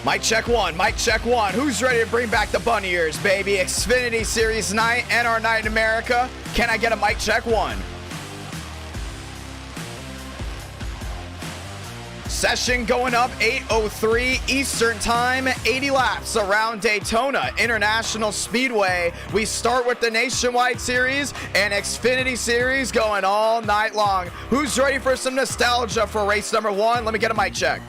Mic check one, mic check one. Who's ready to bring back the bunny ears, baby? Xfinity Series night and our night in America. Can I get a mic check one? Session going up 8:03 Eastern Time, 80 laps around Daytona International Speedway. We start with the Nationwide Series and Xfinity Series going all night long. Who's ready for some nostalgia for race number one? Let me get a mic check.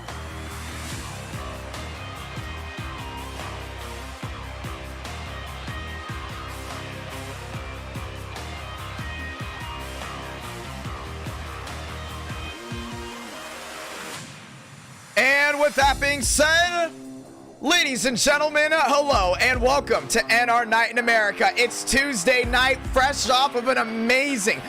And with that being said, ladies and gentlemen, hello and welcome to NR Night in America. It's Tuesday night, fresh off of an amazing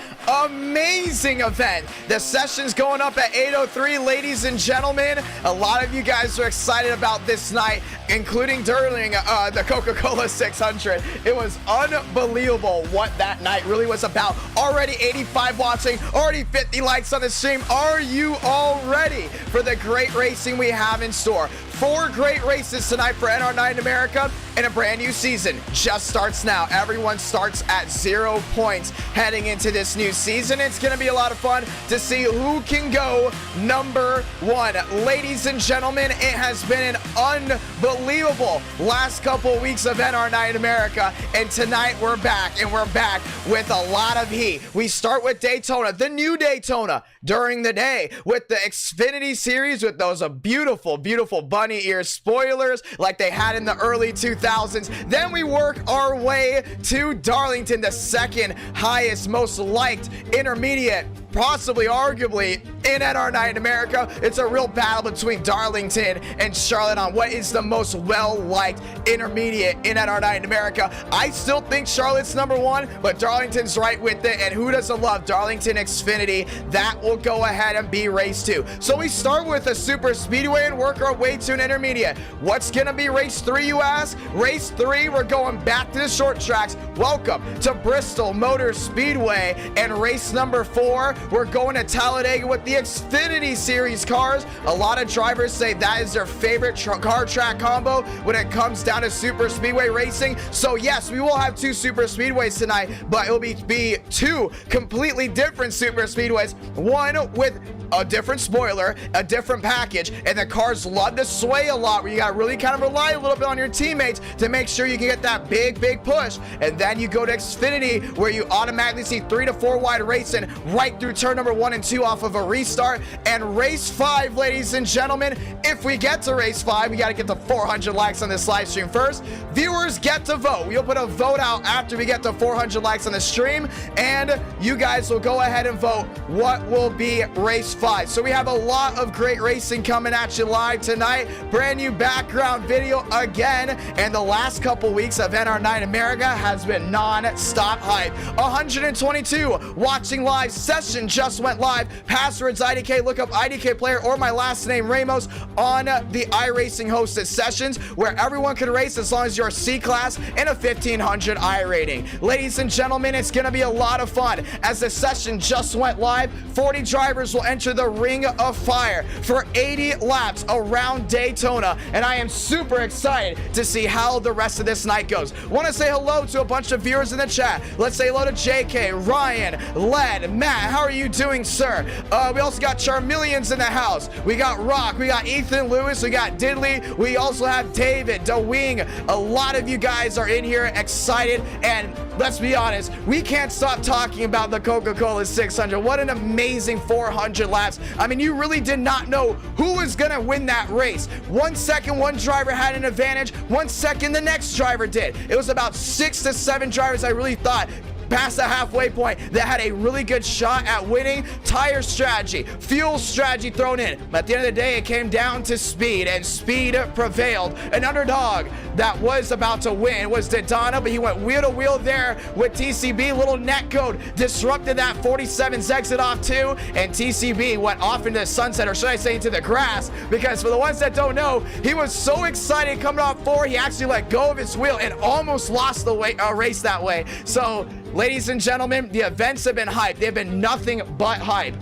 event. The session's going up at 8:03, ladies and gentlemen. A lot of you guys are excited about this night, including during the Coca-Cola 600. It was unbelievable what that night really was about. Already 85 watching, already 50 likes on the stream. Are you all ready for the great racing we have in store? 4 great races tonight for NR Night in America, and a brand new season just starts now. Everyone starts at 0 points heading into this new season. It's going to be a lot of fun to see who can go number one. Ladies and gentlemen, it has been an unbelievable last couple of weeks of NR Night in America, and tonight we're back, and we're back with a lot of heat. We start with Daytona, the new Daytona, during the day with the Xfinity Series with those beautiful bunny ear spoilers like they had in the early 2000s. Then we work our way to Darlington, the second highest, most liked intermediate, possibly arguably in NR Night in America. It's a real battle between Darlington and Charlotte on what is the most well-liked intermediate in NR Night in America. I still think Charlotte's number one, but Darlington's right with it, and who doesn't love Darlington Xfinity? That will go ahead and be race 2. So we start with a super speedway and work our way to an intermediate. What's gonna be race 3, you ask? Race 3, we're going back to the short tracks. Welcome to Bristol Motor Speedway. And race number 4, we're going to Talladega with the Xfinity Series cars. A lot of drivers say that is their favorite car track combo when it comes down to super speedway racing. So yes, we will have 2 super speedways tonight, but it will be 2 completely different super speedways. One with a different spoiler, a different package, and the cars love to sway a lot, where you got to really kind of rely a little bit on your teammates to make sure you can get that big push. And then you go to Xfinity, where you automatically see 3 to 4 wide racing right through turn number 1 and 2 off of a restart. And race 5, ladies and gentlemen, if we get to race 5, we got to get to 400 likes on this live stream first. Viewers get to vote. We'll put a vote out after we get to 400 likes on the stream, and you guys will go ahead and vote what will be race 5. So we have a lot of great racing coming at you live tonight. Brand new background video again, and the last couple weeks of NR Night America has been non-stop hype. 122 watching live. Session just went live. Passwords IDK. Look up IDK Player or my last name Ramos on the iRacing hosted sessions, where everyone can race as long as you're C-class and a 1500 I rating. Ladies and gentlemen, it's gonna be a lot of fun. As the session just went live, 40 drivers will enter the Ring of Fire for 80 laps around Daytona, and I am super excited to see how the rest of this night goes. Want to say hello to a bunch of viewers in the chat. Let's say hello to JK, Ryan, Led, Matt. How are you doing, sir? We also got Charmillions in the house. We got Rock, we got Ethan Lewis, we got Diddley, we also have David, DeWing. A lot of you guys are in here excited, and let's be honest, we can't stop talking about the Coca-Cola 600. What an amazing 400 laps. I mean, you really did not know who was gonna win that race. 1 second, one driver had an advantage. 1 second, the next driver did. It was about 6 to 7 drivers I really thought past the halfway point that had a really good shot at winning. Tire strategy, fuel strategy thrown in, but at the end of the day, it came down to speed, and speed prevailed. An underdog that was about to win was Daytona, but he went wheel to wheel there with TCB. Little net code disrupted that 47's exit off too, and TCB went off into the sunset, or should I say into the grass, because for the ones that don't know, he was so excited coming off 4, he actually let go of his wheel and almost lost the race that way. So ladies and gentlemen, the events have been hype. They've been nothing but hype.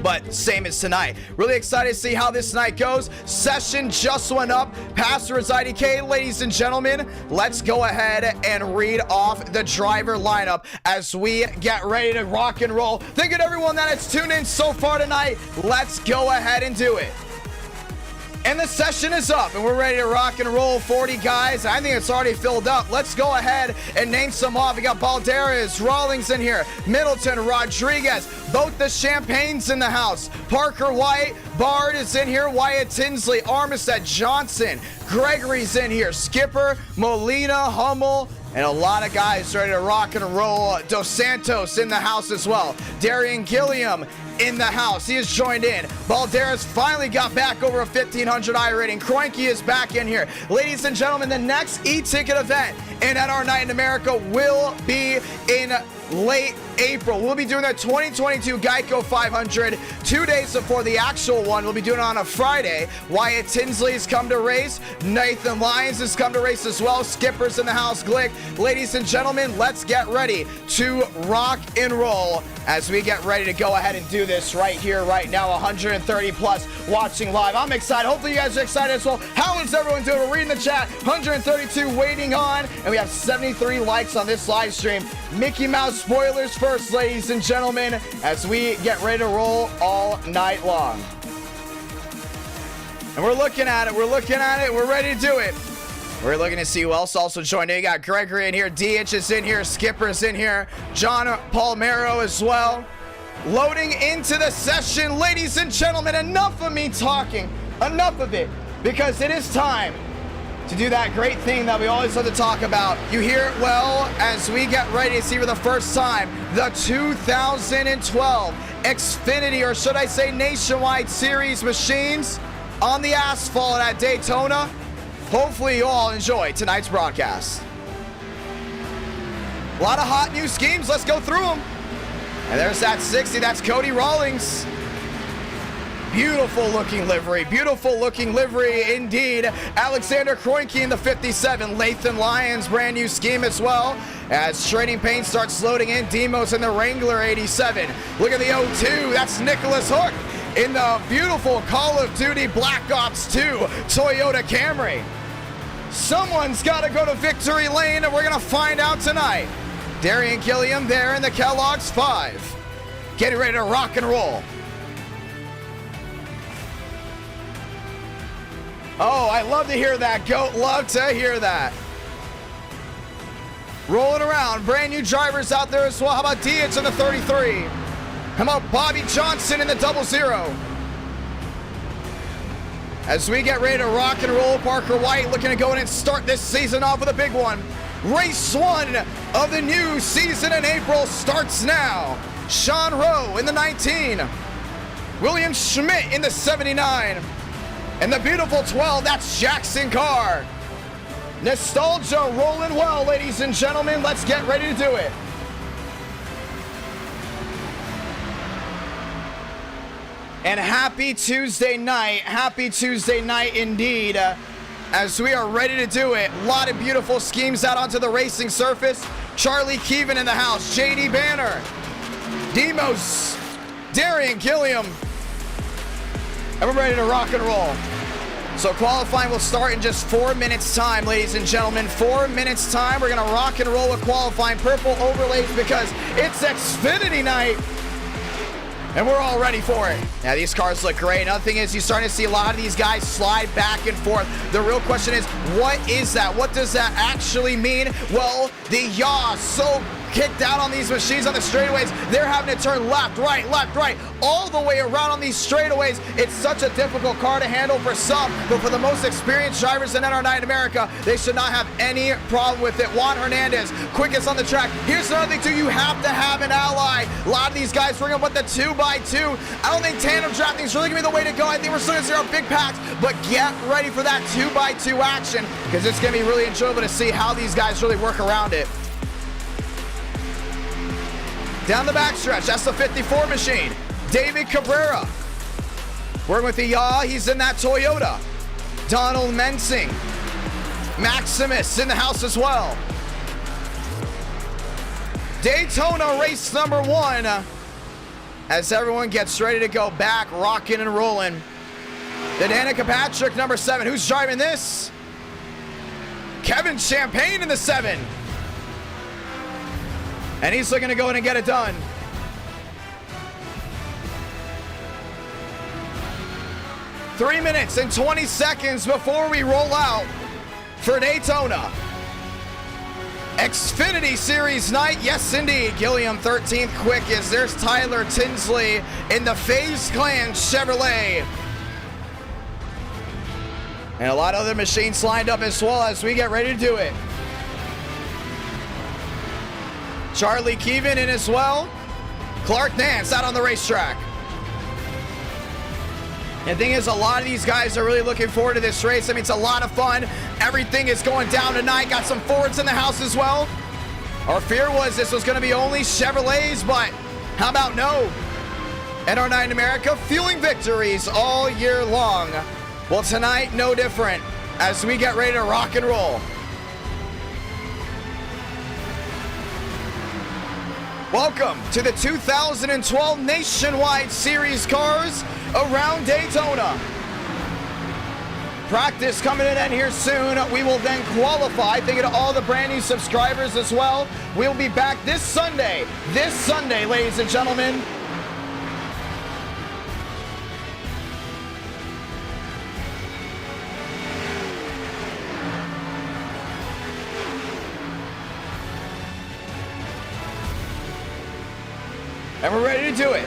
but same as tonight. Really excited to see how this night goes. Session just went up. Pastor is IDK. Ladies and gentlemen, let's go ahead and read off the driver lineup as we get ready to rock and roll. Thank you to everyone that has tuned in so far tonight. Let's go ahead and do it. And the session is up, and we're ready to rock and roll. 40 guys. I think it's already filled up. Let's go ahead and name some off. We got Balderas, Rawlings in here, Middleton, Rodriguez, both the Champagnes in the house. Parker White, Bard is in here, Wyatt Tinsley, Armistead, Johnson, Gregory's in here, Skipper, Molina, Hummel, and a lot of guys ready to rock and roll. Dos Santos in the house as well. Darian Gilliam in the house. He has joined in. Balderas finally got back over a 1500 I rating. Kroenke is back in here. Ladies and gentlemen, the next eTicket event in NR Night in America will be in late April. We'll be doing the 2022 Geico 500 2 days before the actual one. We'll be doing it on a Friday. Wyatt Tinsley's come to race. Nathan Lyons has come to race as well. Skipper's in the house. Glick. Ladies and gentlemen, let's get ready to rock and roll as we get ready to go ahead and do this right here, right now. 130 plus watching live. I'm excited. Hopefully you guys are excited as well. How is everyone doing? We're reading the chat. 132 waiting on, and we have 73 likes on this live stream. Mickey Mouse spoilers first, ladies and gentlemen, as we get ready to roll all night long. And we're looking at it. We're ready to do it. We're looking to see who else also joined in. You got Gregory in here. DH is in here. Skipper's in here. John Palmero as well. Loading into the session. Ladies and gentlemen, enough of me talking. Enough of it. Because it is time to do that great thing that we always love to talk about. You hear it well as we get ready to see for the first time the 2012 Xfinity, or should I say Nationwide Series machines on the asphalt at Daytona. Hopefully you all enjoy tonight's broadcast. A lot of hot new schemes. Let's go through them. And there's that 60. That's Cody Rawlings. Beautiful looking livery indeed. Alexander Kroenke in the 57. Lathan Lyons, brand new scheme as well. As Trading Paint starts loading in, Demos in the Wrangler 87. Look at the 02. That's Nicholas Hook in the beautiful Call of Duty Black Ops 2 Toyota Camry. Someone's got to go to victory lane, and we're going to find out tonight. Darian Gilliam there in the Kellogg's 5. Getting ready to rock and roll. Oh, I love to hear that, Goat. Love to hear that. Rolling around. Brand new drivers out there as well. How about Diaz in the 33? How about Bobby Johnson in the 00? As we get ready to rock and roll, Parker White looking to go in and start this season off with a big one. Race 1 of the new season in April starts now. Sean Rowe in the 19. William Schmidt in the 79. And the beautiful 12, that's Jackson Carr. Nostalgia rolling well, ladies and gentlemen. Let's get ready to do it. And happy Tuesday night indeed, as we are ready to do it. A lot of beautiful schemes out onto the racing surface. Charlie Keevan in the house, JD Banner, Demos, Darian Gilliam, and we're ready to rock and roll. So qualifying will start in just 4 minutes time, ladies and gentlemen. 4 minutes time. We're gonna rock and roll with qualifying. Purple overlays because it's Xfinity night. And we're all ready for it. Now, these cars look great. Another thing is you're starting to see a lot of these guys slide back and forth. The real question is, what is that? What does that actually mean? Well, the yaw so kicked out on these machines on the straightaways. They're having to turn left, right, all the way around on these straightaways. It's such a difficult car to handle for some, but for the most experienced drivers in NR Night in America, they should not have any problem with it. Juan Hernandez, quickest on the track. Here's another thing too, you have to have an ally. A lot of these guys bring up with the 2x2. I don't think tandem drafting is really gonna be the way to go. I think we're still gonna see our big packs, but get ready for that 2x2 action, because it's gonna be really enjoyable to see how these guys really work around it. Down the backstretch, that's the 54 machine. David Cabrera, working with the yaw, he's in that Toyota. Donald Mensing, Maximus in the house as well. Daytona race number 1. as everyone gets ready to go back, rocking and rolling. The Danica Patrick, number 7. Who's driving this? Kevin Champagne in the 7. And he's looking to go in and get it done. Three minutes and 20 seconds before we roll out for Daytona. Xfinity Series night, yes indeed. Gilliam 13th quickest. There's Tyler Tinsley in the FaZe Clan Chevrolet. And a lot of other machines lined up as well as we get ready to do it. Charlie Keevan in as well. Clark Nance out on the racetrack. And the thing is, a lot of these guys are really looking forward to this race. I mean, it's a lot of fun. Everything is going down tonight. Got some Fords in the house as well. Our fear was this was going to be only Chevrolets, but how about no? NR9 America fueling victories all year long. Well, tonight, no different as we get ready to rock and roll. Welcome to the 2012 Nationwide Series cars around Daytona. Practice coming in here soon. We will then qualify. Thank you to all the brand new subscribers as well. We'll be back this Sunday, ladies and gentlemen. And we're ready to do it.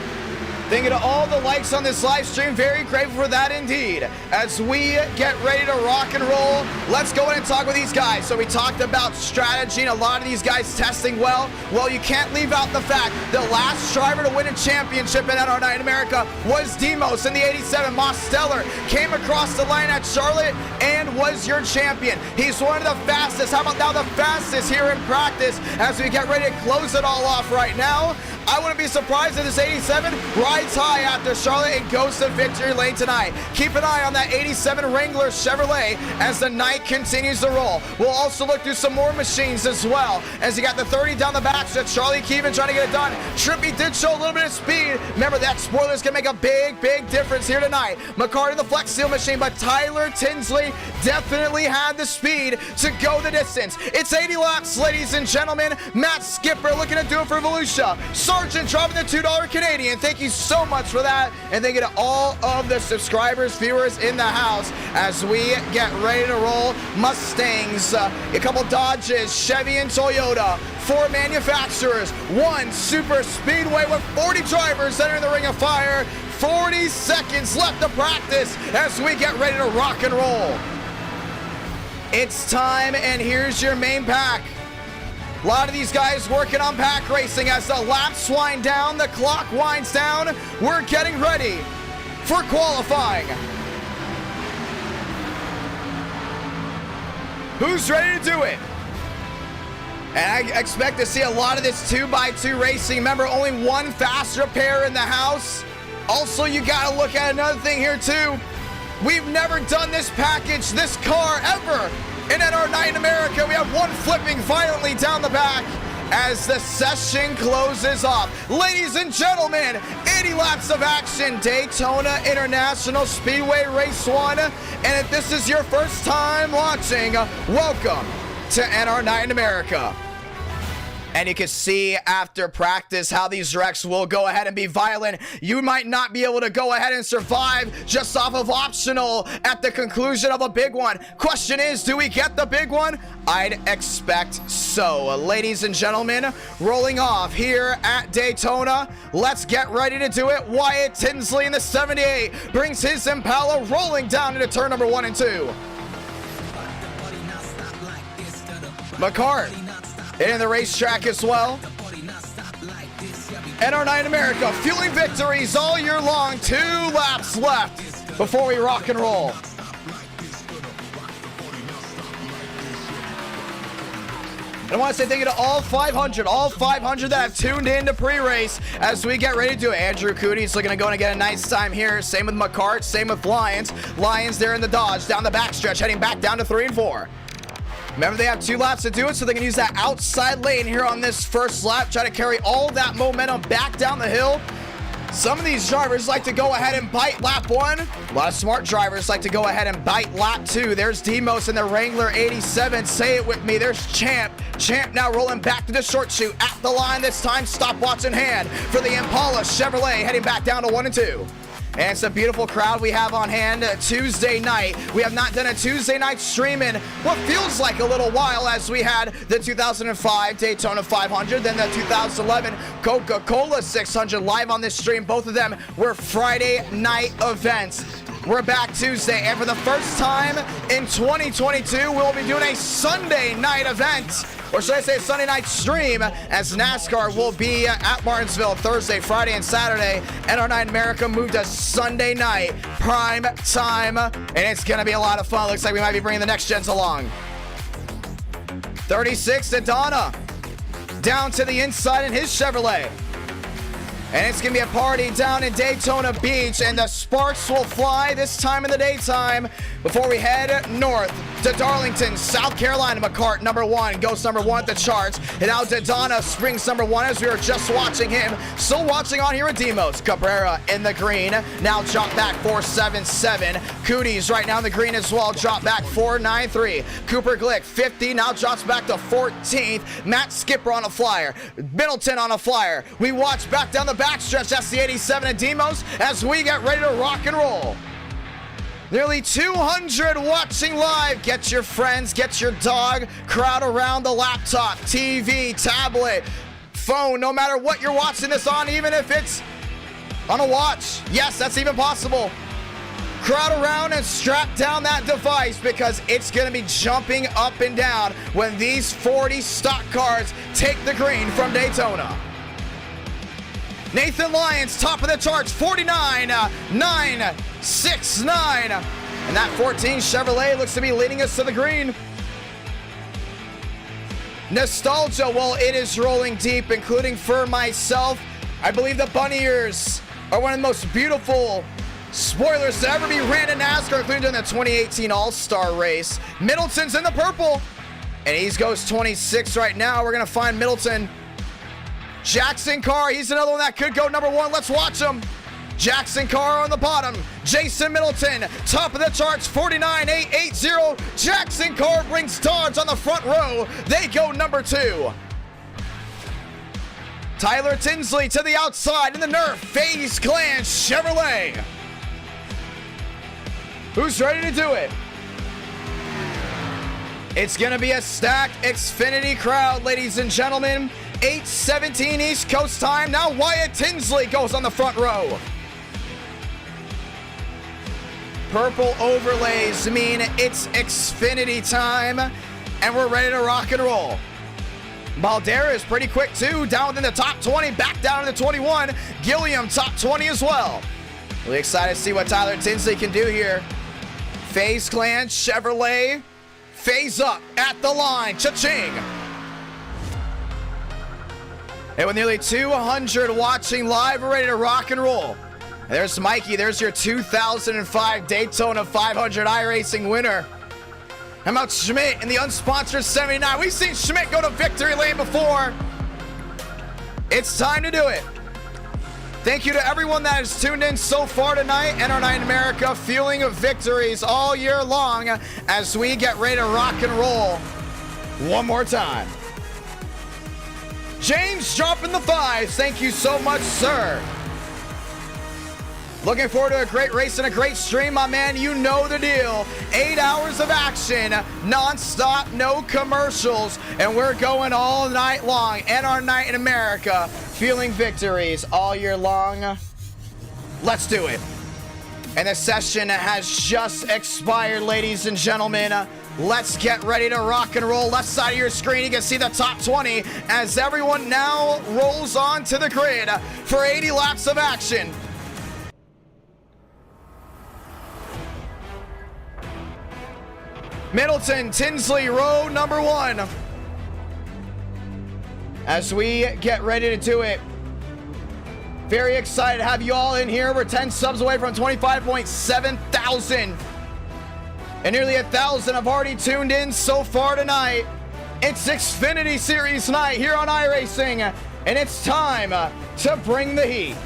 Thank you to all the likes on this live stream. Very grateful for that indeed. As we get ready to rock and roll, let's go in and talk with these guys. So we talked about strategy and a lot of these guys testing well. Well, you can't leave out the fact the last driver to win a championship in NR9 America was Demos in the 87. Mosteller came across the line at Charlotte and was your champion. He's one of the fastest. How about now the fastest here in practice as we get ready to close it all off right now. I wouldn't be surprised if this 87 rides high after Charlotte and goes to victory lane tonight. Keep an eye on that 87 Wrangler Chevrolet as the night continues to roll. We'll also look through some more machines as well as you got the 30 down the back. So Charlie Keevan trying to get it done. Trippy did show a little bit of speed. Remember, that spoiler's gonna make a big difference here tonight. McCarty the Flex Seal machine, but Tyler Tinsley definitely had the speed to go the distance. It's 80 laps, ladies and gentlemen. Matt Skipper looking to do it for Volusia. Sergeant dropping the $2 Canadian. Thank you so much for that. And thank you to all of the subscribers, viewers in the house as we get ready to roll. Mustangs, a couple Dodges, Chevy and Toyota. 4 manufacturers, 1 super speedway with 40 drivers entering the ring of fire. 40 seconds left to practice as we get ready to rock and roll. It's time, and here's your main pack. A lot of these guys working on pack racing as the laps wind down, the clock winds down. We're getting ready for qualifying. Who's ready to do it? And I expect to see a lot of this 2x2 racing. Remember, only one faster pair in the house. Also, you gotta look at another thing here too. We've never done this package, this car ever. In NR9 America, we have one flipping violently down the back as the session closes off. Ladies and gentlemen, 80 laps of action, Daytona International Speedway Race 1. And if this is your first time watching, welcome to NR9 America. And you can see after practice how these wrecks will go ahead and be violent. You might not be able to go ahead and survive just off of optional at the conclusion of a big one. Question is, do we get the big one? I'd expect so. Ladies and gentlemen, rolling off here at Daytona. Let's get ready to do it. Wyatt Tinsley in the 78 brings his Impala rolling down into turn number 1 and 2. McCart in the racetrack as well. NR9 America fueling victories all year long. 2 laps left before we rock and roll. And I want to say thank you to all 500 that have tuned in to pre-race as we get ready to do it. Andrew Cootie's looking to go and get a nice time here. Same with McCart, same with Lions. Lions there in the Dodge, down the backstretch, heading back down to 3 and 4. Remember, they have 2 laps to do it, so they can use that outside lane here on this first lap, try to carry all that momentum back down the hill. Some of these drivers like to go ahead and bite lap 1. A lot of smart drivers like to go ahead and bite lap 2. There's Demos in the Wrangler 87. Say it with me. There's Champ. Champ now rolling back to the short chute at the line this time. Stopwatch in hand for the Impala Chevrolet, heading back down to 1 and 2. And it's a beautiful crowd we have on hand Tuesday night. We have not done a Tuesday night stream in what feels like a little while, as we had the 2005 Daytona 500, then the 2011 Coca-Cola 600 live on this stream. Both of them were Friday night events. We're back Tuesday, and for the first time in 2022, we'll be doing a Sunday night event. Or should I say Sunday night stream, as NASCAR will be at Martinsville Thursday, Friday, and Saturday. NR Night America moved to Sunday night, prime time, and it's going to be a lot of fun. Looks like we might be bringing the next gens along. 36 to Donna, down to the inside in his Chevrolet. And it's going to be a party down in Daytona Beach, and the sparks will fly this time in the daytime before we head north to Darlington, South Carolina. McCart, number 1, goes number 1 at the charts. And out to Donna, springs number 1, as we were just watching him. Still watching on here at Demos. Cabrera in the green, now drop back 477. Cooties right now in the green as well, drop back 493. Cooper Glick, 50, now drops back to 14th. Matt Skipper on a flyer. Middleton on a flyer. We watch back down the backstretch. That's the 87 at Demos as we get ready to rock and roll. Nearly 200 watching live. Get your friends, get your dog, crowd around the laptop, TV, tablet, phone, no matter what you're watching this on, even if it's on a watch. Yes, that's even possible. Crowd around and strap down that device, because it's going to be jumping up and down when these 40 stock cars take the green from Daytona. Nathan Lyons, top of the charts, 49.969. And that 14 Chevrolet looks to be leading us to the green. Nostalgia, well, it is rolling deep, including for myself. I believe the bunny ears are one of the most beautiful spoilers to ever be ran in NASCAR, including in the 2018 All-Star race. Middleton's in the purple, and he goes 26 right now. We're going to find Middleton. Jackson Carr, he's another one that could go number 1. Let's watch him. Jackson Carr on the bottom. Jason Middleton, top of the charts, 49.880. Jackson Carr brings Dodge on the front row. They go number 2. Tyler Tinsley to the outside in the Nerf FaZe Clan Chevrolet. Who's ready to do it? It's going to be a stacked Xfinity crowd, ladies and gentlemen. 8:17 East Coast time. Now Wyatt Tinsley goes on the front row. Purple overlays mean it's Xfinity time, and we're ready to rock and roll. Baldera is pretty quick too, down within the top 20, back down to the 21. Gilliam top 20 as well. Really excited to see what Tyler Tinsley can do here. FaZe Clan Chevrolet, phase up at the line. Cha-ching. And with nearly 200 watching live, we're ready to rock and roll. There's Mikey. There's your 2005 Daytona 500 iRacing winner. How about Schmidt in the unsponsored 79? We've seen Schmidt go to victory lane before. It's time to do it. Thank you to everyone that has tuned in so far tonight. NR Night America, fueling of victories all year long as we get ready to rock and roll one more time. James dropping the 5s. Thank you so much, sir. Looking forward to a great race and a great stream, my man. You know the deal. 8 hours of action, non-stop, no commercials, and we're going all night long. NR Night in America, fueling victories all year long. Let's do it. And the session has just expired, ladies and gentlemen. Let's get ready to rock and roll. Left side of your screen, you can see the top 20 as everyone now rolls on to the grid for 80 laps of action. Middleton, Tinsley, row number 1. As we get ready to do it. Very excited to have you all in here. We're 10 subs away from 25.7 thousand. And nearly 1,000 have already tuned in so far tonight. It's Xfinity Series night here on iRacing, and it's time to bring the heat.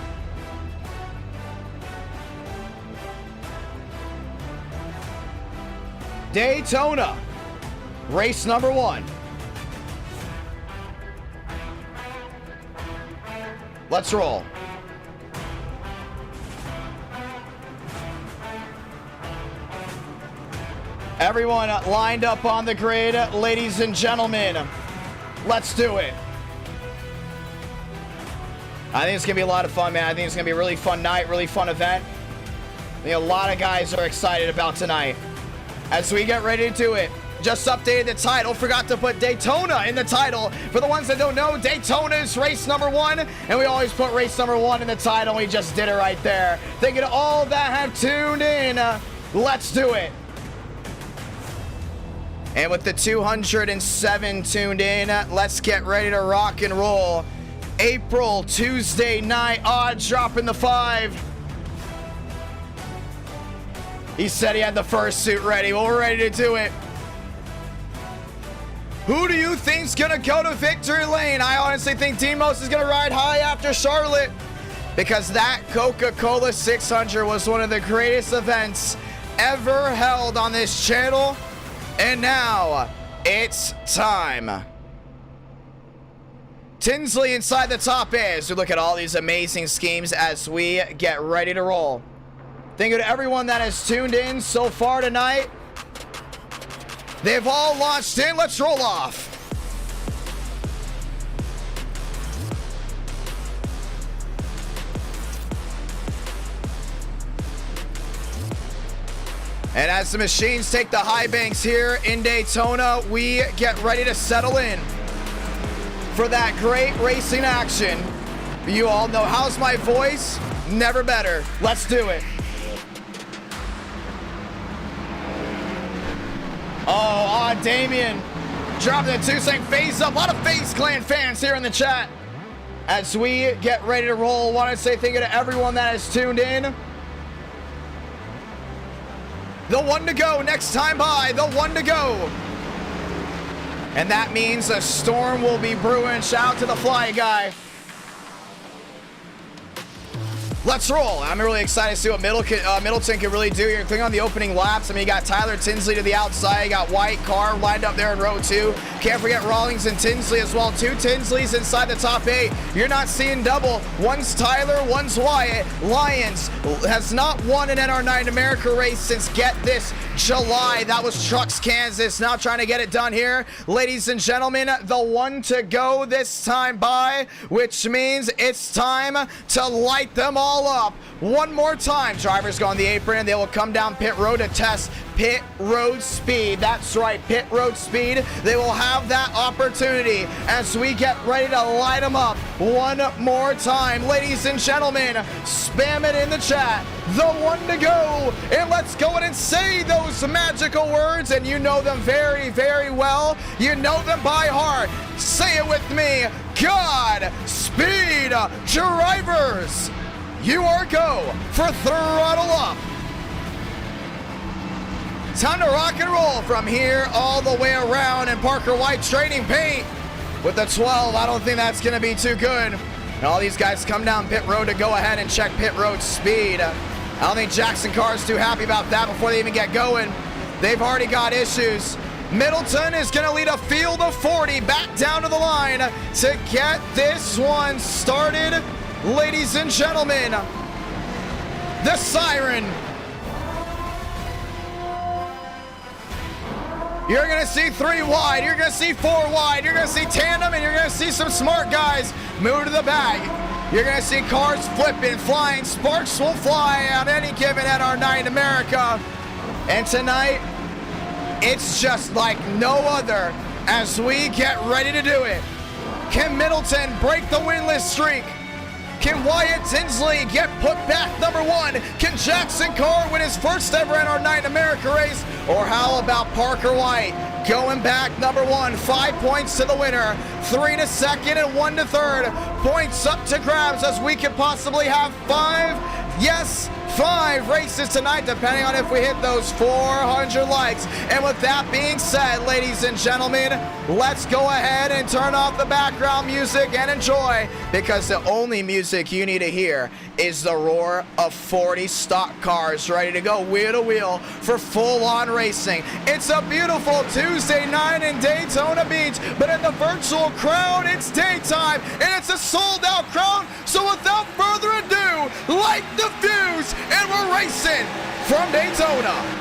Daytona, race number 1. Let's roll. Everyone lined up on the grid, ladies and gentlemen. Let's do it. I think it's going to be a lot of fun, man. I think it's going to be a really fun night, really fun event. I think a lot of guys are excited about tonight. As we get ready to do it, just updated the title. Forgot to put Daytona in the title. For the ones that don't know, Daytona is race number 1, and we always put race number 1 in the title. We just did it right there. Thank you to all that have tuned in. Let's do it. And with the 207 tuned in, let's get ready to rock and roll. April, Tuesday night, odds dropping the 5. He said he had the first suit ready. Well, we're ready to do it. Who do you think's gonna go to victory lane? I honestly think Demos is gonna ride high after Charlotte, because that Coca-Cola 600 was one of the greatest events ever held on this channel. And now it's time. Tinsley inside the top is. We look at all these amazing schemes as we get ready to roll. Thank you to everyone that has tuned in so far tonight. They've all launched in. Let's roll off. And as the machines take the high banks here in Daytona, we get ready to settle in for that great racing action. You all know, how's my voice? Never better. Let's do it. Oh, Damien dropping the 2 saying FaZe up. A lot of FaZe Clan fans here in the chat. As we get ready to roll, want to say thank you to everyone that has tuned in. The 1 to go, next time by, the 1 to go. And that means a storm will be brewing. Shout out to the Fly Guy. Let's roll. I'm really excited to see what Middleton can really do here. Click on the opening laps. I mean, you got Tyler Tinsley to the outside. You got White Carr lined up there in row 2. Can't forget Rawlings and Tinsley as well. 2 Tinsleys inside the top 8. You're not seeing double. One's Tyler, one's Wyatt. Lyons has not won an NR9 America race since, get this, July. That was Trucks, Kansas. Now trying to get it done here. Ladies and gentlemen, the 1 to go this time by, which means it's time to light them all up. One more time. Drivers go on the apron and they will come down pit road to test pit road speed. That's right, pit road speed. They will have that opportunity as we get ready to light them up one more time. Ladies and gentlemen, spam it in the chat. The 1 to go. And let's go in and say those magical words, and you know them very, very well. You know them by heart. Say it with me. God speed, drivers. You are go for throttle up. Time to rock and roll from here all the way around, and Parker White trading paint with the 12. I don't think that's going to be too good. And all these guys come down pit road to go ahead and check pit road speed. I don't think Jackson Carr's too happy about that before they even get going. They've already got issues. Middleton is going to lead a field of 40 back down to the line to get this one started. Ladies and gentlemen, the siren. You're going to see 3 wide. You're going to see 4 wide. You're going to see tandem, and you're going to see some smart guys move to the back. You're going to see cars flipping, flying. Sparks will fly on any given NR9 America. And tonight, it's just like no other as we get ready to do it. Can Middleton break the winless streak? Can Wyatt Tinsley get put back number 1? Can Jackson Carr win his first ever NR9 America race? Or how about Parker White going back number 1? 5 points to the winner, 3 to second, and 1 to third. Points up to grabs as we could possibly have 5, yes, 5 races tonight, depending on if we hit those 400 likes. And with that being said, ladies and gentlemen, let's go ahead and turn off the background music and enjoy, because the only music you need to hear is the roar of 40 stock cars ready to go wheel to wheel for full-on racing. It's a beautiful Tuesday night in Daytona Beach, but in the virtual crowd, it's daytime, and it's a sold-out crowd. So without further ado, light the fuse, and we're racing from Daytona.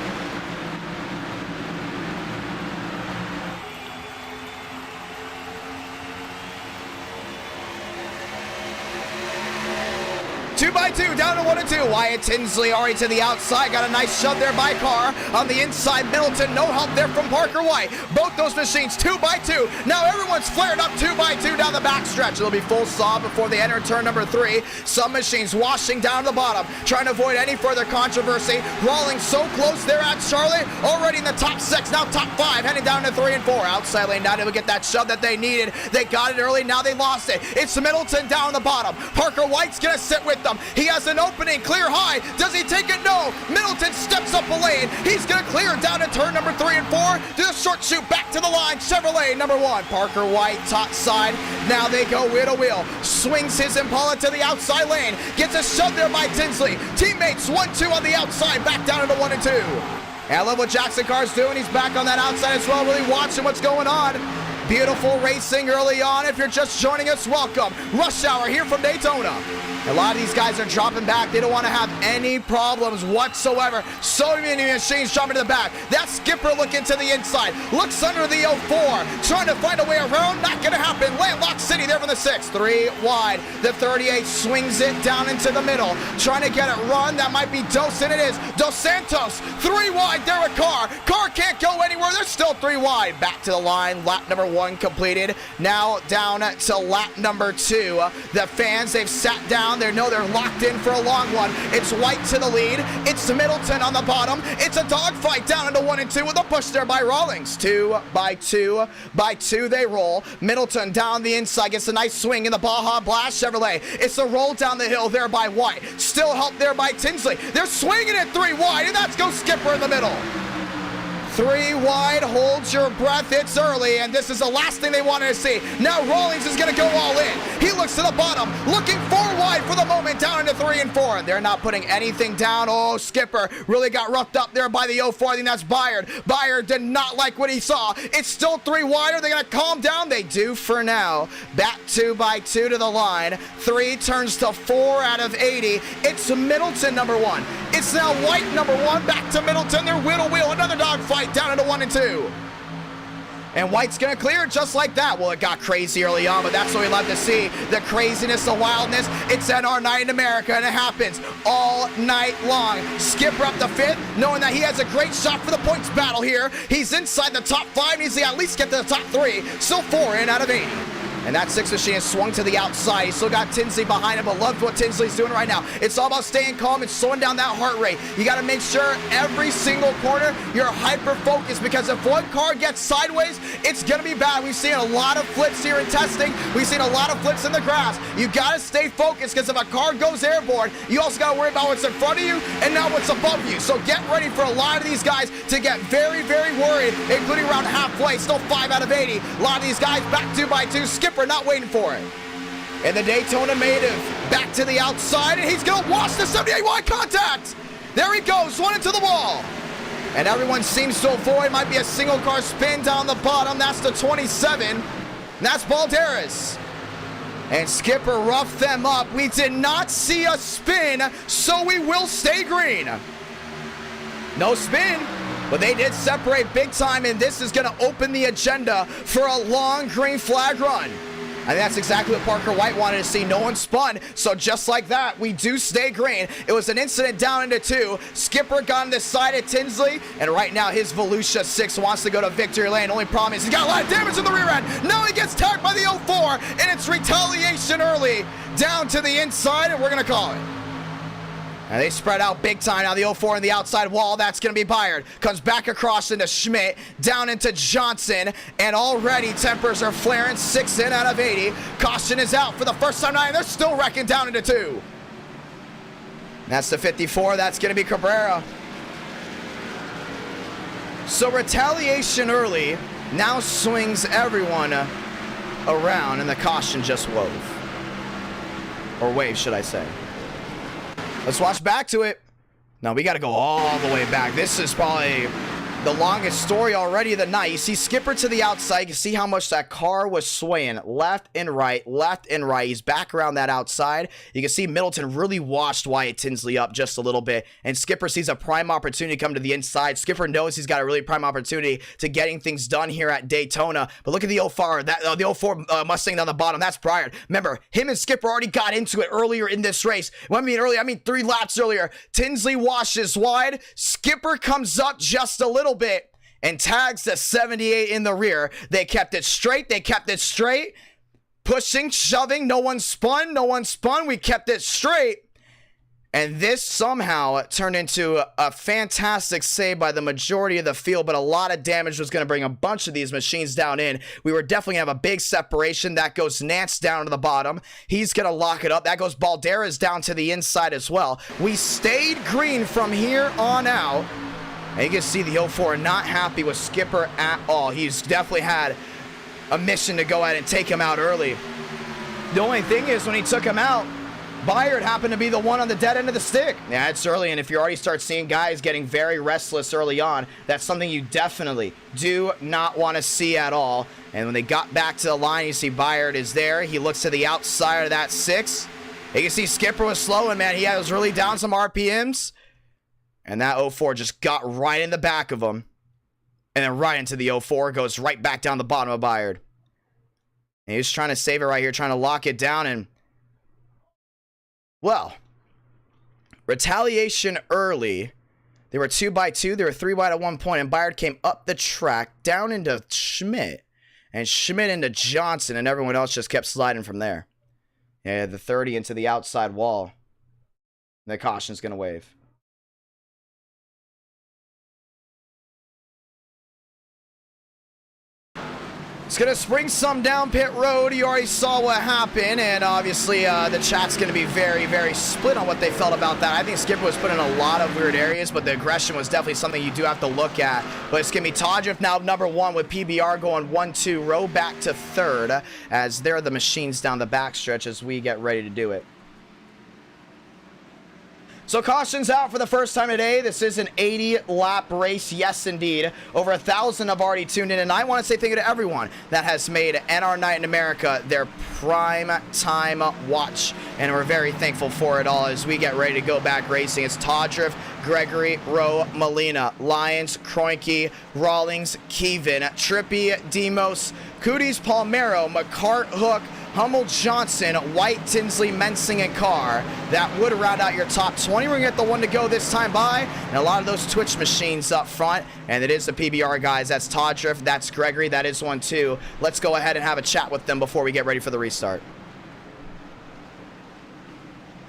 Two by two, down to 1 and 2. Wyatt Tinsley already to the outside. Got a nice shove there by Carr. On the inside, Middleton. No help there from Parker White. Both those machines 2 by 2. Now everyone's flared up 2 by 2 down the backstretch. It'll be full saw before they enter turn number 3. Some machines washing down to the bottom, trying to avoid any further controversy. Rawlings so close there at Charlotte. Already in the top 6, now top 5, heading down to 3 and 4. Outside lane, not able to get that shove that they needed. They got it early, now they lost it. It's Middleton down on the bottom. Parker White's gonna sit with them. He has an opening, clear high. Does he take it? No. Middleton steps up a lane. He's going to clear down to turn number 3 and 4. Do the short shoot back to the line. Chevrolet number 1. Parker White, top side. Now they go wheel to wheel. Swings his Impala to the outside lane. Gets a shove there by Tinsley. Teammates 1-2 on the outside. Back down into 1 and 2. And I love what Jackson Carr's doing. He's back on that outside as well, really watching what's going on. Beautiful racing early on. If you're just joining us, welcome. Rush hour here from Daytona. A lot of these guys are dropping back. They don't want to have any problems whatsoever. So many machines dropping to the back. That Skipper looking to the inside. Looks under the 04. Trying to find a way around. Not going to happen. Landlocked City there from the 6. 3 wide. The 38 swings it down into the middle. Trying to get it run. That might be Dos, and it is. Dos Santos. 3 wide there with Carr. Carr can't go anywhere. They're still 3 wide. Back to the line. Lap number 1 completed. Now down to lap number 2. The fans, they've sat down. They know they're locked in for a long one. It's White to the lead. It's Middleton on the bottom. It's a dogfight down into 1 and 2 with a push there by Rawlings. 2 by 2 by 2 they roll. Middleton down the inside gets a nice swing in the Baja Blast Chevrolet. It's a roll down the hill there by White. Still help there by Tinsley. They're swinging it 3 wide, and that's go Skipper in the middle. 3 wide, hold your breath, it's early, and this is the last thing they wanted to see. Now Rawlings is gonna go all in. He looks to the bottom, looking 4 wide for the moment, down into 3 and 4. They're not putting anything down. Oh, Skipper really got roughed up there by the 04. I think that's Byard. Byard did not like what he saw. It's still 3 wide. Are they gonna calm down? They do for now. Back 2 by 2 to the line. 3 turns to 4 out of 80. It's Middleton number 1. It's now White number 1. Back to Middleton. They're wheel to wheel. Another dogfight down into 1 and 2. And White's gonna clear it just like that. Well, it got crazy early on, but that's what we love to see. The craziness, the wildness. It's NR Night in America, and it happens all night long. Skipper up the 5th, knowing that he has a great shot for the points battle here. He's inside the top 5, needs to at least get to the top 3. Still 4 in out of 80. And that 6 machine is swung to the outside. He's still got Tinsley behind him, but love what Tinsley's doing right now. It's all about staying calm and slowing down that heart rate. You got to make sure every single corner you're hyper-focused, because if one car gets sideways, it's going to be bad. We've seen a lot of flips here in testing. We've seen a lot of flips in the grass. You got to stay focused, because if a car goes airborne, you also got to worry about what's in front of you and now what's above you. So get ready for a lot of these guys to get very, very worried, including around halfway. Still 5 out of 80. A lot of these guys back 2 by 2. Skipper not waiting for it. And the Daytona native back to the outside, and he's going to wash the 78 wide contact. There he goes, one into the wall. And everyone seems to avoid. Might be a single car spin down the bottom. That's the 27. That's Balderas. And Skipper roughed them up. We did not see a spin, so we will stay green. No spin. But they did separate big time, and this is going to open the agenda for a long green flag run. And that's exactly what Parker White wanted to see. No one spun, so just like that, we do stay green. It was an incident down into 2. Skipper got on the side of Tinsley, and right now his Volusia 6 wants to go to victory lane. Only problem is he's got a lot of damage in the rear end. Now he gets tagged by the 04, and it's retaliation early. Down to the inside, and we're going to call it. And they spread out big time. Now the 04 on the outside wall, that's going to be Byard. Comes back across into Schmidt, down into Johnson, and already tempers are flaring. 6 in out of 80. Caution is out for the first time tonight, and they're still wrecking down into 2. That's the 54. That's going to be Cabrera. So retaliation early now swings everyone around, and the caution just wove. Or wave, should I say. Let's watch back to it. No, we got to go all the way back. This is probably the longest story already of the night. You see Skipper to the outside. You can see how much that car was swaying left and right, left and right. He's back around that outside. You can see Middleton really washed Wyatt Tinsley up just a little bit, and Skipper sees a prime opportunity to come to the inside. Skipper knows he's got a really prime opportunity to getting things done here at Daytona. But look at the 04, the 04 Mustang down the bottom. That's Bryard. Remember, him and Skipper already got into it earlier in this race. When I mean earlier, I mean 3 laps earlier. Tinsley washes wide. Skipper comes up just a little bit and tags the 78 in the rear. They kept it straight. They kept it straight. Pushing, shoving. No one spun. No one spun. We kept it straight. And this somehow turned into a fantastic save by the majority of the field, but a lot of damage was going to bring a bunch of these machines down in. We were definitely going to have a big separation. That goes Nance down to the bottom. He's going to lock it up. That goes Balderas down to the inside as well. We stayed green from here on out. And you can see the 04 not happy with Skipper at all. He's definitely had a mission to go ahead and take him out early. The only thing is, when he took him out, Byard happened to be the one on the dead end of the stick. Yeah, it's early, and if you already start seeing guys getting very restless early on, that's something you definitely do not want to see at all. And when they got back to the line, you see Byard is there. He looks to the outside of that 6. You can see Skipper was slow, and man, he was really down some RPMs. And that 04 just got right in the back of him. And then right into the 04, goes right back down the bottom of Byard. And he's trying to save it right here, trying to lock it down, and well, retaliation early. They were 2 by 2. They were 3 wide at one point, and Byard came up the track, down into Schmidt, and Schmidt into Johnson, and everyone else just kept sliding from there. Yeah, the 30 into the outside wall. And the caution's going to wave. It's going to spring some down pit road. You already saw what happened, and obviously the chat's going to be very, very split on what they felt about that. I think Skipper was put in a lot of weird areas, but the aggression was definitely something you do have to look at. But it's going to be Todriff now number 1 with PBR going 1-2, row back to 3rd, as they're the machines down the backstretch as we get ready to do it. So caution's out for the first time today. This is an 80-lap race. Yes, indeed. Over 1,000 have already tuned in, and I want to say thank you to everyone that has made NR Night in America their prime time watch, and we're very thankful for it all as we get ready to go back racing. It's Todriff, Gregory, Rowe, Molina, Lyons, Kroenke, Rawlings, Kevin, Trippy, Demos, Cooties, Palmero, McCart, Hook, Hummel, Johnson, White, Tinsley, Mensing, and Carr. That would round out your top 20. We're going to get the one to go this time by. And a lot of those Twitch machines up front. And it is the PBR guys. That's Todriff. That's Gregory. That is 1-2. Let's go ahead and have a chat with them before we get ready for the restart.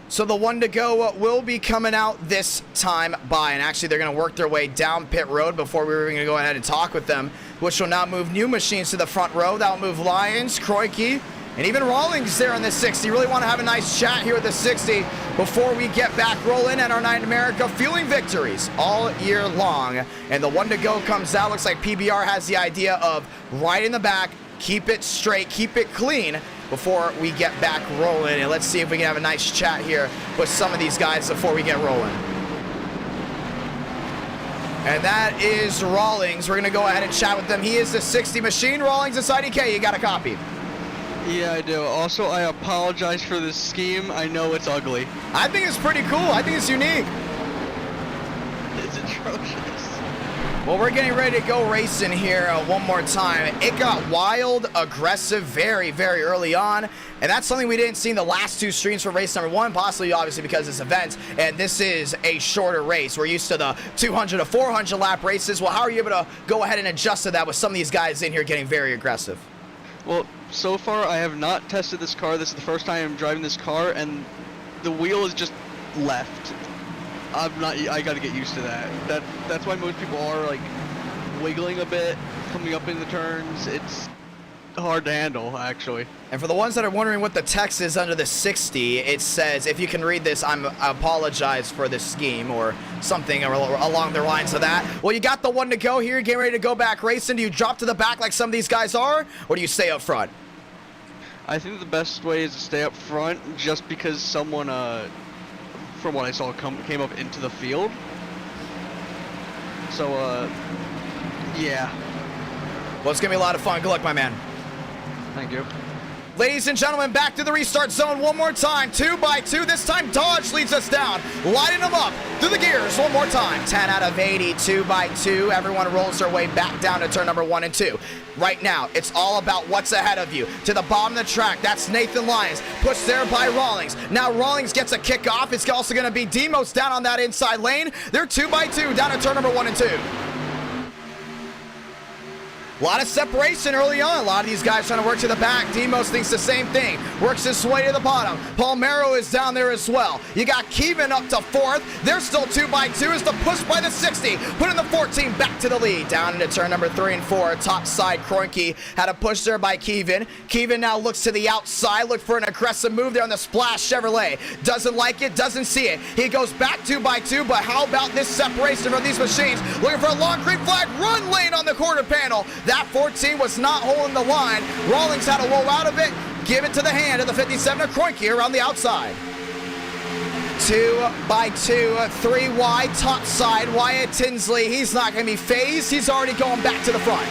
So the one to go will be coming out this time by. And actually, they're going to work their way down pit road before we were going to go ahead and talk with them, which will now move new machines to the front row. That will move Lyons, Kroenke, and even Rawlings there in the 60. Really want to have a nice chat here with the 60 before we get back rolling at our Night in America, fueling victories all year long. And the one to go comes out. Looks like PBR has the idea of right in the back, keep it straight, keep it clean before we get back rolling. And let's see if we can have a nice chat here with some of these guys before we get rolling. And that is Rawlings. We're going to go ahead and chat with them. He is the 60 machine. Rawlings inside IDK. You got a copy? Yeah, I do. Also, I apologize for this scheme. I know it's ugly. I think it's pretty cool. I think it's unique. It's atrocious. Well, we're getting ready to go racing here one more time. It got wild, aggressive, very, very early on. And that's something we didn't see in the last 2 streams for race number 1, possibly, obviously, because it's event. And this is a shorter race. We're used to the 200 to 400 lap races. Well, how are you able to go ahead and adjust to that with some of these guys in here getting very aggressive? Well, so far I have not tested this car. This is the first time I'm driving this car, and the wheel is just left. I gotta get used to that. That's why most people are like wiggling a bit, coming up in the turns. hard to handle, actually. And for the ones that are wondering what the text is under the 60, it says, if you can read this, I apologize for this scheme or something along the lines of that. Well, you got the one to go here, getting ready to go back racing. Do you drop to the back like some of these guys are, or do you stay up front? I think the best way is to stay up front, just because someone, from what I saw, came up into the field. So, yeah. Well, it's going to be a lot of fun. Good luck, my man. Thank you. Ladies and gentlemen, back to the restart zone one more time. 2 by 2. This time, Dodge leads us down. Lighting them up through the gears one more time. 10 out of 80, 2 by 2. Everyone rolls their way back down to turn number 1 and 2. Right now, it's all about what's ahead of you. To the bottom of the track, that's Nathan Lyons. Pushed there by Rawlings. Now Rawlings gets a kickoff. It's also going to be Demos down on that inside lane. They're 2 by 2 down to turn number 1 and 2. A lot of separation early on. A lot of these guys trying to work to the back. Demos thinks the same thing. Works his way to the bottom. Palmero is down there as well. You got Kevin up to 4th. They're still 2 by 2 as the push by the 60. Putting the 14 back to the lead. Down into turn number 3 and 4. Top side, Kroenke had a push there by Kevin. Kevin now looks to the outside. Look for an aggressive move there on the Splash Chevrolet. Doesn't like it. Doesn't see it. He goes back 2 by 2. But how about this separation from these machines? Looking for a long green flag. Run lane on the quarter panel. That 14 was not holding the line. Rawlings had to roll out of it, give it to the hand of the 57 of Kroenke around the outside. 2 by 2, 3 wide, top side. Wyatt Tinsley, he's not going to be phased. He's already going back to the front.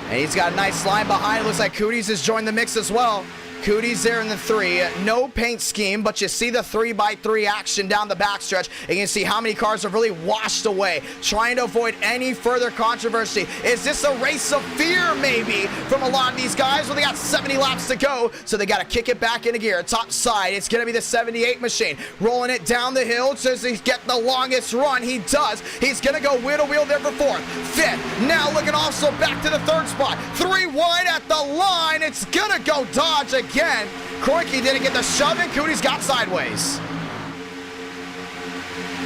And he's got a nice line behind. It looks like Cooties has joined the mix as well. Cooties there in the 3. No paint scheme, but you see the 3 by 3 action down the backstretch. And you can see how many cars have really washed away, trying to avoid any further controversy. Is this a race of fear, maybe, from a lot of these guys? Well, they got 70 laps to go, so they got to kick it back into gear. Top side, it's going to be the 78 machine. Rolling it down the hill. Says he's getting the longest run. He does. He's going to go wheel to wheel there for 4th. 5th. Now looking also back to the 3rd spot. 3 wide at the line. It's going to go Dodge again. Kroenke didn't get the shove and Cooties got sideways.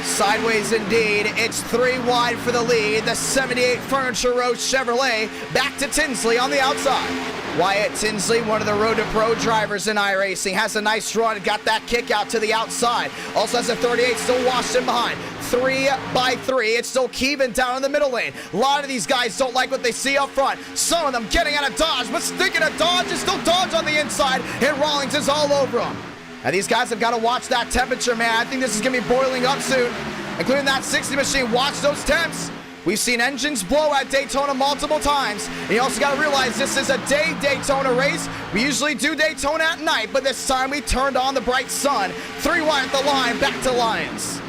Sideways indeed. It's 3 wide for the lead. The 78 Furniture Row Chevrolet back to Tinsley on the outside. Wyatt Tinsley, one of the Road to Pro drivers in iRacing, has a nice run. Got that kick out to the outside. Also has a 38 still washed in behind. 3 by 3. It's still Kevin down in the middle lane. A lot of these guys don't like what they see up front. Some of them getting out of Dodge, but sticking of Dodge is still Dodge on the inside, and Rawlings is all over them. Now these guys have got to watch that temperature, man. I think this is going to be boiling up soon, including that 60 machine. Watch those temps. We've seen engines blow at Daytona multiple times. And you also got to realize this is a day Daytona race. We usually do Daytona at night, but this time we turned on the bright sun. 3 wide at the line, back to Lyons.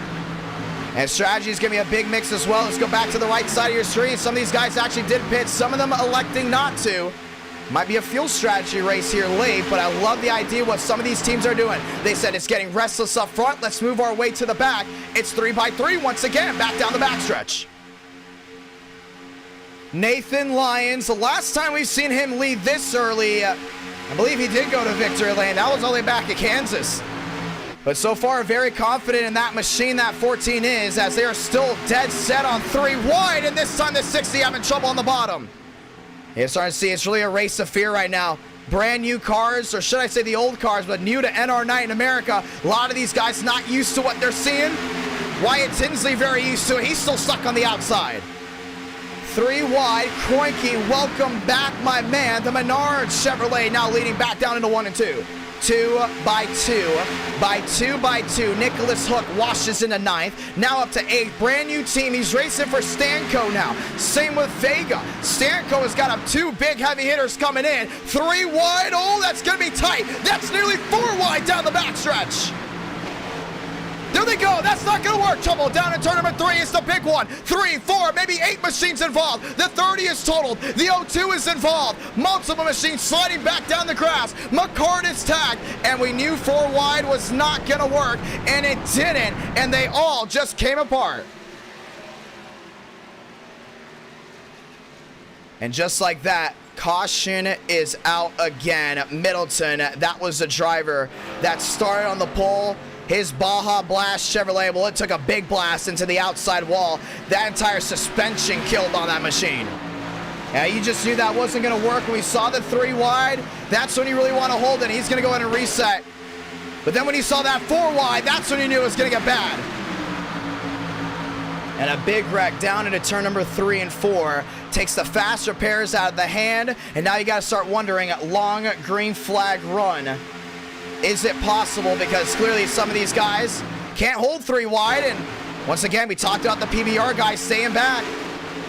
And strategy is going to be a big mix as well. Let's go back to the right side of your screen. Some of these guys actually did pit, some of them electing not to. Might be a fuel strategy race here late, but I love the idea what some of these teams are doing. They said it's getting restless up front. Let's move our way to the back. It's 3 by 3 once again, back down the backstretch. Nathan Lyons, the last time we've seen him lead this early, I believe he did go to victory lane. That was only back at Kansas. But so far, very confident in that machine that 14 is, as they are still dead set on 3 wide, and this time the 60 having trouble on the bottom. You're starting to see it's really a race of fear right now. Brand new cars, or should I say the old cars, but new to NR Night in America. A lot of these guys not used to what they're seeing. Wyatt Tinsley very used to it. He's still stuck on the outside. 3 wide, Kroenke, welcome back, my man. The Menard Chevrolet now leading back down into 1 and 2. 2 by 2 by 2 by 2. Nicholas Hook washes into 9th. Now up to 8th. Brand new team. He's racing for Stanco now. Same with Vega. Stanco has got up 2 big heavy hitters coming in. 3 wide. Oh, that's going to be tight. That's nearly 4 wide down the backstretch. There they go. That's not going to work. Trouble down in turn number 3. It's the big one. 3, 4, maybe 8 machines involved. The 30 is totaled. The 02 is involved. Multiple machines sliding back down the grass. McCart is tagged. And we knew 4 wide was not going to work. And it didn't. And they all just came apart. And just like that, caution is out again. Middleton, that was the driver that started on the pole. His Baja Blast Chevrolet, well, it took a big blast into the outside wall. That entire suspension killed on that machine. Yeah, you just knew that wasn't going to work. When we saw the 3 wide, that's when you really want to hold it. He's going to go in and reset. But then when he saw that 4 wide, that's when he knew it was going to get bad. And a big wreck down into turn number 3 and 4. Takes the fast repairs out of the hand. And now you got to start wondering, long green flag run. Is it possible? Because clearly some of these guys can't hold 3 wide. And once again, we talked about the PBR guys staying back.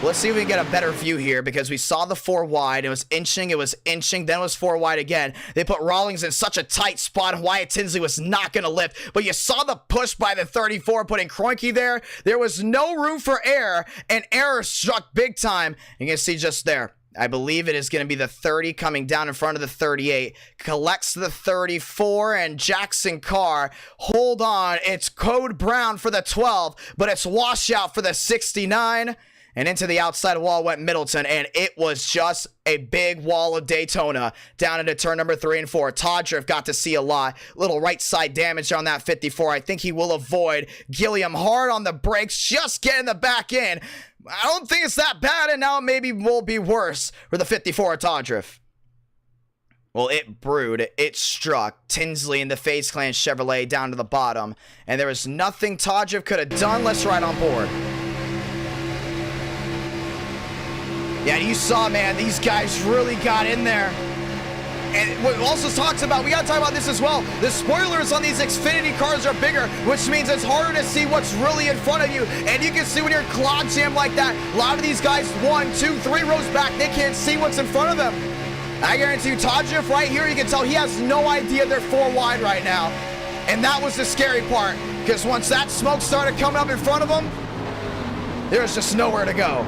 Let's see if we can get a better view here, because we saw the 4 wide. It was inching, then it was 4 wide again. They put Rawlings in such a tight spot, and Wyatt Tinsley was not going to lift. But you saw the push by the 34, putting Kroenke there. There was no room for error, and error struck big time. You can see just there. I believe it is going to be the 30 coming down in front of the 38. Collects the 34, and Jackson Carr, hold on. It's Code Brown for the 12, but it's washout for the 69. And into the outside wall went Middleton, and it was just a big wall of Daytona down into turn number 3 and 4. Todriff got to see a lot. Little right side damage on that 54. I think he will avoid. Gilliam hard on the brakes, just getting the back in. I don't think it's that bad, and now it maybe will be worse for the 54 Todriff. Well, it brewed. It struck Tinsley in the FaZe Clan Chevrolet down to the bottom, and there was nothing Todriff could have done. Let's ride on board. Yeah, you saw, man, these guys really got in there. And what also talks about, we got to talk about this as well. The spoilers on these Xfinity cars are bigger, which means it's harder to see what's really in front of you. And you can see when you're clog jammed like that, a lot of these guys 1, 2, 3 rows back, they can't see what's in front of them. I guarantee you, Todriff right here, you can tell he has no idea they're 4 wide right now. And that was the scary part, because once that smoke started coming up in front of him, there was just nowhere to go.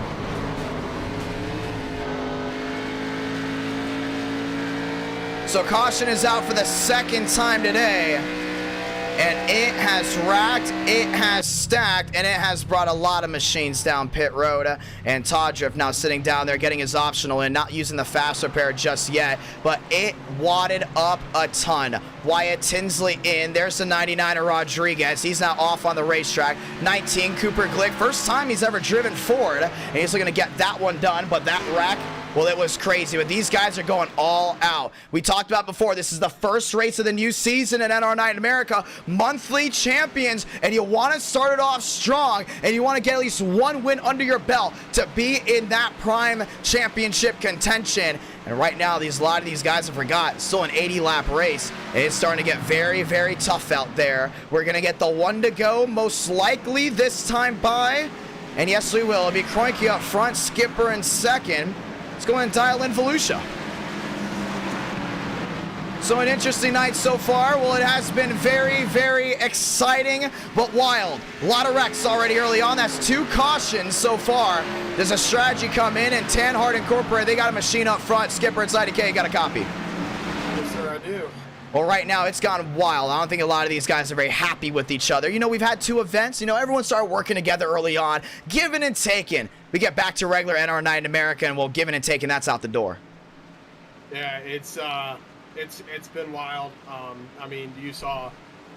So caution is out for the 2nd time today, and it has racked, it has stacked, and it has brought a lot of machines down pit road. And Todriff now sitting down there getting his optional in, not using the fast repair just yet, but it wadded up a ton. Wyatt Tinsley in, there's the 99 of Rodriguez. He's now off on the racetrack. 19 Cooper Glick, first time he's ever driven Ford, and he's looking to get that one done, but that wreck, well, it was crazy, but these guys are going all out. We talked about before, this is the first race of the new season at NR Night in America, monthly champions, and you want to start it off strong, and you want to get at least 1 win under your belt to be in that prime championship contention. And right now, a lot of these guys have forgot, still an 80-lap race. It's starting to get very, very tough out there. We're going to get the 1 to go, most likely this time by, and yes, we will. It'll be Kroenke up front, Skipper in 2nd. Let's go and dial in Volusia. So an interesting night so far. Well, it has been very, very exciting, but wild. A lot of wrecks already early on. That's 2 cautions so far. Does a strategy come in, and Tanhart Incorporated, they got a machine up front. Skipper inside Idk, you got a copy? Yes, sir, I do. Well, right now, it's gone wild. I don't think a lot of these guys are very happy with each other. You know, we've had 2 events. You know, everyone started working together early on, giving and taking. We get back to regular NR Night in America, and we'll giving and taking, that's out the door. Yeah, it's been wild. I mean, you saw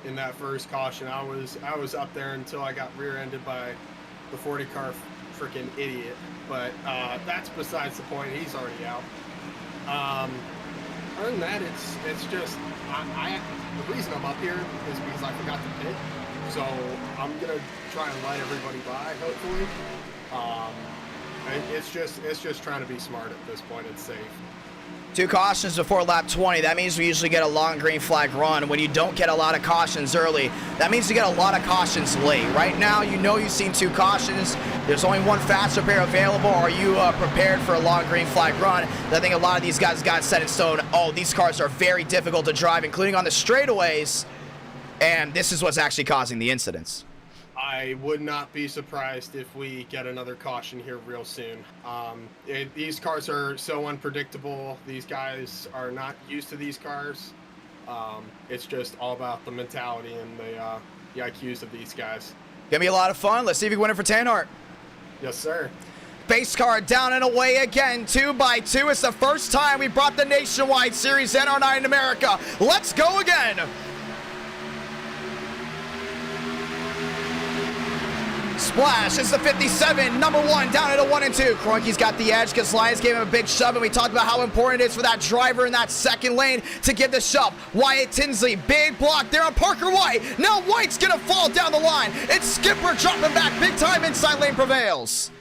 in that first caution, I was up there until I got rear-ended by the 40 car freaking idiot. But that's besides the point. He's already out. Other than that, it's just the reason I'm up here is because I forgot to pit. So I'm gonna try and let everybody by, hopefully. It's just trying to be smart at this point. It's safe. 2 cautions before lap 20. That means we usually get a long green flag run. When you don't get a lot of cautions early, that means you get a lot of cautions late. Right now, you know you've seen 2 cautions. There's only 1 fast repair available. Are you prepared for a long green flag run? I think a lot of these guys got set in stone. Oh, these cars are very difficult to drive, including on the straightaways. And this is what's actually causing the incidents. I would not be surprised if we get another caution here real soon. These cars are so unpredictable. These guys are not used to these cars. It's just all about the mentality and the IQs of these guys. Gonna be a lot of fun. Let's see if we can win it for Tanhart. Yes, sir. Base car down and away again, 2 by 2. It's the first time we brought the Nationwide Series NR Night in America. Let's go again. Splash is the 57, number 1, down at a 1 and 2. Kroenke's got the edge because Lions gave him a big shove, and we talked about how important it is for that driver in that second lane to give the shove. Wyatt Tinsley, big block there on Parker White. Now White's gonna fall down the line. It's Skipper dropping back big time. Inside lane prevails.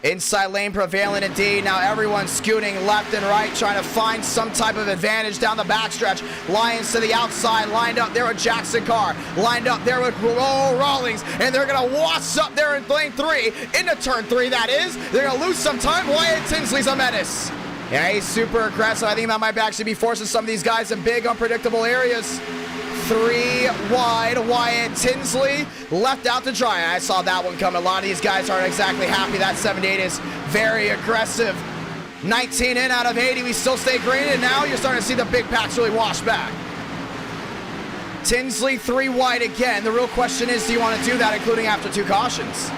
Inside lane prevailing indeed. Now everyone's scooting left and right, trying to find some type of advantage down the backstretch. Lions to the outside, lined up there with Jackson Carr, lined up there with Rawlings, and they're gonna wash up there in lane 3, into turn 3 that is. They're gonna lose some time. Wyatt Tinsley's a menace. Yeah, he's super aggressive. I think that might actually be forcing some of these guys in big, unpredictable areas. 3 wide, Wyatt Tinsley left out to dry. I saw that one coming. A lot of these guys aren't exactly happy. That 78 is very aggressive. 19 in out of 80. We still stay green, and now you're starting to see the big packs really wash back. Tinsley 3 wide again. The real question is, do you want to do that, including after 2 cautions?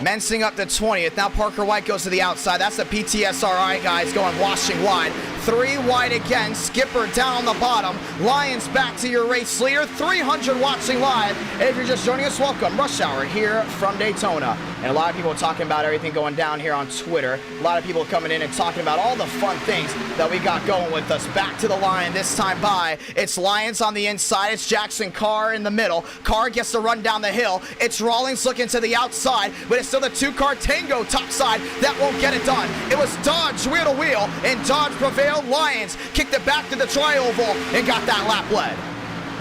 Mensing up to 20th. Now Parker White goes to the outside. That's the PTSRI guys going washing wide. 3 wide again. Skipper down on the bottom. Lions back to your race leader. 300 watching live. And if you're just joining us, welcome. Rush Hour here from Daytona. And a lot of people talking about everything going down here on Twitter. A lot of people coming in and talking about all the fun things that we got going with us. Back to the line this time by. It's Lions on the inside. It's Jackson Carr in the middle. Carr gets to run down the hill. It's Rawlings looking to the outside, but it's still the 2-car Tango topside. That won't get it done. It was Dodge wheel to wheel, and Dodge prevailed. Lions kicked it back to the tri-oval and got that lap led.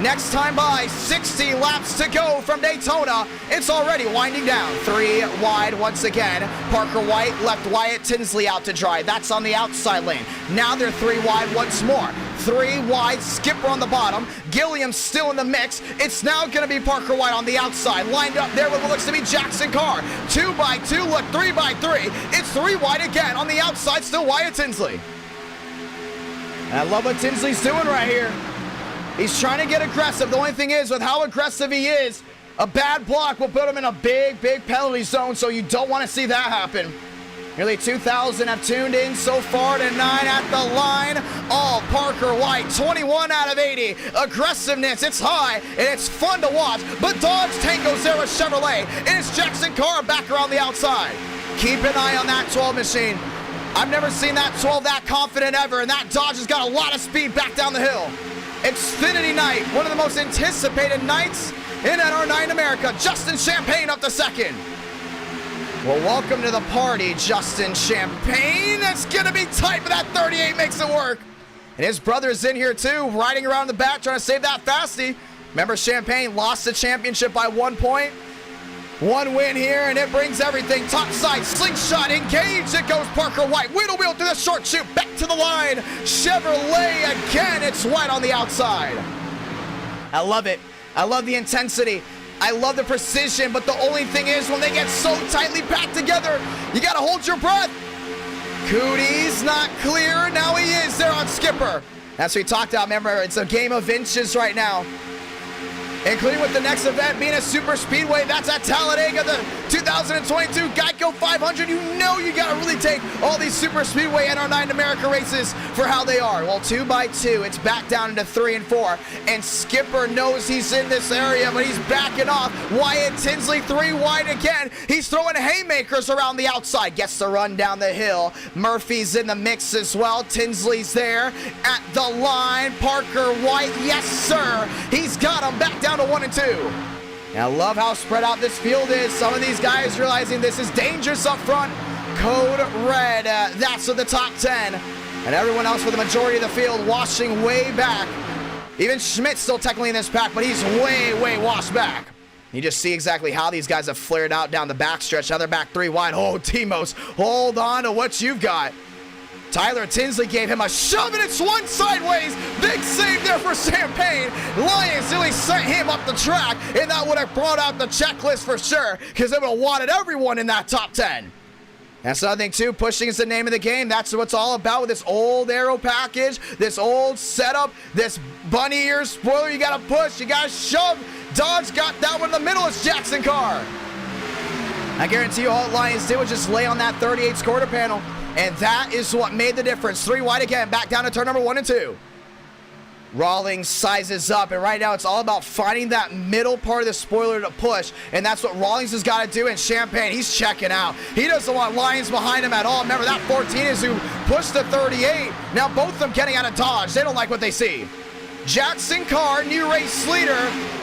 Next time by, 60 laps to go from Daytona. It's already winding down. 3 wide once again. Parker White left Wyatt Tinsley out to dry. That's on the outside lane. Now they're 3 wide once more. 3 wide, Skipper on the bottom. Gilliam's still in the mix. It's now going to be Parker White on the outside. Lined up there with what looks to be Jackson Carr. 2 by 2, look, 3 by 3. It's 3 wide again. On the outside, still Wyatt Tinsley. And I love what Tinsley's doing right here. He's trying to get aggressive. The only thing is, with how aggressive he is, a bad block will put him in a big, big penalty zone, so you don't want to see that happen. Nearly 2,000 have tuned in so far to 9 at the line. All Parker White, 21 out of 80. Aggressiveness, it's high, and it's fun to watch. But Dodge Tango's there with Chevrolet, and it's Jackson Carr back around the outside. Keep an eye on that 12 machine. I've never seen that 12 that confident ever, and that Dodge has got a lot of speed back down the hill. Xfinity night, one of the most anticipated nights in NR9 America. Justin Champagne up to second. Well, welcome to the party, Justin Champagne. That's going to be tight, but that 38 makes it work. And his brother's in here, too, riding around the back, trying to save that fasty. Remember, Champagne lost the championship by 1 point. 1 win here, and it brings everything. Topside, slingshot, engaged. It goes Parker White. Wheel through the short chute, back to the line. Chevrolet again. It's White on the outside. I love it. I love the intensity. I love the precision, but the only thing is when they get so tightly packed together, you got to hold your breath. Cootie's not clear. Now he is there on Skipper. That's what we talked about. Remember, it's a game of inches right now. Including with the next event being a super speedway. That's at Talladega, the 2022 Geico 500. You know you got to really take all these super speedway NR9 America races for how they are. Well, 2 by 2, it's back down into 3 and 4. And Skipper knows he's in this area, but he's backing off. Wyatt Tinsley 3 wide again. He's throwing haymakers around the outside. Gets the run down the hill. Murphy's in the mix as well. Tinsley's there at the line. Parker White, yes sir. He's got him back down to 1 and 2. And I love how spread out this field is. Some of these guys realizing this is dangerous up front. Code red, that's at the top 10. And everyone else for the majority of the field washing way back. Even Schmidt's still technically in this pack, but he's way, way washed back. You just see exactly how these guys have flared out down the backstretch. Now they're back 3 wide. Oh, Timos, hold on to what you've got. Tyler Tinsley gave him a shove, and it swung sideways. Big save there for Champagne. Lions really sent him up the track, and that would have brought out the checklist for sure, because they would have wanted everyone in that top 10. That's another thing, too. Pushing is the name of the game. That's what it's all about with this old aero package, this old setup, this bunny ear spoiler. You got to push. You got to shove. Dodge got that one in the middle. It's Jackson Carr. I guarantee you all Lions did was just lay on that 38 quarter panel. And that is what made the difference. 3 wide again, back down to turn number 1 and 2. Rawlings sizes up, and right now it's all about finding that middle part of the spoiler to push, and that's what Rawlings has got to do. In Champagne, he's checking out. He doesn't want Lions behind him at all. Remember, that 14 is who pushed the 38. Now both of them getting out of dodge. They don't like what they see. Jackson Carr, new race leader,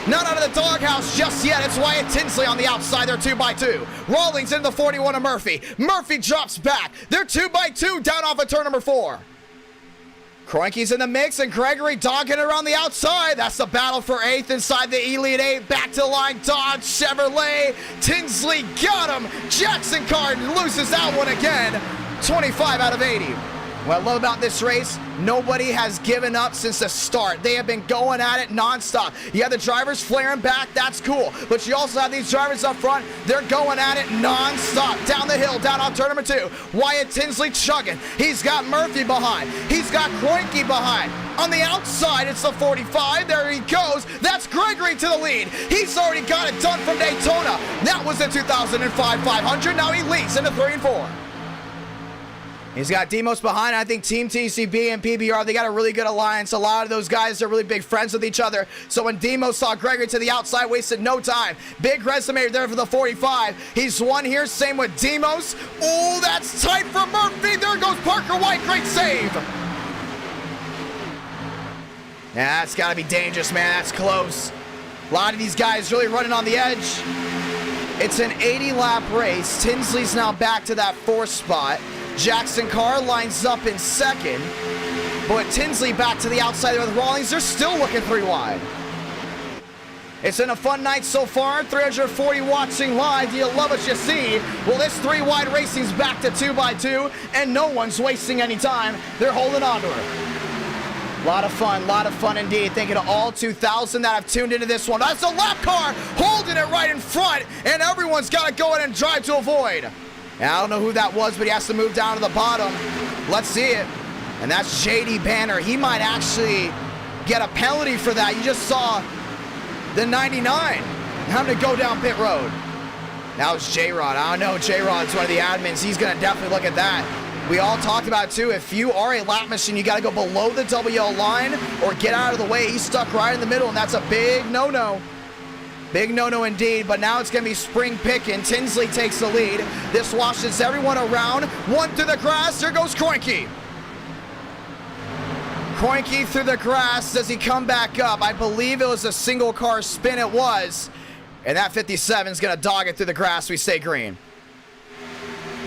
not out of the doghouse just yet. It's Wyatt Tinsley on the outside. They're 2x2. Rawlings into the 41 of Murphy. Murphy drops back. They're 2x2 down off of turn number 4. Kroenke's in the mix, and Gregory dogging around the outside. That's the battle for 8th inside the Elite 8. Back to the line, Dodge, Chevrolet. Tinsley got him. Jackson Carr loses that one again. 25 out of 80. What I love about this race, nobody has given up since the start. They have been going at it nonstop. You have the drivers flaring back, that's cool. But you also have these drivers up front, they're going at it nonstop. Down the hill, down on turn number 2. Wyatt Tinsley chugging. He's got Murphy behind. He's got Kroenke behind. On the outside, it's the 45. There he goes. That's Gregory to the lead. He's already got it done from Daytona. That was the 2005 500. Now he leads into 3 and 4. He's got Demos behind. I think Team TCB and PBR, they got a really good alliance. A lot of those guys are really big friends with each other. So when Demos saw Gregory to the outside, wasted no time. Big resume there for the 45. He's won here. Same with Demos. Oh, that's tight for Murphy. There goes Parker White. Great save. Yeah, that's got to be dangerous, man. That's close. A lot of these guys really running on the edge. It's an 80-lap race. Tinsley's now back to that 4th spot. Jackson Carr lines up in 2nd, but Tinsley back to the outside with Rawlings. They're still looking 3 wide. It's been a fun night so far. 340 watching live. Do you love what you see? Well, this 3 wide racing's back to 2x2, and no one's wasting any time. They're holding on to her. A lot of fun indeed. Thank you to all 2,000 that have tuned into this one. That's a lap car holding it right in front, and everyone's got to go in and drive to avoid. And I don't know who that was, but he has to move down to the bottom. Let's see it. And that's JD Banner. He might actually get a penalty for that. You just saw the 99 having to go down pit road. Now it's J-Rod. I don't know. J-Rod's one of the admins. He's going to definitely look at that. We all talked about it too. If you are a lap machine, you got to go below the WL line or get out of the way. He's stuck right in the middle, and that's a big no-no. Big no-no indeed, but now it's going to be spring picking. Tinsley takes the lead. This washes everyone around. One through the grass. There goes Kroenke. Kroenke through the grass. Does he come back up? I believe it was a single car spin. It was. And that 57 is going to dog it through the grass. We stay green.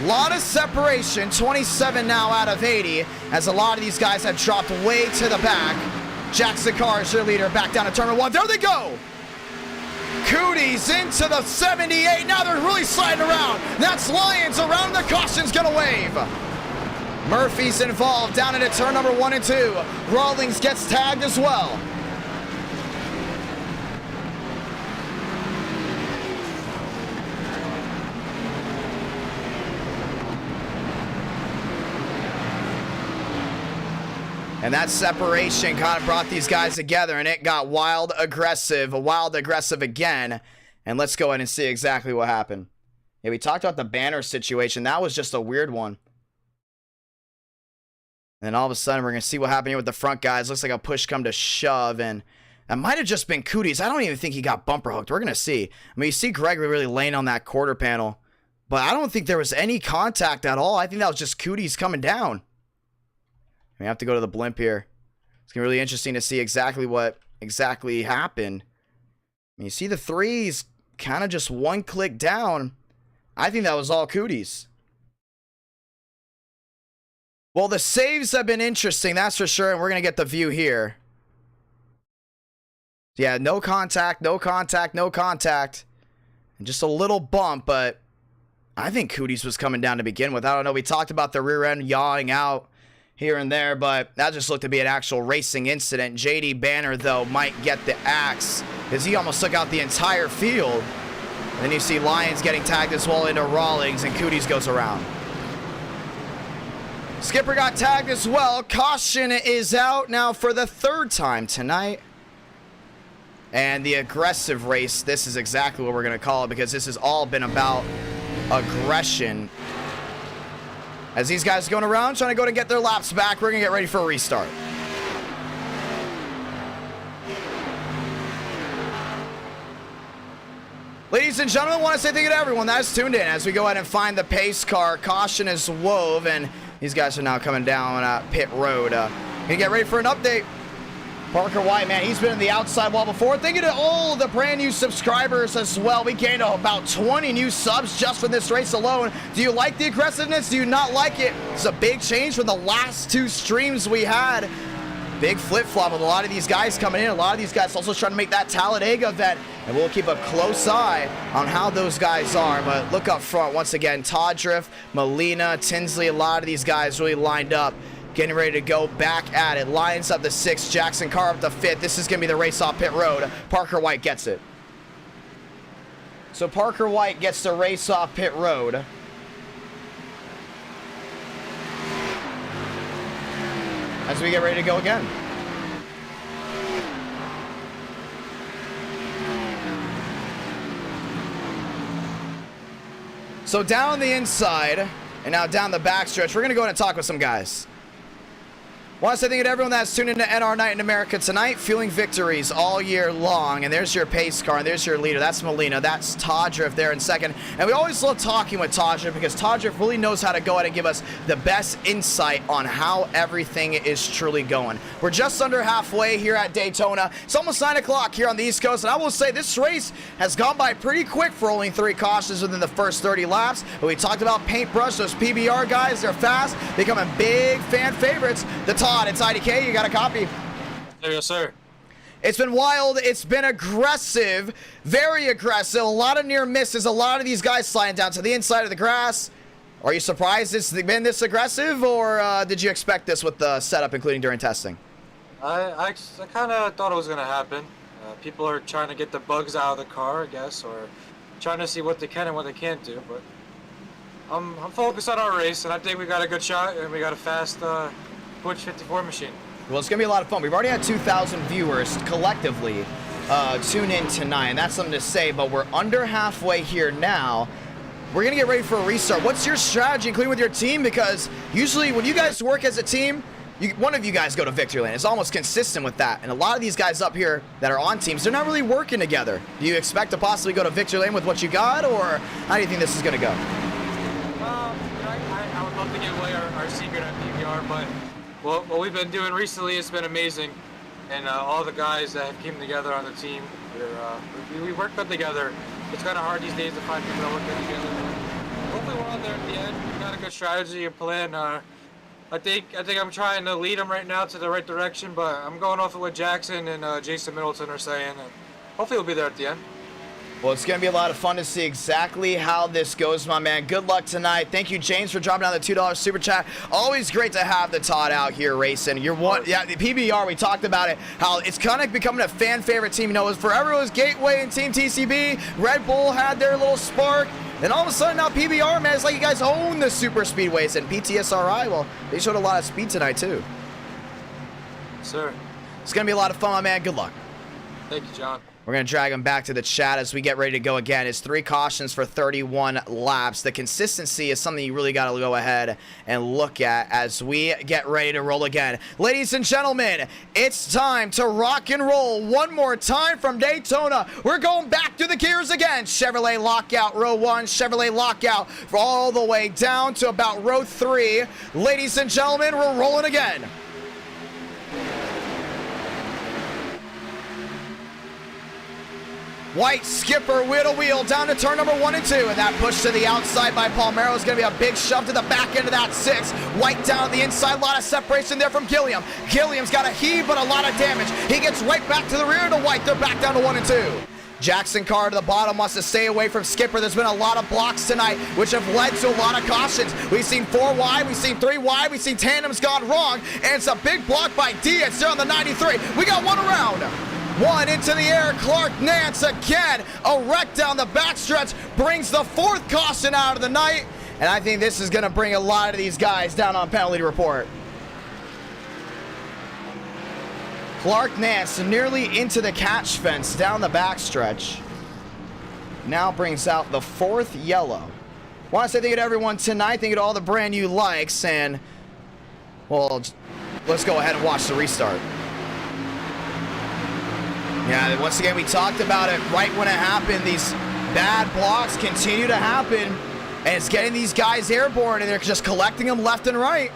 Lot of separation. 27 now out of 80, as a lot of these guys have dropped way to the back. Jackson Carr is your leader. Back down to turn 1. There they go. Cooties into the 78. Now they're really sliding around. That's Lions around. The caution's going to wave. Murphy's involved down into turn number 1 and 2. Rawlings gets tagged as well. And that separation kind of brought these guys together, and it got wild aggressive again. And let's go ahead and see exactly what happened. Yeah, we talked about the banner situation. That was just a weird one. And then all of a sudden, we're going to see what happened here with the front guys. Looks like a push come to shove, and that might have just been Cooties. I don't even think he got bumper hooked. We're going to see. I mean, you see Gregory really laying on that quarter panel, but I don't think there was any contact at all. I think that was just Cooties coming down. We have to go to the blimp here. It's going to be really interesting to see exactly what happened. I mean, you see the threes kind of just one click down. I think that was all Cooties. Well, the saves have been interesting, that's for sure, and we're going to get the view here. Yeah, no contact, no contact, no contact. And just a little bump, but I think Cooties was coming down to begin with. I don't know, we talked about the rear end yawing out here and there, but that just looked to be an actual racing incident. JD Banner, though, might get the axe, because he almost took out the entire field. And then you see Lions getting tagged as well into Rawlings, and Cooties goes around. Skipper got tagged as well. Caution is out now for the 3rd time tonight. And the aggressive race, this is exactly what we're going to call it, because this has all been about aggression. As these guys are going around, trying to go to get their laps back, we're going to get ready for a restart. Ladies and gentlemen, I want to say thank you to everyone that's tuned in as we go ahead and find the pace car. Caution is wove, and these guys are now coming down pit road. Gonna get ready for an update. Parker White, man, he's been in the outside wall before. Thank you to all the brand new subscribers as well. We gained about 20 new subs just for this race alone. Do you like the aggressiveness? Do you not like it? It's a big change from the last 2 streams we had. Big flip-flop with a lot of these guys coming in. A lot of these guys also trying to make that Talladega event. And we'll keep a close eye on how those guys are. But look up front once again. Todriff, Molina, Tinsley, a lot of these guys really lined up. Getting ready to go back at it. Lions up the 6th. Jackson Carr up the 5th. This is going to be the race off pit road. Parker White gets it. So Parker White gets the race off pit road. As we get ready to go again. So down the inside and now down the backstretch, we're going to go ahead and talk with some guys. I want to say thank you to everyone that's tuned into NR Night in America tonight, fueling victories all year long. And there's your pace car, and there's your leader. That's Molina. That's Todriff there in second. And we always love talking with Todriff because Todriff really knows how to go ahead and give us the best insight on how everything is truly going. We're just under halfway here at Daytona. It's almost 9 o'clock here on the East Coast. And I will say this race has gone by pretty quick for only 3 cautions within the first 30 laps. But we talked about Paintbrush, those PBR guys. They're fast, becoming big fan favorites. The Todd, it's IDK, you got a copy. Yes, sir. It's been wild. It's been aggressive, very aggressive. A lot of near misses. A lot of these guys sliding down to the inside of the grass. Are you surprised it's been this aggressive, or did you expect this with the setup, including during testing? I kind of thought it was going to happen. People are trying to get the bugs out of the car, I guess, or trying to see what they can and what they can't do. But I'm focused on our race, and I think we got a good shot, and we got a fast Twitch 54 machine. Well, it's going to be a lot of fun. We've already had 2,000 viewers collectively tune in tonight, and that's something to say, but we're under halfway here now. We're going to get ready for a restart. What's your strategy, including with your team? Because usually when you guys work as a team, one of you guys go to victory lane. It's almost consistent with that. And a lot of these guys up here that are on teams, they're not really working together. Do you expect to possibly go to victory lane with what you got, or how do you think this is going to go? I would love to give away our secret at PBR, but what we've been doing recently has been amazing. And all the guys that have came together on the team, we work good together. It's kind of hard these days to find people that work good together. Hopefully we're all there at the end. We've got a good strategy and plan. I think I'm trying to lead them right now to the right direction, but I'm going off of what Jackson and Jason Middleton are saying, and hopefully we'll be there at the end. Well, it's going to be a lot of fun to see exactly how this goes, my man. Good luck tonight. Thank you, James, for dropping down the $2 super chat. Always great to have the Todd out here racing. You're one, yeah, the PBR, we talked about it, how it's kind of becoming a fan favorite team. You know, it was forever it was Gateway and Team TCB. Red Bull had their little spark. And all of a sudden now PBR, man, it's like you guys own the super speedways. And PTSRI, well, they showed a lot of speed tonight, too. Sir. It's going to be a lot of fun, my man. Good luck. Thank you, John. We're going to drag him back to the chat as we get ready to go again. It's 3 cautions for 31 laps. The consistency is something you really got to go ahead and look at as we get ready to roll again. Ladies and gentlemen, it's time to rock and roll one more time from Daytona. We're going back to the gears again. Chevrolet lockout, row 1. Chevrolet lockout all the way down to about row 3. Ladies and gentlemen, we're rolling again. White skipper with a wheel down to turn number 1 and 2, and that push to the outside by Palmero is going to be a big shove to the back end of that 6. White down the inside, a lot of separation there from Gilliam. Gilliam's got a heave, but a lot of damage. He gets right back to the rear to White. They're back down to 1 and 2. Jackson Carr to the bottom wants to stay away from Skipper. There's been a lot of blocks tonight, which have led to a lot of cautions. We've seen 4 wide, we've seen 3 wide, we've seen tandems gone wrong, and it's a big block by Diaz there on the 93. We got 1 around. 1 into the air. Clark Nance again. A wreck down the backstretch brings the 4th caution out of the night. And I think this is going to bring a lot of these guys down on penalty report. Clark Nance nearly into the catch fence down the backstretch. Now brings out the 4th yellow. Want to say thank you to everyone tonight. Thank you to all the brand new likes. And, well, let's go ahead and watch the restart. Yeah, once again, we talked about it right when it happened. These bad blocks continue to happen, and it's getting these guys airborne, and they're just collecting them left and right.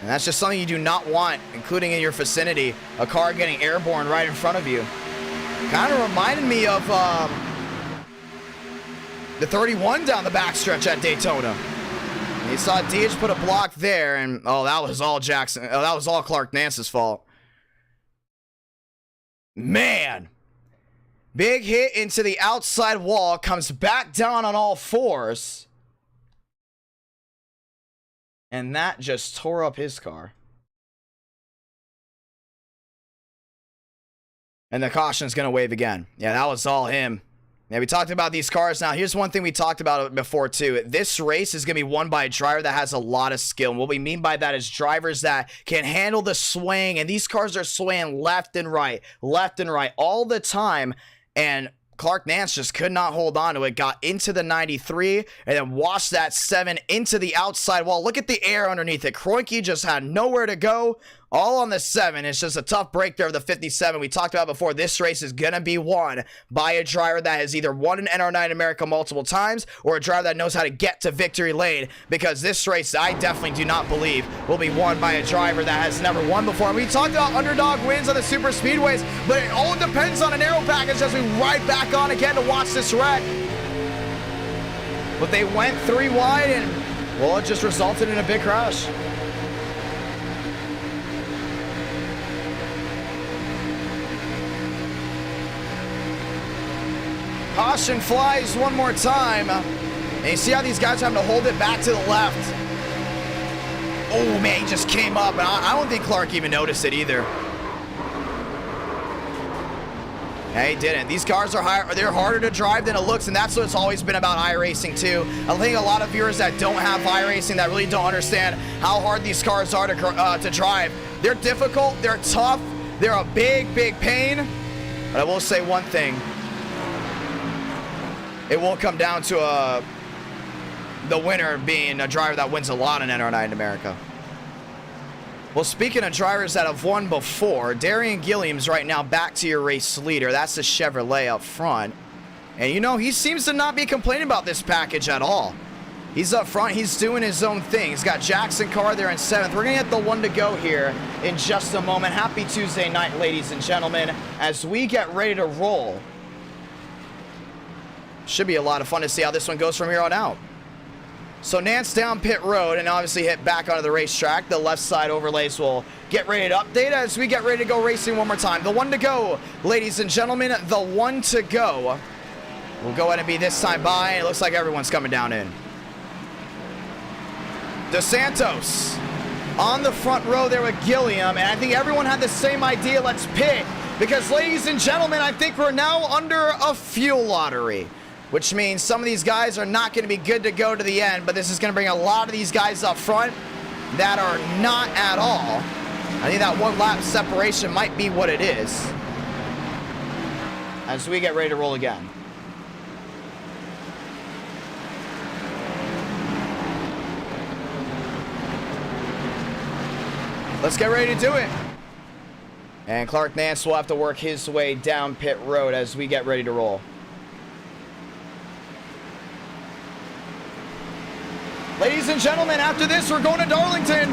And that's just something you do not want, including in your vicinity, a car getting airborne right in front of you. Kind of reminded me of the 31 down the backstretch at Daytona. And you saw DH put a block there, and oh, that was all Jackson. Oh, that was all Clark Nance's fault. Man. Big hit into the outside wall, comes back down on all fours. And that just tore up his car. And the caution's going to wave again. Yeah, that was all him. Yeah, we talked about these cars. Now, here's one thing we talked about before, too. This race is going to be won by a driver that has a lot of skill. And what we mean by that is drivers that can handle the swing. And these cars are swaying left and right all the time. And Clark Nance just could not hold on to it, got into the 93, and then washed that 7 into the outside wall. Look at the air underneath it. Kroenke just had nowhere to go, all on the 7. It's just a tough break there of the 57. We talked about before, this race is going to be won by a driver that has either won an NR9 America multiple times or a driver that knows how to get to victory lane, because this race, I definitely do not believe, will be won by a driver that has never won before. And we talked about underdog wins on the super speedways, but it all depends on a narrow package as we ride back on again to watch this wreck. But they went 3 wide, and well, it just resulted in a big crash. Caution flies one more time. And you see how these guys are having to hold it back to the left. Oh, man, he just came up. And I don't think Clark even noticed it either. Yeah, he didn't. These cars are they're harder to drive than it looks, and that's what it's always been about iRacing, too. I think a lot of viewers that don't have iRacing, that really don't understand how hard these cars are to drive. They're difficult. They're tough. They're a big, big pain. But I will say one thing. It will come down to the winner being a driver that wins a lot in NR9 in America. Well, speaking of drivers that have won before, Darian Gilliam's right now back to your race leader. That's the Chevrolet up front. And, you know, he seems to not be complaining about this package at all. He's up front. He's doing his own thing. He's got Jackson Carr there in 7th. We're going to get the 1 to go here in just a moment. Happy Tuesday night, ladies and gentlemen, as we get ready to roll. Should be a lot of fun to see how this one goes from here on out. So Nance down pit road and obviously hit back onto the racetrack. The left side overlays will get ready to update as we get ready to go racing one more time. The 1 to go, ladies and gentlemen, the 1 to go. We'll go ahead and be this time by. It looks like everyone's coming down in. DeSantos on the front row there with Gilliam, and I think everyone had the same idea. Let's pit, because ladies and gentlemen, I think we're now under a fuel lottery, which means some of these guys are not going to be good to go to the end, but this is going to bring a lot of these guys up front that are not at all. I think that 1 lap separation might be what it is as we get ready to roll again. Let's get ready to do it. And Clark Nance will have to work his way down pit road as we get ready to roll. Ladies and gentlemen, after this, we're going to Darlington.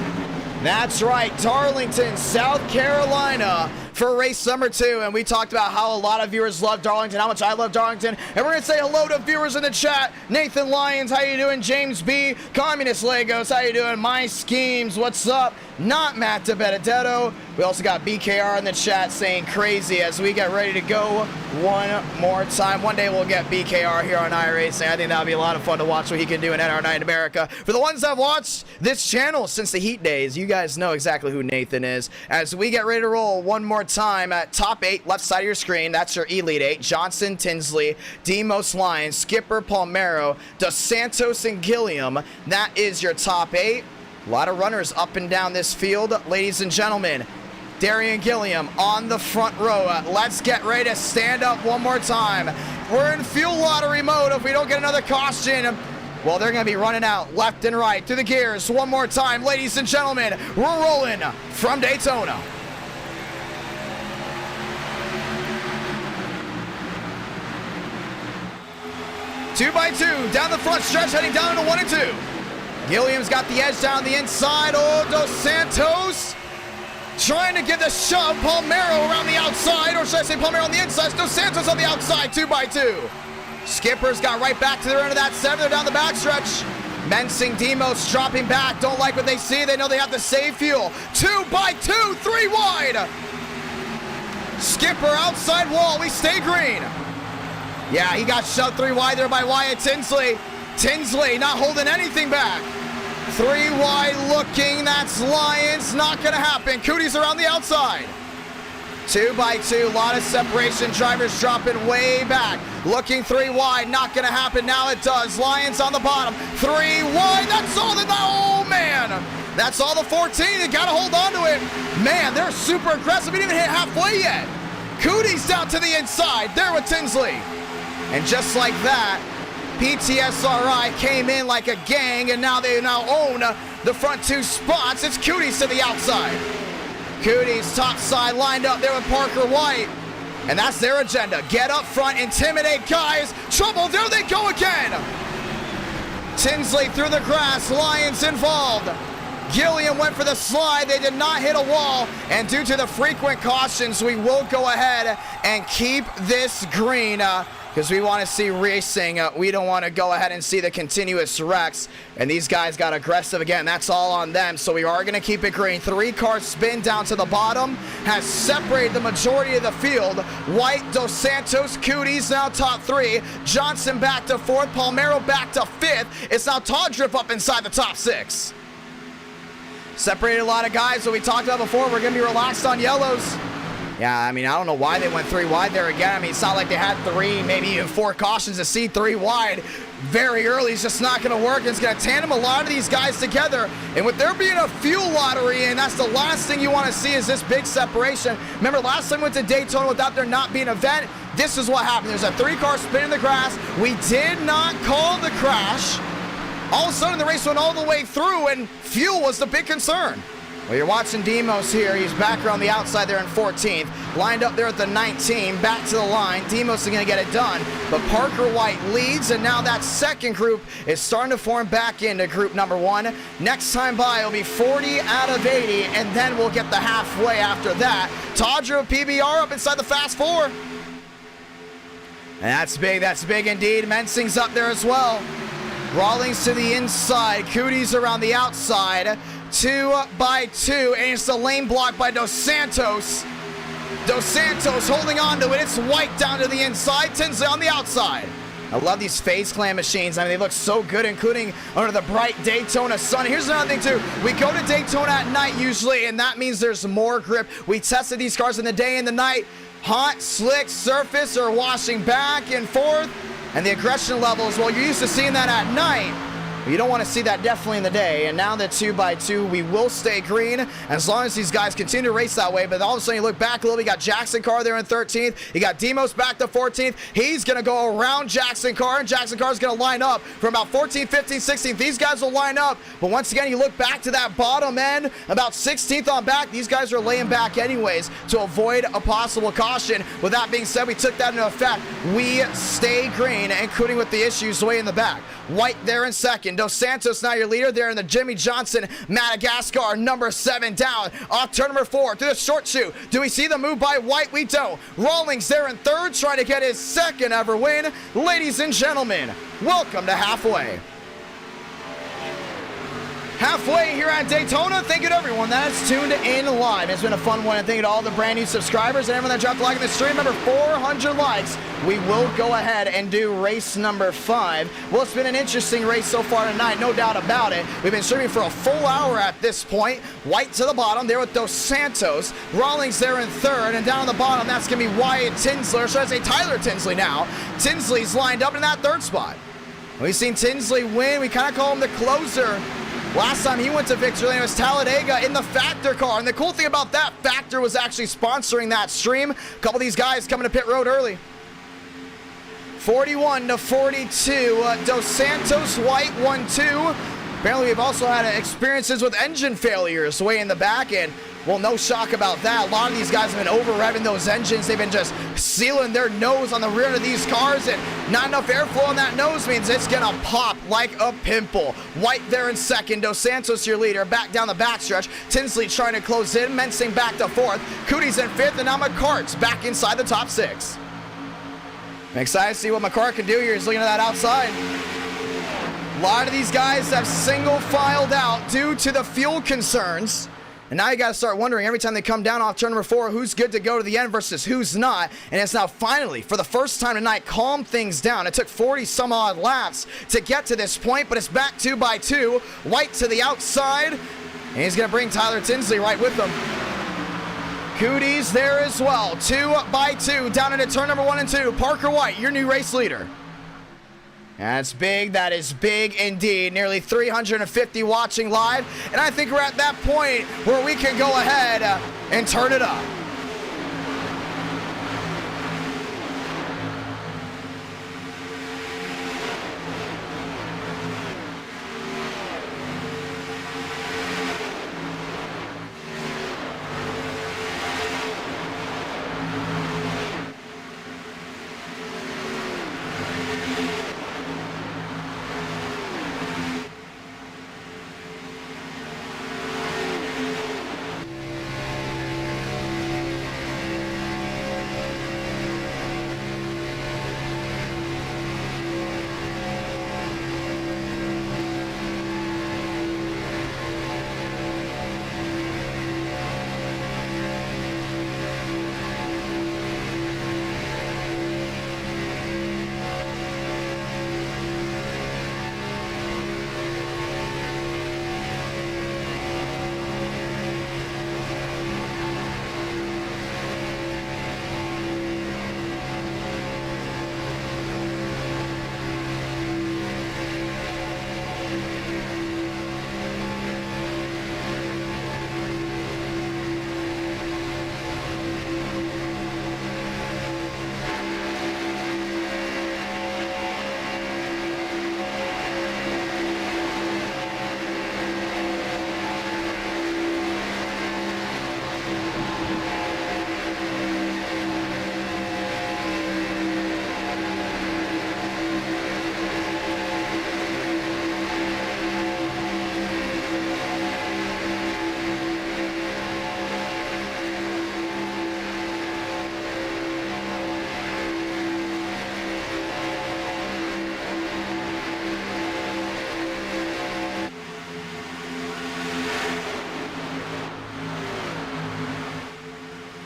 That's right, Darlington, South Carolina for race number 2. And we talked about how a lot of viewers love Darlington, how much I love Darlington. And we're going to say hello to viewers in the chat. Nathan Lyons, how you doing? James B. Communist Legos, how you doing? My Schemes, what's up? Not Matt DeBenedetto. We also got BKR in the chat saying crazy as we get ready to go one more time. One day we'll get BKR here on iRacing. I think that'll be a lot of fun to watch what he can do in NR9 America. For the ones that have watched this channel since the Heat days, you guys know exactly who Nathan is. As we get ready to roll one more time at top 8, left side of your screen, that's your Elite 8. Johnson, Tinsley, Demos, Lyons, Skipper, Palmero, DeSantos, and Gilliam. That is your top 8. A lot of runners up and down this field. Ladies and gentlemen, Darian Gilliam on the front row. Let's get ready to stand up one more time. We're in fuel lottery mode. If we don't get another caution, well, they're going to be running out left and right through the gears one more time. Ladies and gentlemen, we're rolling from Daytona. 2 by 2 down the front stretch, heading down into 1 and 2. Gilliam's got the edge down the inside. Oh, Dos Santos trying to get the shove. Palmero around the outside, or should I say Palmero on the inside. Dos Santos on the outside, 2 by 2. Skipper's got right back to their end of that 7. They're down the backstretch. Mensing, Demos dropping back. Don't like what they see. They know they have to save fuel. 2 by 2, 3 wide. Skipper outside wall. We stay green. Yeah, he got shoved 3 wide there by Wyatt Tinsley. Tinsley not holding anything back. 3 wide looking. That's Lyons. Not going to happen. Cootie's around the outside. 2 by 2. A lot of separation. Drivers dropping way back. Looking 3 wide. Not going to happen. Now it does. Lyons on the bottom. 3 wide. That's all the... Oh, man. That's all the 14. You got to hold on to it. Man, they're super aggressive. We didn't even hit halfway yet. Cootie's down to the inside. There with Tinsley. And just like that, PTSRI came in like a gang, and now they own the front 2 spots. It's Cootie's to the outside. Cootie's top side lined up there with Parker White. And that's their agenda. Get up front, intimidate guys. Trouble, there they go again. Tinsley through the grass, Lyons involved. Gilliam went for the slide. They did not hit a wall. And due to the frequent cautions, we will go ahead and keep this green because we want to see racing. We don't want to go ahead and see the continuous wrecks. And these guys got aggressive again. That's all on them. So we are going to keep it green. 3-car spin down to the bottom has separated the majority of the field. White, Dos Santos, Cootie's now top 3. Johnson back to 4th. Palmero back to 5th. It's now Todriff up inside the top 6. Separated a lot of guys that we talked about before. We're going to be relaxed on yellows. Yeah, I mean, I don't know why they went 3 wide there again. I mean, it's not like they had 3, maybe even 4 cautions to see 3 wide very early. It's just not going to work. It's going to tandem a lot of these guys together. And with there being a fuel lottery, and that's the last thing you want to see is this big separation. Remember, last time we went to Daytona without there not being an event, this is what happened. There's a 3-car spin in the grass. We did not call the crash. All of a sudden, the race went all the way through, and fuel was the big concern. Well, you're watching Demos here. He's back around the outside there in 14th. Lined up there at the 19. Back to the line. Demos is going to get it done. But Parker White leads, and now that second group is starting to form back into group number 1. Next time by, it'll be 40 out of 80, and then we'll get the halfway after that. Todriff PBR up inside the fast 4. And that's big. That's big indeed. Mensing's up there as well. Rawlings to the inside. Cootie's around the outside. 2 by 2. And it's the lane block by Dos Santos. Dos Santos holding on to it. It's White down to the inside. Tinsley on the outside. I love these phase clan machines. I mean, they look so good, including under the bright Daytona sun. Here's another thing, too. We go to Daytona at night usually, and that means there's more grip. We tested these cars in the day and the night. Hot, slick surface or washing back and forth. And the aggression levels, well, you're used to seeing that at night. You don't want to see that definitely in the day. And now that 2 by 2, we will stay green as long as these guys continue to race that way. But all of a sudden, you look back a little bit. You got Jackson Carr there in 13th. You got Demos back to 14th. He's going to go around Jackson Carr, and Jackson Carr is going to line up from about 14th, 15th, 16th. These guys will line up. But once again, you look back to that bottom end, about 16th on back. These guys are laying back anyways to avoid a possible caution. With that being said, we took that into effect. We stay green, including with the issues way in the back. White there in second. Dos Santos now your leader there in the Jimmy Johnson Madagascar number 7 down off turn number 4 through the short chute. Do we see the move by White? We don't. Rawlings there in 3rd trying to get his 2nd ever win. Ladies and gentlemen, welcome to halfway. Halfway here at Daytona. Thank you to everyone that's tuned in live. It's been a fun one, and thank you to all the brand new subscribers and everyone that dropped a like in the stream. Remember, 400 likes. We will go ahead and do race number 5. Well, it's been an interesting race so far tonight, no doubt about it. We've been streaming for a full hour at this point. White to the bottom there with Dos Santos. Rawlings there in 3rd, and down on the bottom, that's going to be Wyatt Tinsley, or should I say Tyler Tinsley now. Tinsley's lined up in that 3rd spot. We've seen Tinsley win. We kind of call him the closer. Last time he went to victory lane was Talladega in the Factor car. And the cool thing about that, Factor was actually sponsoring that stream. A couple of these guys coming to pit road early. 41 to 42. Dos Santos, White, 1-2. Apparently we've also had experiences with engine failures way in the back. And Well, no shock about that. A lot of these guys have been over-revving those engines. They've been just sealing their nose on the rear of these cars, and not enough airflow on that nose means it's gonna pop like a pimple. White there in second. Dos Santos, your leader, back down the backstretch. Tinsley trying to close in. Mensing back to fourth. Cootie's in fifth, and now McCart's back inside the top 6. I'm excited to see what McCart can do here. He's looking at that outside. A lot of these guys have single filed out due to the fuel concerns. And now you got to start wondering every time they come down off turn number 4, who's good to go to the end versus who's not. And it's now finally, for the first time tonight, calmed things down. It took 40 some odd laps to get to this point, but it's back 2 by 2. White to the outside, and he's going to bring Tyler Tinsley right with him. Cootie's there as well. 2 by 2 down into turn number 1 and 2. Parker White, your new race leader. That's big. That is big indeed. Nearly 350 watching live. And I think we're at that point where we can go ahead and turn it up.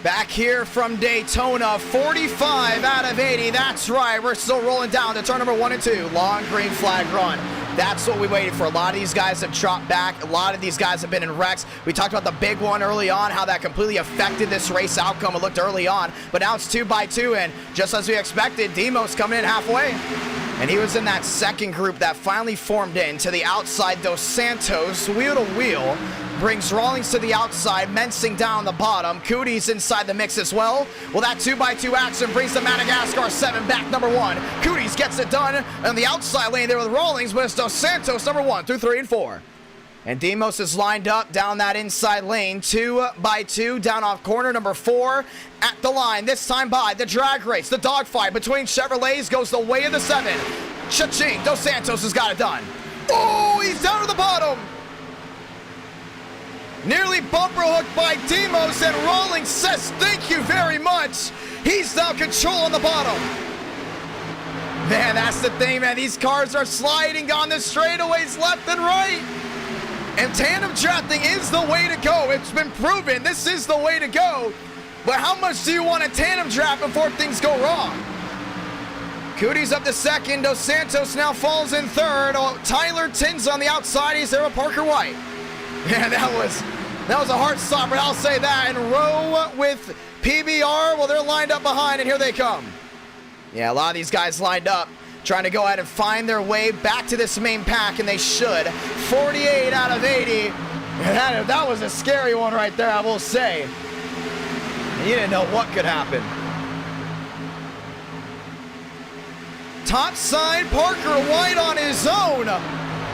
Back here from Daytona, 45 out of 80. That's right. We're still rolling down to turn number 1 and 2. Long green flag run. That's what we waited for. A lot of these guys have dropped back. A lot of these guys have been in wrecks. We talked about the big one early on, how that completely affected this race outcome. It looked early on, but now it's 2 by 2, and just as we expected, Demos coming in halfway. And he was in that second group that finally formed in to the outside. Dos Santos, wheel to wheel, brings Rawlings to the outside, Mensing down the bottom. Cootie's inside the mix as well. Well, that 2 by 2 action brings the Madagascar 7 back number 1. Cootie's gets it done on the outside lane there with Rawlings, but it's Dos Santos number 1 through 3 and 4. And Demos is lined up down that inside lane, 2 by 2, down off corner number 4 at the line. This time by the drag race, the dogfight between Chevrolets goes the way of the 7. Cha-ching, Dos Santos has got it done. Oh, he's down to the bottom. Nearly bumper hooked by Demos, and Rawlings says thank you very much. He's now controlling the bottom. Man, that's the thing, man. These cars are sliding on the straightaways left and right. And tandem drafting is the way to go. It's been proven this is the way to go. But how much do you want to tandem draft before things go wrong? Cootie's up to second. Dos Santos now falls in third. Oh, Tyler Tins on the outside. He's there with Parker White. Yeah, that was a heart stopper, I'll say that. And row with PBR, well, they're lined up behind, and here they come. Yeah, a lot of these guys lined up, trying to go ahead and find their way back to this main pack, and they should. 48 out of 80. That was a scary one right there, I will say. You didn't know what could happen. Top side, Parker White on his own.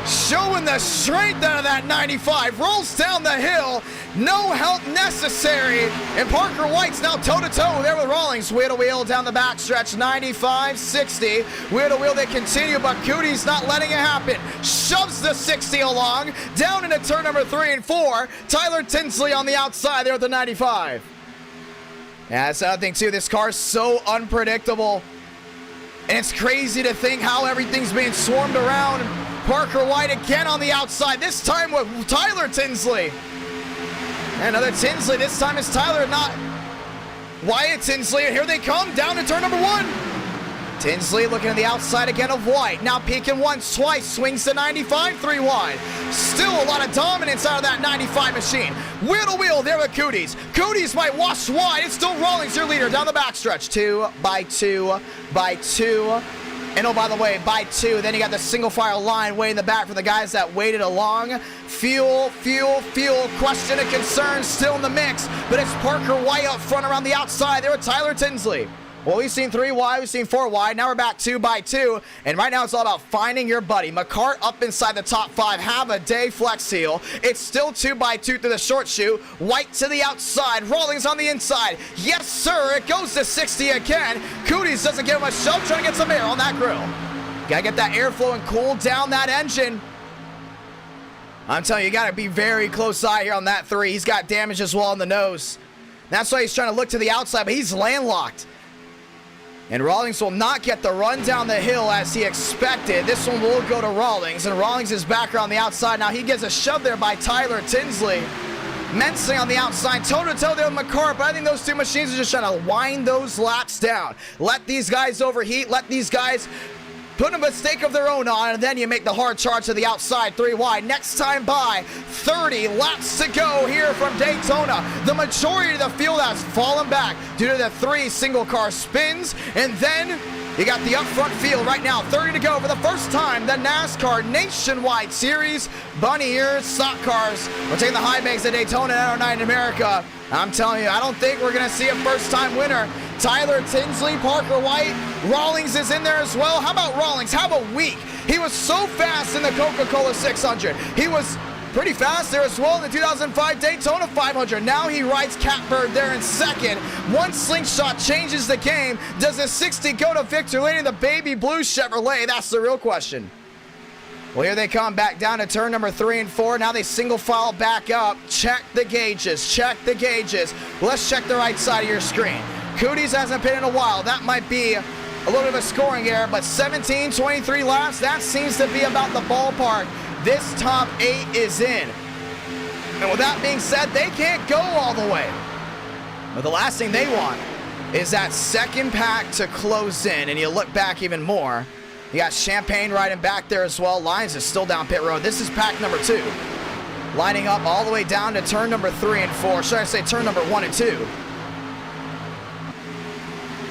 showing the strength out of that 95, rolls down the hill, no help necessary, and Parker White's now toe-to-toe there with Rawlings. Wheel to wheel down the backstretch, 95-60, wheel to wheel they continue, but Cootie's not letting it happen, shoves the 60 along, down into turn number 3 and 4, Tyler Tinsley on the outside there with the 95. Yeah, that's another thing too, this car's so unpredictable, and it's crazy to think how everything's being swarmed around. Parker White again on the outside, this time with Tyler Tinsley. And another Tinsley, this time it's Tyler, not Wyatt Tinsley, and here they come, down to turn number 1. Tinsley looking at the outside again of White, now peeking once, twice, swings to 95, 3 wide. Still a lot of dominance out of that 95 machine. Wheel to wheel there with Cooties. Cooties might wash wide, it's still Rawlings, your leader, down the backstretch. 2 by 2 by 2. And oh, by the way, by 2, then you got the single file line way in the back for the guys that waited along. Fuel, fuel, fuel, question and concern still in the mix, but it's Parker White up front around the outside there with Tyler Tinsley. Well, we've seen 3 wide, we've seen 4 wide, now we're back 2 by 2, and right now it's all about finding your buddy. McCart up inside the top 5, have a day, Flex Heel. It's still 2 by 2 through the short chute, White to the outside, Rawlings on the inside. Yes, sir, it goes to 60 again. Cooties doesn't give him a shove, trying to get some air on that grill. Gotta get that airflow and cool down that engine. I'm telling you, you gotta be very close eye here on that 3. He's got damage as well on the nose. That's why he's trying to look to the outside, but he's landlocked. And Rawlings will not get the run down the hill as he expected. This one will go to Rawlings, and Rawlings is back around the outside. Now he gets a shove there by Tyler Tinsley. Mensing on the outside, toe-to-toe there with McCart, but I think those 2 machines are just trying to wind those laps down. Let these guys overheat, let these guys put a mistake of their own on, and then you make the hard charge to the outside, 3 wide. Next time by, 30 laps to go here from Daytona. The majority of the field has fallen back due to the 3 single car spins, and then you got the upfront field right now, 30 to go for the first time, the NASCAR Nationwide Series. Bunny ears, stock cars. We're taking the high banks at Daytona and NR9 in America. I'm telling you, I don't think we're going to see a first-time winner. Tyler Tinsley, Parker White, Rawlings is in there as well. How about Rawlings? Have a week. He was so fast in the Coca-Cola 600. He was pretty fast there as well in the 2005 Daytona 500. Now he rides Catbird there in second. One slingshot changes the game. Does the 60 go to Victor Lane in the baby blue Chevrolet? That's the real question. Well, here they come back down to turn number 3 and 4. Now they single file back up. Check the gauges. Check the gauges. Let's check the right side of your screen. Cooties hasn't been in a while. That might be a little bit of a scoring error, but 17, 23 laps, that seems to be about the ballpark. This top 8 is in. And with that being said, they can't go all the way. But the last thing they want is that second pack to close in, and you look back even more. You got Champagne riding back there as well. Lyons is still down pit road. This is pack number 2. Lining up all the way down to turn number 3 and 4. Should I say turn number 1 and 2?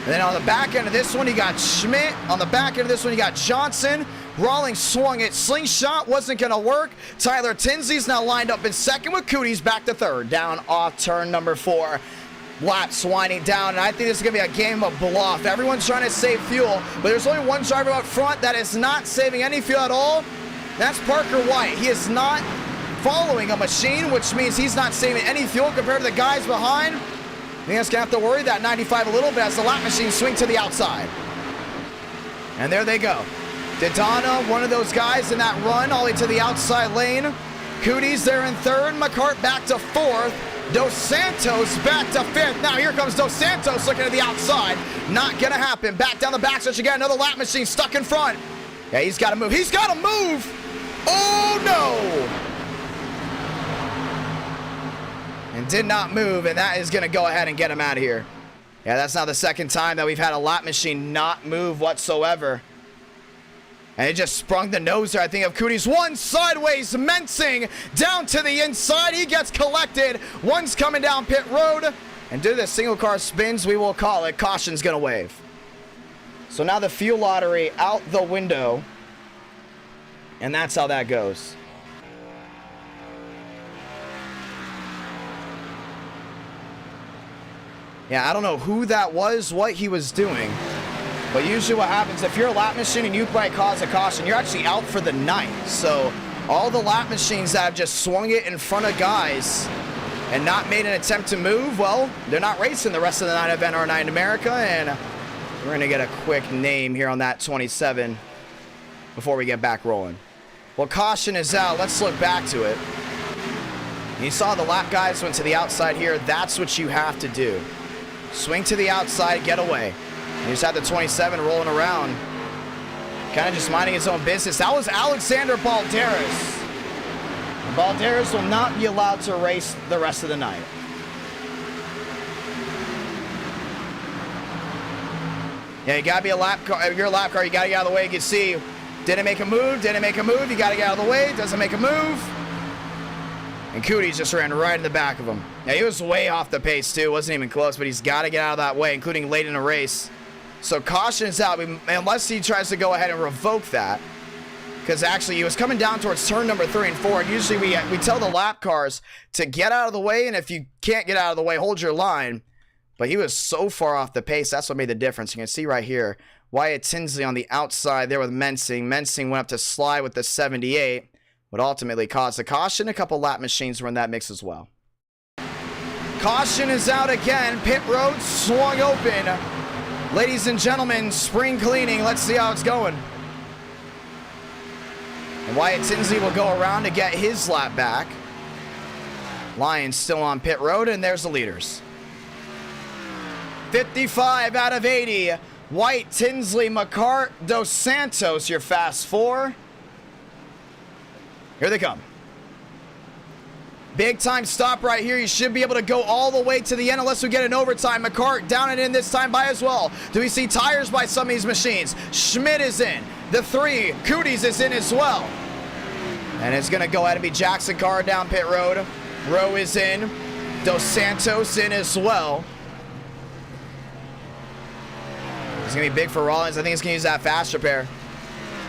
And then on the back end of this one, you got Schmidt. On the back end of this one, you got Johnson. Rawlings swung it. Slingshot wasn't going to work. Tyler Tinsley's now lined up in second with Cooties back to third. Down off turn number 4. Laps winding down, and I think this is going to be a game of bluff. Everyone's trying to save fuel, but there's only one driver up front that is not saving any fuel at all. That's Parker White. He is not following a machine, which means he's not saving any fuel compared to the guys behind. I think that's going to have to worry that 95 a little bit as the lap machine swing to the outside. And there they go. Daytona, one of those guys in that run all the way to the outside lane. Cooties there in third. McCart back to fourth. Dos Santos back to fifth. Now here comes Dos Santos looking at the outside. Not going to happen. Back down the backstretch again. Another lap machine stuck in front. Yeah, he's got to move. He's got to move. Oh, no. And did not move, and that is going to go ahead and get him out of here. Yeah, that's now the second time that we've had a lap machine not move whatsoever. And it just sprung the nose there, I think, of Cooties. One sideways, Mensing down to the inside. He gets collected. One's coming down pit road. And due to the single car spins, we will call it. Caution's going to wave. So now the fuel lottery out the window. And that's how that goes. Yeah, I don't know who that was, what he was doing. But usually what happens, if you're a lap machine and you might cause a caution, you're actually out for the night. So all the lap machines that have just swung it in front of guys and not made an attempt to move, well, they're not racing the rest of the night of NR Night in America. And we're going to get a quick name here on that 27 before we get back rolling. Well, caution is out. Let's look back to it. You saw the lap guys went to the outside here. That's what you have to do. Swing to the outside, get away. You just had the 27 rolling around, kind of just minding his own business. That was Alexander Balderas. Balderas will not be allowed to race the rest of the night. Yeah, you gotta be a lap car. If you're a lap car, you gotta get out of the way. You can see, didn't make a move, didn't make a move. You gotta get out of the way. Doesn't make a move. And Cooties just ran right in the back of him. Yeah, he was way off the pace too. Wasn't even close, but he's got to get out of that way, including late in the race. So caution is out, unless he tries to go ahead and revoke that. Because actually, he was coming down towards turn number 3 and 4. And usually we tell the lap cars to get out of the way. And if you can't get out of the way, hold your line. But he was so far off the pace. That's what made the difference. You can see right here, Wyatt Tinsley on the outside there with Mensing. Mensing went up to slide with the 78. Would ultimately cause the caution. A couple lap machines were in that mix as well. Caution is out again. Pit road swung open. Ladies and gentlemen, spring cleaning. Let's see how it's going. And Wyatt Tinsley will go around to get his lap back. Lyons still on pit road, and there's the leaders. 55 out of 80. White, Tinsley, McCart, Dos Santos, your fast 4. Here they come. Big time stop right here. You should be able to go all the way to the end unless we get an overtime. McCart down and in this time by as well. Do we see tires by some of these machines? Schmidt is in. The 3. Cooties is in as well. And it's going to go ahead and be Jackson Carr down pit road. Rowe is in. Dos Santos in as well. It's going to be big for Rollins. I think he's going to use that fast repair.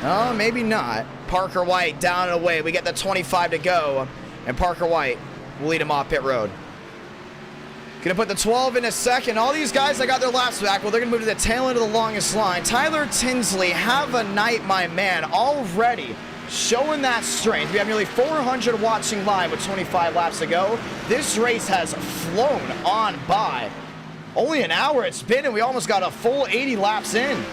Oh, maybe not. Parker White down and away. We get the 25 to go. And Parker White will lead him off pit road. Gonna put the 12 in a second. All these guys that got their laps back, well, they're gonna move to the tail end of the longest line. Tyler Tinsley, have a night, my man. Already showing that strength. We have nearly 400 watching live with 25 laps to go. This race has flown on by. Only an hour it's been, and we almost got a full 80 laps in.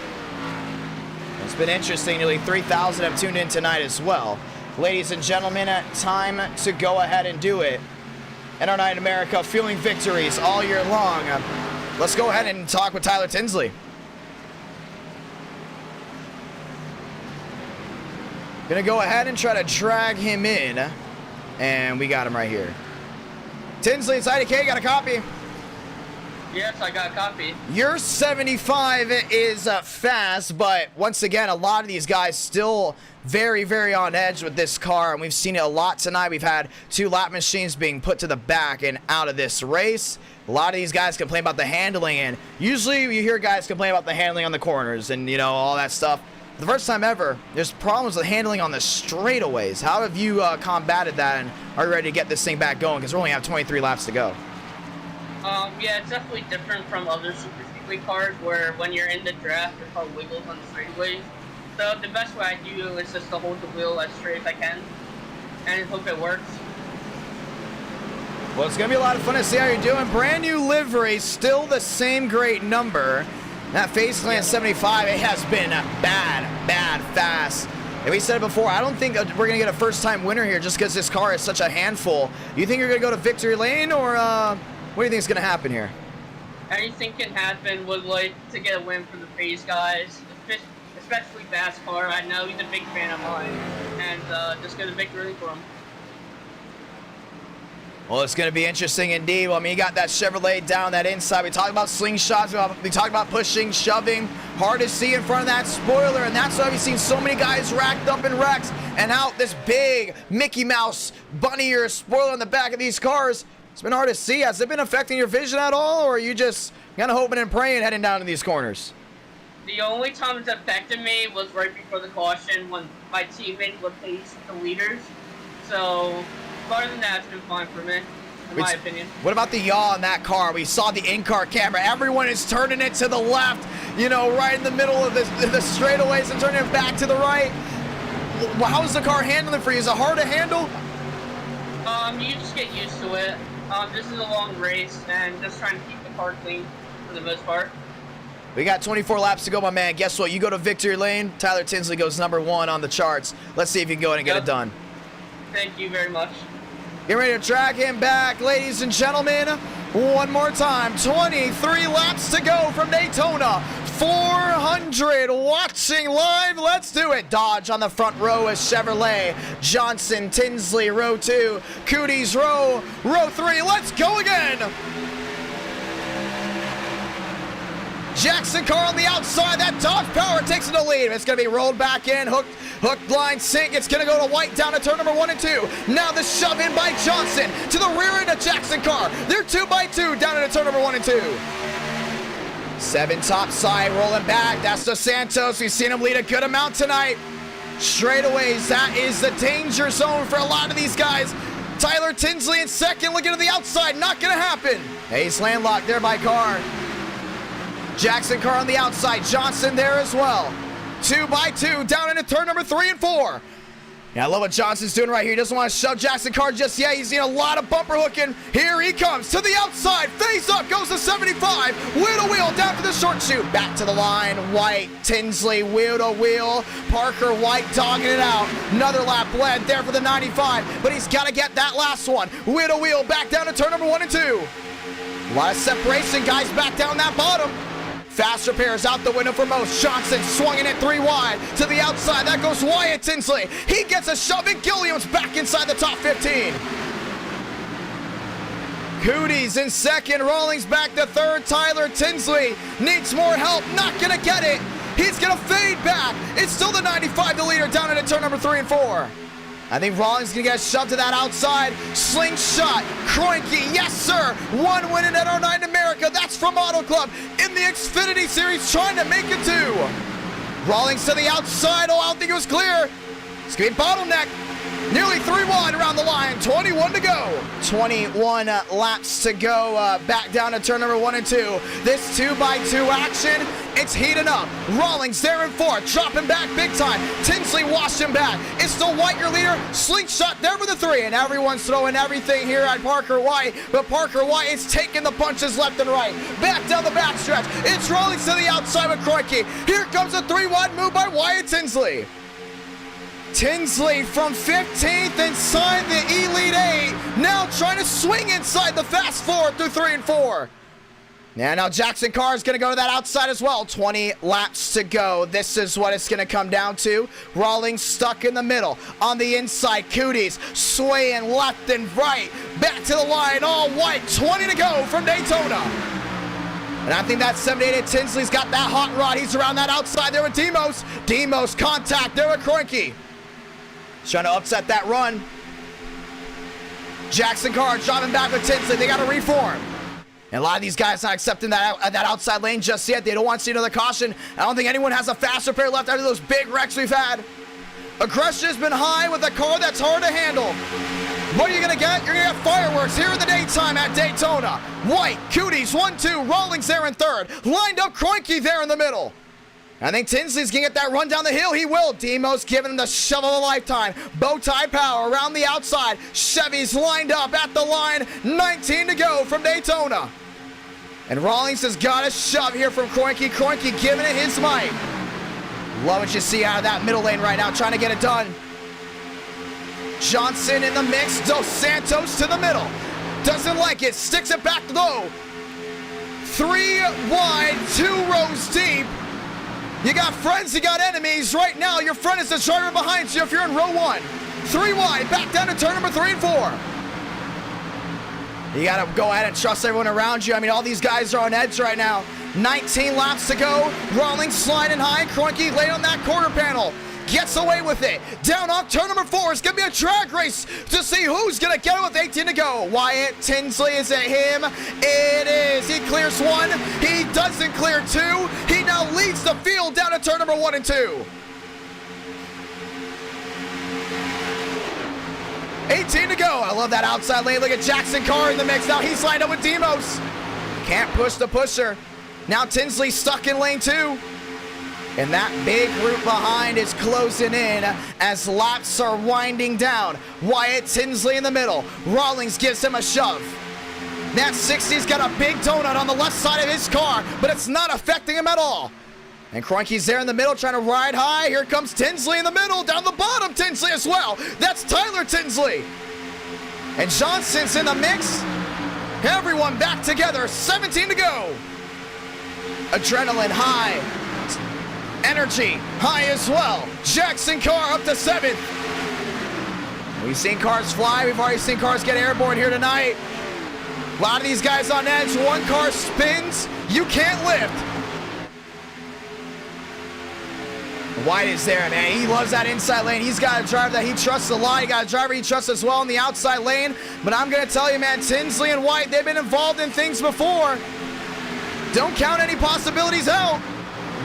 It's been interesting. Nearly 3,000 have tuned in tonight as well. Ladies and gentlemen, time to go ahead and do it. NR Night in America, fueling victories all year long. Let's go ahead and talk with Tyler Tinsley. Gonna go ahead and try to drag him in. And we got him right here. Tinsley, it's IDK, got a copy? Yes, I got a copy. Your 75 is fast, but once again, a lot of these guys still very, very on edge with this car, and we've seen it a lot tonight. We've had 2 lap machines being put to the back and out of this race. A lot of these guys complain about the handling, and usually you hear guys complain about the handling on the corners and, you know, all that stuff. For the first time ever, there's problems with handling on the straightaways. How have you combated that, and are you ready to get this thing back going? Because we only have 23 laps to go. Yeah, it's definitely different from other super speedway cars where when you're in the draft, there's called wiggles on the straightaways. So the best way I do is just to hold the wheel as straight as I can and hope it works. Well, it's going to be a lot of fun to see how you're doing. Brand new livery, still the same great number. That Faceland 75, it has been bad fast. And we said it before, I don't think we're going to get a first-time winner here just because this car is such a handful. You think you're going to go to victory lane, or what do you think is going to happen here? Anything can happen. Would like to get a win for the Face guys, especially NASCAR. I know he's a big fan of mine, and just get a victory for him. Well, it's going to be interesting indeed. Well, I mean, you got that Chevrolet down that inside. We talked about slingshots. We talked about pushing, shoving. Hard to see in front of that spoiler, and that's why we've seen so many guys racked up in wrecks and out this big Mickey Mouse bunny ear spoiler on the back of these cars. It's been hard to see. Has it been affecting your vision at all, or are you just kind of hoping and praying heading down to these corners? The only time it's affected me was right before the caution when my teammate replaced the leaders. So, other than that, it's been fine for me. in my opinion. What about the yaw in that car? We saw the in-car camera. Everyone is turning it to the left, you know, right in the middle of the straightaways and turning it back to the right. How's the car handling for you? Is it hard to handle? You just get used to it. This is a long race, and just trying to keep the car clean for the most part. We got 24 laps to go, my man. Guess what? You go to victory lane. Tyler Tinsley goes #1 on the charts. Let's see if you can go in and get it done. Thank you very much. Get ready to track him back, ladies and gentlemen. One more time. 23 laps to go from Daytona. 400 watching live. Let's do it. Dodge on the front row is Chevrolet. Johnson, Tinsley, row 2. Cooties, row 3. Let's go again. Jackson car on the outside. That Dodge Power takes the lead. It's going to be rolled back in. Hook, line, sink. It's going to go to White down to turn number 1 and 2. Now the shove in by Johnson to the rear end of Jackson car. They're 2 by 2 down into turn number 1 and 2. 7 top side rolling back. That's Dos Santos. We've seen him lead a good amount tonight. Straightaways. That is the danger zone for a lot of these guys. Tyler Tinsley in second. Looking to the outside. Not going to happen. He's landlocked there by car. Jackson car on the outside. Johnson there as well. 2 by 2 down into turn number 3 and 4. Yeah, I love what Johnson's doing right here. He doesn't want to shove Jackson car just yet. He's seen a lot of bumper hooking. Here he comes to the outside. Face up goes to 75. Wheel to wheel down to the short chute. Back to the line. White, Tinsley, wheel to wheel. Parker White dogging it out. Another lap led there for the 95. But he's got to get that last one. Wheel to wheel back down to turn number 1 and 2. A lot of separation, guys, back down that bottom. Fast repairs out the window for most. Johnson swinging it 3 wide to the outside. That goes Wyatt Tinsley. He gets a shove and Gilliam's back inside the top 15. Cooties in second. Rawlings back to third. Tyler Tinsley needs more help. Not going to get it. He's going to fade back. It's still the 95, the leader, down into turn number 3 and 4. I think Rawlings is going to get shoved to that outside. Slingshot. Kroenke. Yes, sir. 1 win in NR9 America. That's from Auto Club in the Xfinity Series, trying to make it 2. Rawlings to the outside. Oh, I don't think it was clear. It's going to be bottleneck. Nearly 3 wide around the line. 21 to go. 21 laps to go. Back down to turn number 1 and 2. This 2 by 2 action, it's heating up. Rawlings there in 4, dropping back big time. Tinsley washed him back. It's still White, your leader. Slingshot there for the 3, and everyone's throwing everything here at Parker White. But Parker White is taking the punches left and right. Back down the backstretch. It's Rawlings to the outside with Kroenke. Here comes a 3 wide move by Wyatt Tinsley. Tinsley from 15th inside the Elite 8. Now trying to swing inside the Fast 4 through 3 and 4. Yeah, now Jackson car is going to go to that outside as well. 20 laps to go. This is what it's going to come down to. Rawlings stuck in the middle. On the inside, Cooties swaying left and right. Back to the line, all White. 20 to go from Daytona. And I think that 78 Tinsley's got that hot rod. He's around that outside there with Demos. Demos contact there with Kroenke. Trying to upset that run. Jackson car driving back with Tinsley. They got to reform. And a lot of these guys not accepting that outside lane just yet. They don't want to see another caution. I don't think anyone has a fast repair left after those big wrecks we've had. Aggression has been high with a car that's hard to handle. What are you going to get? You're going to get fireworks here in the daytime at Daytona. White, Cooties, 1-2. Rawlings there in third. Lined up Kroenke there in the middle. I think Tinsley's going to get that run down the hill. He will. Demos giving him the shove of a lifetime. Bowtie Power around the outside. Chevy's lined up at the line. 19 to go from Daytona. And Rawlings has got a shove here from Kroenke. Kroenke giving it his might. Love what you see out of that middle lane right now, trying to get it done. Johnson in the mix. Dos Santos to the middle. Doesn't like it. Sticks it back low. 3 wide, 2 rows deep. You got friends, you got enemies. Right now, your friend is the driver behind you if you're in row 1. 3 wide, back down to turn number 3 and 4. You got to go ahead and trust everyone around you. I mean, all these guys are on edge right now. 19 laps to go. Rawlings sliding high. Kroenke late on that quarter panel. Gets away with it. Down off turn number 4. It's going to be a drag race to see who's going to get it with 18 to go. Wyatt Tinsley, is it him? It is. He clears 1. He doesn't clear 2. He now leads the field down to turn number 1 and 2. 18 to go. I love that outside lane. Look at Jackson Carr in the mix. Now he's lined up with Demos. Can't push the pusher. Now Tinsley stuck in lane 2. And that big group behind is closing in as laps are winding down. Wyatt Tinsley in the middle. Rawlings gives him a shove. That 60's got a big donut on the left side of his car, but it's not affecting him at all. And Kroenke's there in the middle trying to ride high. Here comes Tinsley in the middle. Down the bottom, Tinsley as well. That's Tyler Tinsley. And Johnson's in the mix. Everyone back together. 17 to go. Adrenaline high. Energy high as well. Jackson Carr up to 7th. We've seen cars fly. We've already seen cars get airborne here tonight. A lot of these guys on edge. One car spins. You can't lift. White is there, man. He loves that inside lane. He's got a driver that he trusts a lot. He got a driver he trusts as well in the outside lane. But I'm going to tell you, man, Tinsley and White, they've been involved in things before. Don't count any possibilities out.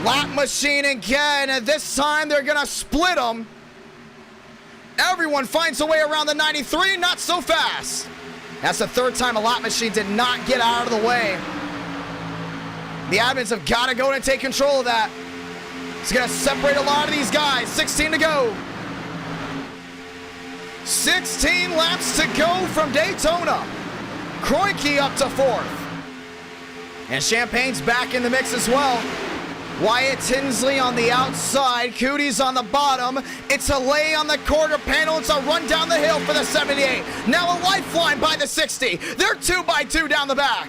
Lap machine again, and this time they're gonna split them. Everyone finds a way around the 93, not so fast. That's the 3rd time a lap machine did not get out of the way. The admins have got to go and take control of that. It's gonna separate a lot of these guys. 16 to go. 16 laps to go from Daytona. Kroenke up to 4th. And Champagne's back in the mix as well. Wyatt Tinsley on the outside, Cootie's on the bottom. It's a lay on the quarter panel. It's a run down the hill for the 78. Now a lifeline by the 60. They're 2 by 2 down the back.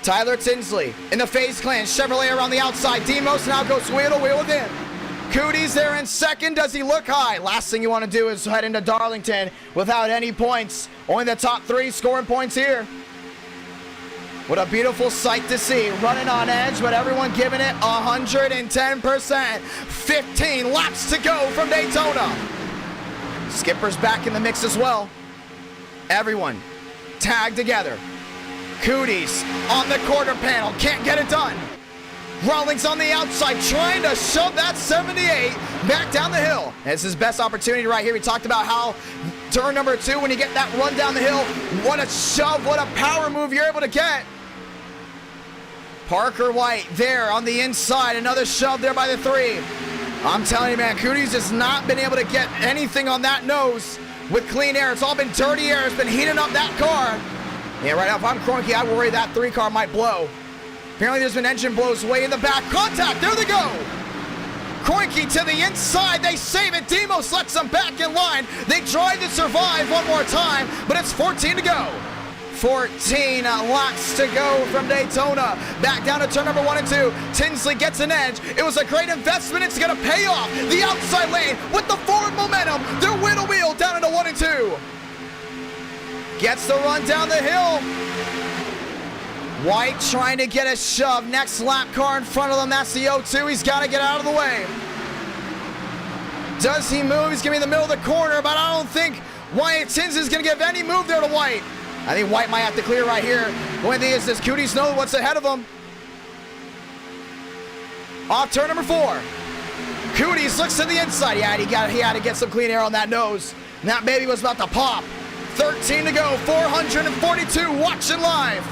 Tyler Tinsley in the FaZe Clan. Chevrolet around the outside. Demos now goes wheel to wheel with him. Cootie's there in 2nd. Does he look high? Last thing you want to do is head into Darlington without any points. Only the top 3 scoring points here. What a beautiful sight to see. Running on edge, but everyone giving it 110%. 15 laps to go from Daytona. Skipper's back in the mix as well. Everyone tagged together. Cootie's on the quarter panel. Can't get it done. Rawlings on the outside trying to shove that 78 back down the hill. It's his best opportunity right here. We talked about how turn number 2, when you get that run down the hill, what a shove, what a power move you're able to get. Parker White there on the inside. Another shove there by the 3. I'm telling you, man, Cootie's just not been able to get anything on that nose with clean air. It's all been dirty air. It's been heating up that car. Yeah, right now, if I'm Kroenke, I worry that 3 car might blow. Apparently there's been engine blows way in the back. Contact, there they go. Kroenke to the inside, they save it. Demos lets them back in line. They try to survive one more time, but it's 14 to go. 14 laps to go from Daytona. Back down to turn number 1 and 2. Tinsley gets an edge. It was a great investment. It's going to pay off. The outside lane with the forward momentum. They're wheel to wheel down into 1 and 2. Gets the run down the hill. White trying to get a shove. Next lap car in front of them. That's the 0-2. He's got to get out of the way. Does he move? He's going to be in the middle of the corner, but I don't think Wyatt Tinsley's going to give any move there to White. I think White might have to clear right here. The only thing is, does Cootie's know what's ahead of him? Off turn number 4. Cootie's looks to the inside. Yeah, he had to get some clean air on that nose. And that baby was about to pop. 13 to go, 442 watching live.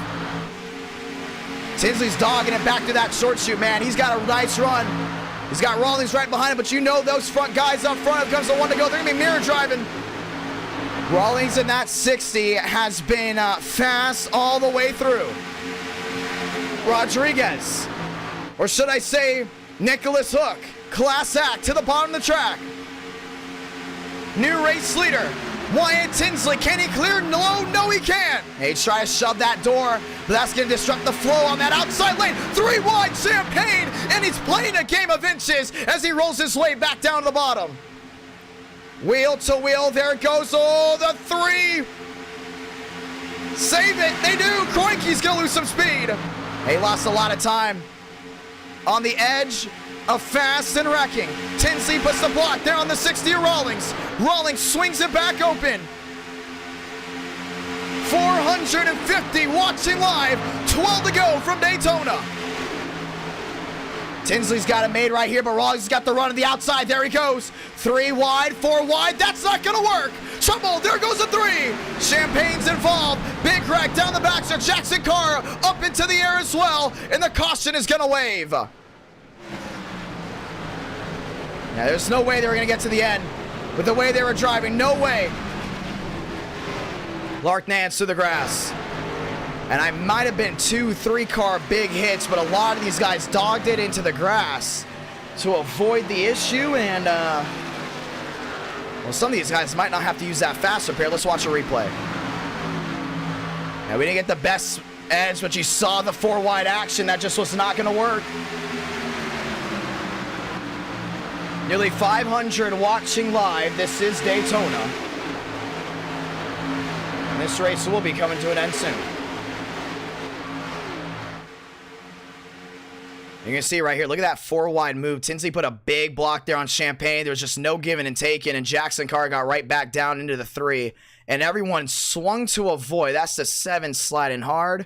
Tinsley's dogging it back to that short shoot, man. He's got a nice run. He's got Rawlings right behind him, but you know those front guys up front, if it comes to 1 to go, they're gonna be mirror driving. Rawlings in that 60 has been fast all the way through. Rodriguez, or should I say Nicholas Hook, class act to the bottom of the track. New race leader, Wyatt Tinsley. Can he clear? No, he can't. He tries to shove that door, but that's going to disrupt the flow on that outside lane. 3 wide, Champagne, and he's playing a game of inches as he rolls his way back down to the bottom. Wheel to wheel, there it goes. Oh, the 3. Save it, they do. Kroenke's going to lose some speed. He lost a lot of time on the edge of fast and wrecking. Tinsley puts the block there on the 60 of Rawlings. Rawlings swings it back open. 450 watching live. 12 to go from Daytona. Tinsley's got it made right here, but Rawlings has got the run on the outside. There he goes. 3 wide, 4 wide. That's not going to work. Trouble. There goes a 3. Champagne's involved. Big wreck down the back. So Jackson Carr up into the air as well. And the caution is going to wave. Yeah, there's no way they were going to get to the end with the way they were driving. No way. Lark Nance to the grass. And I might have been 2-3 car big hits, but a lot of these guys dogged it into the grass to avoid the issue. And, well, some of these guys might not have to use that fast repair. Let's watch a replay. Now, we didn't get the best edge, but you saw the 4 wide action. That just was not going to work. Nearly 500 watching live. This is Daytona. And this race will be coming to an end soon. You can see right here, look at that 4 wide move. Tinsley put a big block there on Champagne. There was just no giving and taking, and Jackson Carr got right back down into the 3. And everyone swung to avoid. That's the 7 sliding hard.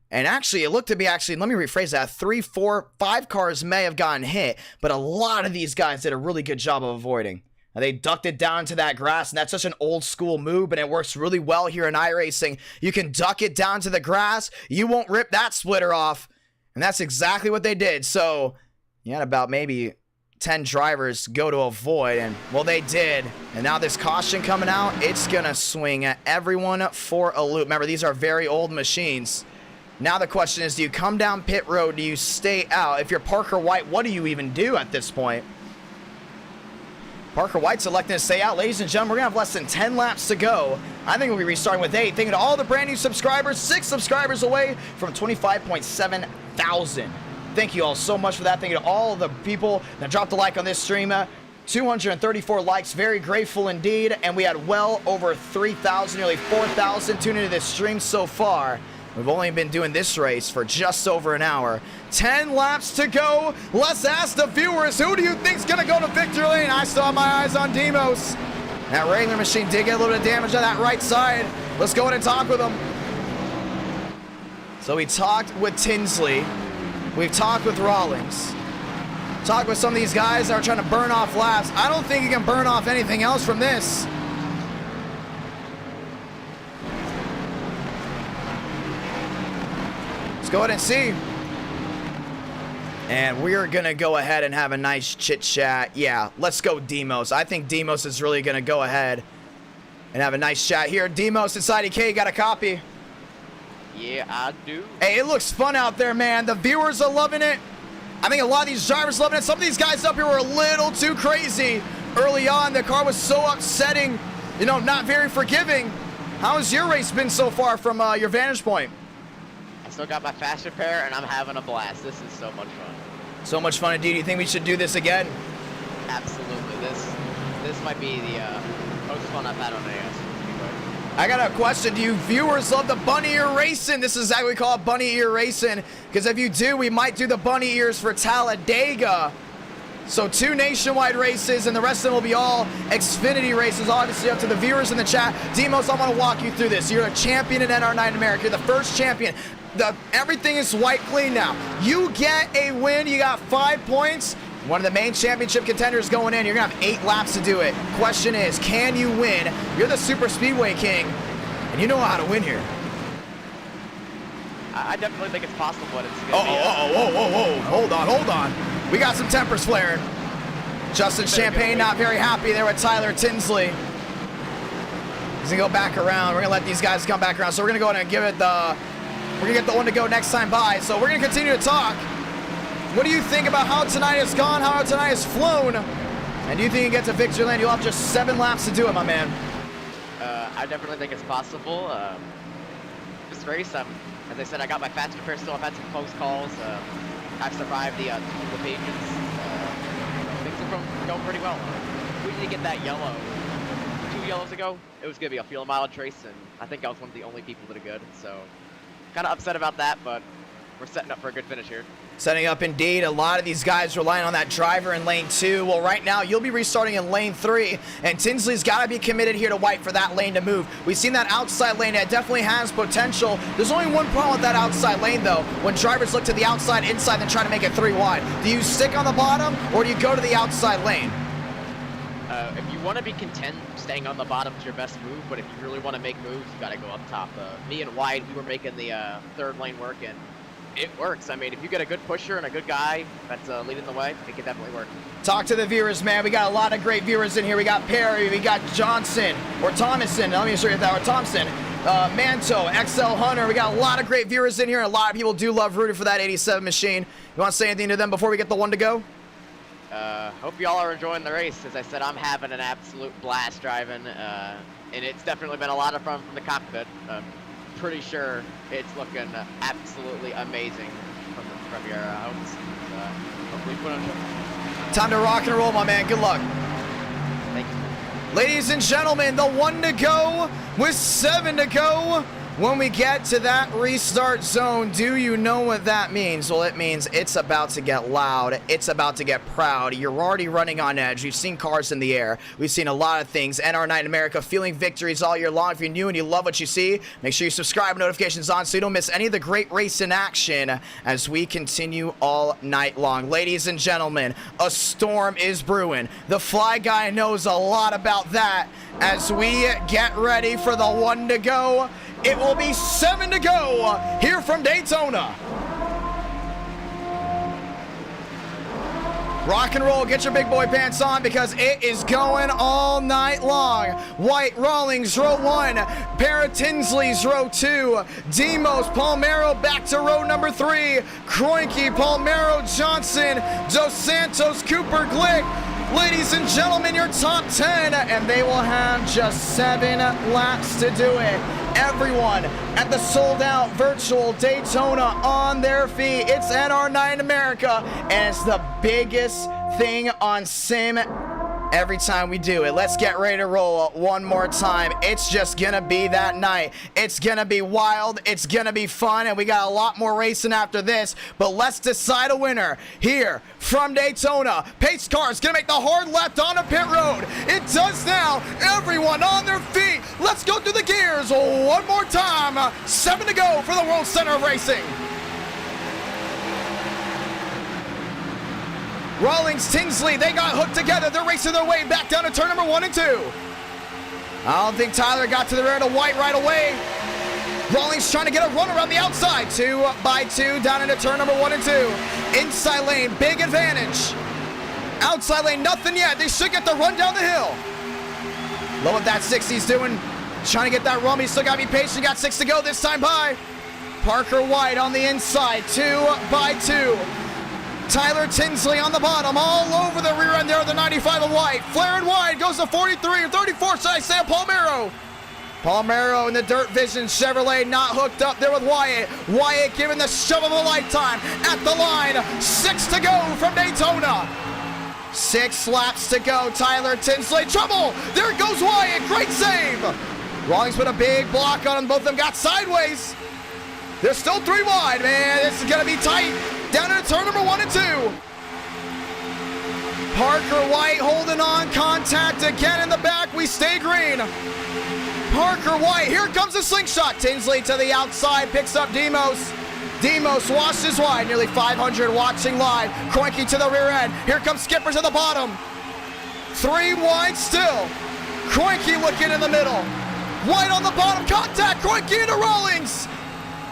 And actually, it looked to be let me rephrase that. 3, 4, 5 cars may have gotten hit, but a lot of these guys did a really good job of avoiding. And they ducked it down to that grass, and that's such an old school move, and it works really well here in iRacing. You can duck it down to the grass. You won't rip that splitter off. And that's exactly what they did. So you had about maybe 10 drivers go to avoid, and well, they did. And now this caution coming out, it's gonna swing at everyone for a loop. Remember, these are very old machines. Now the question is, do you come down pit road? Do you stay out? If you're Parker White, what do you even do at this point? Parker White's electing to stay out. Ladies and gentlemen, we're gonna have less than 10 laps to go. I think we'll be restarting with 8. Thank you to all the brand new subscribers. 6 subscribers away from 25.7 thousand. Thank you all so much for that. Thank you to all the people that dropped a like on this stream. 234 likes, very grateful indeed. And we had well over 3,000, nearly 4,000 tuned into this stream so far. We've only been doing this race for just over an hour. 10 laps to go. Let's ask the viewers, who do you think's gonna go to victory lane? I still have my eyes on Demos. That Wrangler machine did get a little bit of damage on that right side. Let's go in and talk with him. So we talked with Tinsley. We've talked with Rawlings. Talked with some of these guys that are trying to burn off laps. I don't think you can burn off anything else from this. Let's go ahead and see. And we're going to go ahead and have a nice chit chat. Yeah, let's go Demos. I think Demos is really going to go ahead and have a nice chat here. Demos inside IDK, got a copy? Yeah, I do. Hey, it looks fun out there, man. The viewers are loving it. I think a lot of these drivers loving it. Some of these guys up here were a little too crazy early on. The car was so upsetting, you know, not very forgiving. How has your race been so far from your vantage point? I still got my fast repair, and I'm having a blast. This is so much fun. So much fun indeed. Do you think we should do this again? Absolutely. This might be the most fun I've had on NAS. I got a question. Do you viewers love the bunny ear racing? This is exactly what we call it, bunny ear racing. Because if you do, we might do the bunny ears for Talladega. So 2 nationwide races, and the rest of them will be all Xfinity races, obviously up to the viewers in the chat. Demos, I want to walk you through this. You're a champion in NR9 America. You're the first champion. Everything is white clean now. You get a win. You got 5 points. One of the main championship contenders going in. You're going to have 8 laps to do it. Question is, can you win? You're the Super Speedway King, and you know how to win here. I definitely think it's possible, but it's going to be... Hold on. We got some tempers flaring. Justin Champagne not very happy there with Tyler Tinsley. He's going to go back around. We're going to let these guys come back around. So we're going to go ahead and give it the... We're going to get the one to go next time by. So we're going to continue to talk. What do you think about how tonight has gone, how tonight has flown? And do you think you get to victory lane? You'll have just 7 laps to do it, my man. I definitely think it's possible. This race, as I said, I got my fast repair still. I've had some close calls. I've survived the pages. Things are going pretty well. We need to get that yellow. 2 yellows ago, it was going to be a field mileage race, and I think I was one of the only people that are good. So, kind of upset about that, but we're setting up for a good finish here. Setting up indeed. A lot of these guys relying on that driver in lane 2. Well, right now, you'll be restarting in lane 3, and Tinsley's got to be committed here to white for that lane to move. We've seen that outside lane. It definitely has potential. There's only one problem with that outside lane, though. When drivers look to the outside, inside, then try to make it 3 wide. Do you stick on the bottom, or do you go to the outside lane? If you want to be content, staying on the bottom is your best move, but if you really want to make moves, you got to go up top. Me and Wide, we were making the 3rd lane work, and it works. I mean, if you get a good pusher and a good guy that's leading the way, it can definitely work. Talk to the viewers, man. We got a lot of great viewers in here. We got Perry, we got Johnson, or Thomason. Let me show you that, or Thompson. Manto, XL Hunter. We got a lot of great viewers in here, and a lot of people do love rooting for that 87 machine. You want to say anything to them before we get the one to go? Hope y'all are enjoying the race. As I said, I'm having an absolute blast driving, and it's definitely been a lot of fun from the cockpit. Pretty sure it's looking absolutely amazing from your homes. Hopefully put on show. Time to rock and roll, my man. Good luck. Thank you. Ladies and gentlemen, the 1 to go with 7 to go. When we get to that restart zone, do you know what that means? Well, it means it's about to get loud. It's about to get proud. You're already running on edge. We've seen cars in the air. We've seen a lot of things. NR Night in America, feeling victories all year long. If you're new and you love what you see, make sure you subscribe, notifications on so you don't miss any of the great race in action as we continue all night long. Ladies and gentlemen, a storm is brewing. The Fly Guy knows a lot about that as we get ready for the 1 to go. It will be 7 to go here from Daytona. Rock and roll, get your big boy pants on because it is going all night long. White, Rawlings, row 1. Para Tinsley's row 2. Demos, Palmero back to row number 3. Kroenke, Palmero, Johnson, Dos Santos, Cooper, Glick. Ladies and gentlemen, your top 10, and they will have just 7 laps to do it. Everyone at the sold-out virtual Daytona on their feet. It's NR Night in America, and it's the biggest thing on sim every time we do it. Let's get ready to roll one more time. It's just gonna be that night. It's gonna be wild. It's gonna be fun, and we got a lot more racing after this, but let's decide a winner here from Daytona. Pace car is gonna make the hard left on a pit road. It does now. Everyone on their feet. Let's go through the gears one more time. 7 to go for the World Center of Racing. Rawlings, Tinsley, they got hooked together. They're racing their way back down to turn number 1 and 2. I don't think Tyler got to the rear to white right away. Rawlings trying to get a run around the outside. 2 by 2 down into turn number 1 and 2. Inside lane, big advantage. Outside lane, nothing yet. They should get the run down the hill. Love what that 60's doing. Trying to get that run, but he's still got to be patient. Got 6 to go this time by. Parker White on the inside, 2 by 2. Tyler Tinsley on the bottom, all over the rear end there of the 95 of White. Flaring wide, goes to 43 or 34, should I say, Palmero. Palmero in the Dirt Vision Chevrolet, not hooked up there with Wyatt. Wyatt giving the shove of a lifetime at the line. 6 to go from Daytona. 6 laps to go. Tyler Tinsley, trouble. There goes Wyatt, great save. Rawlings put a big block on them. Both of them got sideways. They're still 3 wide, man. This is going to be tight. Down into turn number 1 and 2. Parker White holding on. Contact again in the back. We stay green. Parker White. Here comes the slingshot. Tinsley to the outside. Picks up Demos. Demos washes wide. Nearly 500 watching live. Kroenke to the rear end. Here comes Skipper to the bottom. 3 wide still. Kroenke looking in the middle. White on the bottom. Contact. Kroenke into Rawlings.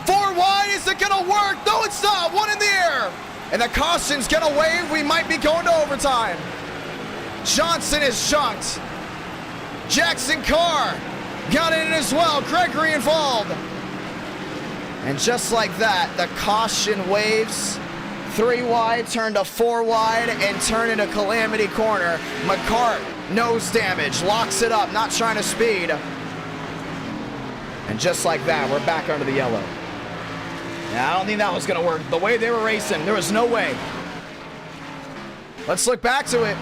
4 wide, is it gonna work? No, it's not. 1 in the air. And the caution's gonna wave. We might be going to overtime. Johnson is shunked. Jackson Carr got in as well. Gregory involved. And just like that, the caution waves. 3 wide, turn to 4 wide, and turn into Calamity Corner. McCart, nose damage, locks it up, not trying to speed. And just like that, we're back under the yellow. Yeah, I don't think that was going to work. The way they were racing, there was no way. Let's look back to it.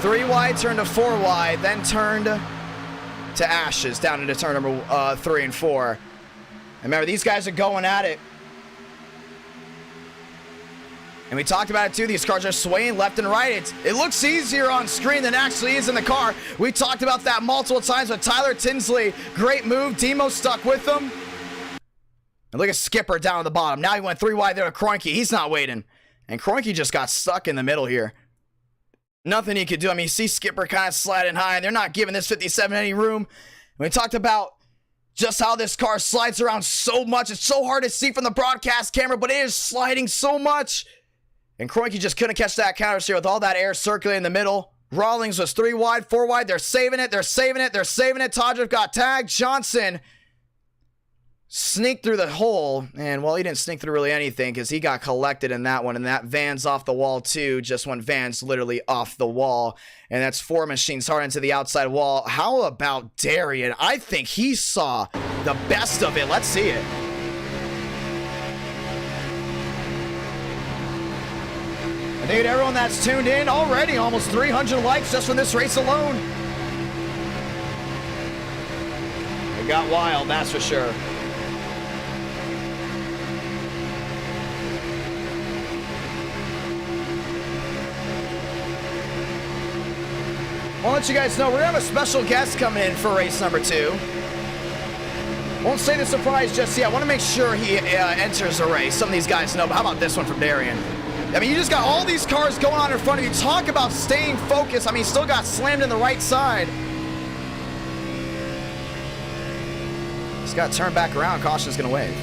3 wide, turned to 4 wide, then turned to ashes down into turn number 3 and 4. Remember, these guys are going at it. And we talked about it too. These cars are swaying left and right. It looks easier on screen than actually is in the car. We talked about that multiple times with Tyler Tinsley. Great move. Demo stuck with them. And look at Skipper down at the bottom. Now he went 3 wide there to Kroenke. He's not waiting. And Kroenke just got stuck in the middle here. Nothing he could do. I mean, you see Skipper kind of sliding high, and they're not giving this 57 any room. And we talked about just how this car slides around so much. It's so hard to see from the broadcast camera, but it is sliding so much. And Kroenke just couldn't catch that counter steer with all that air circulating in the middle. Rawlings was 3 wide, 4 wide. They're saving it. They're saving it. They're saving it. Todrick got tagged. Johnson sneaked through the hole. And, well, he didn't sneak through really anything because he got collected in that one. And that Van's off the wall, too. Just when Van's literally off the wall. And that's 4 machines hard into the outside wall. How about Darian? I think he saw the best of it. Let's see it. Dude, everyone that's tuned in already, almost 300 likes just from this race alone. It got wild, that's for sure. I'll let you guys know, we're gonna have a special guest coming in for race number 2. Won't say the surprise just yet. I want to make sure he enters the race. Some of these guys know, but how about this one from Darian? I mean, you just got all these cars going on in front of you. Talk about staying focused. I mean, he still got slammed in the right side. He's got to turn back around. Caution's going to wave.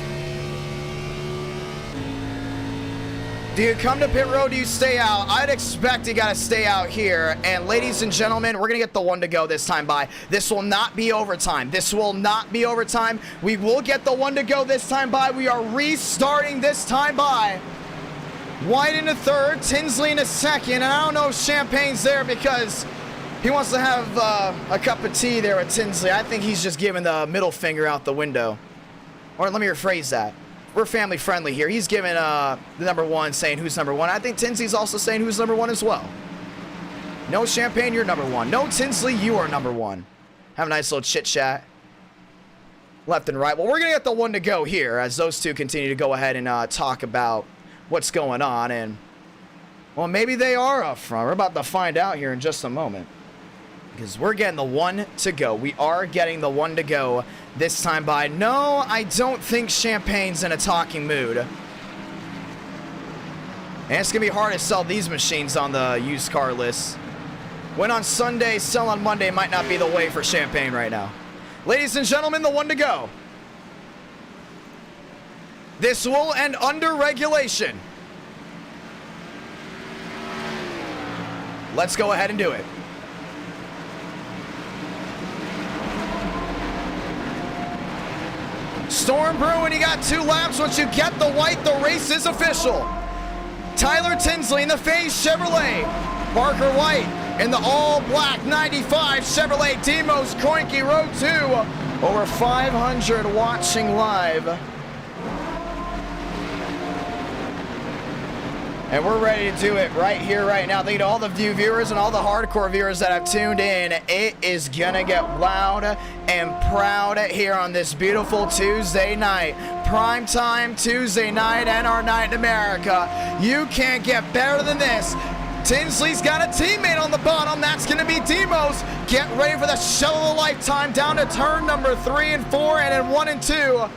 Do you come to pit road? Do you stay out? I'd expect you got to stay out here. And ladies and gentlemen, we're going to get the 1 to go this time by. This will not be overtime. This will not be overtime. We will get the 1 to go this time by. We are restarting this time by. White into 3rd, Tinsley into 2nd, and I don't know if Champagne's there because he wants to have a cup of tea there with Tinsley. I think he's just giving the middle finger out the window. Or let me rephrase that. We're family friendly here. He's giving the number 1, saying who's number 1. I think Tinsley's also saying who's number 1 as well. No, Champagne, you're number 1. No, Tinsley, you are number 1. Have a nice little chit chat. Left and right. Well, we're going to get the 1 to go here as those two continue to go ahead and talk about what's going on, and well, maybe they are up front. We're about to find out here in just a moment because we're getting the 1 to go. We are getting the 1 to go this time by. No, I don't think Champagne's in a talking mood, and it's gonna be hard to sell these machines on the used car list. Win on Sunday, sell on Monday might not be the way for Champagne right now. Ladies and gentlemen, the 1 to go. This will end under regulation. Let's go ahead and do it. Storm brewing, you got 2 laps. Once you get the white, the race is official. Tyler Tinsley in the FaZe Chevrolet. Parker White in the all-black 95 Chevrolet Demos Kroenke Row 2. Over 500 watching live. And we're ready to do it right here, right now. Thank you to all the viewers and all the hardcore viewers that have tuned in. It is gonna get loud and proud here on this beautiful Tuesday night. Primetime Tuesday night and our night in America. You can't get better than this. Tinsley's got a teammate on the bottom. That's gonna be Demos. Get ready for the show of a lifetime down to turn number 3 and 4 and then 1 and 2.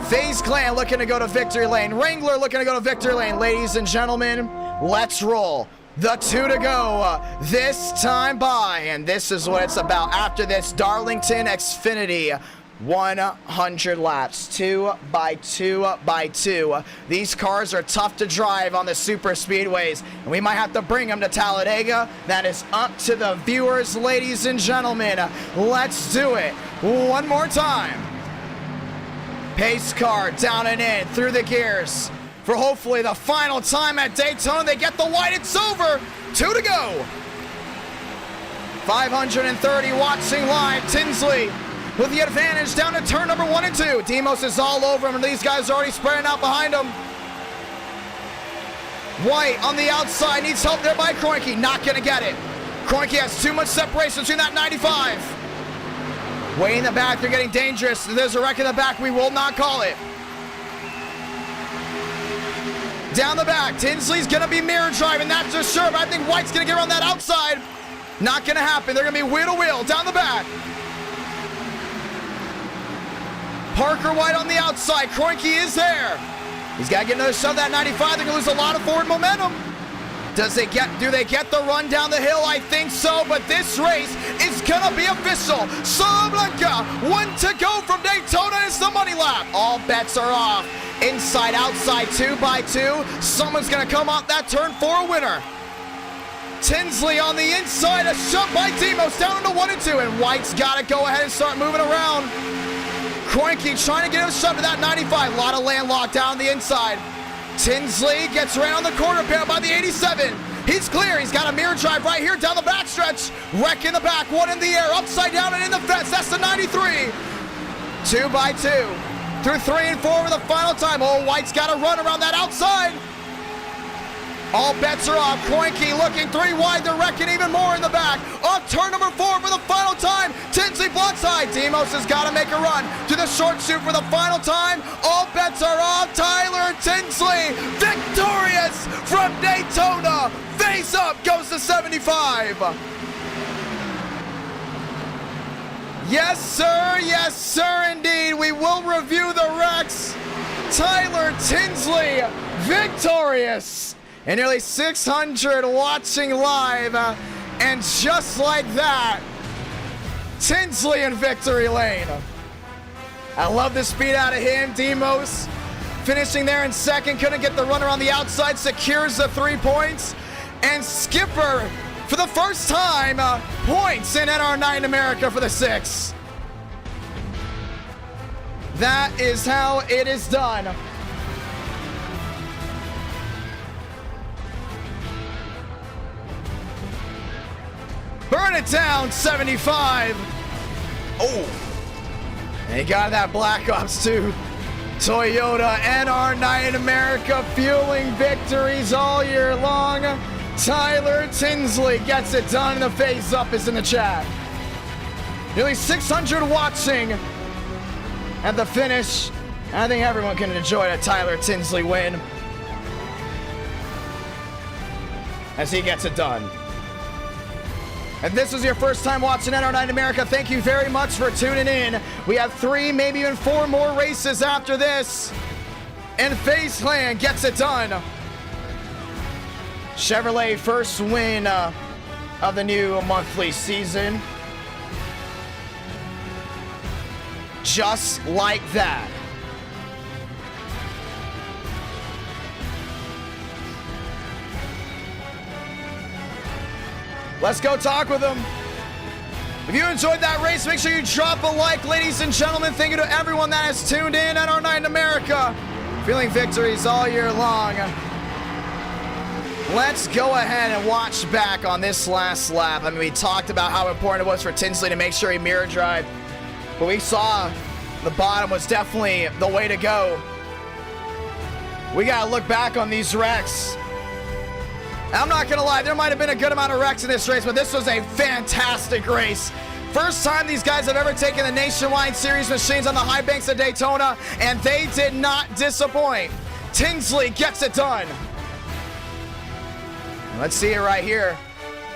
FaZe Clan looking to go to victory lane. Wrangler looking to go to victory lane. Ladies and gentlemen, let's roll. The 2 to go this time by. And this is what it's about after this Darlington Xfinity 100 laps, 2 by 2 by 2. These cars are tough to drive on the super speedways, and we might have to bring them to Talladega. That is up to the viewers, ladies and gentlemen. Let's do it one more time. Pace car down and in through the gears for hopefully the final time at Daytona. They get the white, it's over. 2 to go. 530 watching live. Tinsley with the advantage down to turn number 1 and 2. Demos is all over him, and these guys are already spreading out behind him. White on the outside, needs help there by Kroenke. Not gonna get it. Kroenke has too much separation between that 95. Way in the back, they're getting dangerous. There's a wreck in the back, we will not call it. Down the back, Tinsley's gonna be mirror driving, that's for sure, but I think White's gonna get around that outside. Not gonna happen, they're gonna be wheel to wheel, down the back. Parker White on the outside, Kroenke is there. He's gotta get another shove of that 95, they're gonna lose a lot of forward momentum. Do they get the run down the hill? I think so, but this race is gonna be official. Sablanca, 1 to go from Daytona. It's the money lap. All bets are off. Inside, outside, 2 by 2. Someone's gonna come out that turn for a winner. Tinsley on the inside, a shot by Demos down into 1 and 2, and White's gotta go ahead and start moving around. Kroenke trying to get him shoved to that 95. A lot of land locked down the inside. Tinsley gets around the corner panel by the 87. He's clear. He's got a mirror drive right here down the backstretch. Wreck in the back, 1 in the air, upside down and in the fence. That's the 93. 2 by 2. Through 3 and 4 for the final time. Oh, White's got to run around that outside. All bets are off. Kroenke looking 3 wide. They're wrecking even more in the back. Off turn number 4 for the final time. Tinsley blocks high. Demos has got to make a run to the short chute for the final time. All bets are off. Tyler Tinsley victorious from Daytona. Face up goes to 75. Yes, sir. Yes, sir, indeed. We will review the wrecks. Tyler Tinsley victorious. And nearly 600 watching live, and just like that, Tinsley in victory lane. I love the speed out of him. Demos finishing there in second, couldn't get the runner on the outside, secures the 3 points, and Skipper, for the first time, points in NR Night in America for the 6. That is how it is done. Burn it down, 75. Oh, they got that Black Ops 2. Toyota NR Night in America fueling victories all year long. Tyler Tinsley gets it done. The face up is in the chat. Nearly 600 watching at the finish. I think everyone can enjoy a Tyler Tinsley win as he gets it done. If this is your first time watching NR Night in America, thank you very much for tuning in. We have 3, maybe even 4 more races after this. And FaZe Clan gets it done. Chevrolet first win of the new monthly season. Just like that. Let's go talk with them. If you enjoyed that race, make sure you drop a like, ladies and gentlemen. Thank you to everyone that has tuned in at our Night in America. Feeling victories all year long. Let's go ahead and watch back on this last lap. I mean, we talked about how important it was for Tinsley to make sure he mirror drive, but we saw the bottom was definitely the way to go. We gotta look back on these wrecks. I'm not gonna lie, there might have been a good amount of wrecks in this race, but this was a fantastic race. First time these guys have ever taken the Nationwide Series machines on the high banks of Daytona, and they did not disappoint. Tinsley gets it done. Let's see it right here.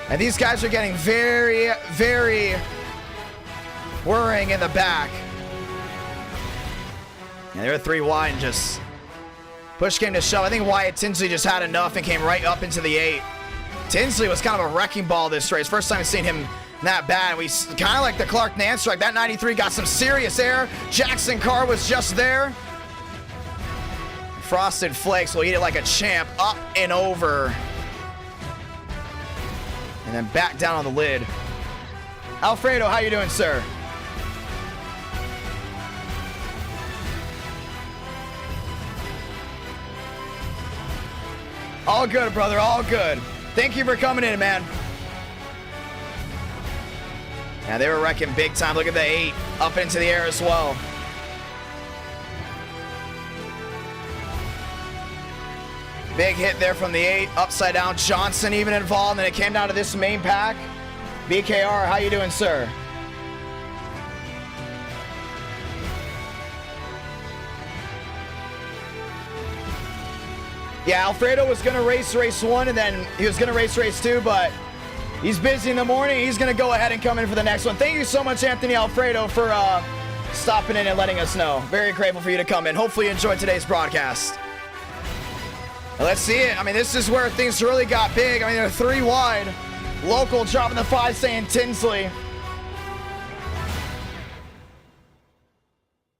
And these guys are getting very, very worrying in the back. And they're 3 wide and just push came to shove. I think Wyatt Tinsley just had enough and came right up into the 8. Tinsley was kind of a wrecking ball this race. First time I've seen him that bad. We kind of like the Clark Nance strike. That 93 got some serious air. Jackson Carr was just there. Frosted Flakes will eat it like a champ. Up and over. And then back down on the lid. Alfredo, how you doing, sir? All good, brother, all good. Thank you for coming in, man. Yeah, they were wrecking big time. Look at the 8 up into the air as well. Big hit there from the 8. Upside down, Johnson even involved, and it came down to this main pack. BKR, how you doing, sir? Yeah, Alfredo was going to race race 1, and then he was going to race race 2, but he's busy in the morning. He's going to go ahead and come in for the next one. Thank you so much, Anthony Alfredo, for stopping in and letting us know. Very grateful for you to come in. Hopefully you enjoyed today's broadcast. And let's see it. I mean, this is where things really got big. I mean, they're 3 wide. Local dropping the 5, saying Tinsley.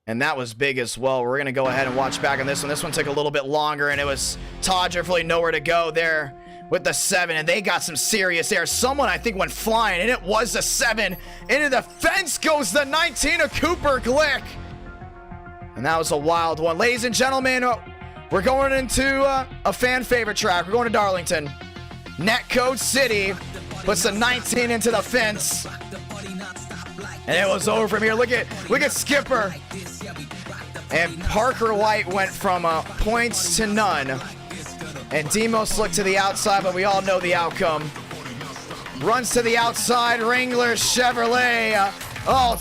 And that was big as well. We're going to go ahead and watch back on this one. This one took a little bit longer, and it was Todger really nowhere to go there with the 7, and they got some serious air. Someone, I think, went flying, and it was the 7. Into the fence goes the 19 of Cooper Glick. And that was a wild one. Ladies and gentlemen, we're going into a fan favorite track. We're going to Darlington. Netcode City puts the 19 into the fence. And it was over from here. Look at Skipper. And Parker White went from points to none. And Demos looked to the outside, but we all know the outcome. Runs to the outside, Wrangler Chevrolet.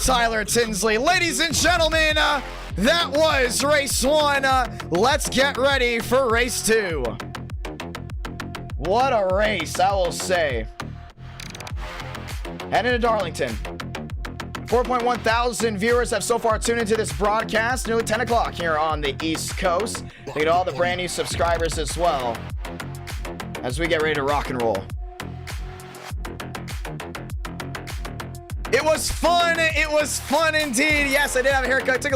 Tyler Tinsley. Ladies and gentlemen, that was race 1. Let's get ready for race 2. What a race, I will say. Heading to Darlington. 4.1 thousand viewers have so far tuned into this broadcast. Nearly 10 o'clock here on the East Coast. Thank you to all the brand new subscribers as well as we get ready to rock and roll. It was fun. It was fun indeed. Yes, I did have a haircut. It took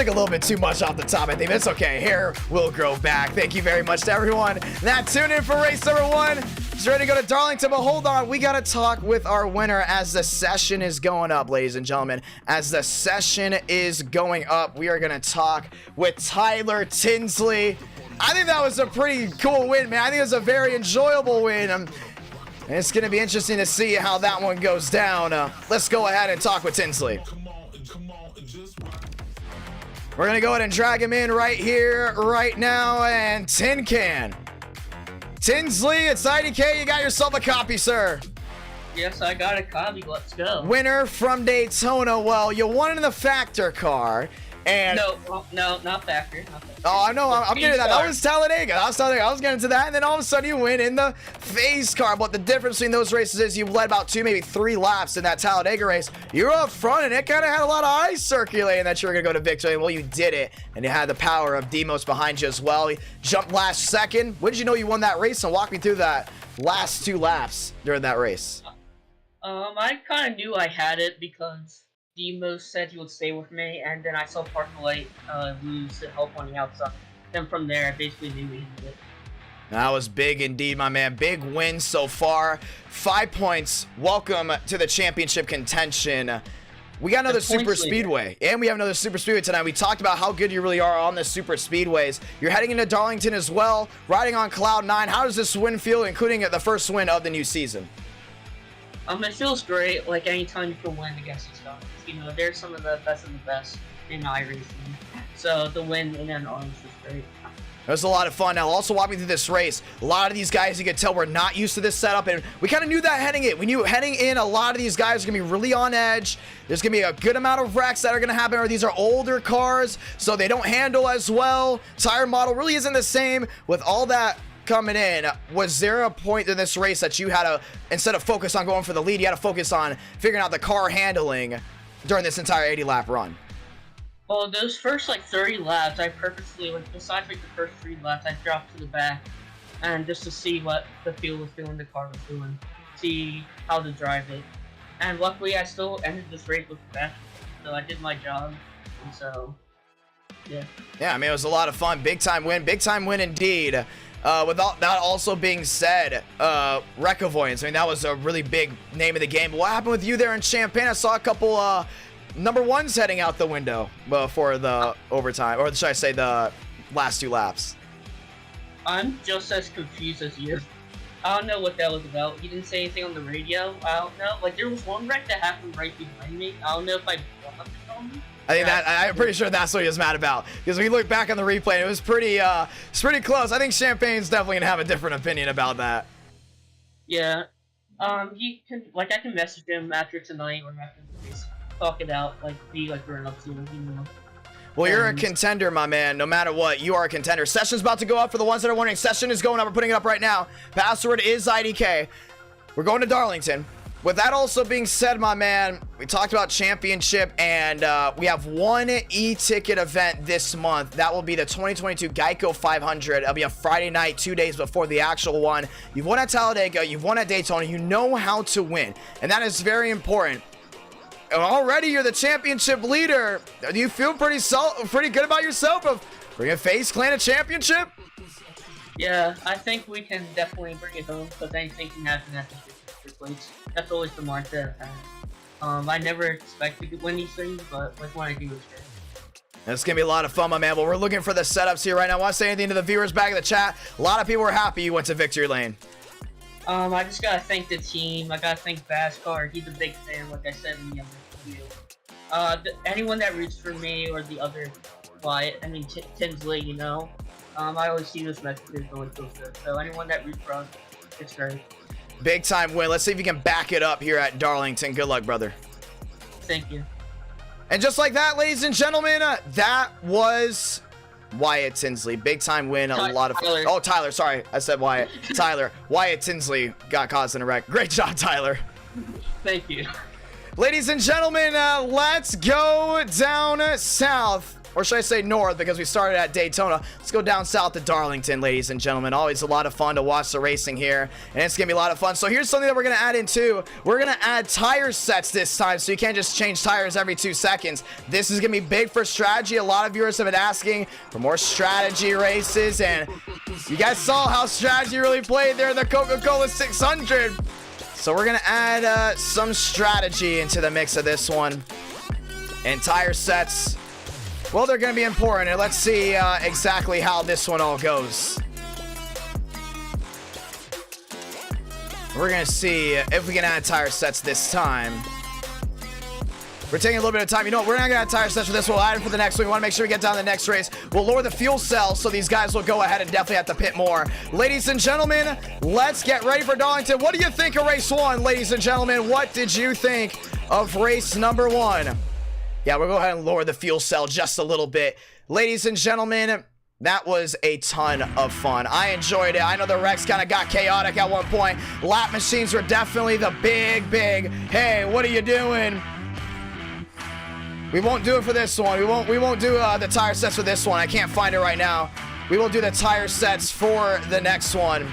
a little bit too much off the top. I think it's okay. Hair will grow back. Thank you very much to everyone that tuned in for race number 1. Just ready to go to Darlington, but hold on. We got to talk with our winner as the session is going up, ladies and gentlemen. As the session is going up, we are going to talk with Tyler Tinsley. I think that was a pretty cool win, man. I think it was a very enjoyable win. And it's going to be interesting to see how that one goes down. Let's go ahead and talk with Tinsley. We're going to go ahead and drag him in right here, right now. And Tin Can. Tinsley, it's IDK. You got yourself a copy, sir. Yes, I got a copy. Let's go. Winner from Daytona. Well, you won in the factor car. And no, not factor. Oh, no, I'm getting that. That was Talladega. I was getting to that, and then all of a sudden you win in the phase car. But the difference between those races is you led about 2, maybe 3 laps in that Talladega race. You were up front, and it kind of had a lot of eyes circulating that you were going to go to victory. And, well, you did it, and you had the power of Demos behind you as well. He jumped last second. When did you know you won that race? And walk me through that last 2 laps during that race. I kind of knew I had it because Demos said he would stay with me, and then I saw Parker White lose to help on the outside. Then from there, I basically knew he did it. That was big indeed, my man. Big win so far. 5 points. Welcome to the championship contention. We got another super speedway, and we have another super speedway tonight. We talked about how good you really are on the super speedways. You're heading into Darlington as well, riding on Cloud 9. How does this win feel, including the first win of the new season? It feels great. Like anytime you can win against these guys, you know, they're some of the best in iRacing. So the win in NR is just great. It was a lot of fun. Now, also walking through this race, a lot of these guys, you could tell, were not used to this setup, and we kind of knew that heading in. We knew heading in, a lot of these guys are going to be really on edge. There's going to be a good amount of wrecks that are going to happen, or these are older cars, so they don't handle as well. Tire model really isn't the same. With all that coming in, was there a point in this race that you had to, instead of focus on going for the lead, you had to focus on figuring out the car handling during this entire 80-lap run? Well, those first 30 laps, I purposely, besides the first 3 laps, I dropped to the back, and just to see what the field was doing, the car was doing, see how to drive it. And luckily, I still ended this race with the best, so I did my job, and so, yeah. Yeah, I mean, it was a lot of fun. Big time win indeed. With all that also being said, Recavoyance, I mean, that was a really big name of the game. But what happened with you there in Champaign? I saw a couple number 1s heading out the window before the overtime, or should I say the last 2 laps. I'm just as confused as you. I don't know what that was about. He didn't say anything on the radio. I don't know. There was one wreck that happened right behind me. I don't know if I blocked it on me. I think I'm pretty sure that's what he was mad about. Because when you look back on the replay, it was pretty close. I think Champagne's definitely gonna have a different opinion about that. Yeah. He can, I can message him after tonight or after the race, talk it out, be grown up to him, you know. Well, you're a contender, my man. No matter what, you are a contender. Session's about to go up. For the ones that are wondering, session is going up. We're putting it up right now. Password is IDK. We're going to Darlington. With that also being said, my man, we talked about championship, and we have one e-ticket event this month. That will be the 2022 Geico 500. It'll be a Friday night, 2 days before the actual one. You've won at Talladega. You've won at Daytona. You know how to win, and that is very important. And already you're the championship leader. Do you feel pretty good about yourself of bringing FaZe Clan a championship? Yeah, I think we can definitely bring it home, because anything can happen at the championship place. That's always the mindset I've had. I never expected to win these things, but like when I do, it's great. It's gonna be a lot of fun, my man. Well, we're looking for the setups here right now. I want to say anything to the viewers back in the chat. A lot of people were happy you went to victory lane. I just gotta thank the team. I gotta thank Vascar. He's a big fan, like I said in the other video. Anyone that roots for me or the other Wyatt, I mean Tinsley, you know. I always see those messages going so good. So anyone that roots for us, it's great. Big time win. Let's see if you can back it up here at Darlington. Good luck, brother. Thank you. And just like that, ladies and gentlemen, that was Wyatt Tinsley. Big time win. A lot of Tyler. Oh, Tyler. Sorry, I said Wyatt. Tyler. Wyatt Tinsley got caused in a wreck. Great job, Tyler. Thank you. Ladies and gentlemen, let's go down south. Or should I say north, because we started at Daytona. Let's go down south to Darlington, ladies and gentlemen. Always a lot of fun to watch the racing here, and it's going to be a lot of fun. So here's something that we're going to add in too. We're going to add tire sets this time, so you can't just change tires every 2 seconds. This is going to be big for strategy. A lot of viewers have been asking for more strategy races, and you guys saw how strategy really played there in the Coca-Cola 600. So we're going to add some strategy into the mix of this one. And tire sets, well, they're going to be important, and let's see exactly how this one all goes. We're going to see if we can add tire sets this time. We're taking a little bit of time. You know what? We're not going to add tire sets for this. We'll add it for the next one. We want to make sure we get down to the next race. We'll lower the fuel cell, so these guys will go ahead and definitely have to pit more. Ladies and gentlemen, let's get ready for Darlington. What do you think of race 1, ladies and gentlemen? What did you think of race number 1? Yeah, we'll go ahead and lower the fuel cell just a little bit. Ladies and gentlemen, that was a ton of fun. I enjoyed it. I know the wrecks kind of got chaotic at one point. Lap machines were definitely the big, hey, what are you doing? We won't do it for this one. We won't do the tire sets for this one. I can't find it right now. We will do the tire sets for the next one.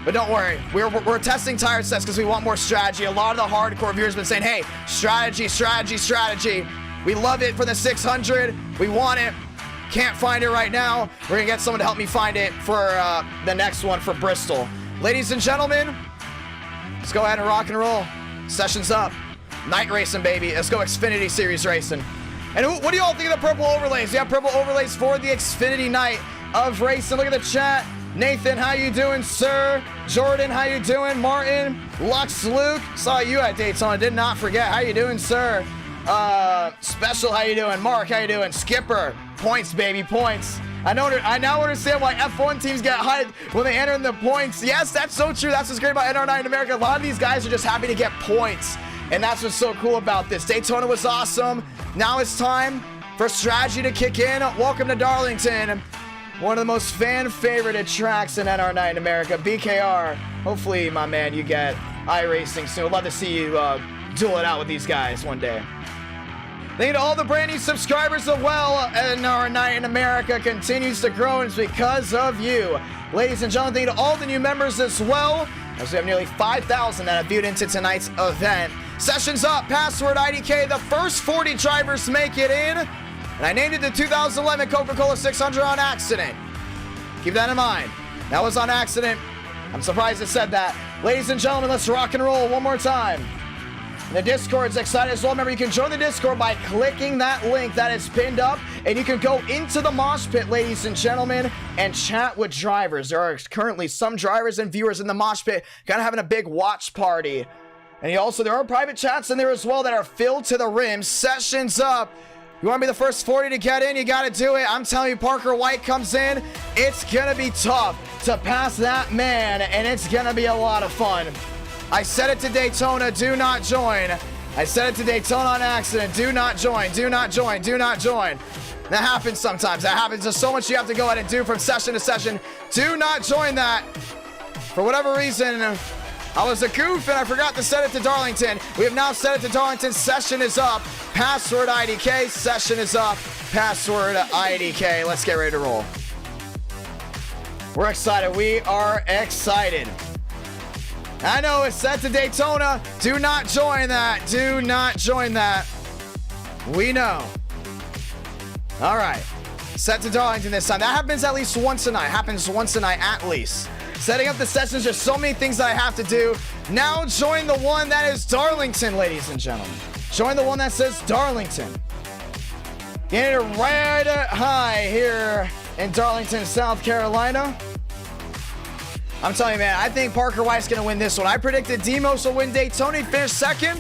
But don't worry, we're testing tire sets because we want more strategy. A lot of the hardcore viewers have been saying, hey, strategy. We love it for the 600. We want it. Can't find it right now. We're going to get someone to help me find it for the next one for Bristol. Ladies and gentlemen, let's go ahead and rock and roll. Session's up. Night racing, baby. Let's go Xfinity Series racing. And what do you all think of the purple overlays? We have purple overlays for the Xfinity night of racing. Look at the chat. Nathan, how you doing, sir? Jordan, how you doing? Martin, Lux, Luke, saw you at Daytona. Did not forget. How you doing, sir? Special, how you doing? Mark, how you doing? Skipper, points, baby, points. I now understand why F1 teams get hyped when they enter in the points. Yes, that's so true. That's what's great about NR9 in America. A lot of these guys are just happy to get points, and that's what's so cool about this. Daytona was awesome. Now it's time for strategy to kick in. Welcome to Darlington, one of the most fan-favorited tracks in NR9 in America. BKR, hopefully, my man, you get Iracing soon. I'd love to see you duel it out with these guys one day. Thank you to all the brand new subscribers as well. NR9 in America continues to grow, and it's because of you. Ladies and gentlemen, thank you to all the new members as well, as we have nearly 5,000 that have viewed into tonight's event. Session's up, password IDK. The first 40 drivers make it in, and I named it the 2011 Coca-Cola 600 on accident. Keep that in mind. That was on accident. I'm surprised it said that. Ladies and gentlemen, let's rock and roll one more time. The Discord's excited as well. Remember, you can join the Discord by clicking that link that is pinned up, and you can go into the mosh pit, ladies and gentlemen, and chat with drivers. There are currently some drivers and viewers in the mosh pit kind of having a big watch party. And there are private chats in there as well that are filled to the rim. Session's up. You want to be the first 40 to get in, you got to do it. I'm telling you, Parker White comes in. It's going to be tough to pass that man, and it's going to be a lot of fun. I said it to Daytona, do not join. I said it to Daytona on accident, do not join, do not join, do not join. That happens sometimes. That happens. There's so much you have to go ahead and do from session to session. Do not join that. For whatever reason, I was a goof and I forgot to set it to Darlington. We have now set it to Darlington. Session is up. Password IDK. Session is up. Password IDK. Let's get ready to roll. We're excited. We are excited. I know it's set to Daytona. Do not join that. Do not join that. We know. All right. Set to Darlington this time. That happens at least once a night. Happens once a night at least. Setting up the sessions. There's so many things that I have to do. Now join the one that is Darlington, ladies and gentlemen. Join the one that says Darlington. Getting it red high here in Darlington, South Carolina. I'm telling you, man, I think Parker White's going to win this one. I predicted Demos will win Daytona, finish second.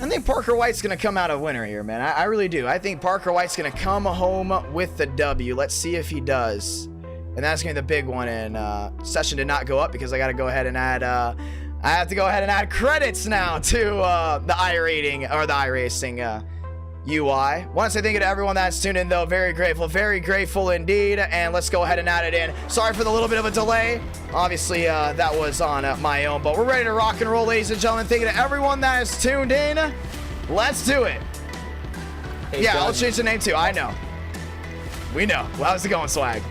I think Parker White's going to come out a winner here, man. I really do. I think Parker White's going to come home with the W. Let's see if he does. And that's going to be the big one. And session did not go up because I got to go ahead and add... I have to go ahead and add credits now to the iRating, or the iRacing UI. Want to say thank you to everyone that's tuned in, though. Very grateful indeed. And let's go ahead and add it in. Sorry for the little bit of a delay. Obviously, that was on my own, but we're ready to rock and roll, ladies and gentlemen. Thank you to everyone that is tuned in. Let's do it. Hey, yeah, I'll change the name too. I know. We know. Well, how's it going, Swag?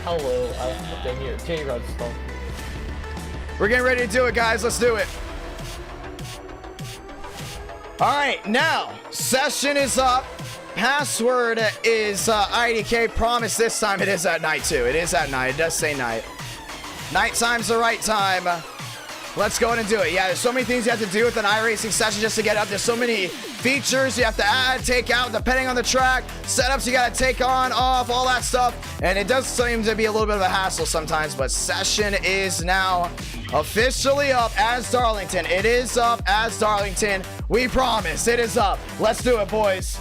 Hello. I'm here. Change Redstone. We're getting ready to do it, guys. Let's do it. All right, now, session is up. Password is IDK. Promise this time it is at night, too. It is at night. It does say night. Nighttime's the right time. Let's go in and do it. Yeah, there's so many things you have to do with an iRacing session just to get up. There's so many features you have to add, take out, depending on the track. Setups you got to take on, off, all that stuff. And it does seem to be a little bit of a hassle sometimes, but session is now officially up as Darlington. It is up as Darlington. We promise it is up. Let's do it, boys.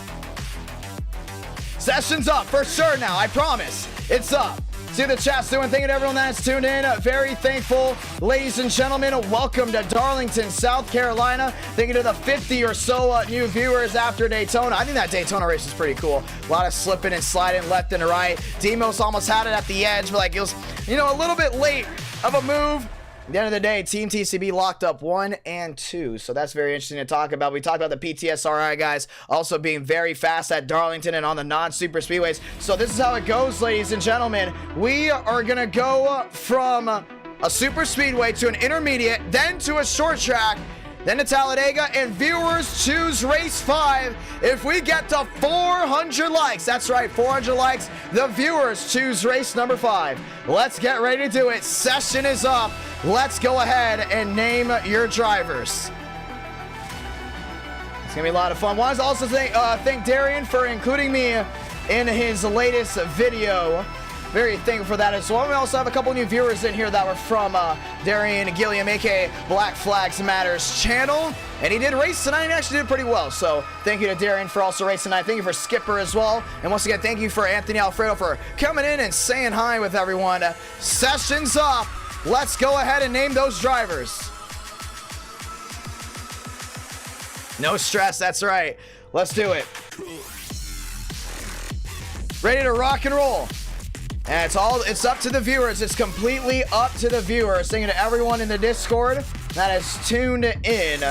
Session's up for sure now. I promise. It's up. See the chat's doing. Thank you to everyone that's tuned in. Very thankful. Ladies and gentlemen, welcome to Darlington, South Carolina. Thank you to the 50 or so new viewers after Daytona. I think that Daytona race is pretty cool. A lot of slipping and sliding left and right. Demos almost had it at the edge, but like it was, you know, a little bit late of a move. At the end of the day, Team TCB locked up 1 and 2, so that's very interesting to talk about. We talked about the PTSRI guys also being very fast at Darlington and on the non-super speedways. So this is how it goes, ladies and gentlemen. We are going to go from a super speedway to an intermediate, then to a short track, then to Talladega, and viewers choose race 5. If we get to 400 likes, that's right, 400 likes, the viewers choose race number 5. Let's get ready to do it. Session is up. Let's go ahead and name your drivers. It's gonna be a lot of fun. Want to also thank Darian for including me in his latest video. Very thankful for that as well. We also have a couple new viewers in here that were from Darian Gilliam, aka Black Flags Matters channel. And he did race tonight and actually did pretty well. So thank you to Darian for also racing tonight. Thank you for Skipper as well. And once again, thank you for Anthony Alfredo for coming in and saying hi with everyone. Session's up. Let's go ahead and name those drivers. No stress, that's right. Let's do it. Ready to rock and roll. And it's up to the viewers. It's completely up to the viewers. Thank you to everyone in the Discord that is tuned in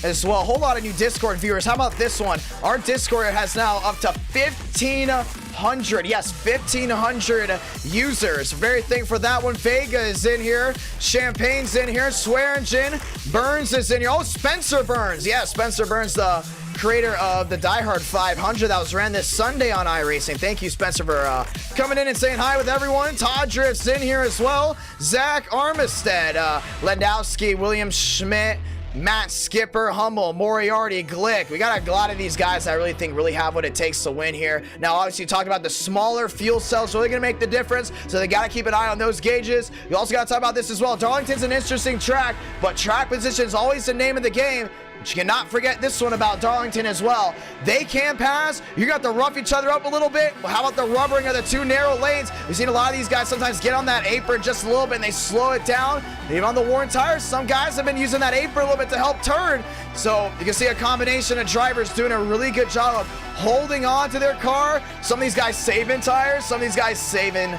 as well. A whole lot of new Discord viewers. How about this one? Our Discord has now up to 1,500. Yes, 1,500 users. Very thankful for that one. Vega is in here. Champagne's in here. Swearingen. Burns is in here. Oh, Spencer Burns. Yeah, Spencer Burns, the creator of the Die Hard 500 that was ran this Sunday on iRacing. Thank you, Spencer, for coming in and saying hi with everyone. Todd Drift's in here as well. Zach Armistead, Lendowski, William Schmidt, Matt Skipper, Hummel, Moriarty, Glick. We got a lot of these guys that I really think really have what it takes to win here. Now, obviously, you talked about the smaller fuel cells really going to make the difference, so they got to keep an eye on those gauges. You also got to talk about this as well. Darlington's an interesting track, but track position is always the name of the game. But you cannot forget this one about Darlington as well. They can pass. You got to rough each other up a little bit. Well, how about the rubbering of the two narrow lanes? We've seen a lot of these guys sometimes get on that apron just a little bit and they slow it down. Even on the worn tires, some guys have been using that apron a little bit to help turn. So you can see a combination of drivers doing a really good job of holding on to their car. Some of these guys saving tires, some of these guys saving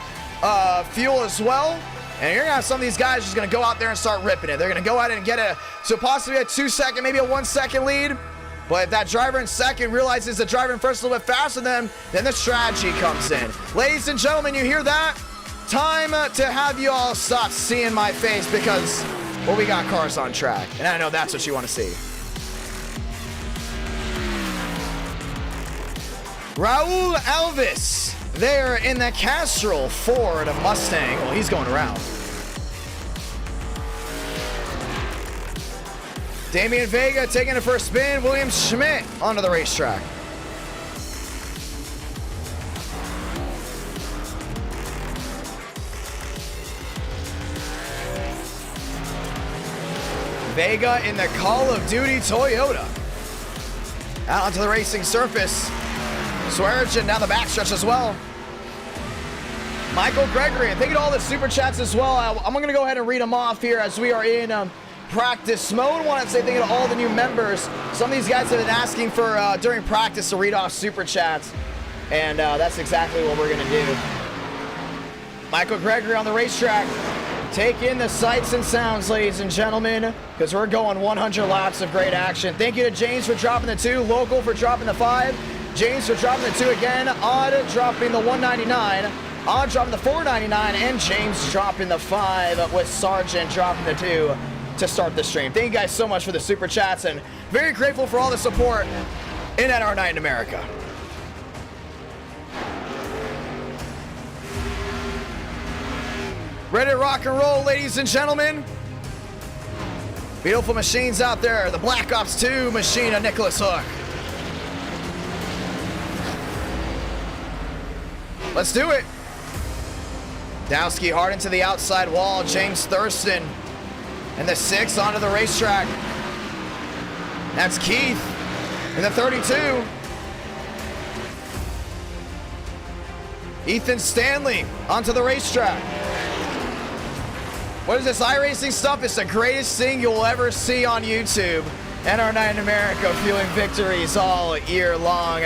fuel as well. And you're gonna have some of these guys just gonna go out there and start ripping it. They're gonna go out and get possibly a 2-second, maybe a 1-second lead. But if that driver in second realizes the driver in first a little bit faster than them, then the strategy comes in. Ladies and gentlemen, you hear that? Time to have you all stop seeing my face because, well, we got cars on track. And I know that's what you want to see. Raul Alves there in the Castrol Ford Mustang. Well, he's going around. Damian Vega taking it for a spin. William Schmidt onto the racetrack. Vega in the Call of Duty Toyota. Out onto the racing surface. Swearigan down the backstretch as well. Michael Gregory, and thank you to all the super chats as well. I'm going to go ahead and read them off here as we are in practice mode. I want to say thank you to all the new members. Some of these guys have been asking for during practice to read off super chats, and that's exactly what we're going to do. Michael Gregory on the racetrack. Take in the sights and sounds, ladies and gentlemen, because we're going 100 laps of great action. Thank you to James for dropping the 2, Local for dropping the 5, James for dropping the 2 again, Odd dropping the 199, Odd dropping the 499, and James dropping the 5 with Sargent dropping the 2 to start the stream. Thank you guys so much for the super chats, and very grateful for all the support in NR Night in America. Ready to rock and roll, ladies and gentlemen. Beautiful machines out there. The Black Ops 2 machine of Nicholas Hook. Let's do it. Dowski hard into the outside wall. James Thurston and the 6 onto the racetrack. That's Keith in the 32. Ethan Stanley onto the racetrack. What is this Iracing stuff? It's the greatest thing you'll ever see on YouTube. NR Night in America fueling victories all year long.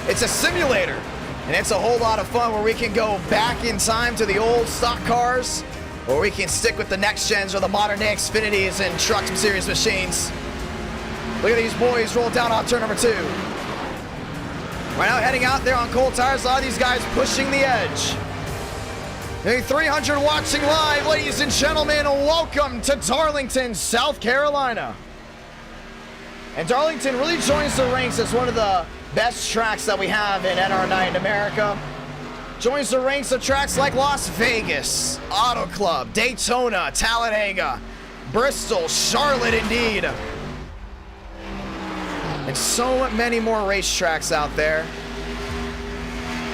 It's a simulator, and it's a whole lot of fun where we can go back in time to the old stock cars, or we can stick with the next gens or the modern day Xfinities and truck series machines. Look at these boys roll down on turn number 2. Right now heading out there on cold tires, a lot of these guys pushing the edge. 300 watching live, ladies and gentlemen, welcome to Darlington, South Carolina. And Darlington really joins the ranks as one of the best tracks that we have in NR Night in America. Joins the ranks of tracks like Las Vegas, Auto Club, Daytona, Talladega, Bristol, Charlotte indeed. And so many more racetracks out there.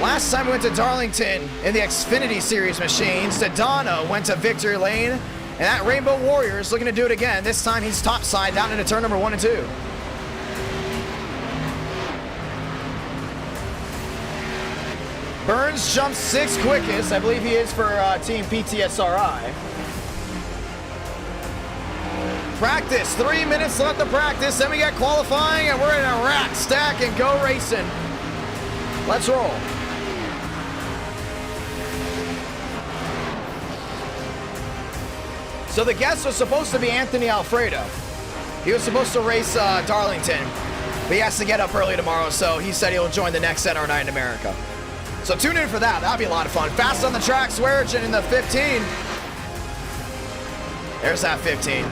Last time we went to Darlington in the Xfinity Series machines, Daytona went to Victory Lane, and that Rainbow Warrior is looking to do it again. This time he's topside down into turn number 1 and 2. Burns jumps 6 quickest. I believe he is for Team PTSRI. Practice, 3 minutes left to practice, then we get qualifying, and we're in a rack, stack, and go racing. Let's roll. So the guest was supposed to be Anthony Alfredo. He was supposed to race Darlington, but he has to get up early tomorrow, so he said he'll join the next NR Night in America. So tune in for that. That'll be a lot of fun. Fast on the track, Swearigan in the 15. There's that 15.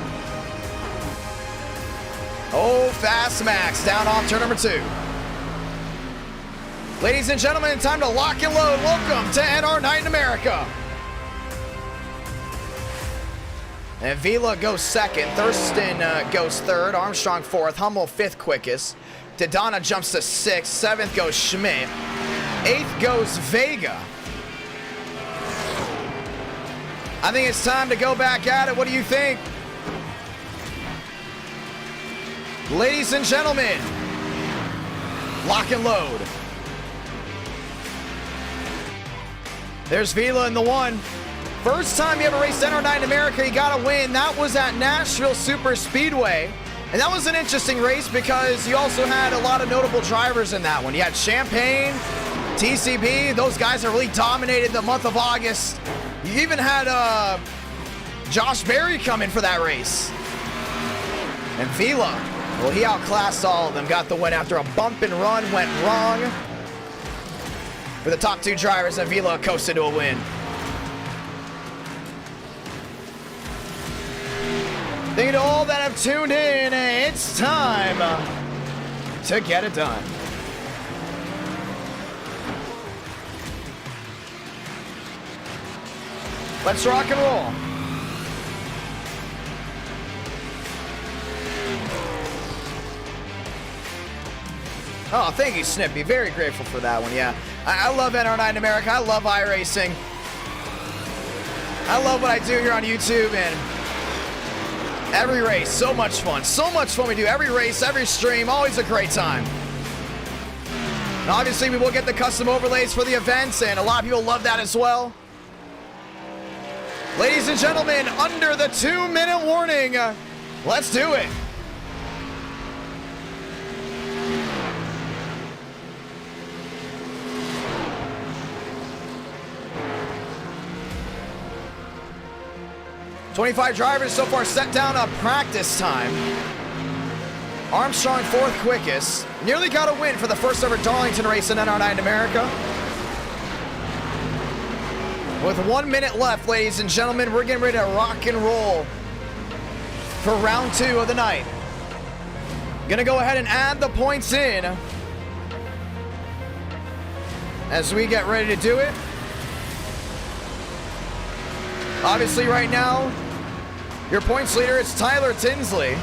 Oh, Fast Max down off turn number 2. Ladies and gentlemen, time to lock and load. Welcome to NR Night in America. And Vila goes second, Thurston goes third, Armstrong fourth, Hummel fifth quickest. Dodonna jumps to sixth, seventh goes Schmidt, eighth goes Vega. I think it's time to go back at it. What do you think? Ladies and gentlemen, lock and load. There's Vila in the one. First time he ever raced NR9 in America, he got a win. That was at Nashville Super Speedway. And that was an interesting race because you also had a lot of notable drivers in that one. You had Champagne, TCB, those guys that really dominated the month of August. You even had Josh Berry come in for that race. And Vila, well, he outclassed all of them, got the win after a bump and run went wrong. For the top two drivers, and Vila coasted to a win. Thank you to all that have tuned in. It's time to get it done. Let's rock and roll. Oh, thank you, Snippy. Very grateful for that one, yeah. I love NR9 in America. I love iRacing. I love what I do here on YouTube, and every race, so much fun. So much fun we do. Every race, every stream, always a great time. And obviously, we will get the custom overlays for the events, and a lot of people love that as well. Ladies and gentlemen, under the 2-minute warning, let's do it. "25 drivers so far set down a practice time. Armstrong fourth quickest. Nearly got a win for the first ever Darlington race in NR9 in America. With 1 minute left, ladies and gentlemen, we're getting ready to rock and roll for round 2 of the night. Gonna go ahead and add the points in as we get ready to do it. Obviously, right now, your points leader is Tyler Tinsley.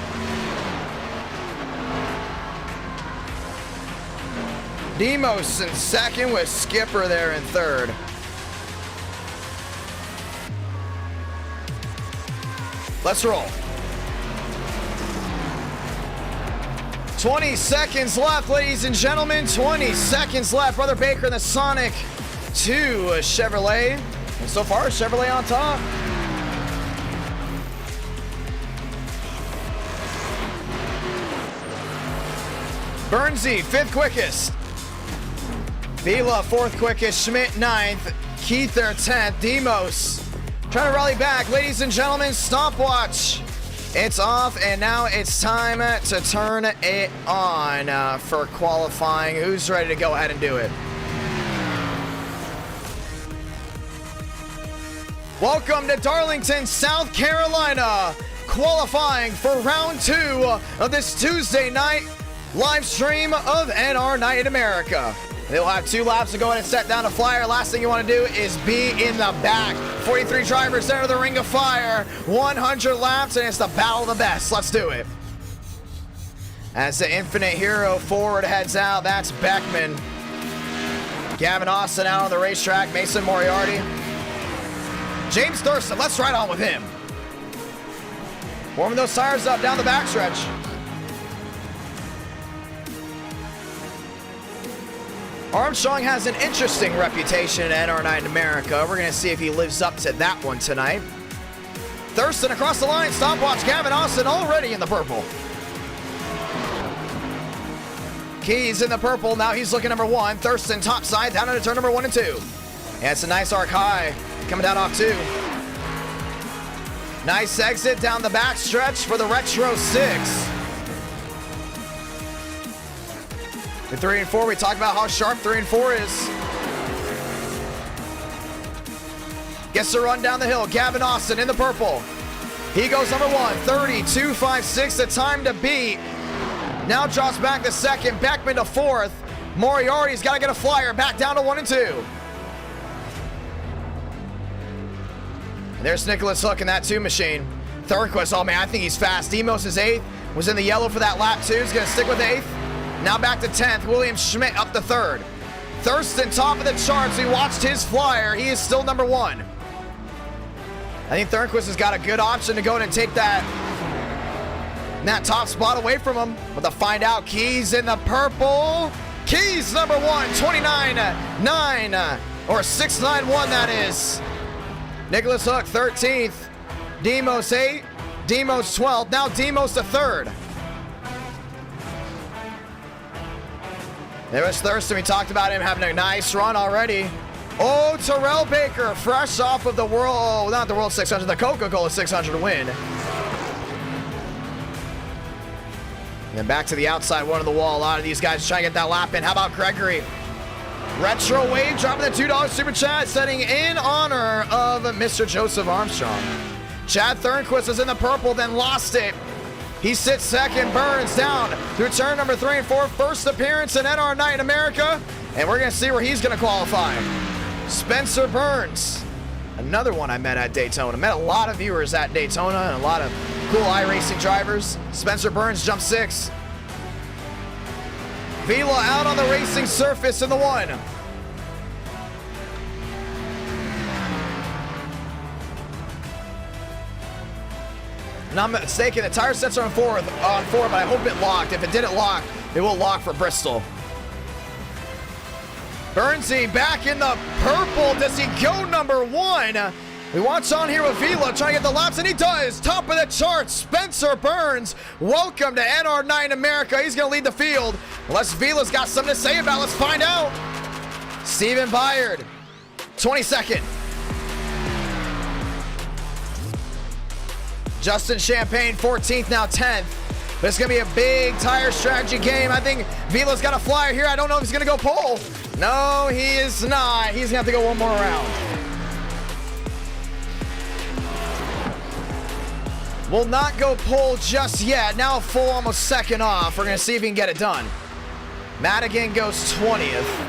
Demos in second with Skipper there in third. Let's roll. 20 seconds left, ladies and gentlemen. 20 seconds left. Brother Baker in the Sonic 2 Chevrolet. And so far, Chevrolet on top. Bernsey, 5th quickest. Vila, 4th quickest. Schmidt, 9th. Keith there, 10th. Demos trying to rally back. Ladies and gentlemen, stopwatch. It's off, and now it's time to turn it on for qualifying. Who's ready to go ahead and do it? Welcome to Darlington, South Carolina, qualifying for round 2 of this Tuesday night live stream of NR Night in America. They'll have 2 laps to go ahead and set down a flyer. Last thing you want to do is be in the back. 43 drivers enter the ring of fire. 100 laps, and it's the battle of the best. Let's do it. As the Infinite Hero forward heads out, that's Beckman. Gavin Austin out on the racetrack. Mason Moriarty. James Thurston, let's ride on with him. Warming those tires up down the backstretch. Armstrong has an interesting reputation in NR9 in America. We're going to see if he lives up to that one tonight. Thurston across the line, stopwatch. Gavin Austin already in the purple. Keys in the purple, now he's looking number 1. Thurston top side, down into turn number 1 and 2. Yeah, it's a nice arc high, coming down off 2. Nice exit down the back stretch for the Retro 6. The 3 and 4, we talked about how sharp 3 and 4 is. Gets the run down the hill. Gavin Austin in the purple. He goes number 1, 32.56, the time to beat. Now drops back to 2nd, Beckman to 4th. Moriarty's got to get a flyer back down to 1 and 2. And there's Nicholas Hook in that 2 machine. Thurquist, oh man, I think he's fast. Demos is 8th, was in the yellow for that lap 2. He's going to stick with 8th. Now back to 10th, William Schmidt up to 3rd. Thurston top of the charts, we watched his flyer, he is still number 1. I think Thurnquist has got a good option to go in and take that that top spot away from him. But to find out, Keys in the purple. Keys number 1, 29.9 or 691 that is. Nicholas Hook 13th. Demos 8. Demos 12th. Now Demos to 3rd. There was Thurston. We talked about him having a nice run already. Oh, Terrell Baker, fresh off of the World, not the World 600, the Coca-Cola 600 win. And then back to the outside one of the wall. A lot of these guys trying to get that lap in. How about Gregory? Retro Wade dropping the $2 super chat, setting in honor of Mr. Joseph Armstrong. Chad Thornquist was in the purple, then lost it. He sits second, Burns down through turn number 3 and 4. First appearance in NR Night in America. And we're going to see where he's going to qualify. Spencer Burns, another one I met at Daytona. Met a lot of viewers at Daytona and a lot of cool iRacing drivers. Spencer Burns jumped 6. Vila out on the racing surface in the 1. Not mistaken, the tire sets are on 4, but I hope it locked. If it didn't lock, it will lock for Bristol. Burnsy back in the purple. Does he go number 1? We watch on here with Vila trying to get the laps, and he does. Top of the charts, Spencer Burns. Welcome to NR9 America. He's going to lead the field. Unless Vila's got something to say about it, let's find out. Steven Byard, 22nd. Justin Champagne, 14th, now 10th. But it's going to be a big tire strategy game. I think Vila's got a flyer here. I don't know if he's going to go pole. No, he is not. He's going to have to go one more round. Will not go pole just yet. Now full almost second off. We're going to see if he can get it done. Madigan goes 20th.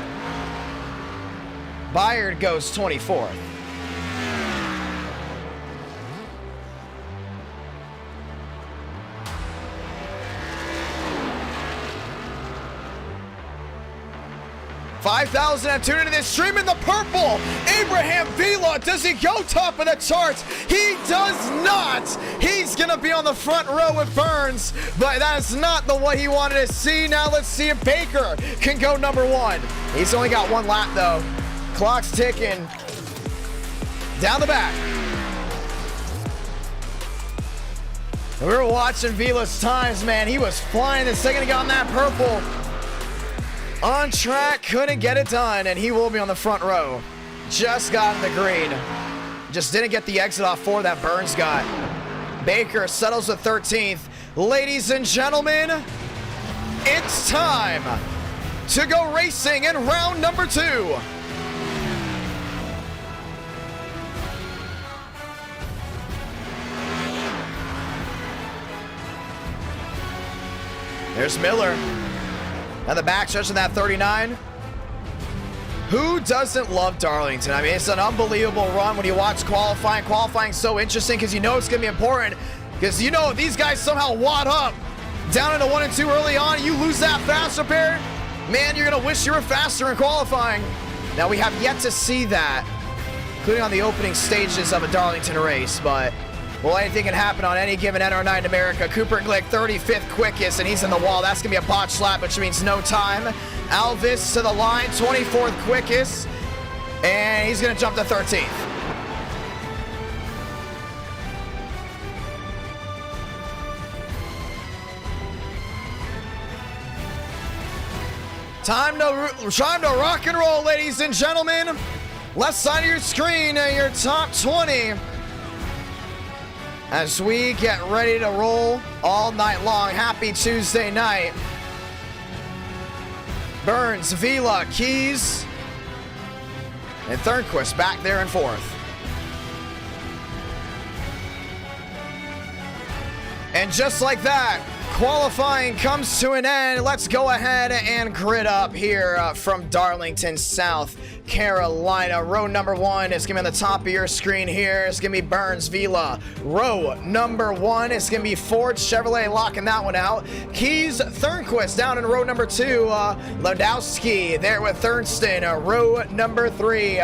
Byard goes 24th. $5,000 have tuned into this stream in the purple. Abraham Vila, does he go top of the charts? He does not. He's going to be on the front row with Burns, but that is not the way he wanted to see. Now let's see if Baker can go number 1. He's only got 1 lap though. Clock's ticking. Down the back. We were watching Vila's times, man. He was flying the second he got on that purple. On track, couldn't get it done, and he will be on the front row. Just got in the green. Just didn't get the exit off 4 that Burns got. Baker settles with 13th. Ladies and gentlemen, it's time to go racing in round number 2. There's Miller. And the back stretch of that 39. Who doesn't love Darlington? I mean, it's an unbelievable run when you watch qualifying. Qualifying's so interesting because you know it's going to be important. Because you know if these guys somehow wad up down into 1 and 2 early on, you lose that fast repair, man, you're going to wish you were faster in qualifying. Now, we have yet to see that, including on the opening stages of a Darlington race, but well, anything can happen on any given NR9 America. Cooper Glick, 35th quickest, and he's in the wall. That's going to be a botch lap, which means no time. Alvis to the line, 24th quickest, and he's going to jump to 13th. Time to rock and roll, ladies and gentlemen. Left side of your screen, your top 20. As we get ready to roll all night long. Happy Tuesday night. Burns, Vila, Keys, and Thornquist back there in 4th. And just like that, qualifying comes to an end. Let's go ahead and grid up here from Darlington South Carolina. Row number 1 is going to be on the top of your screen here. It's going to be Burns Vila. Row number 1 is going to be Ford Chevrolet locking that one out. Keys Thornquist down in row number 2. Lodowski there with Thurston. Row number 3.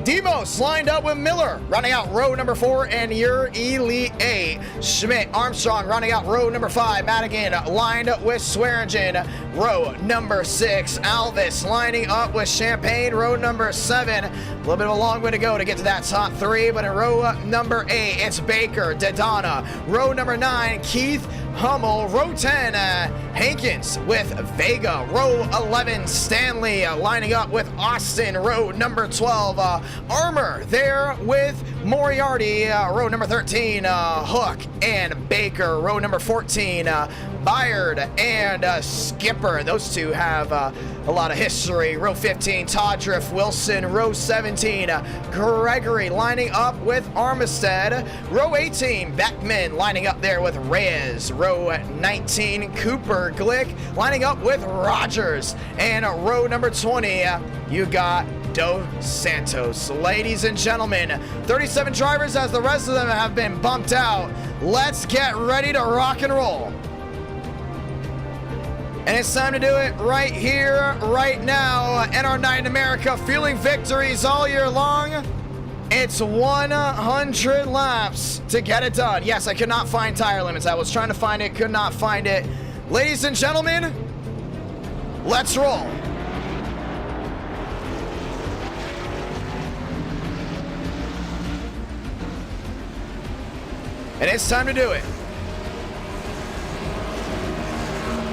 Demos lined up with Miller, running out row number 4, and your Elite 8. Schmidt Armstrong running out row number 5. Madigan lined up with Swearingen. Row number 6. Alvis lining up with Champagne. Row number 7. A little bit of a long way to go to get to that top 3, but in row number 8, it's Baker, Dedana. Row number 9, Keith Hummel. Row 10, Hankins with Vega. Row 11, Stanley lining up with Austin. Row number 12, Armour there with Moriarty. Row number 13, Hook and Baker. Row number 14, Byard and Skipper. Those two have a lot of history. Row 15, Todriff Wilson. Row 17, Gregory lining up with Armistead. Row 18, Beckman lining up there with Reyes. Row 19, Cooper Glick lining up with Rogers. And row number 20, you got Dos Santos. Ladies and gentlemen, 37 drivers as the rest of them have been bumped out. Let's get ready to rock and roll. And it's time to do it right here, right now. NR Night in America, feeling victories all year long. It's 100 laps to get it done. Yes, I could not find tire limits. I was trying to find it, could not find it. Ladies and gentlemen, let's roll. And it's time to do it.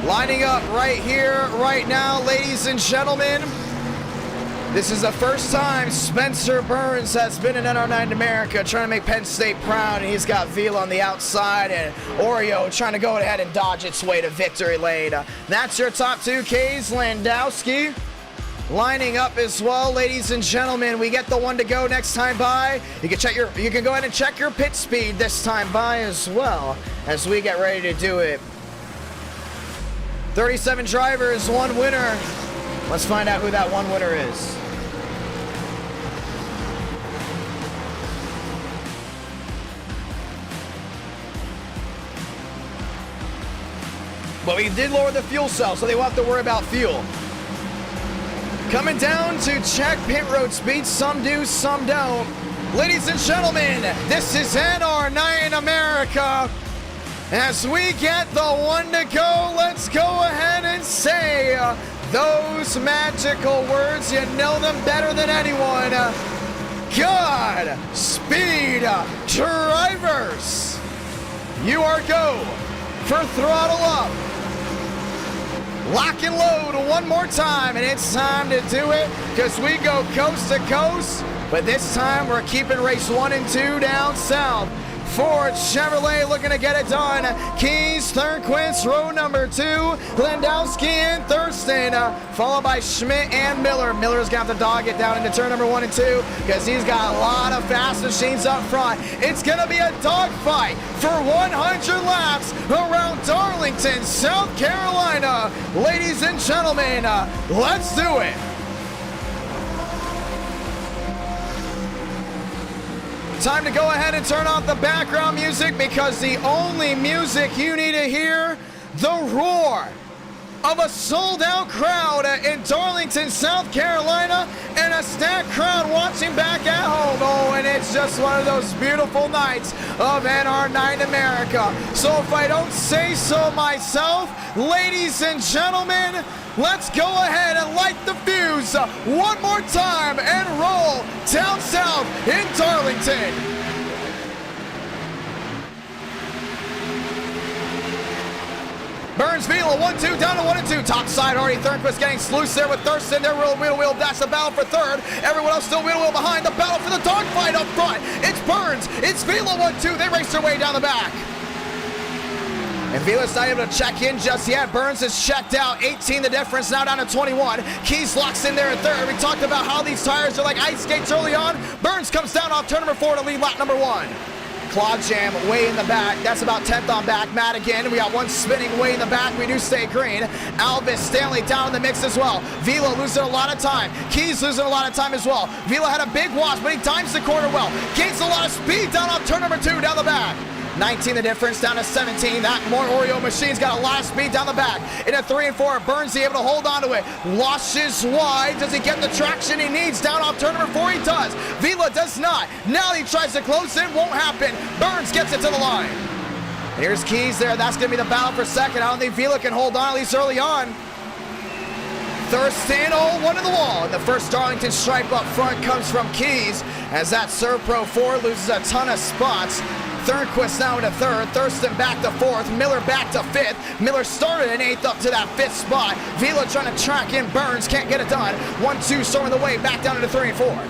Lining up right here, right now, ladies and gentlemen. This is the first time Spencer Burns has been in NR Night in America, trying to make Penn State proud, and he's got Vila on the outside, and Oreo trying to go ahead and dodge its way to victory lane. That's your top 2 Ks. Landowski lining up as well, ladies and gentlemen. We get the one to go next time by. You can go ahead and check your pit speed this time by as well as we get ready to do it. 37 drivers, 1 winner. Let's find out who that 1 winner is. But we did lower the fuel cell, so they won't have to worry about fuel. Coming down to check pit road speed. Some do, some don't. Ladies and gentlemen, this is NR Night in America. As we get the 1 to go, let's go ahead and say those magical words. You know them better than anyone. God speed, drivers. You are go for throttle up. Lock and load 1 more time, and it's time to do it because we go coast to coast. But this time we're keeping race 1 and 2 down south. Ford Chevrolet looking to get it done. Keys, Thornquist, row number 2. Landowski and Thurston, followed by Schmidt and Miller. Miller's got to dog it down into turn number 1 and 2 because he's got a lot of fast machines up front. It's going to be a dogfight for 100 laps around Darlington, South Carolina. Ladies and gentlemen, let's do it. Time to go ahead and turn off the background music because the only music you need to hear, the roar of a sold-out crowd in Darlington, South Carolina, and a stacked crowd watching back at home. Oh, and it's just one of those beautiful nights of NR Night in America. So if I don't say so myself, ladies and gentlemen, let's go ahead and light the fuse 1 more time and roll down south in Darlington. Burns Vila 1-2 down to 1 and 2. Top side already. Thornquist getting loose there with Thurston. They're wheel. That's the battle for third. Everyone else still wheel behind. The battle for the dogfight up front. It's Burns. It's Vila 1-2. They race their way down the back. And Vila's not able to check in just yet. Burns is checked out. 18 the difference, now down to 21. Keys locks in there at third. We talked about how these tires are like ice skates early on. Burns comes down off turn number 4 to lead lap number 1. Claw Jam way in the back. That's about 10th on back. Madigan, we got one spinning way in the back. We do stay green. Alvis Stanley down in the mix as well. Vila losing a lot of time. Keys losing a lot of time as well. Vila had a big wash, but he times the corner well. Gains a lot of speed down off turn number 2 down the back. 19 the difference down to 17. That more Oreo machine's got a lot of speed down the back. In a 3 and 4, Burns able to hold on to it. Washes wide. Does he get the traction he needs down off turn number 4? He does. Vila does not. Now he tries to close in. Won't happen. Burns gets it to the line. Here's Keys there. That's going to be the battle for second. I don't think Vila can hold on, at least early on. Thurston, one to the wall. And the first Darlington stripe up front comes from Keys as that Serve Pro 4 loses a ton of spots. Thornquist now into 3rd, Thurston back to 4th, Miller back to 5th. Miller started in 8th up to that 5th spot. Vila trying to track in Burns, can't get it done. 1-2 storming the way back down into 3 and 4.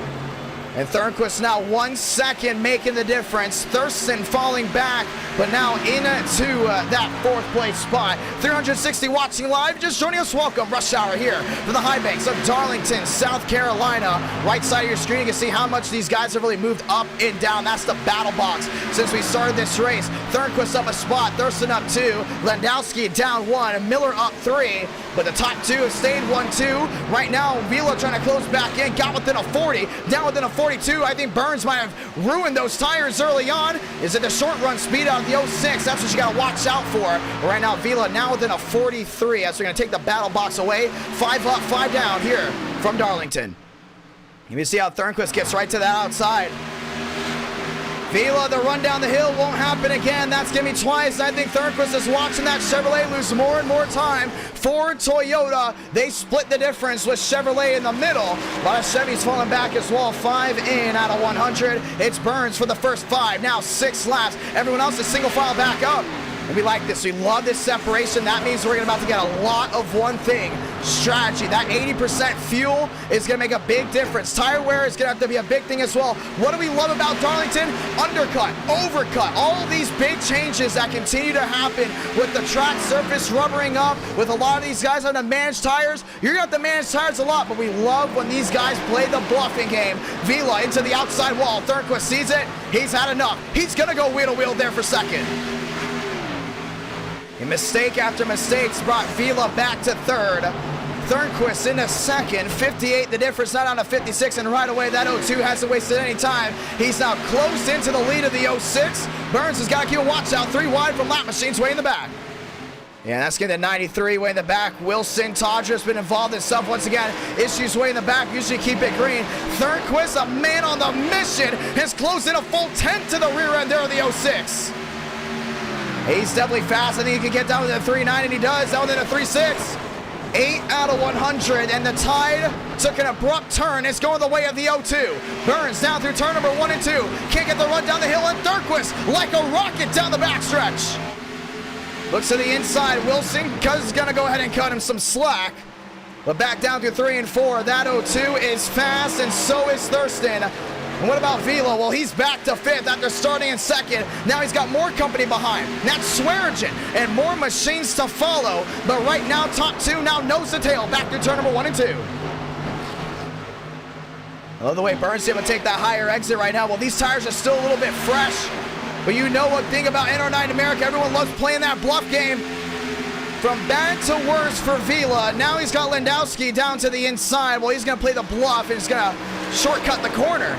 And Thornquist now 1 second making the difference. Thurston falling back, but now into that 4th place spot. 360 watching live, just joining us, welcome. Rush hour here from the high banks of Darlington, South Carolina. Right side of your screen, you can see how much these guys have really moved up and down. That's the battle box since we started this race. Thornquist up a spot, Thurston up 2, Landowski down 1, and Miller up 3. But the top 2 have stayed 1-2. Right now, Vila trying to close back in, got within a 40, down within a 42. I think Burns might have ruined those tires early on. Is it the short run speed out of the 06? That's what you got to watch out for. But right now, Vila now within a 43 as we're going to take the battle box away. 5 up, 5 down here from Darlington. You can see how Thornquist gets right to that outside. Vila, the run down the hill won't happen again. That's going to be twice. I think Thornquist is watching that Chevrolet lose more and more time. Ford, Toyota, they split the difference with Chevrolet in the middle. A lot of Chevys falling back as well. 5 in out of 100. It's Burns for the first 5. Now 6 laps. Everyone else is single file back up. And we like this. We love this separation. That means we're about to get a lot of one thing. Strategy. That 80% fuel is going to make a big difference. Tire wear is going to have to be a big thing as well. What do we love about Darlington? Undercut, overcut, all of these big changes that continue to happen with the track surface rubbering up, with a lot of these guys on the managed tires. You're going to have to manage tires a lot, but we love when these guys play the bluffing game. Vila into the outside wall. Thornquist sees it. He's had enough. He's going to go wheel to wheel there for second. A mistake after mistakes brought Vila back to 3rd. Thornquist into 2nd, 58 the difference, not on a 56, and right away that 02 hasn't wasted any time. He's now close into the lead of the 06. Burns has got to keep a watch out, 3 wide from lap machines way in the back. Yeah, that's getting to 93 way in the back. Wilson Todger's been involved in stuff once again. Issues way in the back, usually keep it green. Thornquist, a man on the mission, has closed in a full 10 to the rear end there of the 06. He's definitely fast. I think he can get down to the 3.9, and he does, down to the 3.6. 8 out of 100, and the Tide took an abrupt turn. It's going the way of the 02. Burns down through turn number 1 and 2. Can't get the run down the hill, and Thornquist like a rocket down the backstretch. Looks to the inside. Wilson is going to go ahead and cut him some slack. But back down through 3 and 4. That 02 is fast, and so is Thurston. And what about Vila? Well, he's back to 5th after starting in 2nd. Now he's got more company behind. That's Swearingen and more machines to follow. But right now, top 2 now nose to tail. Back to turn number 1 and 2. I love the way Burns is able to take that higher exit right now. Well, these tires are still a little bit fresh. But you know one thing about NR9 America. Everyone loves playing that bluff game. From bad to worse for Vila. Now he's got Landowski down to the inside. Well, he's going to play the bluff, and he's going to shortcut the corner.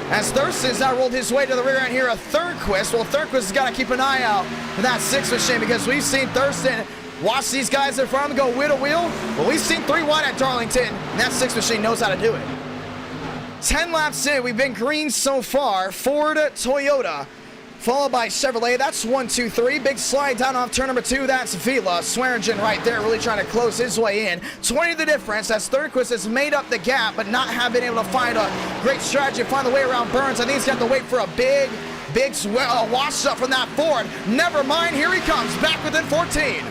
As Thurston's now rolled his way to the rear end here of Thornquist. Well, Thornquist has got to keep an eye out for that 6 machine, because we've seen Thurston watch these guys in front of him go wheel to wheel. Well, we've seen 3 wide at Darlington, and that 6 machine knows how to do it. 10 laps in, we've been green so far. Ford, Toyota, followed by Chevrolet. That's 1, 2, 3. Big slide down off turn number 2. That's Vila. Swearingen right there, really trying to close his way in. 20 the difference as Thornquist has made up the gap, but not have been able to find a great strategy to find the way around Burns. I think he's got to wait for a big wash up from that Ford. Never mind, here he comes, back within 14.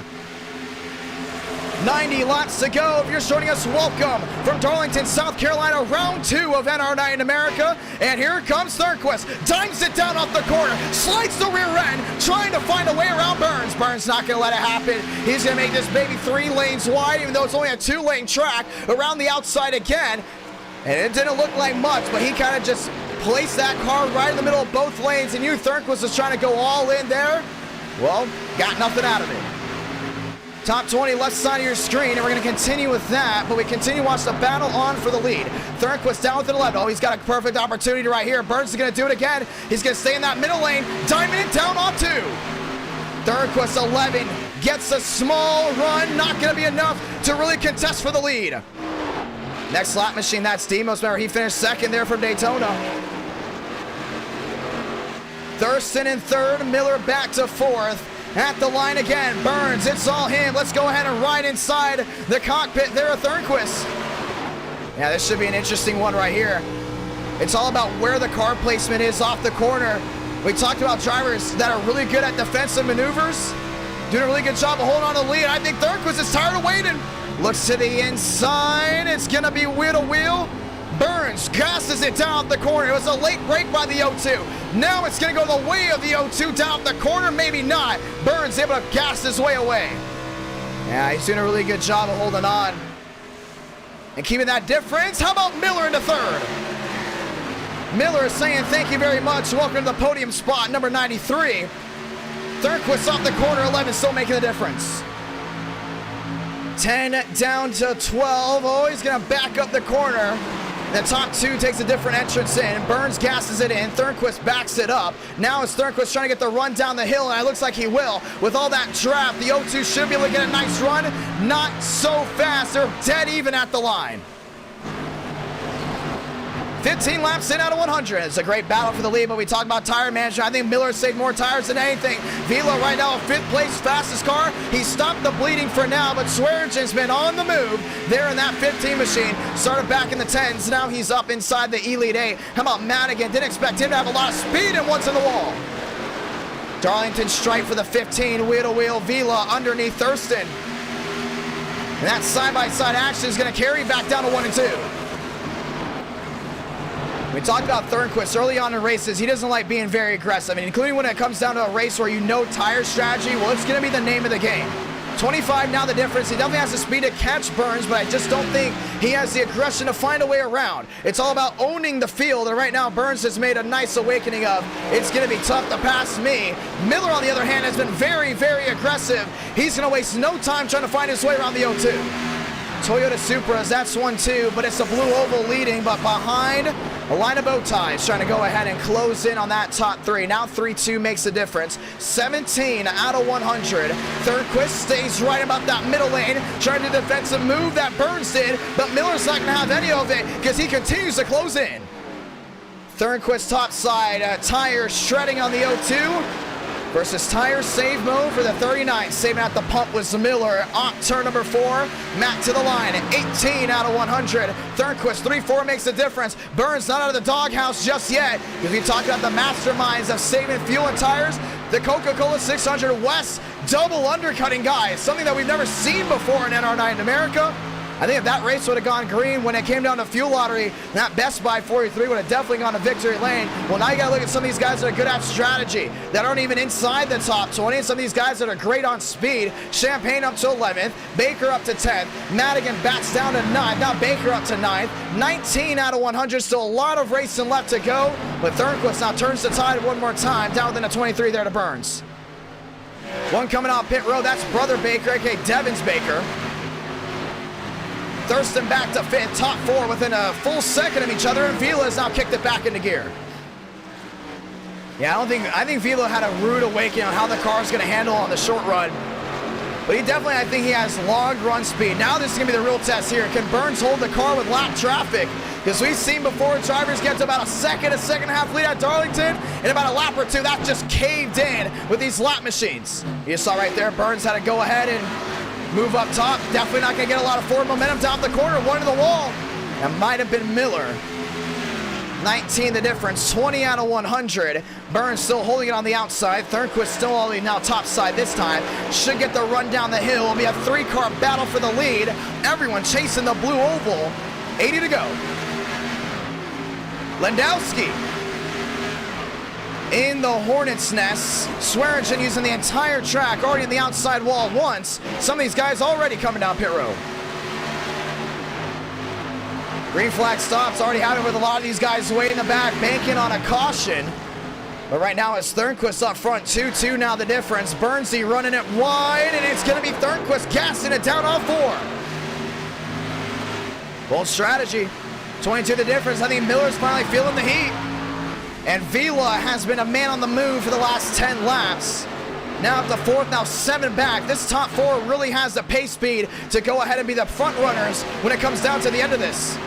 90 laps to go. If you're joining us, welcome from Darlington, South Carolina, round 2 of NR9 in America. And here comes Thornquist. Dimes it down off the corner, slides the rear end, trying to find a way around Burns. Burns not going to let it happen. He's going to make this baby 3 lanes wide, even though it's only a 2-lane track, around the outside again. And it didn't look like much, but he kind of just placed that car right in the middle of both lanes, and Thurnquist was trying to go all in there. Well, got nothing out of it. Top 20 left side of your screen, and we're going to continue with that, but we continue to watch the battle on for the lead. Thurnquist down within 11. Oh, he's got a perfect opportunity right here. Burns is going to do it again. He's going to stay in that middle lane. Diamond it down on 2. Thurnquist 11 gets a small run. Not going to be enough to really contest for the lead. Next lap machine, that's Demos. Remember, he finished second there from Daytona. Thurston in third. Miller back to fourth. At the line again, Burns, it's all him. Let's go ahead and ride inside the cockpit there of Thurnquist. Yeah, this should be an interesting one right here. It's all about where the car placement is off the corner. We talked about drivers that are really good at defensive maneuvers, doing a really good job of holding on to the lead. I think Thurnquist is tired of waiting. Looks to the inside. It's going to be wheel to wheel. Burns gasses it down the corner. It was a late break by the O2. Now it's going to go the way of the O2 down the corner. Maybe not. Burns able to gas his way away. Yeah, he's doing a really good job of holding on and keeping that difference. How about Miller into third? Miller is saying thank you very much. Welcome to the podium spot, number 93. Thurnquist off the corner, 11 still making the difference. 10 down to 12. Oh, he's going to back up the corner. The top 2 takes a different entrance in. Burns gasses it in. Thurnquist backs it up. Now it's Thurnquist trying to get the run down the hill, and it looks like he will. With all that draft, the O2 should be able to get a nice run. Not so fast. They're dead even at the line. 15 laps in out of 100. It's a great battle for the lead, but we talk about tire management. I think Miller saved more tires than anything. Velo right now, 5th place, fastest car. He stopped the bleeding for now, but Swearingen's been on the move there in that 15 machine. Started back in the 10s. Now he's up inside the Elite 8. How about Madigan? Didn't expect him to have a lot of speed, and once in the wall. Darlington strike for the 15, wheel-to-wheel. Vila underneath Thurston. And that side-by-side action is going to carry back down to 1 and 2. We talked about Thurnquist early on in races. He doesn't like being very aggressive, and including when it comes down to a race where you know tire strategy, well, it's going to be the name of the game. 25 now the difference. He definitely has the speed to catch Burns, but I just don't think he has the aggression to find a way around. It's all about owning the field, and right now Burns has made a nice awakening of it's going to be tough to pass me. Miller, on the other hand, has been very, very aggressive. He's going to waste no time trying to find his way around the O2. Toyota Supras, that's 1-2, but it's the blue oval leading, but behind a line of bow ties, trying to go ahead and close in on that top 3. Now 3-2 makes a difference. 17 out of 100. Thurnquist stays right about that middle lane, trying to defensive move that Burns did, but Miller's not going to have any of it because he continues to close in. Thurnquist top side, tire shredding on the O2. Versus tire save mode for the 39. Saving at the pump was Miller. On turn number 4. Matt to the line. 18 out of 100. Thurnquist 3-4 makes a difference. Burns not out of the doghouse just yet. Because we talked about the masterminds of saving fuel and tires. The Coca-Cola 600 West double undercutting guy. Something that we've never seen before in NR9 in America. I think if that race would have gone green when it came down to fuel lottery, that Best Buy 43 would have definitely gone to victory lane. Well, now you got to look at some of these guys that are good at strategy, that aren't even inside the top 20, and some of these guys that are great on speed. Champagne up to 11th, Baker up to 10th, Madigan bats down to 9th, now Baker up to 9th, 19 out of 100, still a lot of racing left to go, but Thurnquist now turns the tide one more time, down within a 23 there to Burns. One coming out pit road, that's Brother Baker, aka Devins Baker. Thurston back to 5th, top 4 within a full second of each other, and Vila has now kicked it back into gear. Yeah, I think Vila had a rude awakening on how the car is going to handle on the short run. But he definitely, I think he has long run speed. Now this is going to be the real test here. Can Burns hold the car with lap traffic? Because we've seen before drivers get to about a second and a half lead at Darlington. In about a lap or two, that just caved in with these lap machines. You saw right there, Burns had to go ahead and move up top. Definitely not going to get a lot of forward momentum down the corner. One to the wall. That might have been Miller. 19 the difference. 20 out of 100. Burns still holding it on the outside. Thurnquist still only now top side this time. Should get the run down the hill. It'll be a 3-car battle for the lead. Everyone chasing the blue oval. 80 to go. Landowski in the Hornet's nest. Swearingen using the entire track, already in the outside wall once. Some of these guys already coming down pit road. Green flag stops already happening with a lot of these guys way in the back, banking on a caution. But right now it's Thornquist up front, 2-2 now the difference. Burnsy running it wide, and it's going to be Thornquist gassing it down on 4. Bold strategy. 22 the difference. I think Miller's finally feeling the heat. And Vila has been a man on the move for the last 10 laps. Now up to 4th, now 7 back. This top 4 really has the pace speed to go ahead and be the front runners when it comes down to the end of this.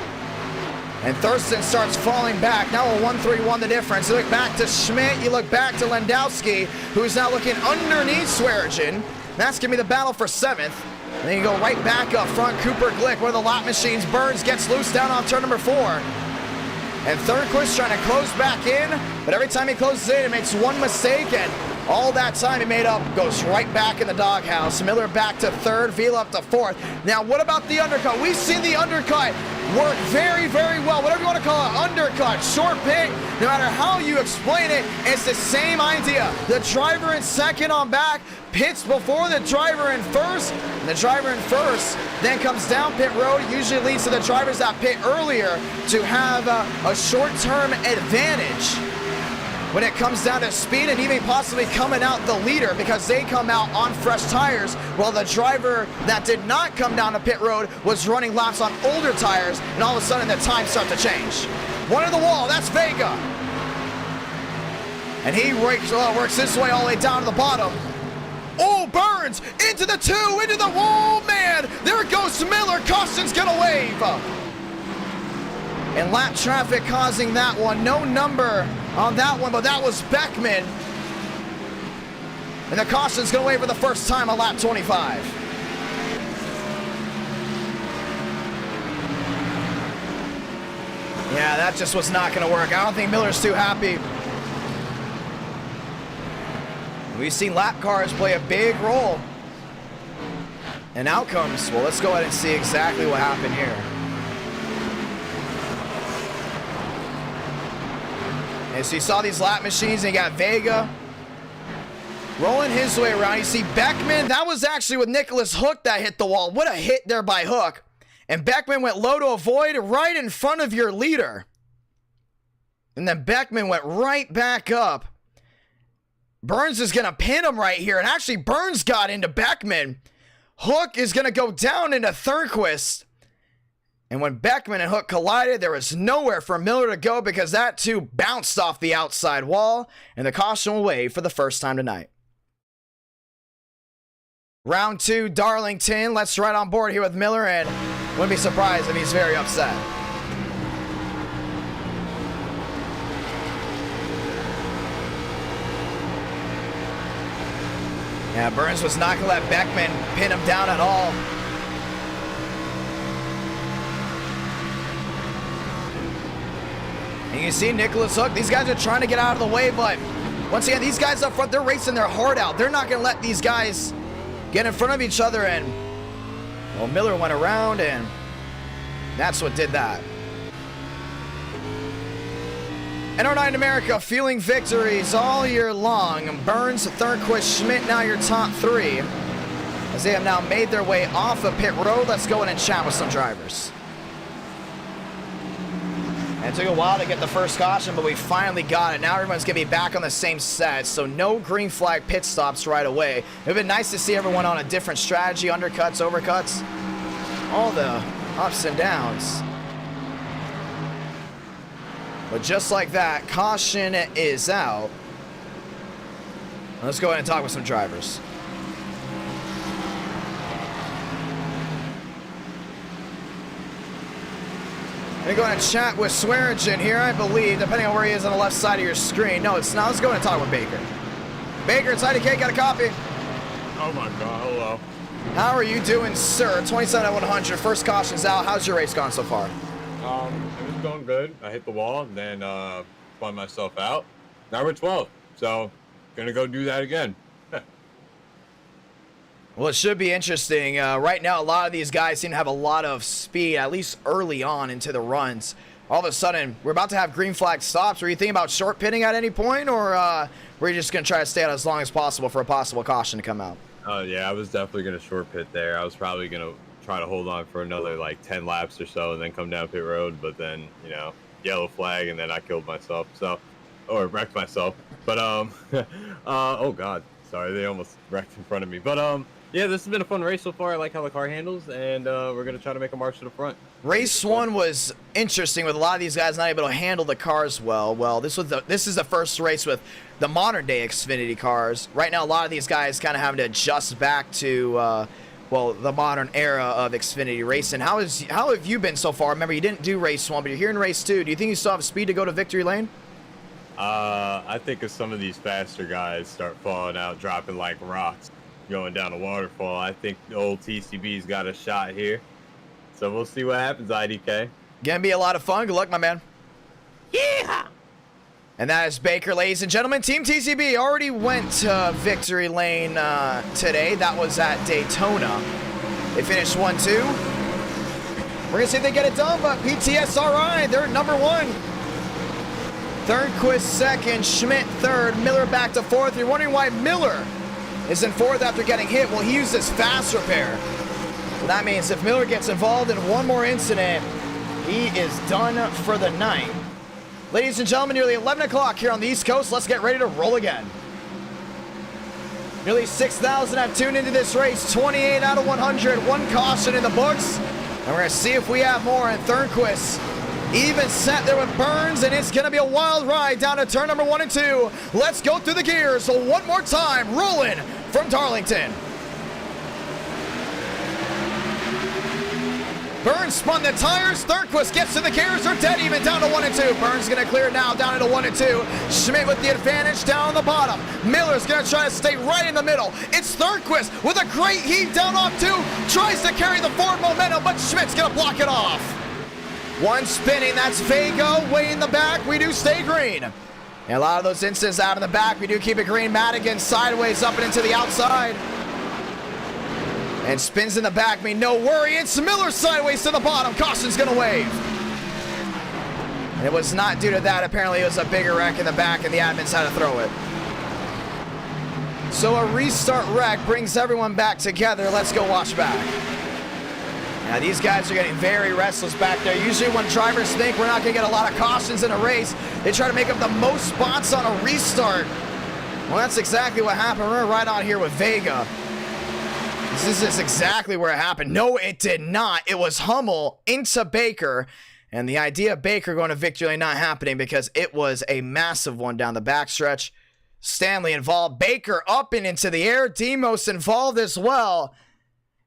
And Thurston starts falling back. Now a 1-3-1 the difference. You look back to Schmidt. You look back to Landowski, who's now looking underneath Swearinger. That's going to be the battle for 7th. And then you go right back up front. Cooper Glick, one of the lap machines. Burns gets loose down on turn number 4. And Thornquist trying to close back in. But every time he closes in, he makes one mistake. And all that time he made up goes right back in the doghouse. Miller back to 3rd. Vila up to 4th. Now, what about the undercut? We've seen the undercut work very, very well. Whatever you want to call it, undercut, short pit, no matter how you explain it, it's the same idea. The driver in 2nd on back pits before the driver in 1st, and the driver in 1st then comes down pit road. It usually leads to the drivers that pit earlier to have a short-term advantage when it comes down to speed and even possibly coming out the leader, because they come out on fresh tires while the driver that did not come down to pit road was running laps on older tires, and all of a sudden the times start to change. One in the wall, that's Vega. And he works this way all the way down to the bottom. Oh, Burns into the 2, into the wall, man. There goes Miller. Costin's gonna wave. And lap traffic causing that one. No number on that one, but that was Beckman. And the caution's gonna wave for the first time on lap 25. Yeah, that just was not gonna work. I don't think Miller's too happy. We've seen lap cars play a big role in outcomes. Well, let's go ahead and see exactly what happened here. And so you saw these lap machines, and you got Vega rolling his way around. You see Beckman, that was actually with Nicholas Hook that hit the wall. What a hit there by Hook. And Beckman went low to avoid right in front of your leader. And then Beckman went right back up. Burns is going to pin him right here. And actually, Burns got into Beckman. Hook is going to go down into Thornquist. And when Beckman and Hook collided, there was nowhere for Miller to go because that too bounced off the outside wall. And the caution will wave for the first time tonight. Round 2, Darlington. Let's right on board here with Miller, and wouldn't be surprised if he's very upset. Yeah, Burns was not going to let Beckman pin him down at all. And you see Nicholas Hook. These guys are trying to get out of the way, but once again, these guys up front, they're racing their heart out. They're not going to let these guys get in front of each other, and well, Miller went around, and that's what did that. NR9 in America feeling victories all year long. Burns, Thornquist, Schmidt now your top 3 as they have now made their way off of pit road. Let's go in and chat with some drivers. And it took a while to get the first caution, but we finally got it. Now everyone's going to be back on the same set, so no green flag pit stops right away. It would have been nice to see everyone on a different strategy, undercuts, overcuts, all the ups and downs. But just like that, caution is out. Let's go ahead and talk with some drivers. I'm going to go ahead and chat with Swearinger here, I believe, depending on where he is on the left side of your screen. No, it's not. Let's go ahead and talk with Baker. Baker, it's IDK, got a copy. Oh my god, hello. How are you doing, sir? 27 out of 100, first caution's out. How's your race gone so far? It was going good. I hit the wall, and then spun myself out. Now we're 12, so gonna go do that again. Well, it should be interesting. Right now, a lot of these guys seem to have a lot of speed, at least early on into the runs. All of a sudden, we're about to have green flag stops. Were you thinking about short pitting at any point, or were you just going to try to stay out as long as possible for a possible caution to come out? Yeah, I was definitely gonna short pit there. I was probably gonna try to hold on for another like 10 laps or so, and then come down pit road. But then, you know, yellow flag, and then I killed myself. So, or wrecked myself. But oh god, sorry, they almost wrecked in front of me. But yeah, this has been a fun race so far. I like how the car handles, and we're gonna try to make a march to the front. Race 1 was interesting with a lot of these guys not able to handle the cars well. Well, this is the first race with the modern day Xfinity cars. Right now, a lot of these guys kind of having to adjust back to well, the modern era of Xfinity racing. How have you been so far? Remember, you didn't do race 1, but you're here in race 2. Do you think you still have speed to go to victory lane? I think if some of these faster guys start falling out, dropping like rocks, going down a waterfall, I think the old TCB's got a shot here. So we'll see what happens, IDK. Gonna be a lot of fun. Good luck, my man. Yeah. And that is Baker, ladies and gentlemen. Team TCB already went to victory lane today. That was at Daytona. They finished 1-2. We're gonna see if they get it done, but PTSRI, they're number 1. Third, second, Schmidt third, Miller back to 4th. You're wondering why Miller is in 4th after getting hit. Well, he used his fast repair. So that means if Miller gets involved in one more incident, he is done for the night. Ladies and gentlemen, nearly 11 o'clock here on the East Coast. Let's get ready to roll again. Nearly 6,000 have tuned into this race. 28 out of 100. One caution in the books. And we're going to see if we have more. And Thornquist even set there with Burns, and it's going to be a wild ride down to turn number 1 and 2. Let's go through the gears. So one more time, rolling from Darlington. Burns spun the tires. Thornquist gets to the gears. They're dead even down to 1 and 2. Burns going to clear now down into 1 and 2. Schmidt with the advantage down the bottom. Miller's going to try to stay right in the middle. It's Thornquist with a great heat down off 2. Tries to carry the forward momentum, but Schmidt's going to block it off. One spinning. That's Vega way in the back. We do stay green. And a lot of those instances out in the back, we do keep it green. Madigan sideways up and into the outside. And spins in the back, mean no worry. It's Miller sideways to the bottom. Caution's gonna wave. And it was not due to that. Apparently it was a bigger wreck in the back and the admins had to throw it. So a restart wreck brings everyone back together. Let's go watch back. Now these guys are getting very restless back there. Usually when drivers think we're not gonna get a lot of cautions in a race, they try to make up the most spots on a restart. Well, that's exactly what happened. We're right on here with Vega. This is exactly where it happened. No, it did not. It was Hummel into Baker. And the idea of Baker going to victory lane not happening because it was a massive one down the backstretch. Stanley involved. Baker up and into the air. Demos involved as well.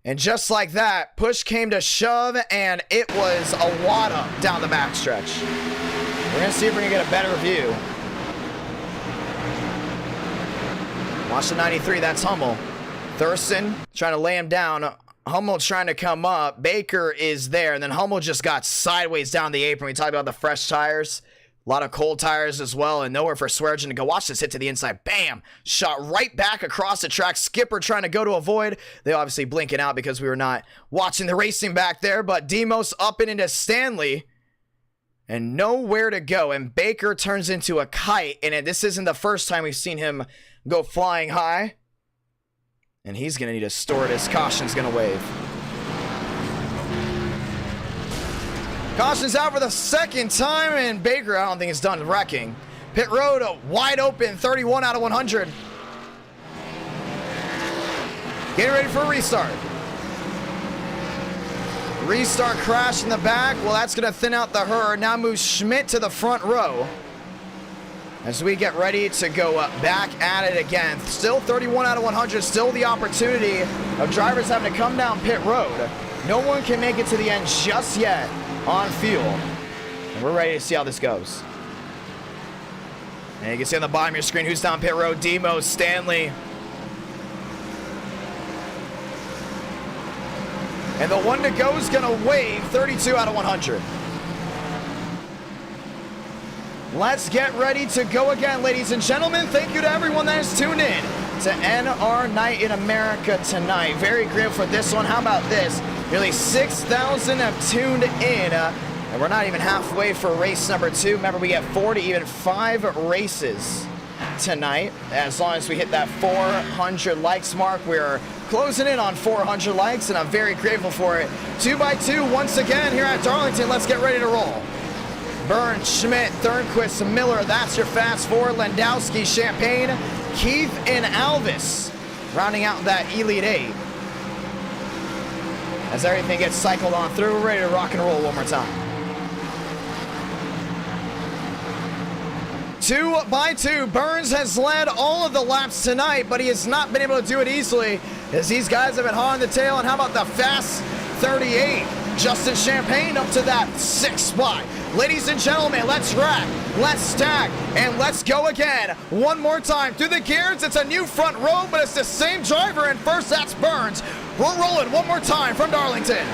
And just like that, push came to shove, and it was a wada down the backstretch. We're going to see if we're going to get a better view. Watch the 93. That's Hummel. Thurston trying to lay him down. Hummel trying to come up. Baker is there. And then Hummel just got sideways down the apron. We talked about the fresh tires. A lot of cold tires as well. And nowhere for Swearengin to go. Watch this hit to the inside. Bam! Shot right back across the track. Skipper trying to go to avoid. They obviously blinking out because we were not watching the racing back there. But Demos up and into Stanley. And nowhere to go. And Baker turns into a kite. And this isn't the first time we've seen him go flying high. And he's going to need to store it. His caution's going to wave. Caution's out for the second time, and Baker, I don't think, is done wrecking. Pit road wide open, 31 out of 100. Getting ready for a restart. Restart crash in the back. Well, that's going to thin out the herd. Now moves Schmidt to the front row. As we get ready to go back at it again. Still 31 out of 100. Still the opportunity of drivers having to come down pit road. No one can make it to the end just yet on fuel. And we're ready to see how this goes. And you can see on the bottom of your screen who's down pit road. Demos, Stanley. And the one to go is going to wave 32 out of 100. Let's get ready to go again, ladies and gentlemen. Thank you to everyone that has tuned in to NR Night in America tonight. Very grateful for this one. How about this? Nearly 6,000 have tuned in, and we're not even halfway for race number 2. Remember, we get 4 to even 5 races tonight. As long as we hit that 400 likes mark, we're closing in on 400 likes, and I'm very grateful for it. 2x2 once again here at Darlington. Let's get ready to roll. Burns, Schmidt, Thornquist, Miller, that's your fast four. Landowski, Champagne, Keith, and Alvis rounding out that Elite 8. As everything gets cycled on through, we're ready to rock and roll one more time. 2x2, Burns has led all of the laps tonight, but he has not been able to do it easily as these guys have been hauling the tail. And how about the fast 38? Justin Champagne up to that 6th spot. Ladies and gentlemen, let's rack, let's stack, and let's go again. One more time through the gears. It's a new front row, but it's the same driver. And first, that's Burns. We're rolling one more time from Darlington.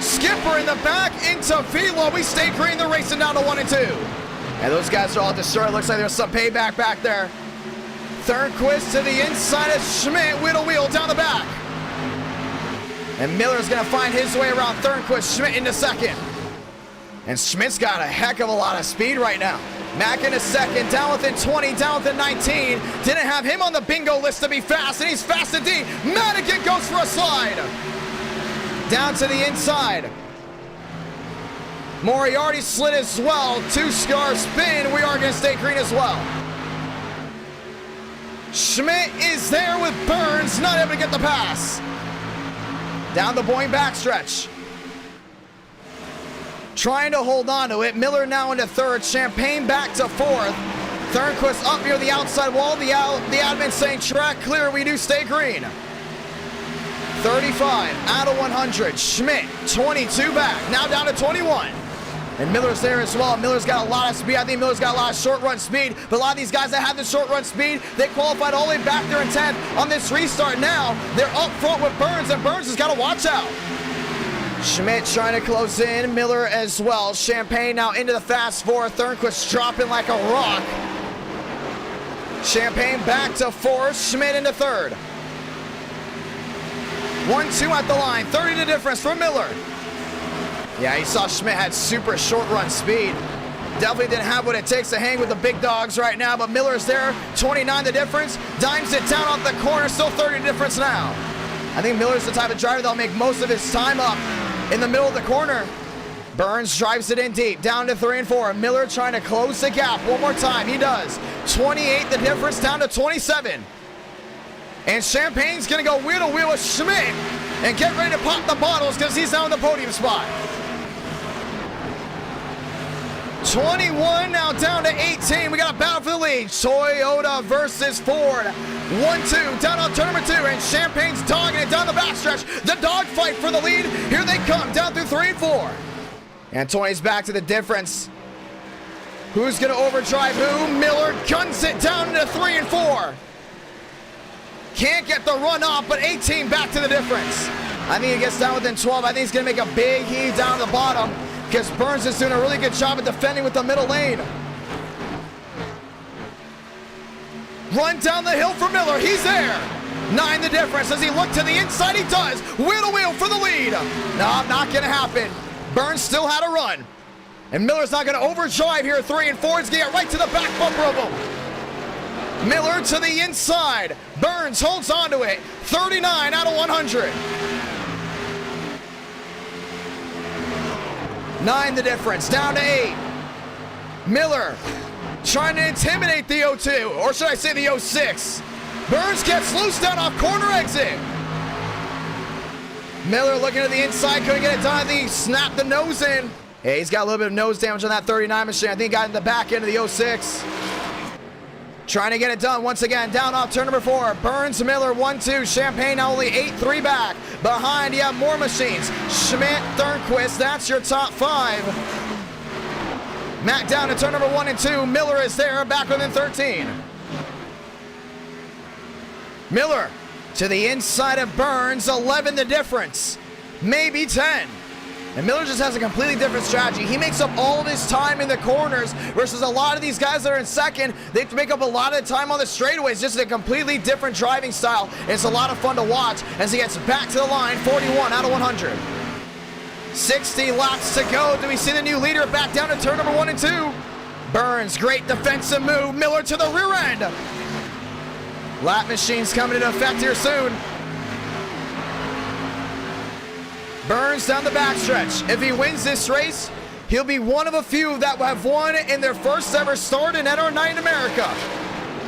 Skipper in the back into Velo. We stay green. They're racing down to 1 and 2. And those guys are all destroyed. Looks like there's some payback back there. Thornquist to the inside of Schmidt. Wheel down the back. And Miller's going to find his way around Thornquist. Schmidt into second. And Schmidt's got a heck of a lot of speed right now. Mack in a second, down within 20, down within 19. Didn't have him on the bingo list to be fast, and he's fast indeed. Madigan goes for a slide. Down to the inside. Moriarty slid as well. 2-scar spin. We are going to stay green as well. Schmidt is there with Burns, not able to get the pass. Down the Boeing backstretch. Trying to hold on to it. Miller now into 3rd. Champagne back to 4th. Thornquist up near the outside wall. The admin saying track clear. We do stay green. 35 out of 100. Schmidt 22 back. Now down to 21. And Miller's there as well. Miller's got a lot of speed. I think Miller's got a lot of short run speed. But a lot of these guys that have the short run speed, they qualified all the way back there in 10th. On this restart now, they're up front with Burns, and Burns has got to watch out. Schmidt trying to close in. Miller as well. Champagne now into the fast 4. Thornquist dropping like a rock. Champagne back to 4th. Schmidt into 3rd. 1-2 at the line. 30 the difference for Miller. Yeah, you saw Schmidt had super short run speed. Definitely didn't have what it takes to hang with the big dogs right now, but Miller's there. 29 the difference. Dimes it down off the corner. Still 30 the difference now. I think Miller's the type of driver that'll make most of his time up in the middle of the corner. Burns drives it in deep, down to 3 and 4. Miller trying to close the gap one more time. He does. 28 the difference, down to 27. And Champagne's going to go wheel to wheel with Schmidt and get ready to pop the bottles because he's now in the podium spot. 21 now down to 18. We got a battle for the lead. Toyota versus Ford. 1-2 down on turn number 2, and Champagne's dogging it down the backstretch. The dogfight for the lead. Here they come down through 3 and 4. And Tony's back to the difference. Who's going to overdrive who? Miller guns it down into 3 and 4. Can't get the run off, but 18 back to the difference. I think he gets down within 12. I think he's going to make a big heave down to the bottom because Burns is doing a really good job at defending with the middle lane. Run down the hill for Miller. He's there. 9 the difference. Does he look to the inside? He does. Wheel to wheel for the lead. No, not going to happen. Burns still had a run. And Miller's not going to overdrive here. 3 and 4. He's going to get right to the back bumper of him. Miller to the inside. Burns holds on to it. 39 out of 100. 9 the difference. Down to 8. Miller trying to intimidate the 0-2. Or should I say the 0-6. Burns gets loose down off corner exit. Miller looking to the inside. Couldn't get it done. I think he snapped the nose in. Yeah, he's got a little bit of nose damage on that 39 machine. I think he got in the back end of the 06. Trying to get it done once again. Down off turn number 4. Burns, Miller, 1-2. Champagne now only 8-3 back. Behind, you have more machines. Schmidt, Thornquist, that's your top 5. Matt down to turn number 1 and 2. Miller is there, back within 13. Miller to the inside of Burns, 11 the difference. Maybe 10. And Miller just has a completely different strategy. He makes up all of his time in the corners versus a lot of these guys that are in second. They have to make up a lot of the time on the straightaways. Just a completely different driving style. And it's a lot of fun to watch as he gets back to the line. 41 out of 100. 60 laps to go. Do we see the new leader back down to turn number 1 and 2? Burns, great defensive move. Miller to the rear end. Lap machines coming into effect here soon. Burns down the backstretch. If he wins this race, he'll be one of a few that have won in their first ever start in NR Night in America.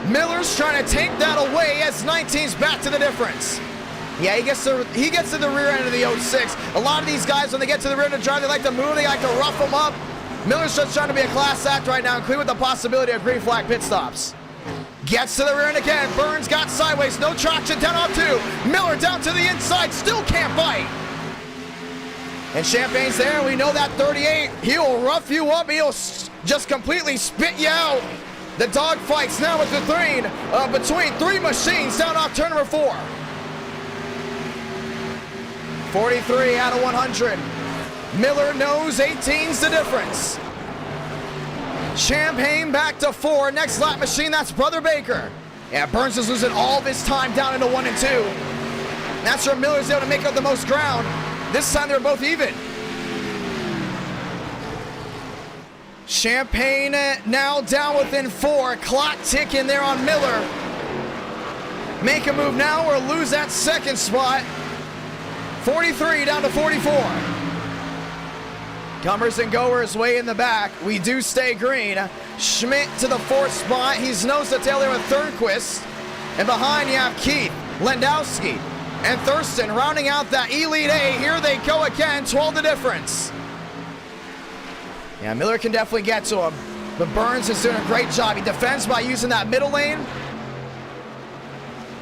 Miller's trying to take that away as 19's back to the difference. Yeah, he gets to the rear end of the 06. A lot of these guys, when they get to the rear end of the drive, they like to move, they like to rough them up. Miller's just trying to be a class act right now, including with the possibility of green flag pit stops. Gets to the rear end again. Burns got sideways, no traction, down off 2. Miller down to the inside, still can't bite. And Champagne's there, and we know that 38, he'll rough you up, he'll just completely spit you out. The dog fights now with the between 3 machines down off turn number 4. 43 out of 100. Miller knows 18's the difference. Champagne back to 4. Next lap machine, that's Brother Baker. Yeah, Burns is losing all of his time down into 1 and 2. That's where Miller's able to make up the most ground. This time they're both even. Champagne now down within 4. Clock ticking there on Miller. Make a move now or lose that second spot. 43 down to 44. Comers and goers way in the back. We do stay green. Schmidt to the 4th spot. He's nose to tail there with Thurnquist. And behind you have Keith, Landowski, and Thurston rounding out that Elite 8. Here they go again, 12 the difference. Yeah, Miller can definitely get to him, but Burns is doing a great job. He defends by using that middle lane.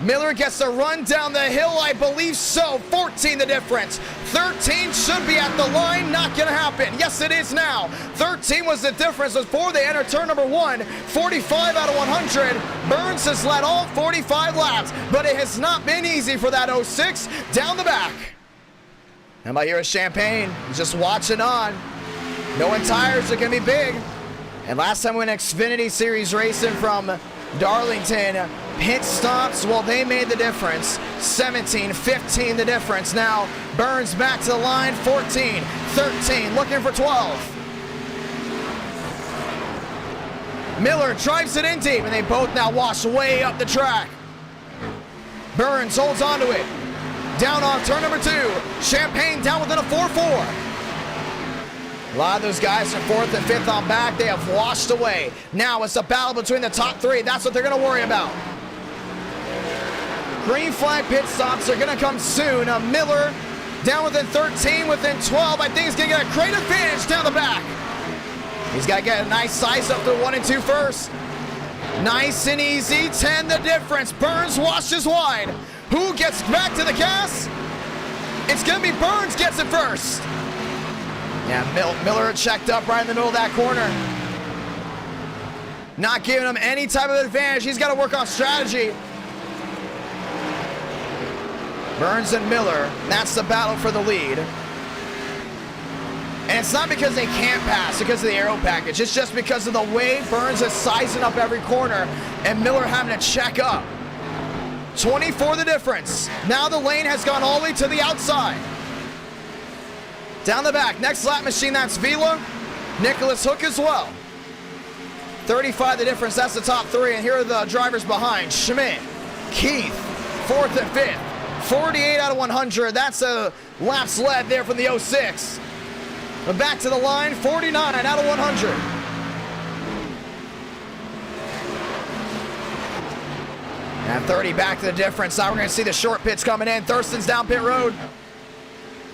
Miller gets to run down the hill, I believe so. 14 the difference. 13 should be at the line, not gonna happen. Yes, it is now. 13 was the difference before they enter turn number 1. 45 out of 100. Burns has led all 45 laps, but it has not been easy for that 06 down the back. And by here is Champagne, just watching on. Knowing tires are gonna be big. And last time we went Xfinity Series racing from Darlington, pit stops, well, they made the difference. 17, 15 the difference. Now Burns back to the line, 14, 13, looking for 12. Miller drives it in deep, and they both now wash way up the track. Burns holds onto it. Down on turn number 2. Champagne down within a 4-4. A lot of those guys from 4th and 5th on back, they have washed away. Now it's a battle between the top 3. That's what they're going to worry about. Green flag pit stops are going to come soon. Miller down within 13, within 12. I think he's going to get a great advantage down the back. He's got to get a nice size up to 1 and 2 first. Nice and easy, 10 the difference. Burns washes wide. Who gets back to the gas? It's going to be Burns gets it first. Yeah, Miller checked up right in the middle of that corner. Not giving him any type of advantage. He's got to work on strategy. Burns and Miller, that's the battle for the lead. And it's not because they can't pass, because of the aero package. It's just because of the way Burns is sizing up every corner and Miller having to check up. 24 the difference. Now the lane has gone all the way to the outside. Down the back, next lap machine, that's Vila. Nicholas Hook as well. 35 the difference, that's the top 3. And here are the drivers behind. Schmidt, Keith, 4th and 5th. 48 out of 100, that's a laps led there from the 06. But back to the line, 49 out of 100. And 30 back to the difference. Now we're going to see the short pits coming in. Thurston's down pit road.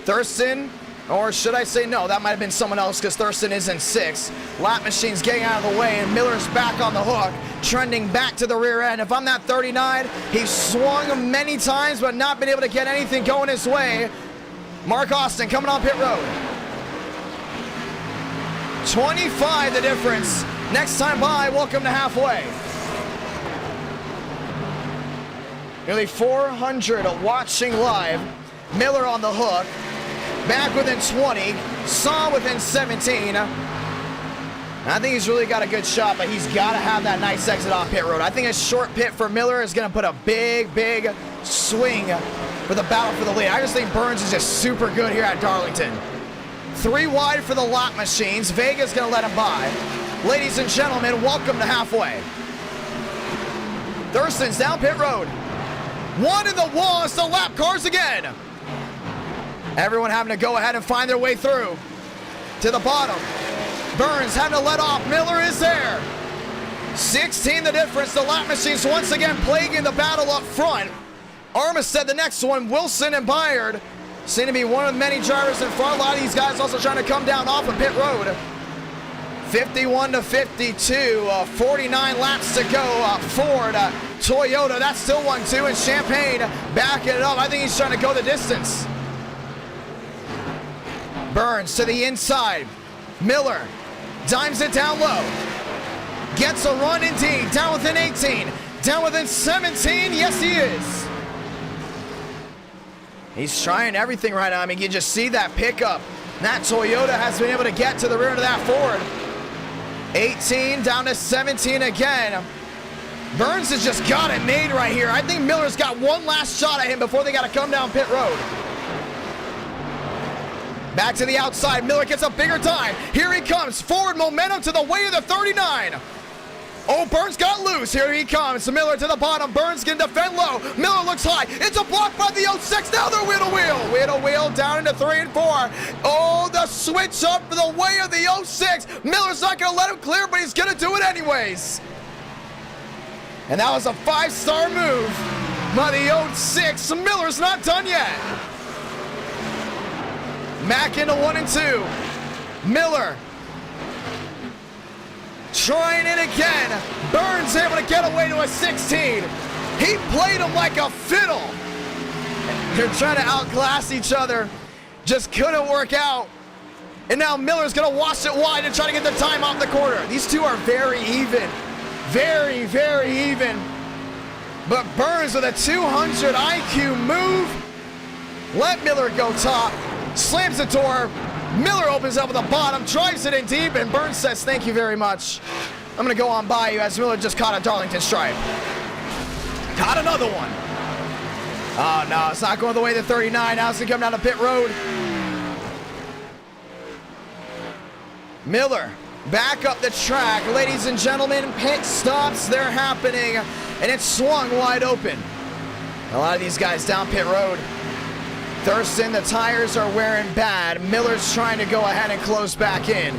Thurston, or should I say no, that might have been someone else because Thurston is in 6th. Lap machine's getting out of the way, and Miller's back on the hook, trending back to the rear end. If I'm that 39, he's swung many times but not been able to get anything going his way. Mark Austin coming on pit road. 25 the difference. Next time by, welcome to halfway. Nearly 400 watching live. Miller on the hook. Back within 20. Saw within 17. I think he's really got a good shot, but he's got to have that nice exit off pit road. I think a short pit for Miller is going to put a big, big swing for the battle for the lead. I just think Burns is just super good here at Darlington. 3 wide for the lap machines. Vega's gonna let him by. Ladies and gentlemen, welcome to halfway. Thurston's down pit road. 1 in the wall. It's the lap cars again. Everyone having to go ahead and find their way through to the bottom. Burns having to let off. Miller is there. 16 the difference. The lap machines once again plaguing the battle up front. Armistead the next one. Wilson and Byard seem to be one of the many drivers in front. A lot of these guys also trying to come down off of pit road. 51 to 52, 49 laps to go. Ford, Toyota, that's still 1-2, and Champagne backing it up. I think he's trying to go the distance. Burns to the inside. Miller dimes it down low. Gets a run indeed. Down within 18. Down within 17. Yes, he is. He's trying everything right now. I mean, you just see that pickup. That Toyota has been able to get to the rear of that Ford. 18 down to 17 again. Burns has just got it made right here. I think Miller's got one last shot at him before they got to come down pit road. Back to the outside. Miller gets a bigger time. Here he comes. Forward momentum to the way of the 39. Oh, Burns got loose. Here he comes. Miller to the bottom. Burns can defend low. Miller looks high. It's a block by the 06. Now they're wheel to wheel. Wheel to wheel down into 3 and 4. Oh, the switch up for the way of the 06. Miller's not going to let him clear, but he's going to do it anyways. And that was a 5-star move by the 06. Miller's not done yet. Mack into 1 and 2. Miller trying it again. Burns able to get away to a 16. He played him like a fiddle. They're trying to outclass each other. Just couldn't work out. And now Miller's going to wash it wide and try to get the time off the corner. These two are very even. Very, very even. But Burns with a 200 IQ move. Let Miller go top. Slams the door. Miller opens up at the bottom, drives it in deep, and Burns says, thank you very much. I'm going to go on by you as Miller just caught a Darlington stripe. Caught another one. Oh, no, it's not going the way of the 39. Now it's going to come down to pit road. Miller back up the track. Ladies and gentlemen, pit stops, they're happening, and it's swung wide open. A lot of these guys down pit road. Thurston, the tires are wearing bad. Miller's trying to go ahead and close back in.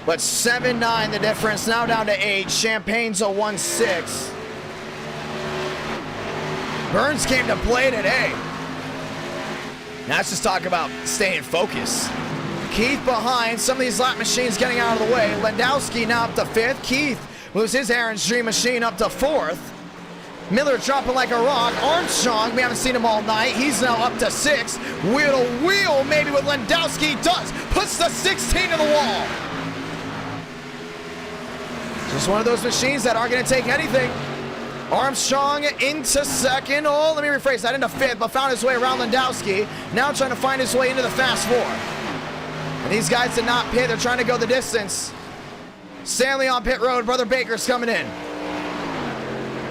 But 7-9 the difference, now down to 8. Champagne's a 1-6. Burns came to play today. Now let's just talk about staying focused. Keith behind, some of these lap machines getting out of the way. Landowski now up to 5th. Keith moves his Aaron's Dream machine up to 4th. Miller dropping like a rock. Armstrong, we haven't seen him all night. He's now up to 6th. Wheel to wheel, maybe what Landowski does. Puts the 16 to the wall. Just one of those machines that aren't going to take anything. Armstrong into 2nd. Oh, let me rephrase that. Into 5th, but found his way around Landowski. Now trying to find his way into the fast 4. And these guys did not pit. They're trying to go the distance. Stanley on pit road. Brother Baker's coming in.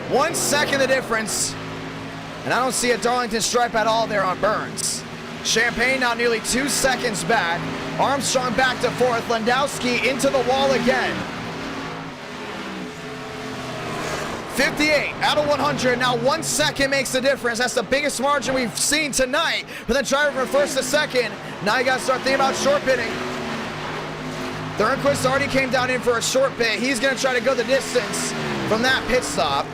1 second the difference. And I don't see a Darlington stripe at all there on Burns. Champagne now nearly 2 seconds back. Armstrong back to 4th. Landowski into the wall again. 58 out of 100. Now 1 second makes the difference. That's the biggest margin we've seen tonight. But then driving from 1st to 2nd. Now you got to start thinking about short pitting. Thornquist already came down in for a short pit. He's going to try to go the distance from that pit stop.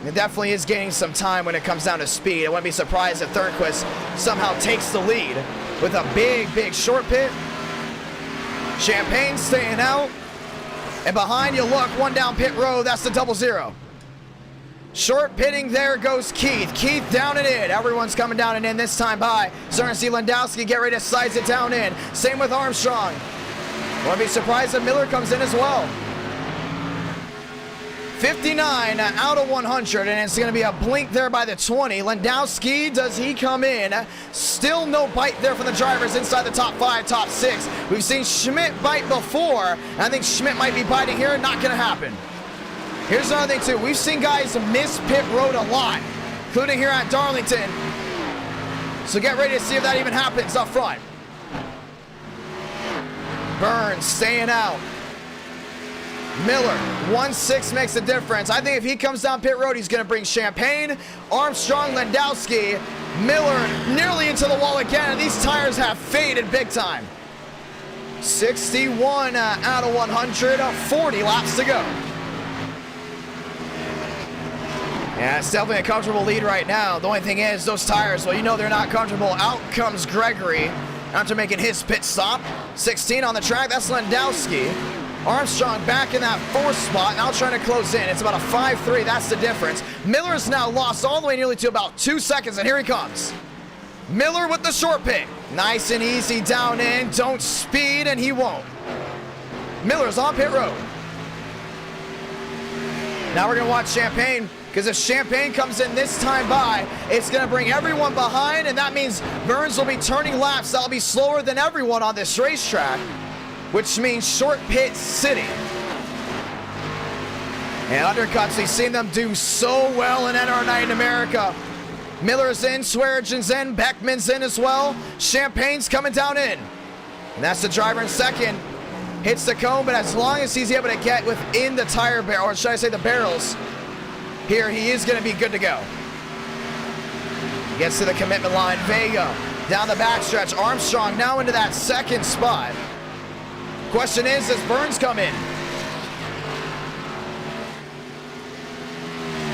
It definitely is gaining some time when it comes down to speed. I wouldn't be surprised if Thornquist somehow takes the lead with a big, big short pit. Champagne staying out. And behind you look, 1 down pit road. That's the 00. Short pitting, there goes Keith. Keith down and in. Everyone's coming down and in this time by. Starting to see Landowski get ready to size it down in. Same with Armstrong. Wouldn't be surprised if Miller comes in as well. 59 out of 100, and it's going to be a blink there by the 20. Landowski, does he come in? Still no bite there from the drivers inside the top 5, top 6. We've seen Schmidt bite before. I think Schmidt might be biting here. Not going to happen. Here's another thing, too. We've seen guys miss pit road a lot, including here at Darlington. So get ready to see if that even happens up front. Burns staying out. Miller, 1-6 makes a difference. I think if he comes down pit road, he's going to bring Champagne, Armstrong, Landowski, Miller nearly into the wall again, and these tires have faded big time. 61 out of 100, 40 laps to go. Yeah, it's definitely a comfortable lead right now. The only thing is, those tires, well, you know they're not comfortable. Out comes Gregory after making his pit stop. 16 on the track, that's Landowski. Armstrong back in that 4th spot, now trying to close in. It's about a 5-3, that's the difference. Miller's now lost all the way nearly to about 2 seconds, and here he comes. Miller with the short pit. Nice and easy down in, don't speed, and he won't. Miller's on pit road. Now we're gonna watch Champagne, because if Champagne comes in this time by, it's gonna bring everyone behind, and that means Burns will be turning laps that'll be slower than everyone on this racetrack, which means short pit city. And undercuts, we've seen them do so well in NR Night in America. Miller's in, Swearigen's in, Beckman's in as well. Champagne's coming down in. And that's the driver in second. Hits the cone, but as long as he's able to get within the tire barrel, or should I say the barrels, here he is gonna be good to go. Gets to the commitment line, Vega down the backstretch. Armstrong now into that 2nd spot. Question is, does Burns come in?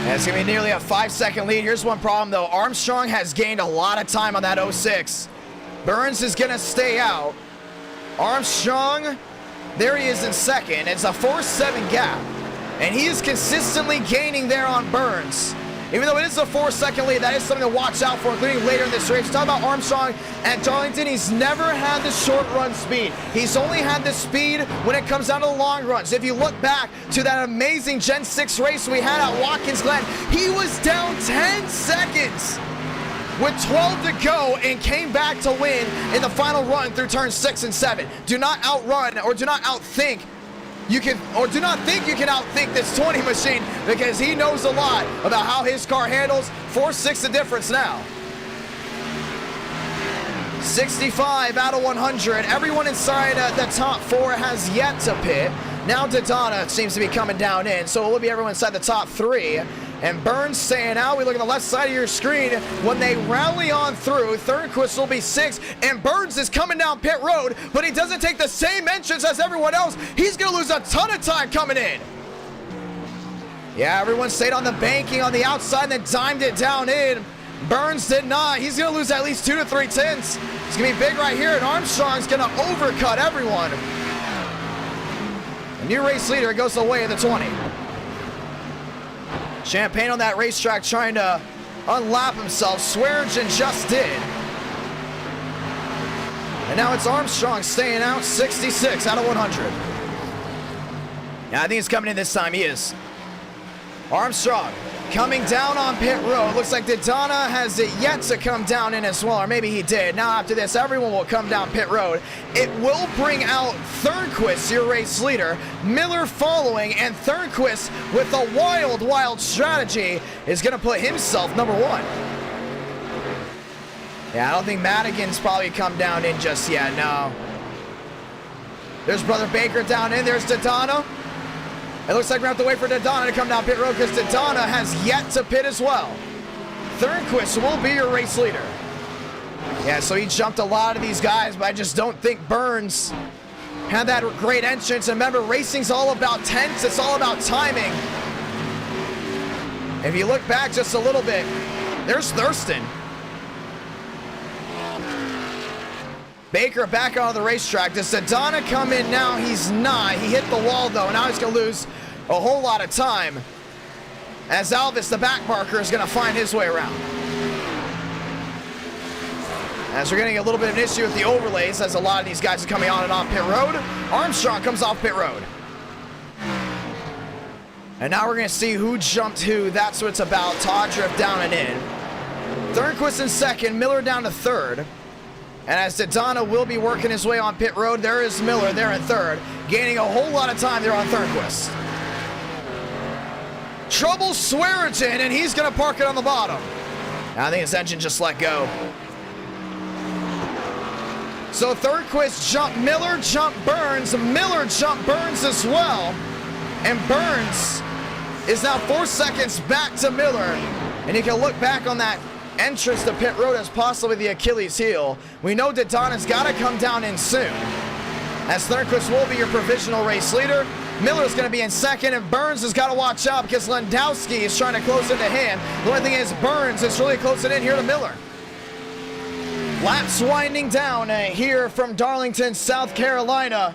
And it's going to be nearly a 5-second lead. Here's one problem, though. Armstrong has gained a lot of time on that 06. Burns is going to stay out. Armstrong, there he is in second. It's a 4-7 gap. And he is consistently gaining there on Burns. Even though it is a 4-second lead, that is something to watch out for, including later in this race. Talk about Armstrong and Darlington. He's never had the short run speed. He's only had the speed when it comes down to the long runs. If you look back to that amazing Gen 6 race we had at Watkins Glen, he was down 10 seconds with 12 to go and came back to win in the final run through turns 6 and 7. Do not outrun or do not outthink. You can, or do not think you can outthink this 20 machine, because he knows a lot about how his car handles. 4-6 the difference now. 65 out of 100. Everyone inside the top 4 has yet to pit. Now Daytona seems to be coming down in, so it will be everyone inside the top 3. And Burns staying out. We look at the left side of your screen. When they rally on through, Thornquist will be 6, and Burns is coming down pit road, but he doesn't take the same entrance as everyone else. He's going to lose a ton of time coming in. Yeah, everyone stayed on the banking on the outside and then timed it down in. Burns did not. He's going to lose at least 2 to 3 tenths. It's going to be big right here, and Armstrong's going to overcut everyone. The new race leader goes away at the 20. Champagne on that racetrack trying to unlap himself. Swearigen just did. And now it's Armstrong staying out, 66 out of 100. Yeah, I think he's coming in this time. He is. Armstrong coming down on pit road. Looks like Daytona has it yet to come down in as well, or maybe he did. Now after this, everyone will come down pit road. It will bring out Thornquist, your race leader. Miller following, and Thornquist with a wild, wild strategy is going to put himself number 1. Yeah, I don't think Madigan's probably come down in just yet, no. There's Brother Baker down in. There's Daytona. It looks like we're going to have to wait for Daytona to come down pit road, because Daytona has yet to pit as well. Thornquist will be your race leader. Yeah, so he jumped a lot of these guys, but I just don't think Burns had that great entrance. And remember, racing's all about tense. It's all about timing. If you look back just a little bit, there's Thurston. Baker back onto the racetrack. Does Daytona come in now? He's not. He hit the wall, though. Now he's going to lose a whole lot of time, as Alvis, the back marker, is going to find his way around. As we're getting a little bit of an issue with the overlays, as a lot of these guys are coming on and off pit road. Armstrong comes off pit road. And now we're going to see who jumped who. That's what it's about. Todd drift down and in. Thornquist in second. Miller down to third. And as Daytona will be working his way on pit road, there is Miller there in third, gaining a whole lot of time there on Thornquist. Trouble Swearigen, and he's going to park it on the bottom. I think his engine just let go. So Thornquist jumped Miller, jumped Burns. Miller jumped Burns as well. And Burns is now 4 seconds back to Miller. And you can look back on that entrance to pit road as possibly the Achilles heel. We know Daytona's got to come down in soon, as Thornquist will be your provisional race leader. Miller's going to be in second, and Burns has got to watch out because Landowski is trying to close into him. The only thing is Burns is really closing in here to Miller. Laps winding down here from Darlington, South Carolina.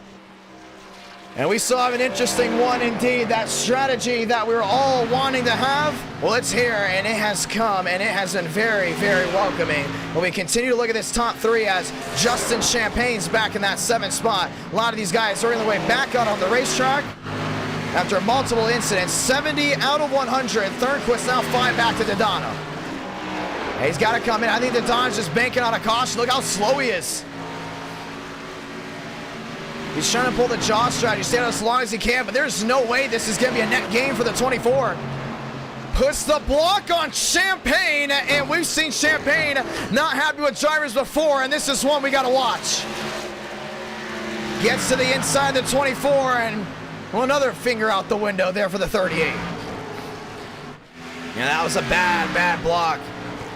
And we still have an interesting one indeed. That strategy that we were all wanting to have, well, it's here, and it has come, and it has been very, very welcoming. When we continue to look at this top three, as Justin Champagne's back in that 7th spot. A lot of these guys are in the way back out on the racetrack after multiple incidents. 70 out of 100. Thornquist now 5 back to Daytona. He's got to come in. I think Daytona's just banking on a caution. Look how slow he is. He's trying to pull the jaw strategy, stay out as long as he can, but there's no way this is going to be a net gain for the 24. Puts the block on Champagne, and we've seen Champagne not happy with drivers before, and this is one we got to watch. Gets to the inside of the 24, and well, another finger out the window there for the 38. Yeah, that was a bad, bad block.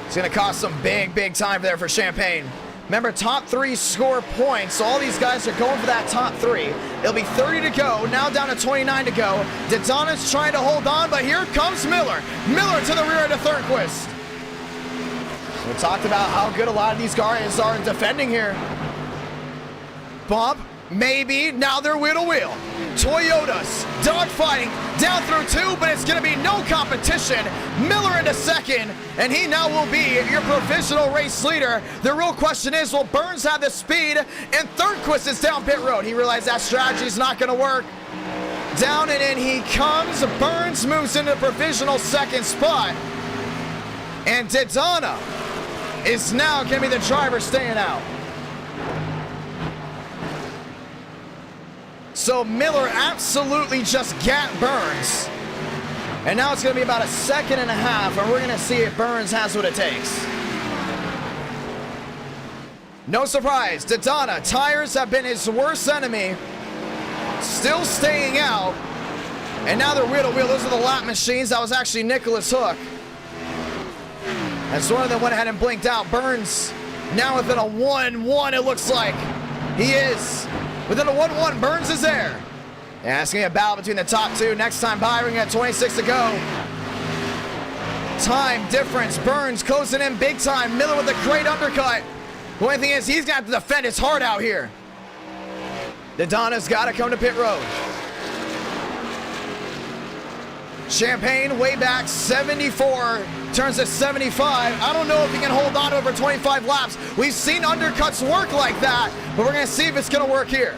It's going to cost some big, big time there for Champagne. Remember, top 3 score points, so all these guys are going for that top 3. It'll be 30 to go, now down to 29 to go. Daytona's trying to hold on, but here comes Miller. Miller to the rear end of Thornquist. We talked about how good a lot of these guys are in defending here. Bump, maybe, now they're wheel to wheel. Toyotas dogfighting down through 2, but it's going to be no competition. Miller into second, and he now will be your provisional race leader. The real question is, will Burns have the speed? And Thornquist is down pit road. He realized that strategy is not going to work. Down and in he comes. Burns moves into provisional 2nd spot. And Daytona is now going to be the driver staying out. So Miller absolutely just gat Burns. And now it's going to be about a 1.5 seconds, and we're going to see if Burns has what it takes. No surprise, Daytona, tires have been his worst enemy. Still staying out. And now they're wheel to wheel. Those are the lap machines. That was actually Nicholas Hook. As one of them went ahead and blinked out. Burns now within a 1-1, it looks like. He is. Within a 1-1, Burns is there. Yeah, it's going to be a battle between the top 2. Next time by, we're going to have 26 to go. Time difference. Burns closing in big time. Miller with a great undercut. The only thing is, he's going to have to defend his heart out here. Daytona's got to come to pit road. Champagne way back, 74, turns to 75. I don't know if he can hold on over 25 laps. We've seen undercuts work like that, but we're going to see if it's going to work here.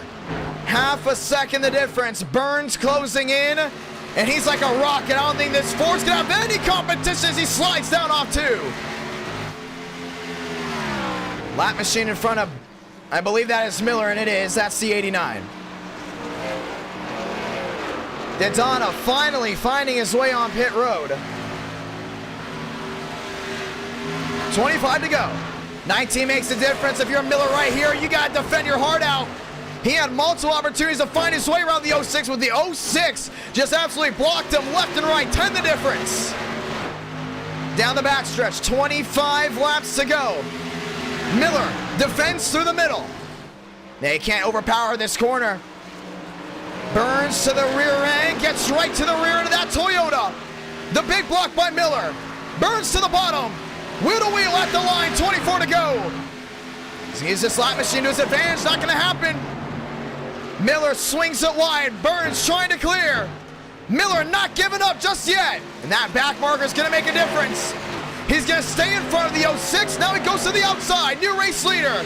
1/2 second the difference. Burns closing in, and he's like a rocket. I don't think this Ford's going to have any competition as he slides down off 2. Lap machine in front of, I believe that is Miller, and it is. That's the 89. Daytona finally finding his way on pit road. 25 to go. 19 makes the difference. If you're Miller right here, you got to defend your heart out. He had multiple opportunities to find his way around the 06, with the 06 just absolutely blocked him left and right. 10 the difference. Down the backstretch, 25 laps to go. Miller defends through the middle. They can't overpower this corner. Burns to the rear end, gets right to the rear end of that Toyota. The big block by Miller. Burns to the bottom. Wheel to wheel at the line, 24 to go. He uses this lap machine to his advantage, not gonna happen. Miller swings it wide, Burns trying to clear. Miller not giving up just yet. And that back marker is gonna make a difference. He's gonna stay in front of the 06, now he goes to the outside, new race leader.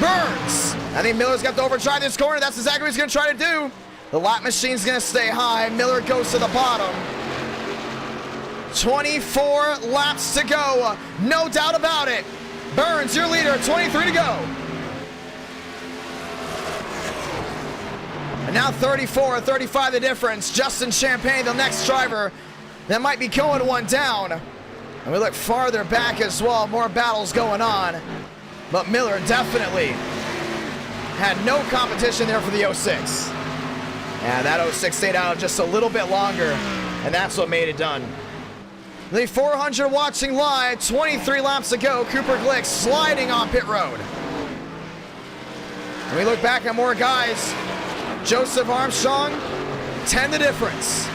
Burns. I think Miller's got to overdrive this corner, that's exactly what he's gonna try to do. The lap machine's gonna stay high. Miller goes to the bottom. 24 laps to go. No doubt about it. Burns, your leader, 23 to go. And now 34, 35 the difference. Justin Champagne, the next driver that might be going one down. And we look farther back as well. More battles going on. But Miller definitely had no competition there for the 06. And that 06 stayed out just a little bit longer, and that's what made it done. The 400 watching live, 23 laps to go. Cooper Glick sliding on pit road. And we look back at more guys. Joseph Armstrong, 10 the difference.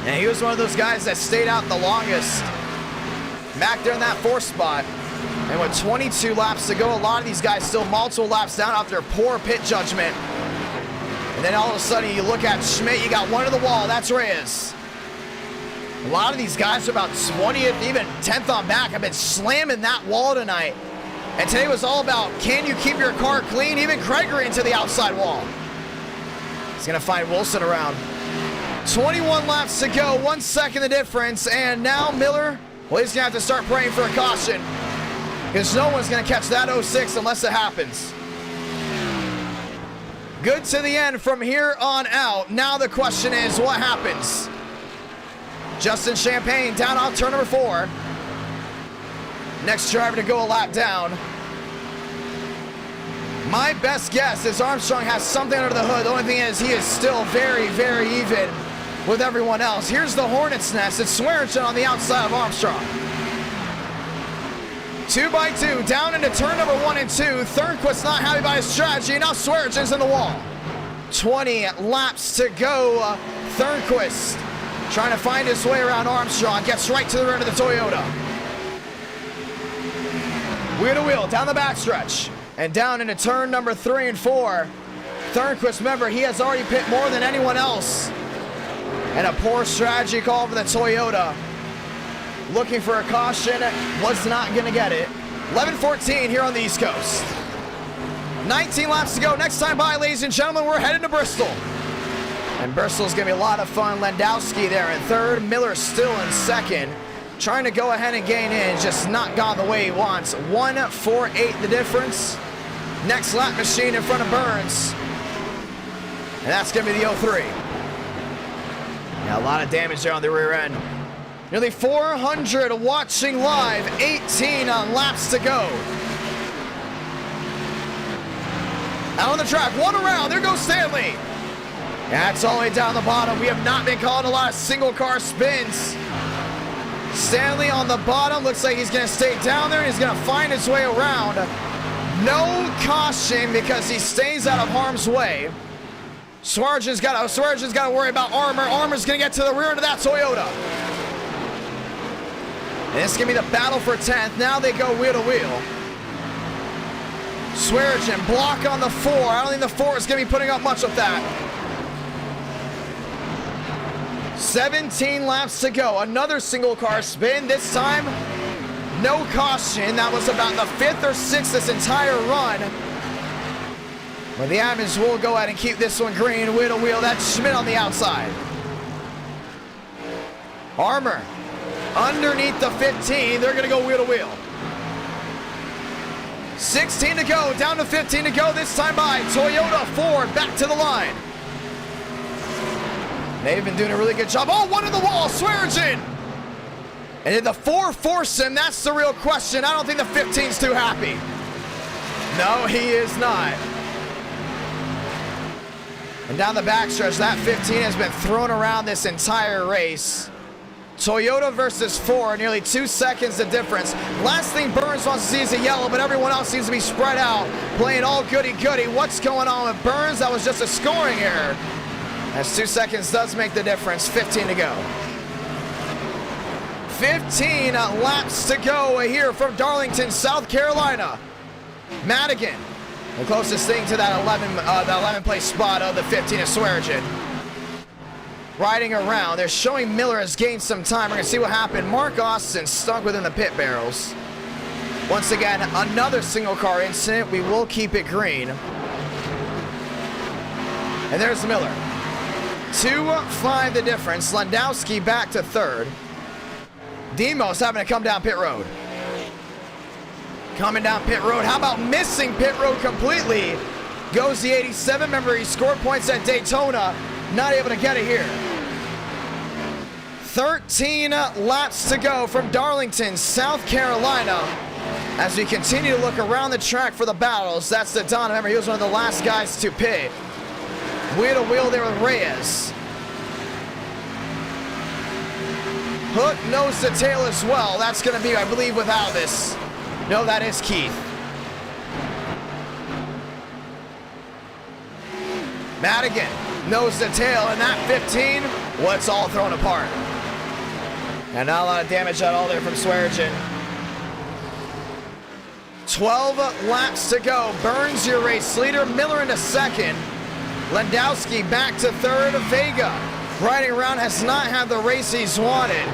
And he was one of those guys that stayed out the longest. Back there in that 4th spot. And with 22 laps to go, a lot of these guys still multiple laps down after poor pit judgment. And then all of a sudden you look at Schmidt, you got one to the wall, that's Reyes. A lot of these guys are about 20th, even 10th on back, have been slamming that wall tonight. And today was all about, can you keep your car clean? Even Gregory into the outside wall. He's gonna find Wilson around. 21 laps to go, 1 second the difference, and now Miller, well, he's gonna have to start praying for a caution, because no one's gonna catch that 06 unless it happens. Good to the end from here on out. Now the question is, what happens? Justin Champagne down off turn number 4. Next driver to go a lap down. My best guess is Armstrong has something under the hood. The only thing is he is still very, very even with everyone else. Here's the Hornet's Nest. It's Swearingen on the outside of Armstrong. 2 by 2 down into turn number 1 and 2. Thornquist's not happy by his strategy. Now Swearingen's in the wall. 20 laps to go. Thornquist trying to find his way around Armstrong. Gets right to the rear of the Toyota. Wheel to wheel down the backstretch and down into turn number 3 and 4. Thornquist, remember, he has already pit more than anyone else. And a poor strategy call for the Toyota. Looking for a caution, was not going to get it. 11:14 here on the East Coast. 19 laps to go. Next time by, ladies and gentlemen, we're headed to Bristol. And Bristol's going to be a lot of fun. Landowski there in 3rd. Miller still in 2nd. Trying to go ahead and gain in, just not gone the way he wants. 1:48 the difference. Next lap machine in front of Burns. And that's going to be the 03. Yeah, a lot of damage there on the rear end. Nearly 400 watching live, 18 laps to go. Out on the track, one around, there goes Stanley. That's all the way down the bottom. We have not been calling a lot of single car spins. Stanley on the bottom, looks like he's gonna stay down there and he's gonna find his way around. No caution because he stays out of harm's way. Swearingen's got to worry about Armour. Armour's gonna get to the rear end of that Toyota. And this is going to be the battle for 10th. Now they go wheel to wheel. Swearingen, block on the 4. I don't think the 4 is going to be putting up much of that. 17 laps to go. Another single car spin. This time, no caution. That was about the 5th or 6th this entire run. But the Admins will go ahead and keep this one green. Wheel to wheel. That's Schmidt on the outside. Armour. Underneath the 15, they're gonna go wheel to wheel. 16 to go, down to 15 to go, this time by Toyota Ford, back to the line. They've been doing a really good job. Oh, one in the wall, Swearingen! And did the 4 force him? That's the real question. I don't think the 15's too happy. No, he is not. And down the backstretch, that 15 has been thrown around this entire race. Toyota versus Ford, nearly 2 seconds the difference. Last thing Burns wants to see is a yellow, but everyone else seems to be spread out, playing all goody-goody. What's going on with Burns? That was just a scoring error. As 2 seconds does make the difference. 15 to go. 15 laps to go here from Darlington, South Carolina. Madigan, the closest thing to that 11th place spot of the 15 is Swearingen. Riding around, they're showing Miller has gained some time. We're gonna see what happened. Mark Austin stuck within the pit barrels. Once again, another single car incident. We will keep it green. And there's Miller. 2-5 the difference. Landowski back to 3rd. Demos having to come down pit road. Coming down pit road. How about missing pit road completely? Goes the 87. Remember, he scored points at Daytona. Not able to get it here. 13 laps to go from Darlington, South Carolina. As we continue to look around the track for the battles, that's Daytona. Remember, he was one of the last guys to pit. Wheel to wheel there with Reyes. Hook nose to tail as well. That's going to be, I believe, with Alvis. No, that is Keith. Madigan, nose to tail, and that 15, well, it's all thrown apart. And not a lot of damage at all there from Swearigan. 12 laps to go. Burns, your race leader. Miller into second. Landowski back to third. Vega riding around, has not had the race he's wanted.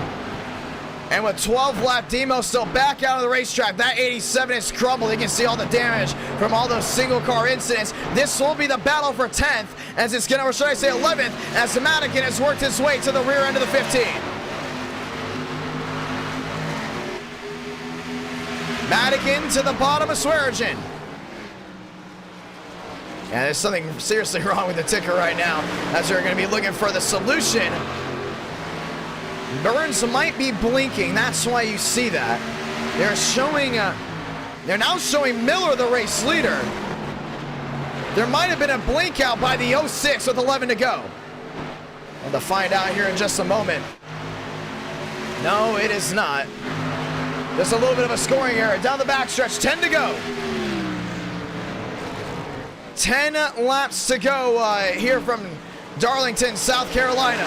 And with 12 left, Demo still back out of the racetrack. That 87 is crumbled. You can see all the damage from all those single car incidents. This will be the battle for 10th, as it's gonna, or should I say 11th, as Madigan has worked his way to the rear end of the 15. Madigan to the bottom of Swearigan. And there's something seriously wrong with the ticker right now, as they're going to be looking for the solution. Burns might be blinking. That's why you see that. They're showing, they're now showing Miller the race leader. There might have been a blink out by the 06 with 11 to go. We'll find out here in just a moment. No, it is not. Just a little bit of a scoring error down the backstretch. 10 to go. 10 laps to go here from Darlington, South Carolina.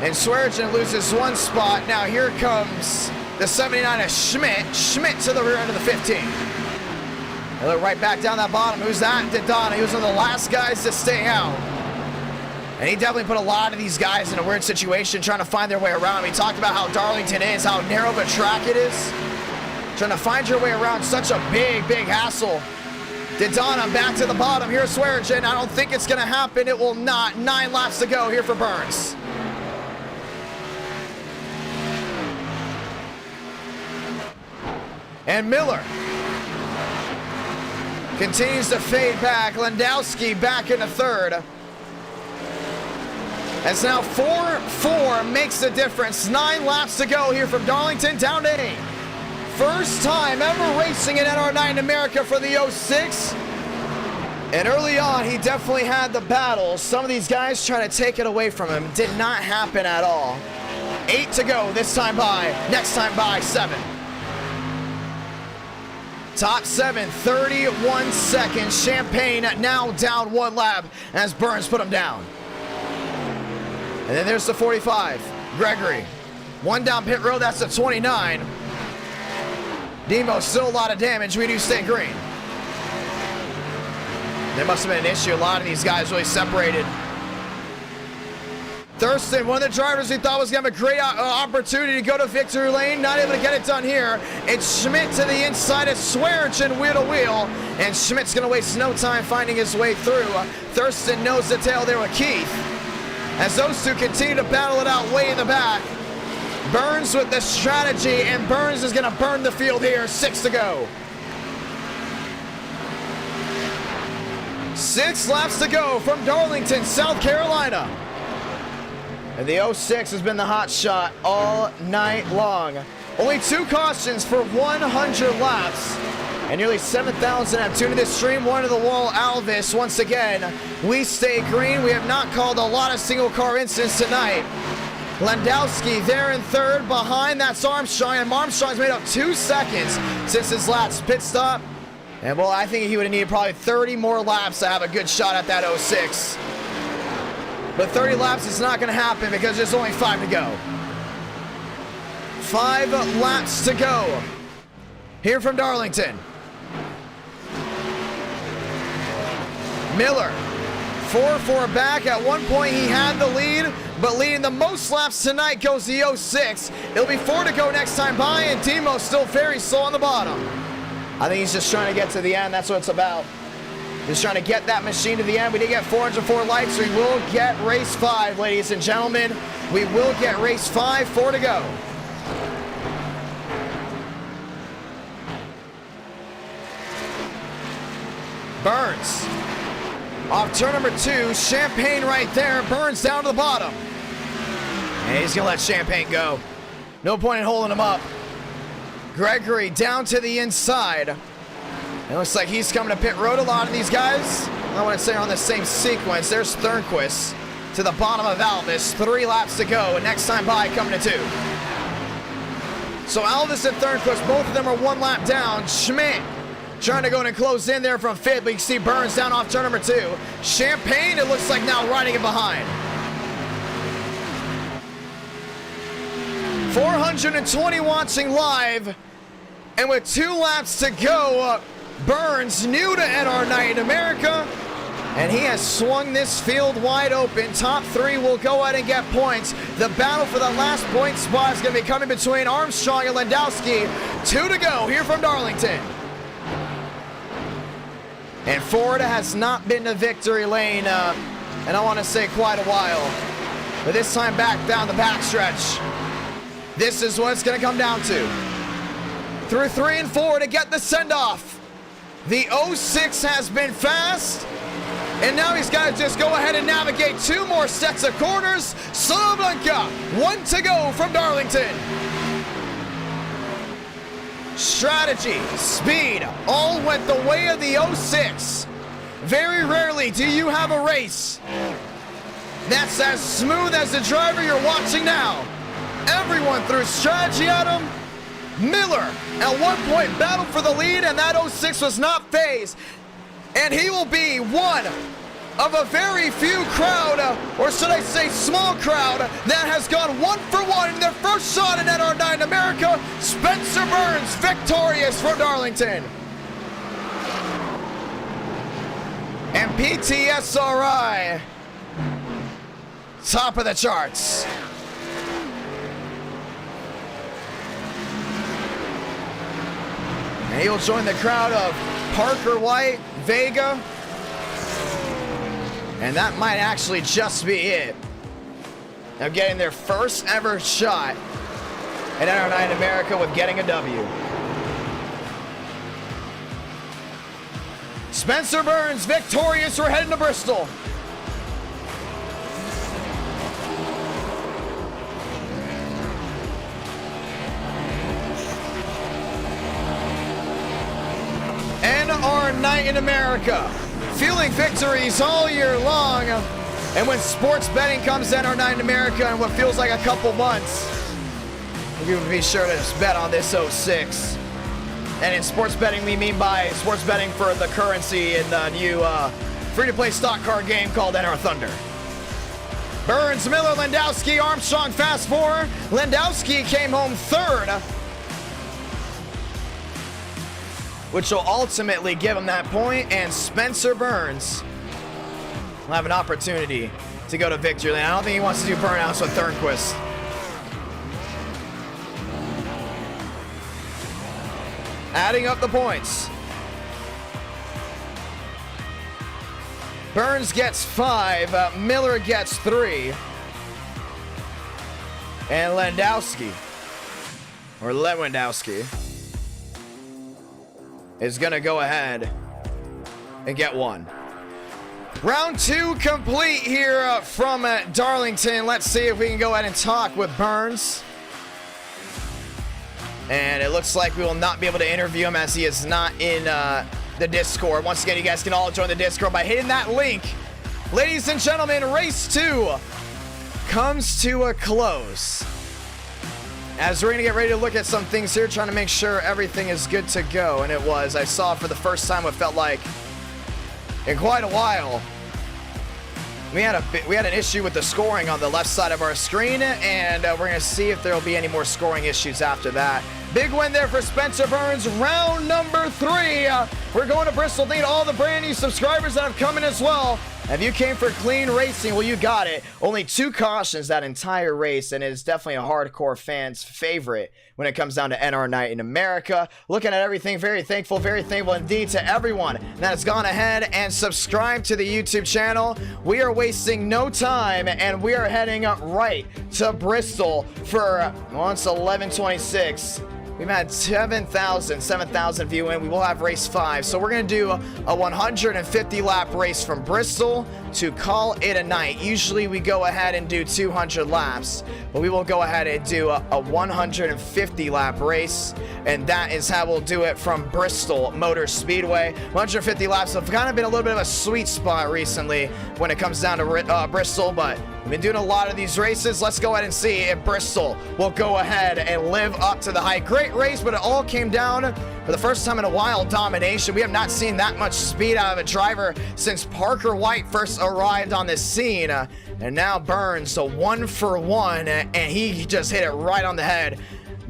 And Swearigan loses one spot. Now here comes the 79 of Schmidt. Schmidt to the rear end of the 15. They look right back down that bottom. Who's that? Daytona. He was one of the last guys to stay out. And he definitely put a lot of these guys in a weird situation trying to find their way around. We talked about how Darlington is, how narrow of a track it is. Trying to find your way around, such a big, big hassle. Daytona back to the bottom. Here's Swearigan. I don't think it's going to happen. It will not. 9 laps to go here for Burns. And Miller continues to fade back. Landowski back into third. As now 4-4 makes the difference. 9 laps to go here from Darlington down to 8. First time ever racing in NR9 in America for the 06. And early on, he definitely had the battle. Some of these guys trying to take it away from him. Did not happen at all. 8 to go this time by. Next time by 7. Top 7, 31 seconds. Champagne now down 1 lap as Burns put him down. And then there's the 45, Gregory. 1 down pit road, that's the 29. Demo still a lot of damage. We do stay green. There must have been an issue. A lot of these guys really separated. Thurston, one of the drivers we thought was going to have a great opportunity to go to victory lane, not able to get it done here. It's Schmidt to the inside of Swearigan, wheel to wheel, and Schmidt's going to waste no time finding his way through. Thurston nose to tail there with Keith. As those two continue to battle it out way in the back. Burns with the strategy, and Burns is going to burn the field here. 6 to go. 6 laps to go from Darlington, South Carolina. And the 06 has been the hot shot all night long. Only 2 cautions for 100 laps. And nearly 7,000 have tuned to this stream. One to the wall, Alvis. Once again, we stay green. We have not called a lot of single car incidents tonight. Landowski there in third. Behind, that's Armstrong. And Armstrong's made up 2 seconds since his last pit stop. And well, I think he would have needed probably 30 more laps to have a good shot at that 06. But 30 laps is not going to happen because there's only 5 to go. 5 laps to go here from Darlington. Miller, 4-4 back. At one point he had the lead, but leading the most laps tonight goes the 06. It'll be 4 to go next time by, and Demo's still very slow on the bottom. I think he's just trying to get to the end. That's what it's about. Just trying to get that machine to the end. We did get 404 likes. We will get race 5, ladies and gentlemen. We will get race 5, 4 to go. Burns off turn number 2. Champagne right there. Burns down to the bottom. And he's going to let Champagne go. No point in holding him up. Gregory down to the inside. It looks like he's coming to pit road. A lot of these guys, I want to say, are on the same sequence. There's Thornquist to the bottom of Alvis. 3 laps to go, and next time by coming to 2. So Alvis and Thornquist, both of them are 1 lap down. Schmidt trying to go in and close in there from 5th, but you can see Burns down off turn number 2. Champagne, it looks like now riding it behind. 420 watching live, and with 2 laps to go, Burns, new to NR Night in America, and he has swung this field wide open. Top 3 will go ahead and get points. The battle for the last point spot is going to be coming between Armstrong and Landowski. 2 to go here from Darlington. And Ford has not been to victory lane, and I want to say quite a while. But this time back down the backstretch. This is what it's going to come down to. Through 3 and 4 to get the send-off. The 06 has been fast, and now he's got to just go ahead and navigate 2 more sets of corners. Salamanca, 1 to go from Darlington. Strategy, speed, all went the way of the 06. Very rarely do you have a race that's as smooth as the driver you're watching now. Everyone threw strategy at him. Miller at one point battled for the lead, and that 06 was not phased. And he will be one of a very few crowd, or should I say small crowd, that has gone 1 for 1 in their first shot in NR9 in America. Spencer Burns victorious for Darlington. And PTSRI, top of the charts. And he will join the crowd of Parker White, Vega, and that might actually just be it. Now getting their first ever shot at NR9 America with getting a W. Spencer Burns victorious. We're heading to Bristol. NR Night in America. Feeling victories all year long. And when sports betting comes to NR Night in America in what feels like a couple months, we would be sure to just bet on this 06. And in sports betting, we mean by sports betting for the currency in the new free-to-play stock card game called NR Thunder. Burns, Miller, Landowski, Armstrong, fast 4. Landowski came home 3rd, which will ultimately give him that point, and Spencer Burns will have an opportunity to go to victory lane. I don't think he wants to do burnouts with Thornquist. Adding up the points. Burns gets 5, Miller gets 3, and Landowski, or Lewandowski, is gonna go ahead and get 1. Round 2 complete here from Darlington. Let's see if we can go ahead and talk with Burns. And it looks like we will not be able to interview him as he is not in the Discord. Once again, you guys can all join the Discord by hitting that link. Ladies and gentlemen, race 2 comes to a close. As we're gonna get ready to look at some things here, trying to make sure everything is good to go. And it was. I saw for the first time what felt like in quite a while. We had an issue with the scoring on the left side of our screen, and we're gonna see if there will be any more scoring issues after that. Big win there for Spencer Burns. Round number 3. We're going to Bristol. Thank you to all the brand new subscribers that have come in as well. If you came for clean racing, well, you got it. Only 2 cautions that entire race, and it is definitely a hardcore fan's favorite when it comes down to NR Night in America. Looking at everything, very thankful indeed to everyone that has gone ahead and subscribed to the YouTube channel. We are wasting no time, and we are heading up right to Bristol for, well, it's 11:26. We've had 7,000 view in. We will have race 5. So we're going to do a 150 lap race from Bristol to call it a night. Usually we go ahead and do 200 laps, but we will go ahead and do a 150 lap race. And that is how we'll do it from Bristol Motor Speedway. 150 laps have kind of been a little bit of a sweet spot recently when it comes down to Bristol, but we've been doing a lot of these races. Let's go ahead and see if Bristol will go ahead and live up to the hype. Great race, but it all came down for the first time in a while, domination. We have not seen that much speed out of a driver since Parker White first arrived on this scene. And now Burns, a 1-for-1, and he just hit it right on the head.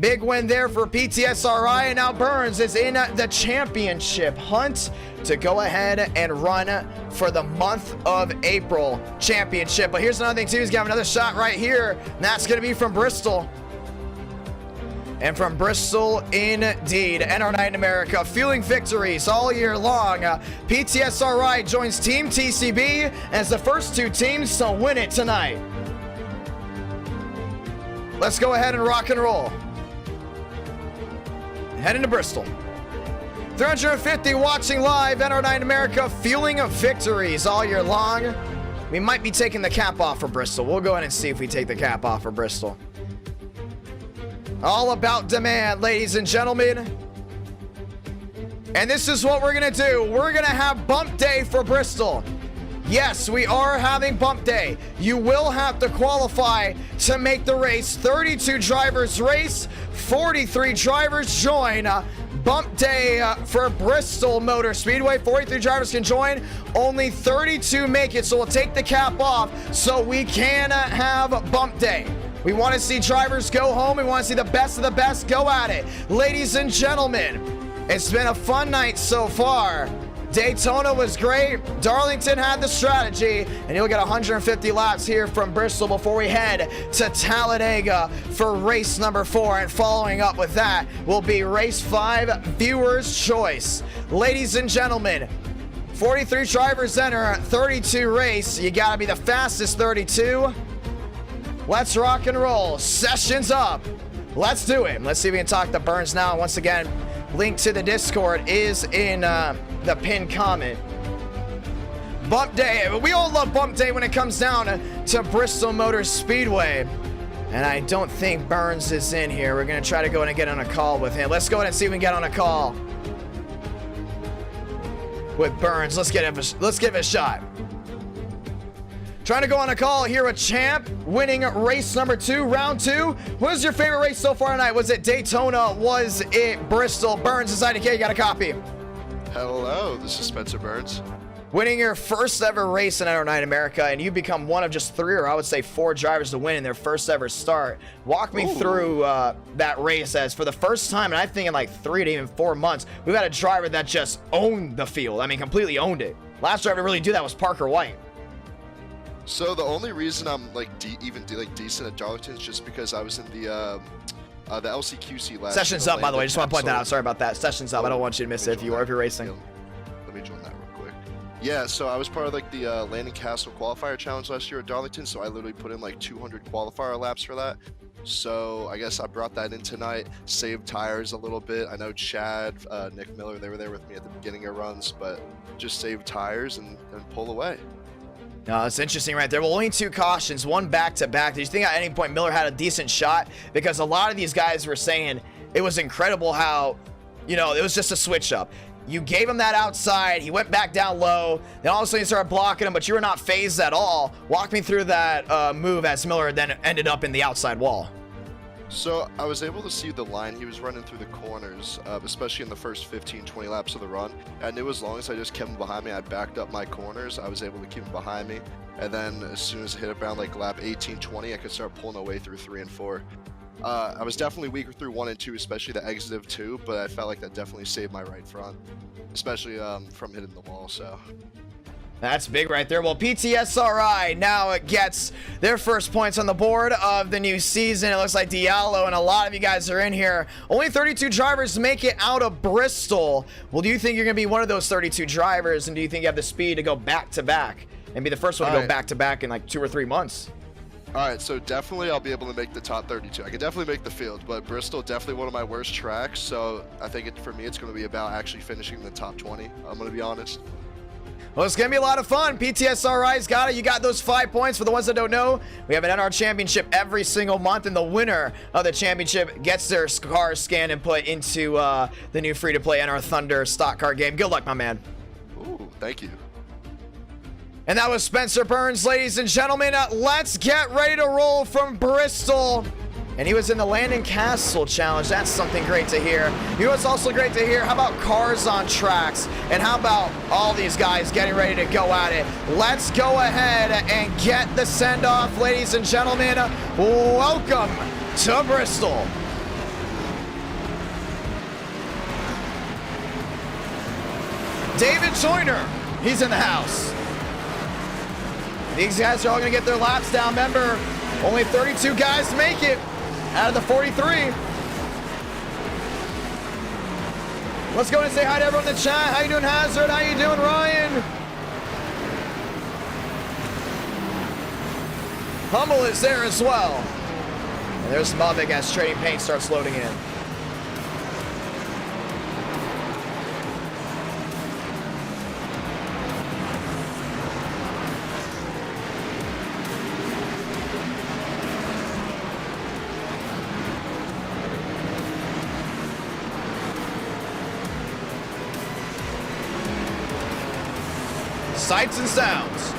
Big win there for PTSRI, and now Burns is in the championship hunt to go ahead and run for the month of April championship. But here's another thing too, he's got another shot right here, and that's gonna be from Bristol. And from Bristol, indeed, NR Night in America, fueling victories all year long. PTSRI joins Team TCB as the first 2 teams to win it tonight. Let's go ahead and rock and roll. Heading to Bristol. 350 watching live, NR Night in America, fueling of victories all year long. We might be taking the cap off for Bristol. We'll go ahead and see if we take the cap off for Bristol. All about demand, ladies and gentlemen. And this is what we're gonna do. We're gonna have bump day for Bristol. Yes, we are having bump day. You will have to qualify to make the race. 32 drivers race, 43 drivers join. Bump day for Bristol Motor Speedway. 43 drivers can join. Only 32 make it, so we'll take the cap off so we can have bump day. We want to see drivers go home. We want to see the best of the best go at it. Ladies and gentlemen, it's been a fun night so far. Daytona was great. Darlington had the strategy, and you'll get 150 laps here from Bristol before we head to Talladega for race number 4. And following up with that will be race 5, Viewer's Choice. Ladies and gentlemen, 43 drivers enter, 32 race. You gotta be the fastest 32. Let's rock and roll. Session's up. Let's do it. Let's see if we can talk to Burns now. Once again, link to the Discord is in the pinned comment. Bump day. We all love bump day when it comes down to Bristol Motor Speedway. And I don't think Burns is in here. We're going to try to go in and get on a call with him. Let's go ahead and see if we can get on a call with Burns. Let's give it a shot. Trying to go on a call here with Champ, winning race number 2, round 2. What was your favorite race so far tonight? Was it Daytona? Was it Bristol? Burns is IDK, you got a copy. Hello, this is Spencer Burns. Winning your first ever race in NR Night America, and you become one of just 3, or I would say 4 drivers to win in their first ever start. Walk me through that race, as for the first time, and I think in like 3 to even 4 months, we've had a driver that just owned the field. I mean, completely owned it. Last driver to really do that was Parker White. So the only reason I'm like decent at Darlington is just because I was in the LCQC last. Session's up, by the way. Just want to point that out. Sorry about that. Session's up. I don't want you to miss it if you're racing. Yeah. Let me join that real quick. Yeah, so I was part of like the Landing Castle qualifier challenge last year at Darlington, so I literally put in like 200 qualifier laps for that. So I guess I brought that in tonight, saved tires a little bit. I know Chad, Nick Miller, they were there with me at the beginning of runs, but just saved tires and pull away. No, it's interesting right there. Well, only 2 cautions, 1 back-to-back. Did you think at any point Miller had a decent shot? Because a lot of these guys were saying it was incredible how, you know, it was just a switch up. You gave him that outside, he went back down low, then all of a sudden you started blocking him, but you were not phased at all. Walk me through that move as Miller then ended up in the outside wall. So I was able to see the line he was running through the corners, especially in the first 15-20 laps of the run. I knew as long as I just kept him behind me, I backed up my corners, I was able to keep him behind me. And then as soon as I hit around like lap 18-20, I could start pulling away through 3 and 4. I was definitely weaker through 1 and 2, especially the exit of 2, but I felt like that definitely saved my right front, especially from hitting the wall, so. That's big right there. Well, PTSRI now it gets their first points on the board of the new season. It looks like Diallo and a lot of you guys are in here. Only 32 drivers make it out of Bristol. Well, do you think you're going to be one of those 32 drivers, and do you think you have the speed to go back-to-back and be the first one to go back-to-back in like 2 or 3 months? All right, so definitely I'll be able to make the top 32. I can definitely make the field, but Bristol definitely one of my worst tracks. So I think for me, it's going to be about actually finishing the top 20. I'm going to be honest. Well, it's going to be a lot of fun. PTSRI's got it. You got those 5 points. For the ones that don't know, we have an NR championship every single month, and the winner of the championship gets their car scanned and put into the new free-to-play NR Thunder stock car game. Good luck, my man. Ooh, thank you. And that was Spencer Burns, ladies and gentlemen. Let's get ready to roll from Bristol. And he was in the Landon Castle Challenge. That's something great to hear. You know what's also great to hear? How about cars on tracks? And how about all these guys getting ready to go at it? Let's go ahead and get the send-off, ladies and gentlemen. Welcome to Bristol. David Joyner, he's in the house. These guys are all going to get their laps down. Remember, only 32 guys make it out of the 43. Let's go and say hi to everyone in the chat. How you doing, Hazard? How you doing, Ryan? Humble is there as well. And there's Mavic as Trading Paint starts loading in. Sights and sounds.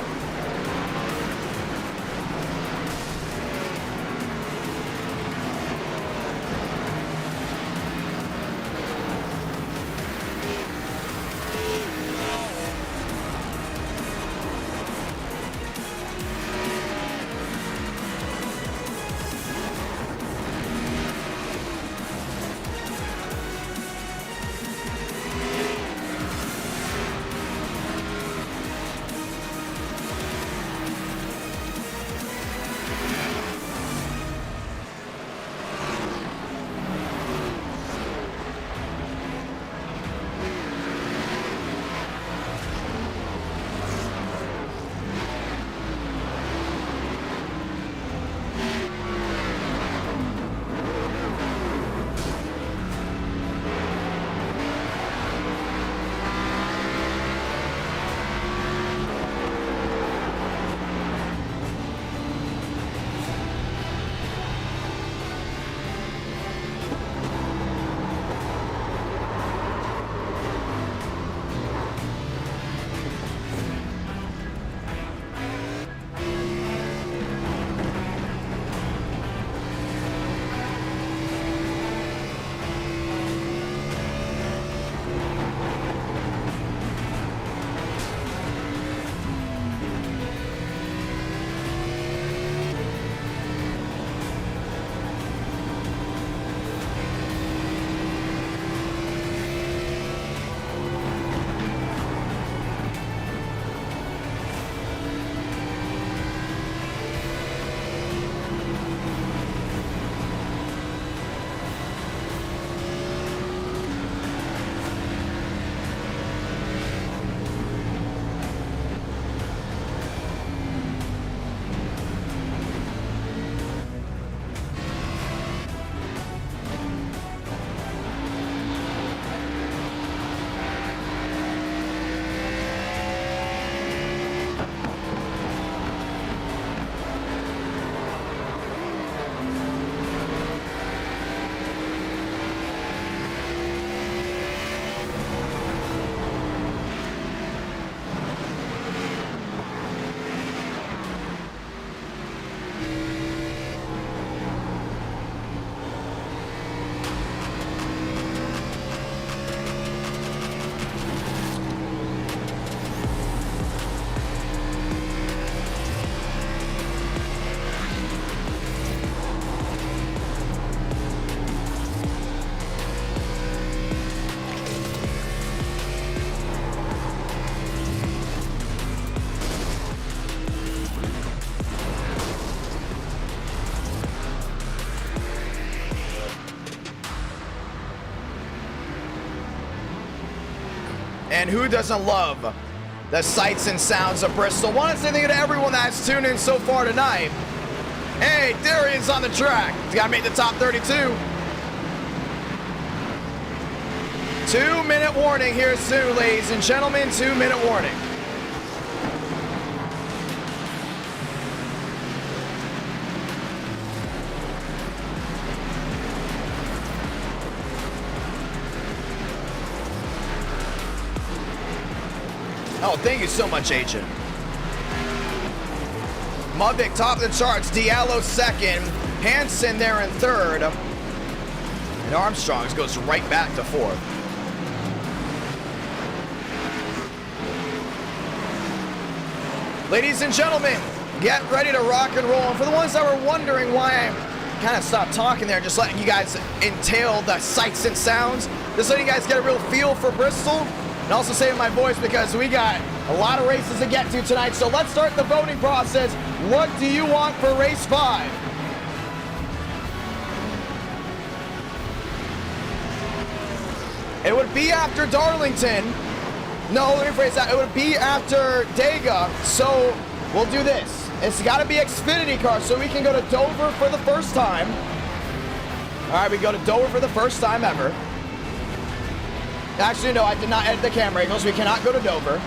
And who doesn't love the sights and sounds of Bristol? Want to say thank you to everyone that's tuned in so far tonight. Hey, Darian's on the track. He's got to make the top 32. 2-minute warning here soon, ladies and gentlemen. 2-minute warning. Oh, thank you so much, Agent. Mudvik top of the charts, Diallo second, Hansen there in third, and Armstrong goes right back to fourth. Ladies and gentlemen, get ready to rock and roll. And for the ones that were wondering why I kind of stopped talking there, just letting you guys entail the sights and sounds, just letting you guys get a real feel for Bristol, and also saving my voice because we got a lot of races to get to tonight. So let's start the voting process. What do you want for race 5? It would be after Darlington. No, let me phrase that. It would be after Daytona. So we'll do this. It's got to be Xfinity car, so we can go to Dover for the first time. All right, we go to Dover for the first time ever. Actually, no, I did not edit the camera angles. We cannot go to Dover.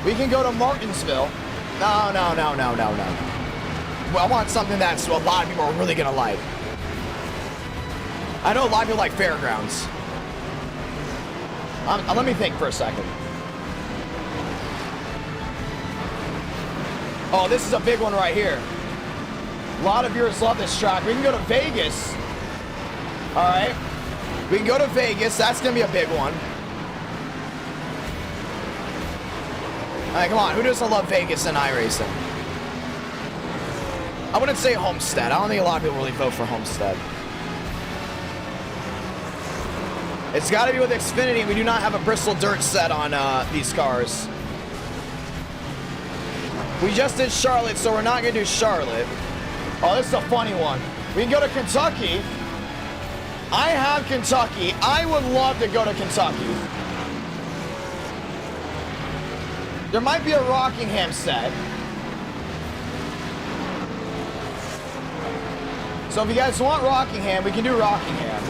We can go to Martinsville. No. Well, I want something that's a lot of people are really going to like. I know a lot of people like Fairgrounds. Let me think for a second. Oh, this is a big one right here. A lot of viewers love this track. We can go to Vegas. All right. We can go to Vegas. That's going to be a big one. All right, come on. Who doesn't love Vegas and iRacing? I wouldn't say Homestead. I don't think a lot of people really vote for Homestead. It's got to be with Xfinity. We do not have a Bristol dirt set on these cars. We just did Charlotte, so we're not going to do Charlotte. Oh, this is a funny one. We can go to Kentucky. I have Kentucky. I would love to go to Kentucky. There might be a Rockingham set. So if you guys want Rockingham, we can do Rockingham.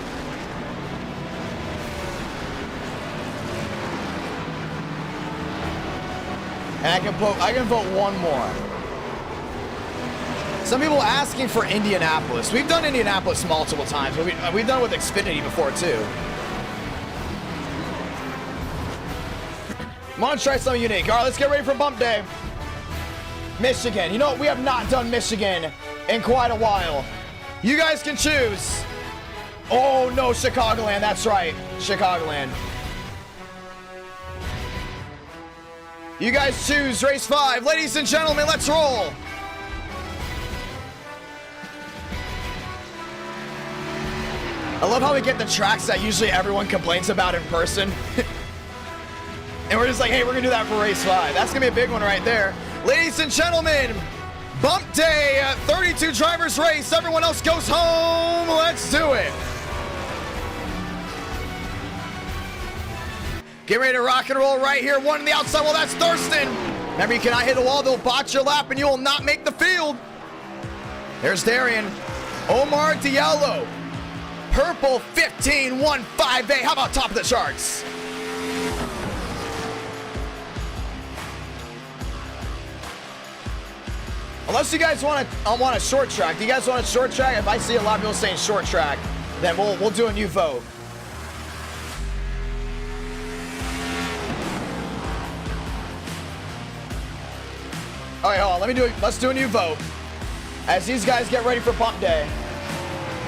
And I can vote one more. Some people asking for Indianapolis. We've done Indianapolis multiple times, but we've done it with Xfinity before too. I want to try something unique. All right, let's get ready for bump day. Michigan. You know what? We have not done Michigan in quite a while. You guys can choose. Oh no, Chicagoland. That's right, Chicagoland. You guys choose race 5. Ladies and gentlemen, let's roll. I love how we get the tracks that usually everyone complains about in person. And we're just like, hey, we're gonna do that for race 5. That's gonna be a big one right there. Ladies and gentlemen, bump day, 32 drivers race. Everyone else goes home. Let's do it. Get ready to rock and roll right here. One on the outside. Well, that's Thurston. Remember, you cannot hit a wall. They'll botch your lap, and you will not make the field. There's Darian. Omar Diallo. Purple 15-1-5A. How about top of the charts? Unless you guys want a short track. Do you guys want a short track? If I see a lot of people saying short track, then we'll do a new vote. All right, hold on. Let's do a new vote. As these guys get ready for pump day.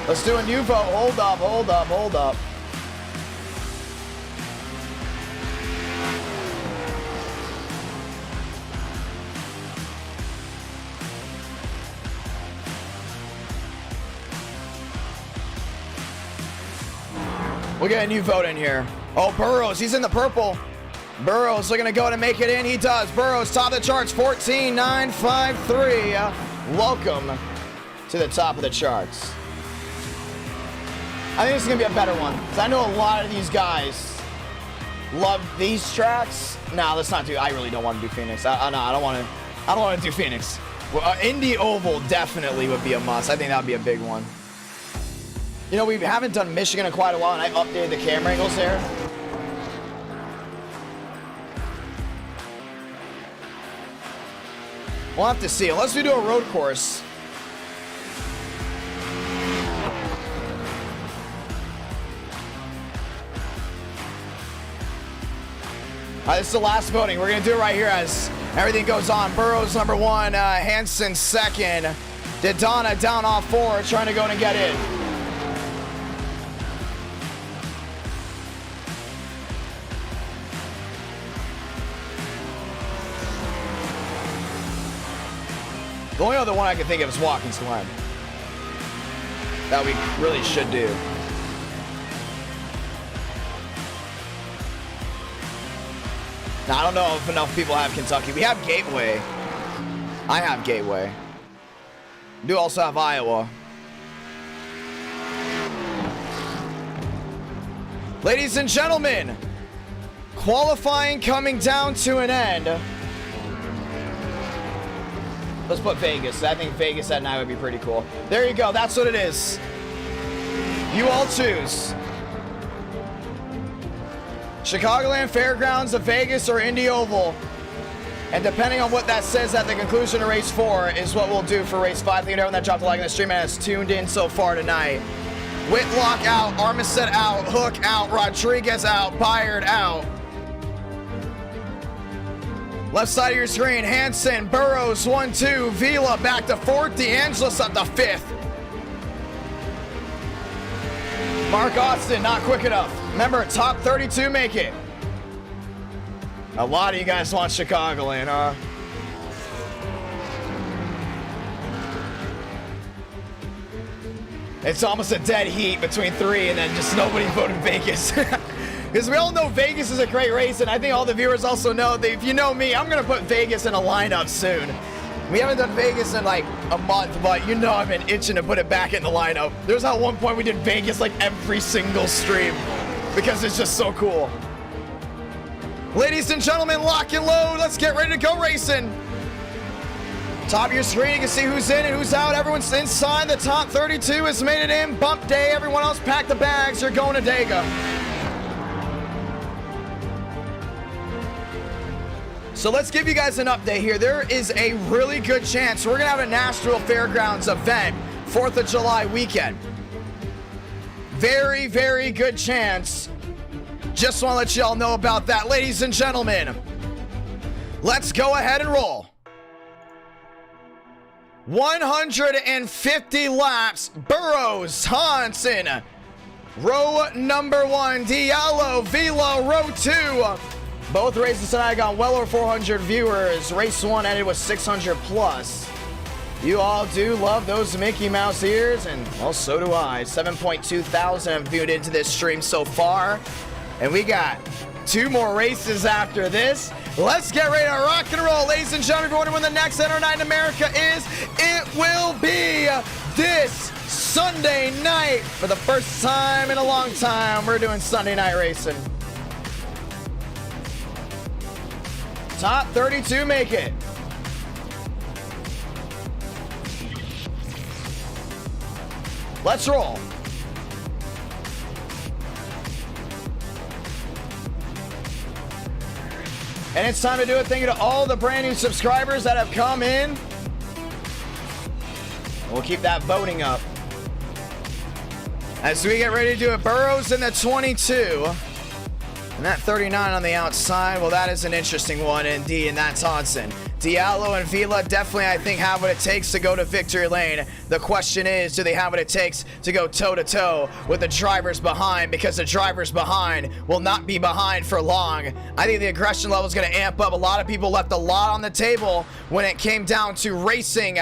Let's do a new vote. Hold up. We'll get a new vote in here. Oh, Burrows, he's in the purple. Burrows looking to go to make it in. He does. Burrows, top of the charts, 14.953. Welcome to the top of the charts. I think this is going to be a better one, because I know a lot of these guys love these tracks. Nah, let's not do, I really don't want to do Phoenix. No, I don't want to do Phoenix. Well, Indy Oval definitely would be a must. I think that would be a big one. You know, we haven't done Michigan in quite a while, and I updated the camera angles there. We'll have to see, unless we do a road course. All right, this is the last voting. We're gonna do it right here as everything goes on. Burrows number 1, Hansen second. Daytona down off 4, trying to go and get in. The only other one I can think of is Watkins-Glen. That we really should do. Now, I don't know if enough people have Kentucky. We have Gateway. I have Gateway. We do also have Iowa. Ladies and gentlemen, qualifying coming down to an end. Let's put Vegas. I think Vegas at night would be pretty cool. There you go. That's what it is. You all choose. Chicagoland, Fairgrounds of Vegas, or Indy Oval. And depending on what that says at the conclusion of race 4 is what we'll do for race 5. Thank you to everyone that dropped a like on the stream and has tuned in so far tonight. Whitlock out, Armistead out, Hook out, Rodriguez out, Byard out. Left side of your screen, Hansen, Burrows, 1-2, Vila back to 4th, DeAngelis up to 5th. Mark Austin, not quick enough. Remember, top 32 make it. A lot of you guys want Chicagoland, huh? It's almost a dead heat between 3 and then just nobody voted Vegas. Because we all know Vegas is a great race, and I think all the viewers also know that if you know me, I'm going to put Vegas in a lineup soon. We haven't done Vegas in like a month, but you know I've been itching to put it back in the lineup. There's at one point we did Vegas like every single stream because it's just so cool. Ladies and gentlemen, lock and load. Let's get ready to go racing. Top of your screen, you can see who's in and who's out. Everyone's inside. The top 32 has made it in. Bump day. Everyone else pack the bags. You're going to Daytona. So let's give you guys an update here. There is a really good chance we're going to have a Nashville Fairgrounds event 4th of July weekend. Very, very good chance. Just want to let you all know about that. Ladies and gentlemen, let's go ahead and roll. 150 laps. Burrows, Hansen, row number 1. Diallo, Vila, row 2. Both races tonight got well over 400 viewers. Race 1 ended with 600 plus. You all do love those Mickey Mouse ears, and well, so do I. 7.2 thousand have viewed into this stream so far. And we got 2 more races after this. Let's get ready to rock and roll. Ladies and gentlemen, if you're wondering when the next NR Night in America is, it will be this Sunday night. For the first time in a long time, we're doing Sunday night racing. Top 32 make it. Let's roll. And it's time to do it. Thank you to all the brand new subscribers that have come in. We'll keep that voting up. As we get ready to do it, Burrows in the 22. And that 39 on the outside, well, that is an interesting one indeed, and that's Hansen. Diallo and Vila definitely, I think, have what it takes to go to victory lane. The question is, do they have what it takes to go toe-to-toe with the drivers behind? Because the drivers behind will not be behind for long. I think the aggression level is going to amp up. A lot of people left a lot on the table when it came down to racing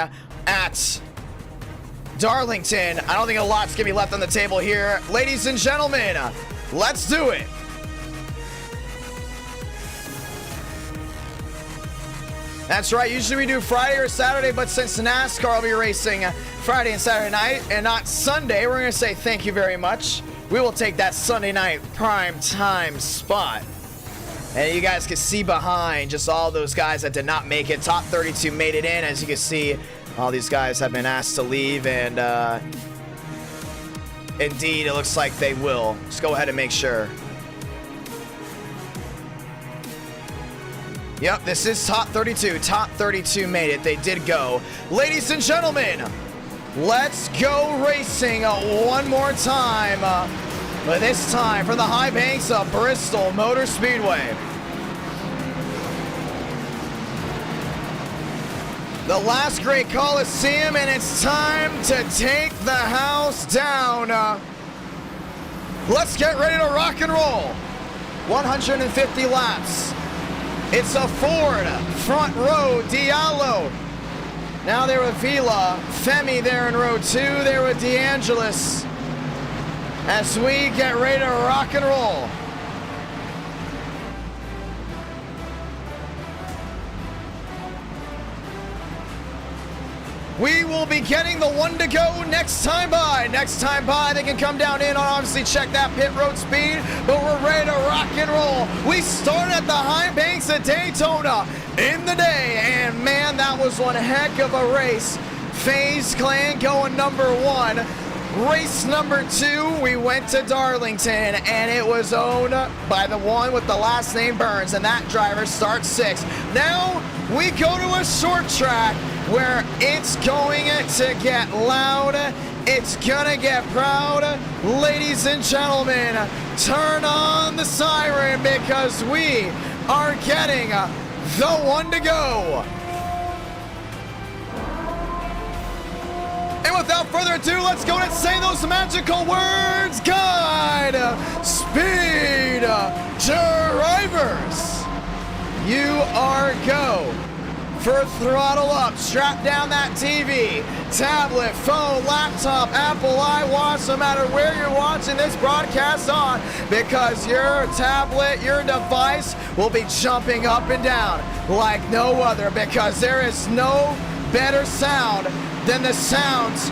at Darlington. I don't think a lot's going to be left on the table here. Ladies and gentlemen, let's do it. That's right, usually we do Friday or Saturday, but since NASCAR will be racing Friday and Saturday night and not Sunday, we're going to say thank you very much. We will take that Sunday night prime time spot. And you guys can see behind just all those guys that did not make it. Top 32 made it in. As you can see, all these guys have been asked to leave, and indeed, it looks like they will. Just go ahead and make sure. Yep, this is top 32. Top 32 made it. They did go. Ladies and gentlemen, let's go racing one more time. But this time for the high banks of Bristol Motor Speedway. The last great Coliseum, and it's time to take the house down. Let's get ready to rock and roll. 150 laps. It's a Ford front row Diallo. Now they're with Vila. Femi there in row 2. They're with DeAngelis. As we get ready to rock and roll. We will be getting the one to go next time by. Next time by, they can come down in on, obviously check that pit road speed, but we're ready to rock and roll. We start at the high banks of Daytona in the day, and man, that was one heck of a race. FaZe Clan going number 1. Race number 2, we went to Darlington, and it was owned by the one with the last name Burns, and that driver starts 6th. Now, we go to a short track where it's going to get loud, it's gonna get proud. Ladies and gentlemen, turn on the siren because we are getting the one to go. And without further ado, let's go and say those magical words. Guide, speed, drivers. You are go. For throttle up, strap down that TV, tablet, phone, laptop, Apple iWatch, no matter where you're watching this broadcast on, because your tablet, your device will be jumping up and down like no other, because there is no better sound than the sounds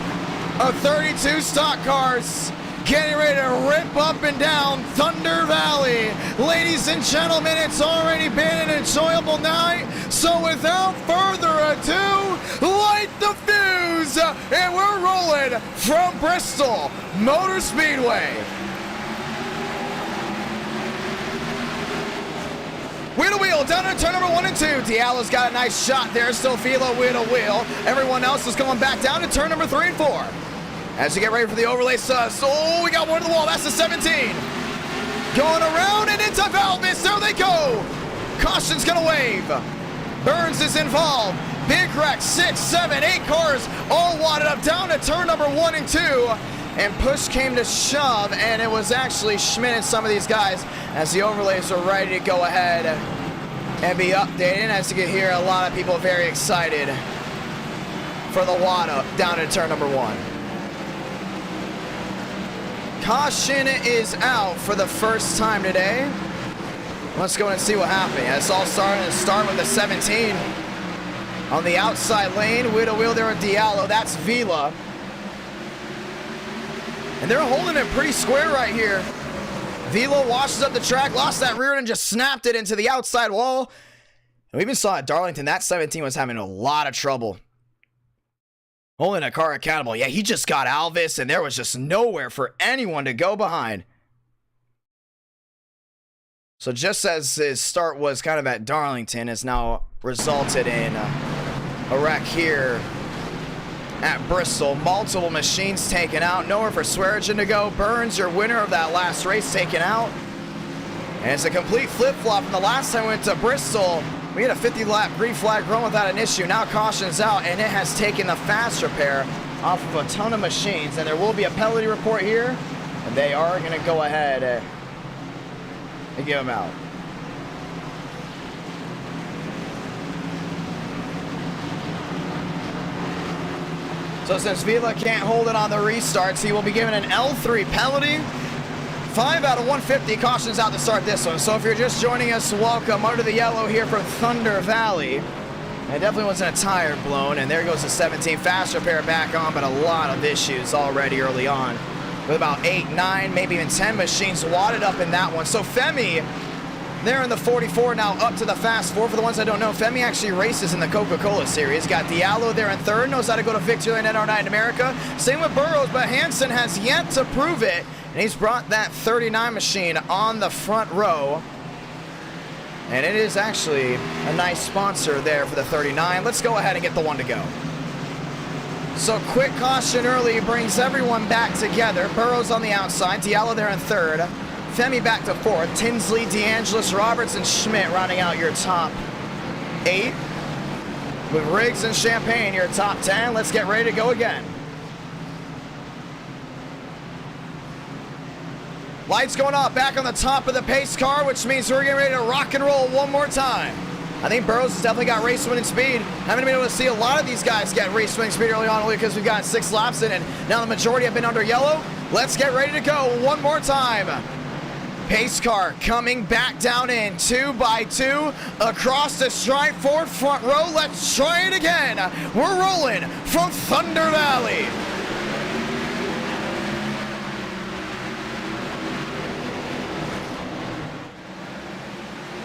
of 32 stock cars getting ready to rip up and down Thunder Valley. Ladies and gentlemen, it's already been an enjoyable night, so without further ado, light the fuse, and we're rolling from Bristol Motor Speedway. Wheel to wheel, down to turn number 1 and 2. Diallo's got a nice shot there, still Vila wheel to wheel. Everyone else is going back down to turn number 3 and 4. As you get ready for the overlay, so we got one to the wall. That's the 17. Going around and into Valvis. There they go. Caution's going to wave. Burns is involved. Big wreck. 6, 7, 8 cars all wadded up down to turn number 1 and 2. And push came to shove, and it was actually Schmidt and some of these guys as the overlays are ready to go ahead and be updated. As you can hear, a lot of people very excited for the wad up down to turn number 1. Caution is out for the first time today. Let's go and see what happened. It's all starting to start with the 17 on the outside lane. Wheel to wheel there with Diallo. That's Vila. And they're holding it pretty square right here. Vila washes up the track, lost that rear end, and just snapped it into the outside wall. And we even saw at Darlington, that 17 was having a lot of trouble holding a car accountable. Yeah, he just got Alvis, and there was just nowhere for anyone to go behind. So just as his start was kind of at Darlington, has now resulted in a wreck here at Bristol. Multiple machines taken out. Nowhere for Swearigan to go. Burns, your winner of that last race, taken out. And it's a complete flip-flop from the last time we went to Bristol. We had a 50-lap green flag run without an issue. Now caution's out, and it has taken the fast repair off of a ton of machines. And there will be a penalty report here, and they are going to go ahead and give them out. So since Vila can't hold it on the restarts, he will be given an L3 penalty. 5 out of 150, cautions out to start this one. So if you're just joining us, welcome. Under the yellow here from Thunder Valley. It definitely wasn't a tire blown, and there goes the 17. Fast repair back on, but a lot of issues already early on. With about 8, 9, maybe even 10 machines wadded up in that one. So Femi They're in the 44 now, up to the fast 4. For the ones that don't know, Femi actually races in the Coca-Cola series. Got Diallo there in 3rd, knows how to go to victory lane in NR9 America. Same with Burrows, but Hansen has yet to prove it. And he's brought that 39 machine on the front row. And it is actually a nice sponsor there for the 39. Let's go ahead and get the 1 to go. So quick caution early brings everyone back together. Burrows on the outside, Diallo there in 3rd. Femi back to 4th. Tinsley, DeAngelis, Roberts, and Schmidt rounding out your top 8. With Riggs and Champagne, your top 10. Let's get ready to go again. Lights going off back on the top of the pace car, which means we're getting ready to rock and roll one more time. I think Burrows has definitely got race winning speed. Haven't been able to see a lot of these guys get race winning speed early on, only because we've got 6 laps in, and now the majority have been under yellow. Let's get ready to go one more time. Pace car coming back down in 2 by 2 across the stripe, forward front row. Let's try it again. We're rolling from Thunder Valley.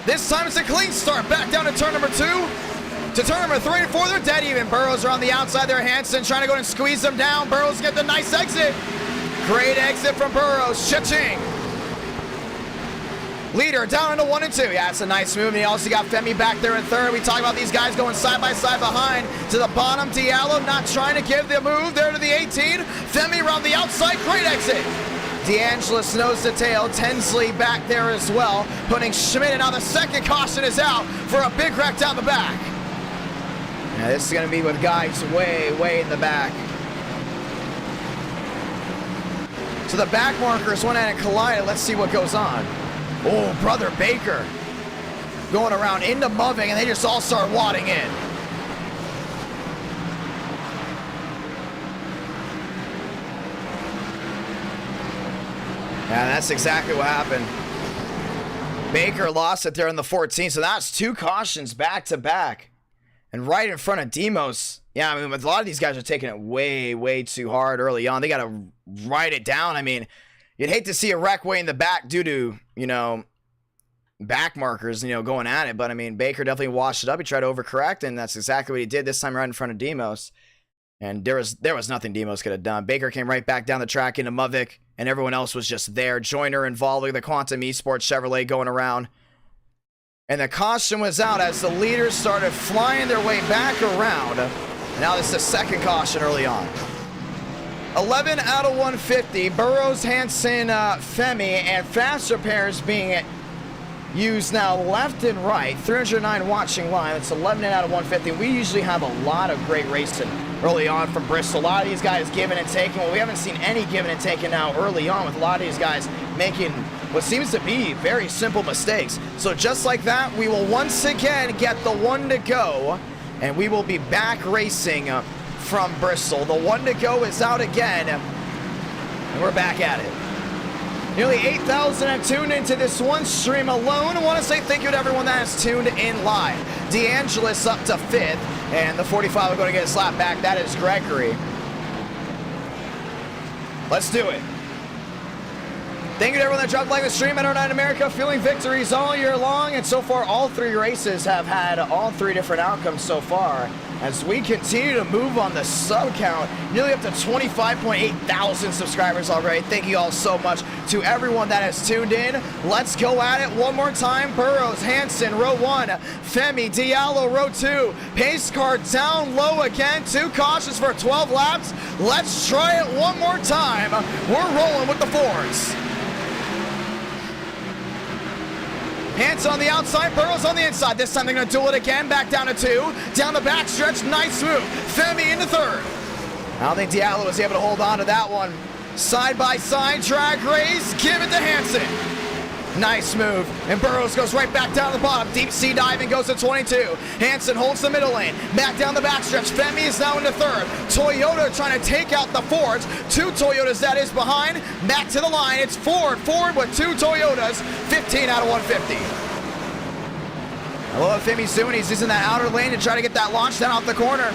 This time it's a clean start. Back down to turn number 2. To turn number 3 and 4, they're dead even. Burrows are on the outside there. Hansen trying to go and squeeze them down. Burrows get the nice exit. Great exit from Burrows. Cha-ching. Leader down into 1 and 2. Yeah, it's a nice move. And you also got Femi back there in 3rd. We talk about these guys going side by side behind to the bottom. Diallo not trying to give the move there to the 18. Femi around the outside. Great exit. DeAngelis nose to tail. Tinsley back there as well, putting Schmidt in. Now the second caution is out for a big wreck down the back. Yeah, this is going to be with guys way in the back. So the back markers went ahead and collided. Let's see what goes on. Oh, brother Baker going around into Moving, and they just all start wadding in. Yeah, that's exactly what happened. Baker lost it there in the 14, so that's 2 cautions back to back. And right in front of Demos. Yeah, I mean, a lot of these guys are taking it way too hard early on. They got to write it down. I mean, you'd hate to see a wreck way in the back due to, you know, back markers, you know, going at it. But, I mean, Baker definitely washed it up. He tried to overcorrect, and that's exactly what he did this time right in front of Demos. And there was nothing Demos could have done. Baker came right back down the track into Muvik, and everyone else was just there. Joyner and Volley, the Quantum Esports Chevrolet going around. And the caution was out as the leaders started flying their way back around. Now this is the second caution early on. 11 out of 150. Burrows, Hansen, Femi, and fast repairs being used now left and right. 309 watching line. It's 11 out of 150. We usually have a lot of great racing early on from Bristol. A lot of these guys giving and taking. Well, we haven't seen any giving and taking now early on, with a lot of these guys making what seems to be very simple mistakes. So just like that, we will once again get the 1 to go, and we will be back racing from Bristol. The 1 to go is out again, and we're back at it. Nearly 8,000 have tuned into this one stream alone. I want to say thank you to everyone that has tuned in live. DeAngelis up to 5th, and the 45 are going to get a slap back. That is Gregory. Let's do it. Thank you to everyone that dropped like the stream. NR9 America feeling victories all year long, and so far all 3 races have had all 3 different outcomes so far. As we continue to move on the sub count, nearly up to 25.8 thousand subscribers already. Thank you all so much to everyone that has tuned in. Let's go at it one more time. Burrows, Hansen, row 1. Femi, Diallo, row 2. Pace car down low again. 2 cautions for 12 laps. Let's try it one more time. We're rolling with the 4s. Hansen on the outside, Burrows on the inside. This time they're going to duel it again. Back down to 2. Down the back stretch, nice move. Femi into 3rd. I don't think Diallo was able to hold on to that one. Side by side drag race. Give it to Hansen. Nice move. And Burrows goes right back down to the bottom. Deep sea diving goes to 22. Hansen holds the middle lane. Back down the backstretch. Femi is now into 3rd. Toyota trying to take out the Fords. 2 Toyotas that is behind. Back to the line. It's Ford with 2 Toyotas. 15 out of 150. I love what Femi's doing. He's in that outer lane to try to get that launch down off the corner.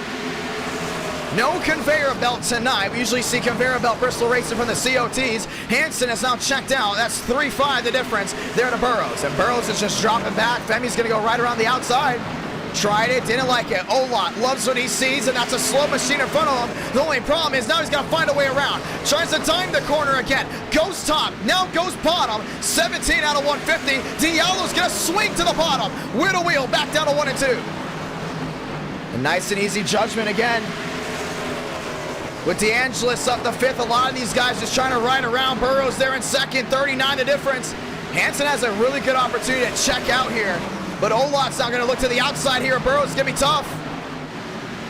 No conveyor belt tonight. We usually see conveyor belt Bristol Racing from the COTs. Hansen is now checked out. That's 3.5 the difference there to Burrows. And Burrows is just dropping back. Femi's going to go right around the outside. Tried it, didn't like it. Olot loves what he sees, and that's a slow machine in front of him. The only problem is now he's got to find a way around. Tries to time the corner again. Goes top, now goes bottom. 17 out of 150. Diallo's going to swing to the bottom. Wheel to wheel, back down to 1 and 2. A nice and easy judgment again. With DeAngelis up the 5th, a lot of these guys just trying to ride around. Burrows there in 2nd, 39 the difference. Hansen has a really good opportunity to check out here. But Olot's not going to look to the outside here. Burrows going to be tough.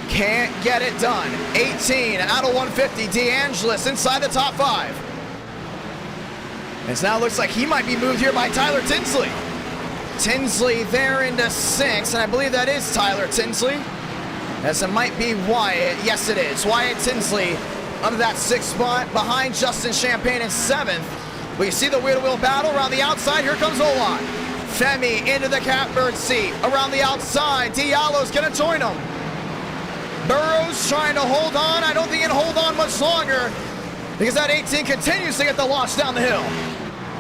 Can't get it done. 18 out of 150. DeAngelis inside the top 5. It now looks like he might be moved here by Tyler Tinsley. Tinsley there into 6th, and I believe that is Tyler Tinsley. As it might be Wyatt. Yes, it is. Wyatt Tinsley under that 6th spot behind Justin Champagne in 7th. We see the wheel-to-wheel battle around the outside. Here comes Olot. Femi into the catbird seat. Around the outside, Diallo's going to join him. Burrows trying to hold on. I don't think he can hold on much longer because that 18 continues to get the launch down the hill.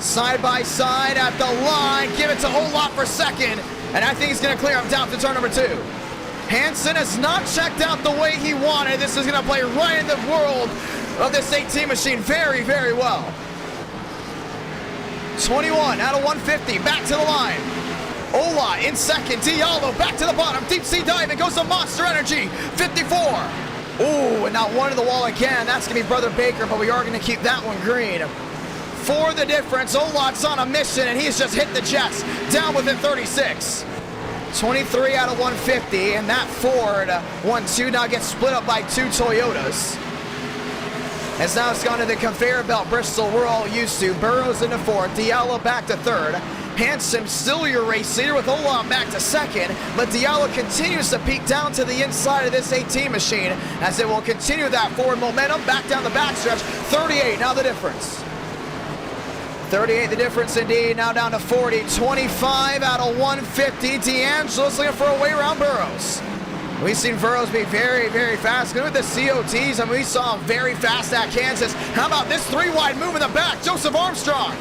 Side by side at the line. Give it to Olot for 2nd. And I think he's going to clear him down to turn number 2. Hansen has not checked out the way he wanted. This is going to play right in the world of this 18 machine very, very well. 21 out of 150, back to the line. Olot in 2nd, Diallo back to the bottom, deep sea dive, it goes to Monster Energy, 54. Ooh, and now one to the wall again. That's gonna be Brother Baker, but we are gonna keep that one green. For the difference, Olot's on a mission, and he's just hit the jets, down within 36. 23 out of 150, and that Ford 1-2 now gets split up by 2 Toyotas. As now it's gone to the conveyor belt Bristol we're all used to. Burrows into 4th, Diallo back to 3rd. Hansen still your race leader with Olot back to 2nd, but Diallo continues to peek down to the inside of this 18 machine as it will continue that forward momentum back down the backstretch. 38 now the difference. 38 the difference indeed, now down to 40. 25 out of 150. DeAngelis looking for a way around Burrows. We've seen Burrows be very, very fast. Good with the COTs, and we saw him very fast at Kansas. How about this 3-wide move in the back? Joseph Armstrong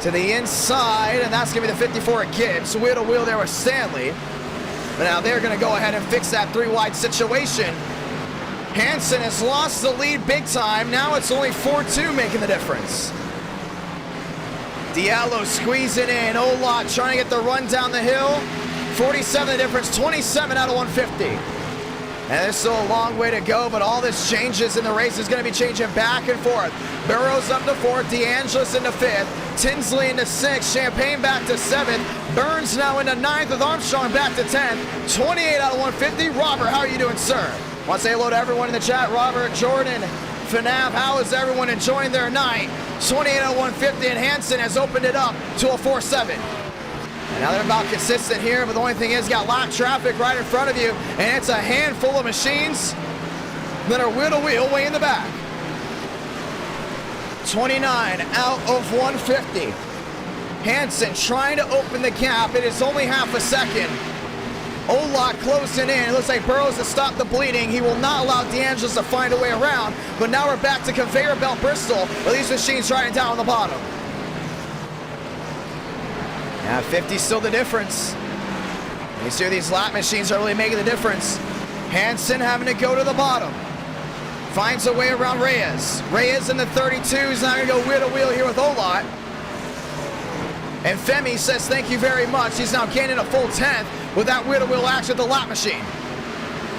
to the inside, and that's going to be the 54 at Gibbs. Wheel to wheel there with Stanley. But now they're going to go ahead and fix that 3-wide situation. Hansen has lost the lead big time. Now it's only 4-2 making the difference. Diallo squeezing in. Olot trying to get the run down the hill. 47 the difference, 27 out of 150. And there's still a long way to go, but all this changes in the race is going to be changing back and forth. Burrows up to 4th, DeAngelis into 5th, Tinsley into 6th, Champagne back to 7th, Burns now into 9th with Armstrong back to 10th. 28 out of 150. Robert, how are you doing, sir? Want to say hello to everyone in the chat. Robert, Jordan, Fanav, how is everyone enjoying their night? 28 out of 150, and Hansen has opened it up to a 4-7. And now they're about consistent here, but the only thing is, you got lot of traffic right in front of you, and it's a handful of machines that are wheel to wheel way in the back. 29 out of 150. Hansen trying to open the gap. It is only half a second. Olot closing in. It looks like Burrows has stopped the bleeding. He will not allow DeAngelis to find a way around, but now we're back to conveyor belt Bristol, with these machines trying down on the bottom. Yeah, 50 still the difference. You see these lap machines are really making the difference. Hansen having to go to the bottom. Finds a way around Reyes. Reyes in the 32 is now going to go wheel to wheel here with Olot. And Femi says thank you very much. He's now gaining a full 10th with that wheel to wheel action with the lap machine.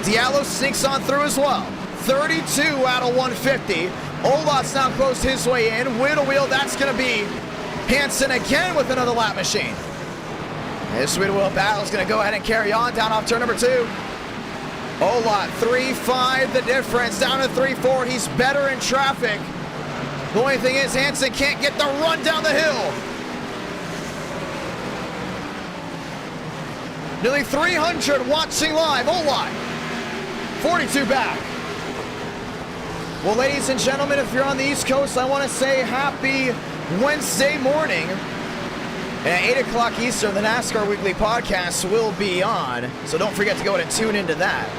Diallo sneaks on through as well. 32 out of 150. Olot's now closed his way in. Wheel to wheel, that's going to be Hansen again with another lap machine. This wheel to wheel battle is going to go ahead and carry on down off turn number 2. Olot 3.5 the difference, down to 3.4. He's better in traffic. The only thing is Hansen can't get the run down the hill. Nearly 300 watching live. Olot 42 back. Well, ladies and gentlemen, if you're on the East Coast, I want to say happy Wednesday morning. At 8 o'clock Eastern, the NASCAR Weekly Podcast will be on, so don't forget to go ahead and tune into that.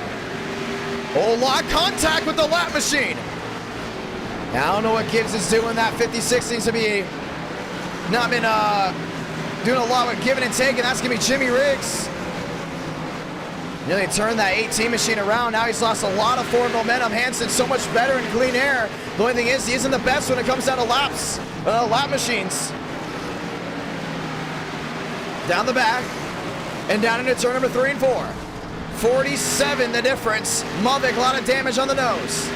Oh, lock contact with the lap machine. Now, I don't know what Gibbs is doing. That 56 seems to be not been doing a lot with giving and taking. That's going to be Jimmy Riggs. Nearly turned that 18 machine around. Now he's lost a lot of forward momentum. Hanson's so much better in clean air. The only thing is, he isn't the best when it comes down to laps, lap machines. Down the back and down into turn number 3 and 4. 47 the difference. Mavic, a lot of damage on the nose.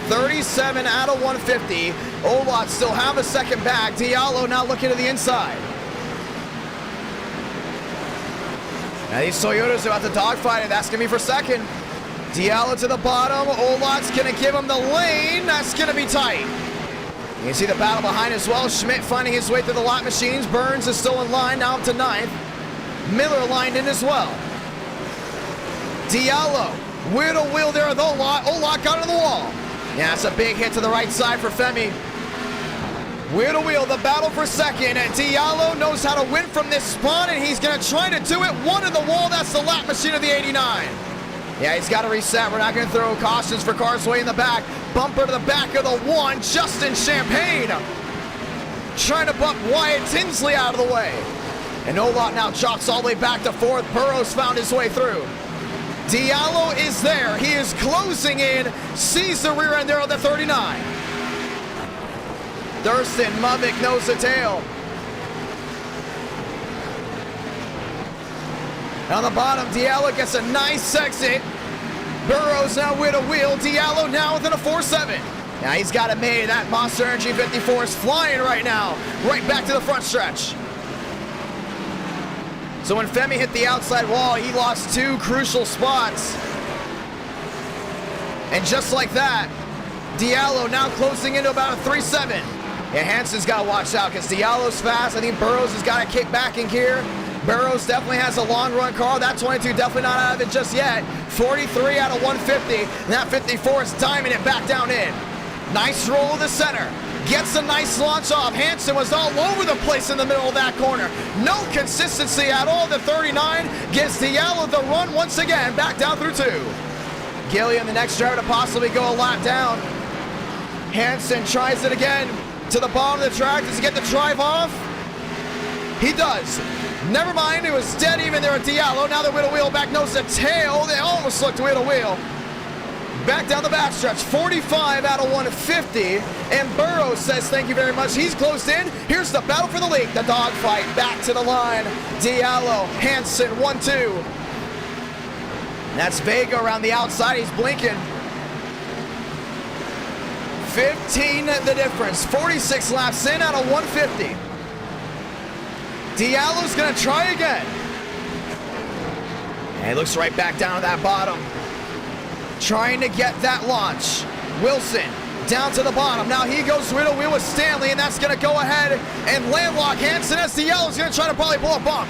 37 out of 150. Olot still have a second back. Diallo now looking to the inside. Now these Toyotas are about to dogfight it. That's going to be for second. Diallo to the bottom. Olot's going to give him the lane. That's going to be tight. You can see the battle behind as well. Schmidt finding his way through the lap machines. Burns is still in line, now up to 9th. Miller lined in as well. Diallo, wheel to wheel there with Olot. Olot got on the wall. Yeah, it's a big hit to the right side for Femi. Wheel to wheel, the battle for second. And Diallo knows how to win from this spot, and he's going to try to do it. One in the wall, that's the lap machine of the 89. Yeah, he's got to reset. We're not going to throw cautions for cars way in the back. Bumper to the back of the 1, Justin Champagne. Trying to bump Wyatt Tinsley out of the way. And Olot now chops all the way back to 4th. Burrows found his way through. Diallo is there. He is closing in. Sees the rear end there on the 39. Thurston, Mavic knows the tail. On the bottom, Diallo gets a nice exit. Burrows now with a wheel. Diallo now within a 4.7. Now he's got it made. That Monster Energy 54 is flying right now. Right back to the front stretch. So when Femi hit the outside wall, he lost 2 crucial spots. And just like that, Diallo now closing into about a 3.7. Yeah, Hanson's got to watch out because Diallo's fast. I think Burrows has got to kick back in gear. Burrows definitely has a long run car. That 22 definitely not out of it just yet. 43 out of 150. And that 54 is diming it back down in. Nice roll to the center. Gets a nice launch off. Hanson was all over the place in the middle of that corner. No consistency at all. The 39 gives Diallo the run once again. Back down through 2. Gillian, the next driver to possibly go a lap down. Hanson tries it again. To the bottom of the track. Does he get the drive off? He does. Never mind, it was dead even there at Diallo. Now the wheel to wheel back nose to tail. They almost looked wheel to wheel. Back down the backstretch, 45 out of 150. And Burrows says thank you very much. He's closed in. Here's the battle for the lead. The dogfight back to the line. Diallo, Hanson, 1-2. That's Vega around the outside. He's blinking. 15 the difference. 46 laps in out of 150. Diallo's gonna try again. And he looks right back down to that bottom. Trying to get that launch. Wilson down to the bottom. Now he goes wheel to wheel with Stanley, and that's gonna go ahead and landlock Hanson as Diallo's gonna try to probably pull a bump.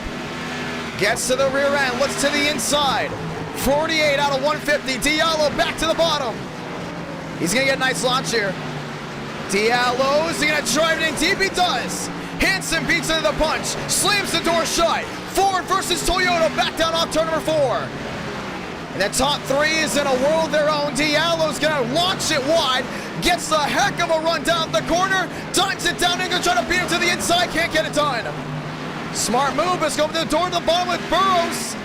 Gets to the rear end, looks to the inside. 48 out of 150. Diallo back to the bottom. He's gonna get a nice launch here. Diallo, is he gonna drive it in deep? He does. Hanson beats into the punch, slams the door shut. Ford versus Toyota back down off turn number 4. And the top 3 is in a world of their own. Diallo's gonna launch it wide, gets a heck of a run down the corner, dimes it down and gonna try to beat him to the inside, can't get it done. Smart move, let's go to the door to the bottom with Burrows.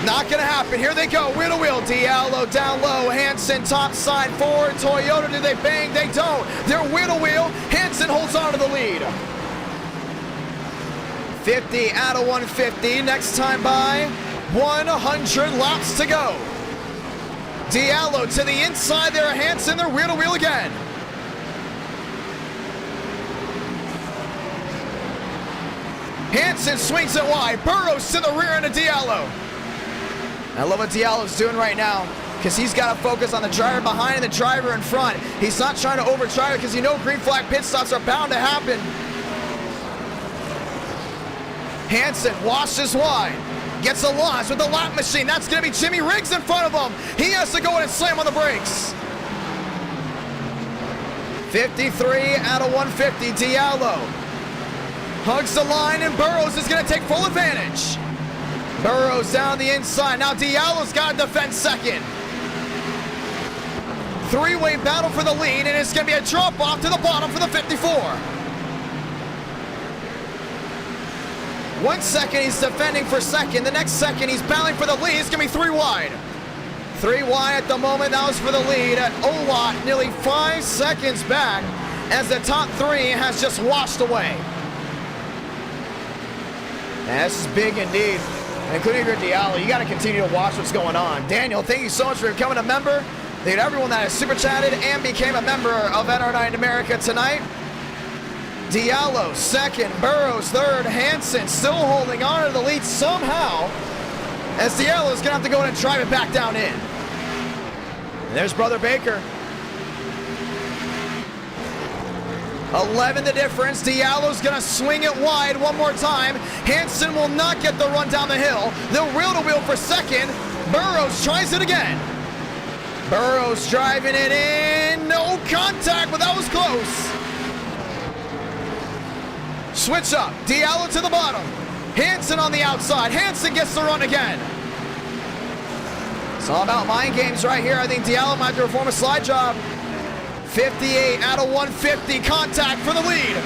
Not gonna happen. Here they go. Wheel to wheel. Diallo down low. Hanson top side forward. Toyota, do they bang? They don't. They're wheel to wheel. Hanson holds on to the lead. 50 out of 150. Next time by 100 laps to go. Diallo to the inside there. Hanson, they're wheel to wheel again. Hanson swings it wide. Burrows to the rear end of Diallo. I love what Diallo's doing right now because he's got to focus on the driver behind and the driver in front. He's not trying to over-try because you know green flag pit stops are bound to happen. Hanson washes wide. Gets a launch with the lap machine. That's going to be Jimmy Riggs in front of him. He has to go in and slam on the brakes. 53 out of 150. Diallo hugs the line and Burrows is going to take full advantage. Burrows down the inside. Now Diallo's got to defend second. Three-way battle for the lead, and it's going to be a drop-off to the bottom for the 54. 1 second, he's defending for second. The next second, he's battling for the lead. It's going to be 3 wide. 3 wide at the moment. That was for the lead. Olot nearly 5 seconds back as the top 3 has just washed away. And this is big indeed. Including your Diallo, you got to continue to watch what's going on. Daniel, thank you so much for becoming a member. Thank you to everyone that has super chatted and became a member of NR9 in America tonight. Diallo second, Burrows third, Hansen still holding on to the lead somehow, as Diallo's gonna have to go in and drive it back down in. And there's Brother Baker. 11 the difference. Diallo's gonna swing it wide one more time. Hansen will not get the run down the hill. They'll wheel to wheel for second. Burrows tries it again. Burrows driving it in. No contact, but that was close. Switch up. Diallo to the bottom. Hansen on the outside. Hansen gets the run again. It's all about mind games right here. I think Diallo might have to perform a slide job. 58 out of 150. Contact for the lead.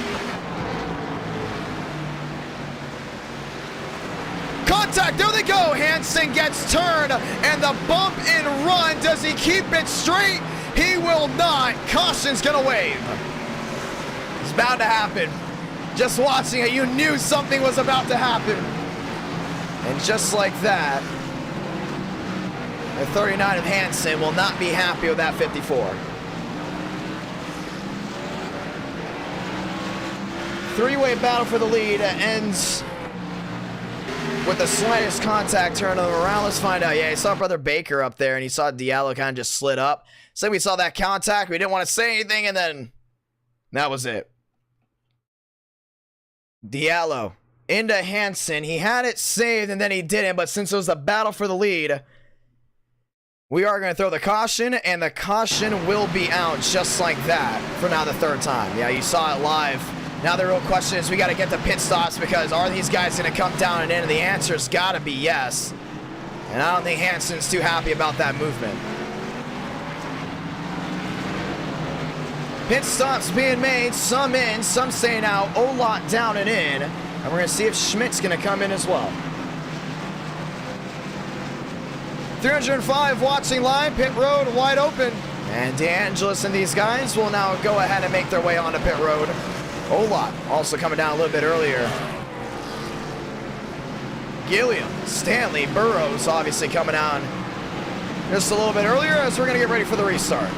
Contact. There they go. Hansen gets turned. And the bump and run. Does he keep it straight? He will not. Caution's going to wave. It's bound to happen. Just watching it, you knew something was about to happen. And just like that, the 39 of Hansen will not be happy with that 54. 3-way battle for the lead ends with the slightest contact turnover around. Let's find out. Yeah, he saw Brother Baker up there, and he saw Diallo kind of just slid up. So we saw that contact. We didn't want to say anything, and then that was it. Diallo into Hansen. He had it saved and then he didn't, but since it was a battle for the lead, we are going to throw the caution, and the caution will be out just like that for now the 3rd time. Yeah, you saw it live. Now the real question is we got to get the pit stops, because are these guys going to come down and in? And the answer's got to be yes. And I don't think Hansen's too happy about that movement. Pit stops being made, some in, some staying out. Olot down and in. And we're going to see if Schmidt's going to come in as well. 305 watching live, pit road wide open. And DeAngelis and these guys will now go ahead and make their way onto pit road. Olot also coming down a little bit earlier. Gilliam, Stanley, Burrows obviously coming on just a little bit earlier as we're going to get ready for the restart.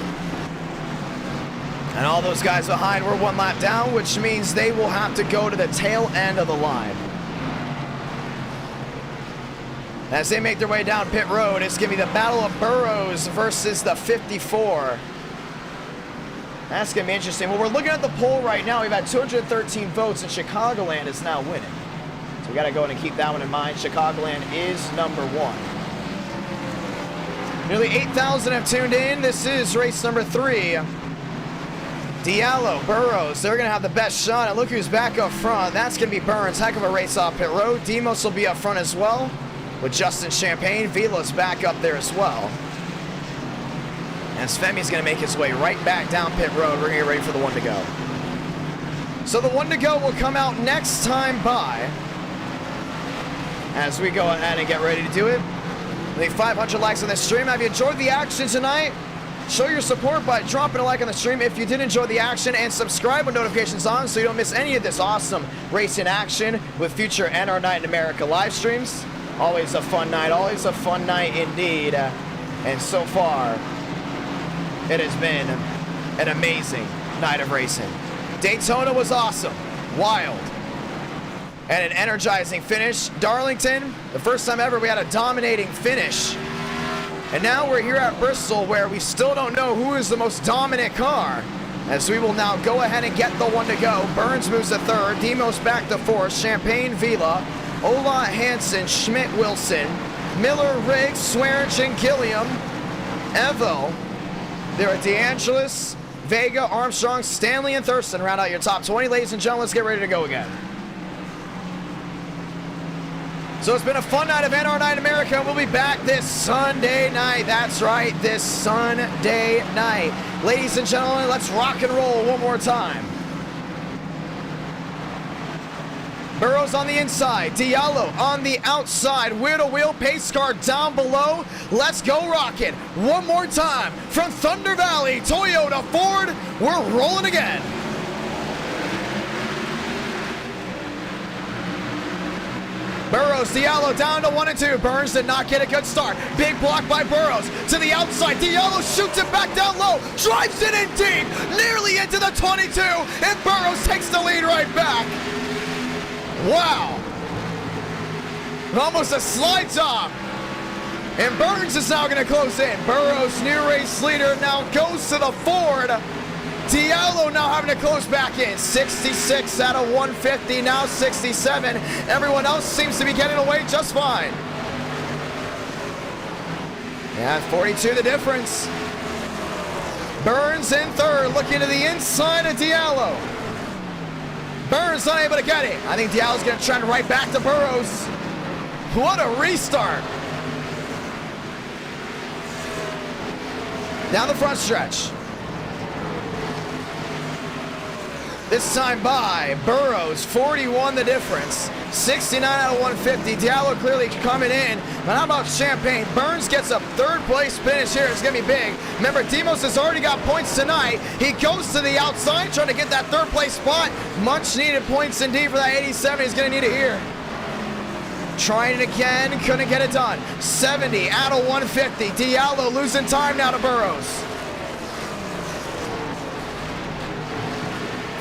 And all those guys behind were 1 lap down, which means they will have to go to the tail end of the line. As they make their way down pit road, it's going to be the battle of Burrows versus the 54. That's going to be interesting. Well, we're looking at the poll right now. We've had 213 votes, and Chicagoland is now winning. So we got to go in and keep that one in mind. Chicagoland is number 1. Nearly 8,000 have tuned in. This is race number 3. Diallo, Burrows, they're going to have the best shot. And look who's back up front. That's going to be Burns. Heck of a race off pit road. Demos will be up front as well, with Justin Champagne. Vila's back up there as well. And Femi's going to make his way right back down pit road. We're going to get ready for the 1 to go. So the 1 to go will come out next time by, as we go ahead and get ready to do it. I think 500 likes on this stream. Have you enjoyed the action tonight? Show your support by dropping a like on the stream if you did enjoy the action, and subscribe with notifications on so you don't miss any of this awesome racing action with future NR Night in America live streams. Always a fun night, always a fun night indeed. And so far, it has been an amazing night of racing. Daytona was awesome, wild, and an energizing finish. Darlington, the first time ever we had a dominating finish. And now we're here at Bristol, where we still don't know who is the most dominant car, as we will now go ahead and get the 1 to go. Burns moves to 3rd, Demos back to 4th, Champagne, Vila, Olot, Hansen, Schmidt, Wilson, Miller, Riggs, Swearich, and Gilliam, Evo. There are DeAngelis, Vega, Armstrong, Stanley, and Thurston round out your top 20. Ladies and gentlemen, let's get ready to go again. So it's been a fun night of NR Night America. We'll be back this Sunday night. That's right, this Sunday night. Ladies and gentlemen, let's rock and roll one more time. Burrows on the inside, Diallo on the outside, wheel-to-wheel pace car down below. Let's go rocket. One more time from Thunder Valley, Toyota, Ford, we're rolling again. Burrows, Diallo down to 1 and 2. Burns did not get a good start. Big block by Burrows to the outside. Diallo shoots it back down low, drives it in deep, nearly into the 22, and Burrows takes the lead right back. Wow. Almost a slide job. And Burns is now going to close in. Burrows, new race leader, now goes to the Ford. Diallo now having to close back in. 66 out of 150, now 67. Everyone else seems to be getting away just fine. Yeah, 42 the difference. Burns in third, looking to the inside of Diallo. Burns unable to get it. I think Diallo's going to trend right back to Burrows. What a restart. Down the front stretch. This time by Burrows, 41 the difference. 69 out of 150. Diallo clearly coming in. But how about Champagne? Burns gets a third place finish here. It's going to be big. Remember, Demos has already got points tonight. He goes to the outside trying to get that third place spot. Much needed points indeed for that 87. He's going to need it here. Trying it again. Couldn't get it done. 70 out of 150. Diallo losing time now to Burrows.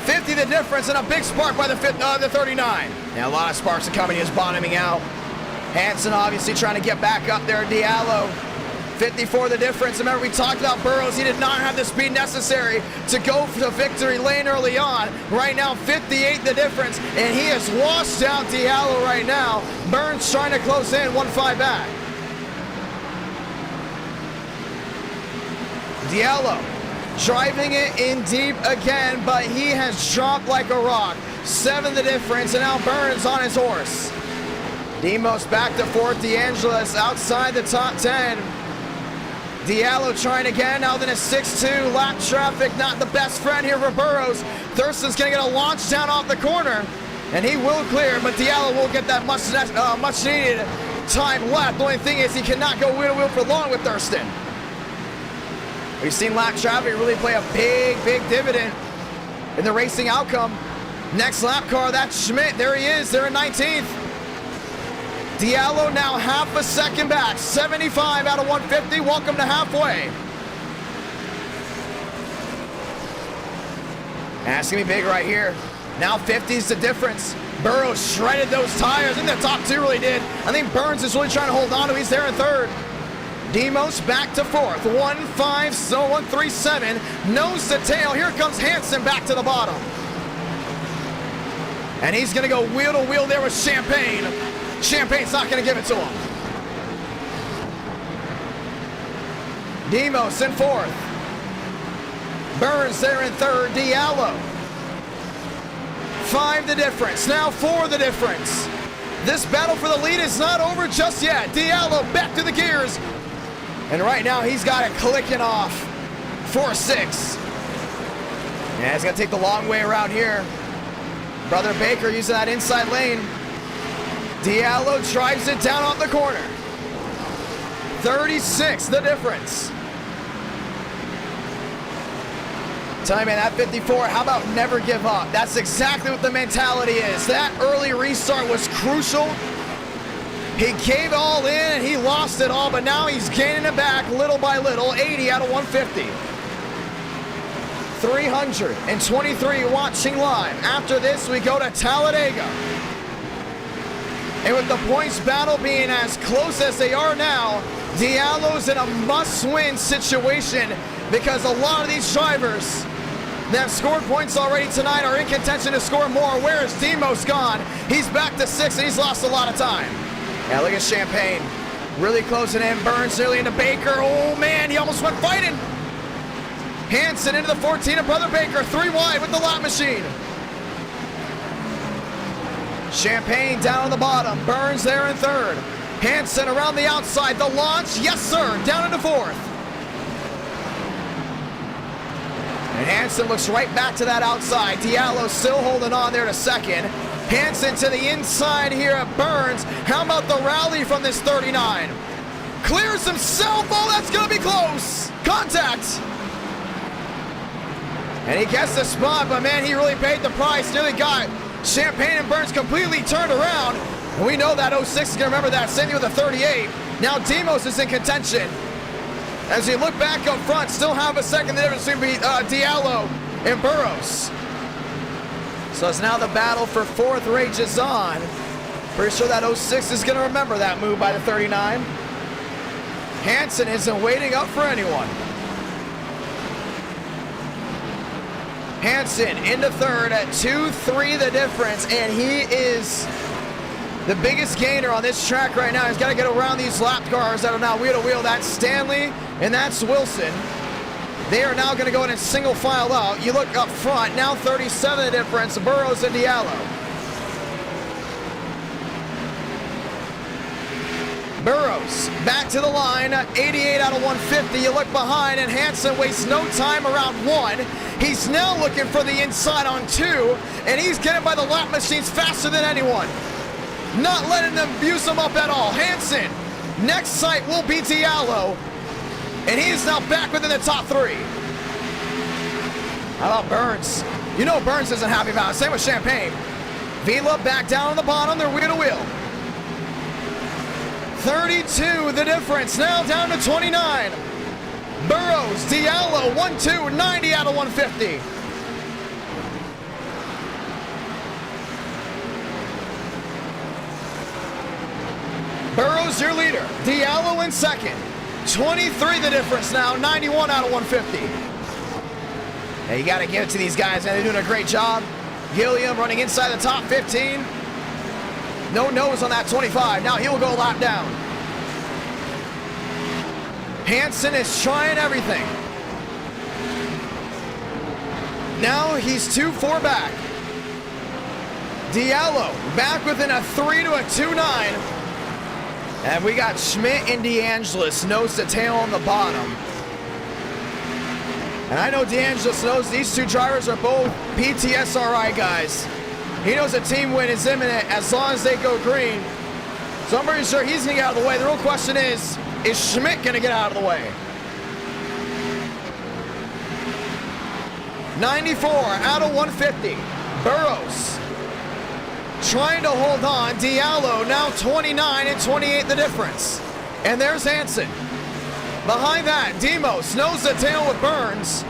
50 the difference and a big spark by the 39. Now a lot of sparks are coming. He is bottoming out. Hansen obviously trying to get back up there. Diallo, 54 the difference. Remember we talked about Burrows. He did not have the speed necessary to go for the victory lane early on. Right now 58 the difference and he has washed out Diallo right now. Burns trying to close in 1-5 back. Diallo driving it in deep again, but he has dropped like a rock. 7 the difference, and now Burns on his horse. Demos back to fourth. DeAngelis outside the top 10. Diallo trying again, now then a 6-2. Lap traffic, not the best friend here for Burrows. Thurston's going to get a launch down off the corner, and he will clear, but Diallo will get that much needed time left. The only thing is he cannot go wheel-to-wheel for long with Thurston. We've seen lap traffic really play a big dividend in the racing outcome. Next lap car, that's Schmidt. There he is, there in 19th. Diallo now half a second back, 75 out of 150. Welcome to halfway. That's gonna be big right here. Now 50's the difference. Burrows shredded those tires. I think the top two really did. I think Burns is really trying to hold on to. He's there in third. Demos back to fourth, 1-5, so 1-3-7, nose to tail. Here comes Hansen back to the bottom. And he's gonna go wheel to wheel there with Champagne. Champagne's not gonna give it to him. Demos in fourth. Burns there in third, Diallo. 5 the difference, now 4 the difference. This battle for the lead is not over just yet. Diallo back to the gears. And right now, he's got it clicking off. 4-6. Yeah, he's going to take the long way around here. Brother Baker using that inside lane. Diallo drives it down off the corner. 36, the difference. Tell me, man, that 54, how about never give up? That's exactly what the mentality is. That early restart was crucial. He gave all in and he lost it all, but now he's gaining it back little by little. 80 out of 150. 323 watching live. After this, we go to Talladega. And with the points battle being as close as they are now, Diallo's in a must-win situation because a lot of these drivers that have scored points already tonight are in contention to score more. Where is Demos gone? He's back to 6 and he's lost a lot of time. Yeah, look at Champagne. Really closing in. Burns nearly into Baker. Oh, man, he almost went fighting. Hansen into the 14 of Brother Baker. 3 wide with the lap machine. Champagne down on the bottom. Burns there in third. Hansen around the outside. The launch, yes sir, down into fourth. And Hansen looks right back to that outside. Diallo still holding on there to second. Hansen to the inside here at Burns. How about the rally from this 39? Clears himself. Oh, that's going to be close. Contact. And he gets the spot, but man, he really paid the price. Nearly got Champagne and Burns completely turned around. And we know that 06 is going to remember that. Same thing with the 38. Now Demos is in contention. As you look back up front, still have a second. The difference between Diallo and Burrows. So it's now the battle for fourth rages on. Pretty sure that 06 is going to remember that move by the 39. Hansen isn't waiting up for anyone. Hansen into third at 2-3 the difference, and he is the biggest gainer on this track right now. He's got to get around these lap cars that are now wheel to wheel. That's Stanley and that's Wilson. They are now going to go in and single file out. You look up front, now 37 the difference, Burrows and Diallo. Burrows back to the line, 88 out of 150. You look behind and Hansen wastes no time around one. He's now looking for the inside on two, and he's getting by the lap machines faster than anyone. Not letting them abuse him up at all. Hansen, next sight will be Diallo, and he is now back within the top three. How about Burns? You know Burns isn't happy about it. Same with Champagne. Vila back down on the bottom. They're wheel to wheel. 32 the difference. Now down to 29. Burrows, Diallo, 1-2, 90 out of 150. Burrows your leader. Diallo in second. 23 the difference now, 91 out of 150. Now you got to give it to these guys, and they're doing a great job. Gilliam running inside the top 15. No nose on that 25. Now he will go a lap down. Hansen is trying everything. Now he's 2-4 back. Diallo back within a 3 to a 2-9. And we got Schmidt and DeAngelis nose to tail on the bottom. And I know DeAngelis knows these two drivers are both PTSRI guys. He knows a team win is imminent as long as they go green. So I'm pretty sure he's going to get out of the way. The real question is Schmidt going to get out of the way? 94 out of 150. Burrows trying to hold on. Diallo now 29 and 28 the difference. And there's Hansen. Behind that, Demos nose to tail with Burns.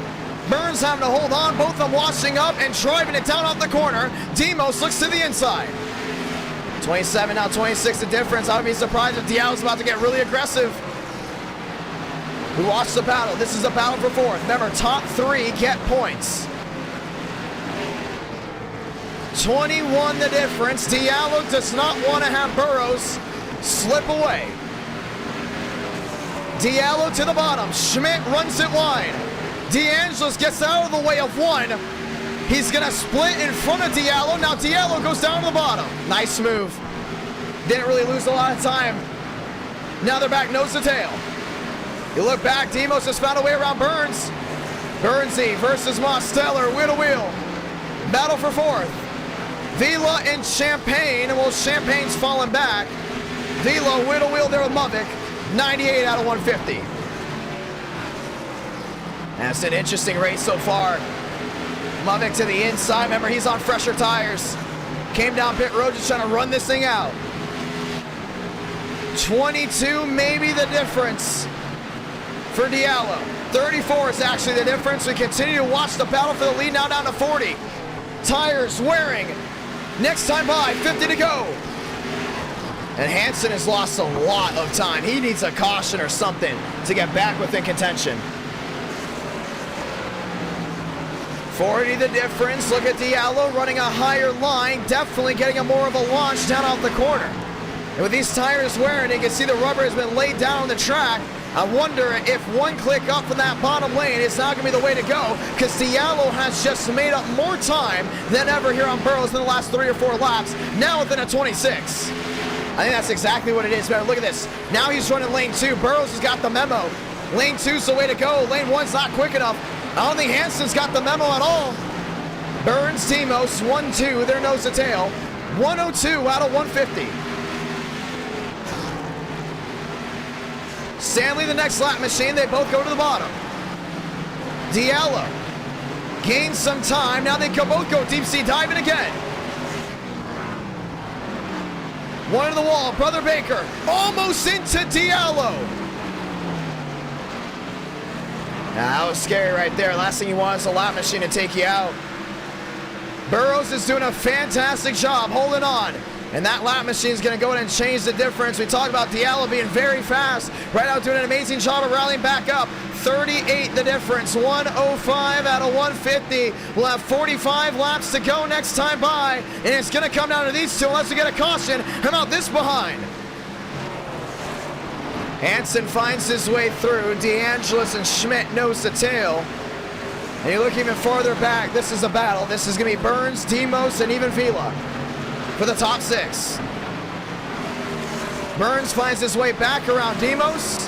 Burns having to hold on, both of them washing up and driving it down off the corner. Demos looks to the inside. 27, now 26 the difference. I would be surprised if Diallo's about to get really aggressive. We watch the battle. This is a battle for fourth. Remember, top three get points. 21 the difference. Diallo does not want to have Burrows slip away. Diallo to the bottom. Schmidt runs it wide. DeAngelis gets out of the way of one. He's going to split in front of Diallo. Now Diallo goes down to the bottom. Nice move. Didn't really lose a lot of time. Now they're back nose to tail. You look back, Demos has found a way around Burns. Burnsy versus Mosteller, wheel to wheel. Battle for fourth. Vila and Champagne. Well, Champagne's falling back. Vila wheel to wheel there with Mavic. 98 out of 150. That's an interesting race so far. Mavic to the inside. Remember, he's on fresher tires. Came down pit road just trying to run this thing out. 22 maybe the difference for Diallo. 34 is actually the difference. We continue to watch the battle for the lead, now down to 40. Tires wearing. Next time by, 50 to go. And Hansen has lost a lot of time. He needs a caution or something to get back within contention. 40 the difference. Look at Diallo running a higher line, definitely getting a more of a launch down off the corner. And with these tires wearing, you can see the rubber has been laid down on the track. I wonder if one click up from that bottom lane is now going to be the way to go, because Diallo has just made up more time than ever here on Burrows in the last 3 or 4 laps, now within a 26. I think that's exactly what it is, man. Look at this. Now he's running lane 2. Burrows has got the memo. Lane 2's the way to go. Lane 1's not quick enough. I don't think Hanson's got the memo at all. Burns, Timos, 1-2, their nose to tail. 102 out of 150. Stanley, the next lap machine, they both go to the bottom. Diallo gains some time. Now they can both go deep sea diving again. One to the wall, Brother Baker, almost into Diallo. Now, that was scary right there. Last thing you want is a lap machine to take you out. Burrows is doing a fantastic job holding on. And that lap machine is going to go in and change the difference. We talk about Diallo being very fast. Right now doing an amazing job of rallying back up. 38 the difference. 105 out of 150. We'll have 45 laps to go next time by. And it's going to come down to these two unless we get a caution. How about this behind? Hansen finds his way through. DeAngelis and Schmidt nose to tail. And you look even farther back, this is a battle. This is going to be Burns, Demos, and even Vila for the top 6. Burns finds his way back around Demos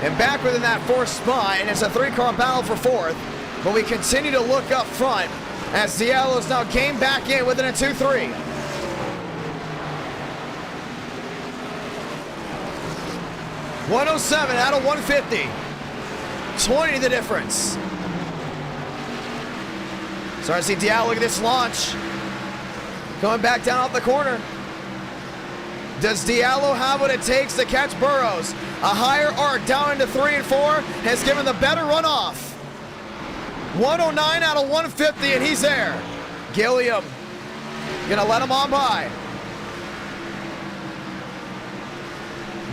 and back within that 4th spot, and it's a 3-car battle for 4th. But we continue to look up front as Diallo's now came back in within a 2-3. .107 out of 150. 20 the difference. Starting to see Diallo, look at this launch. Going back down off the corner. Does Diallo have what it takes to catch Burrows? A higher arc down into 3 and 4 has given the better runoff. 109 out of 150, and he's there. Gilliam gonna let him on by.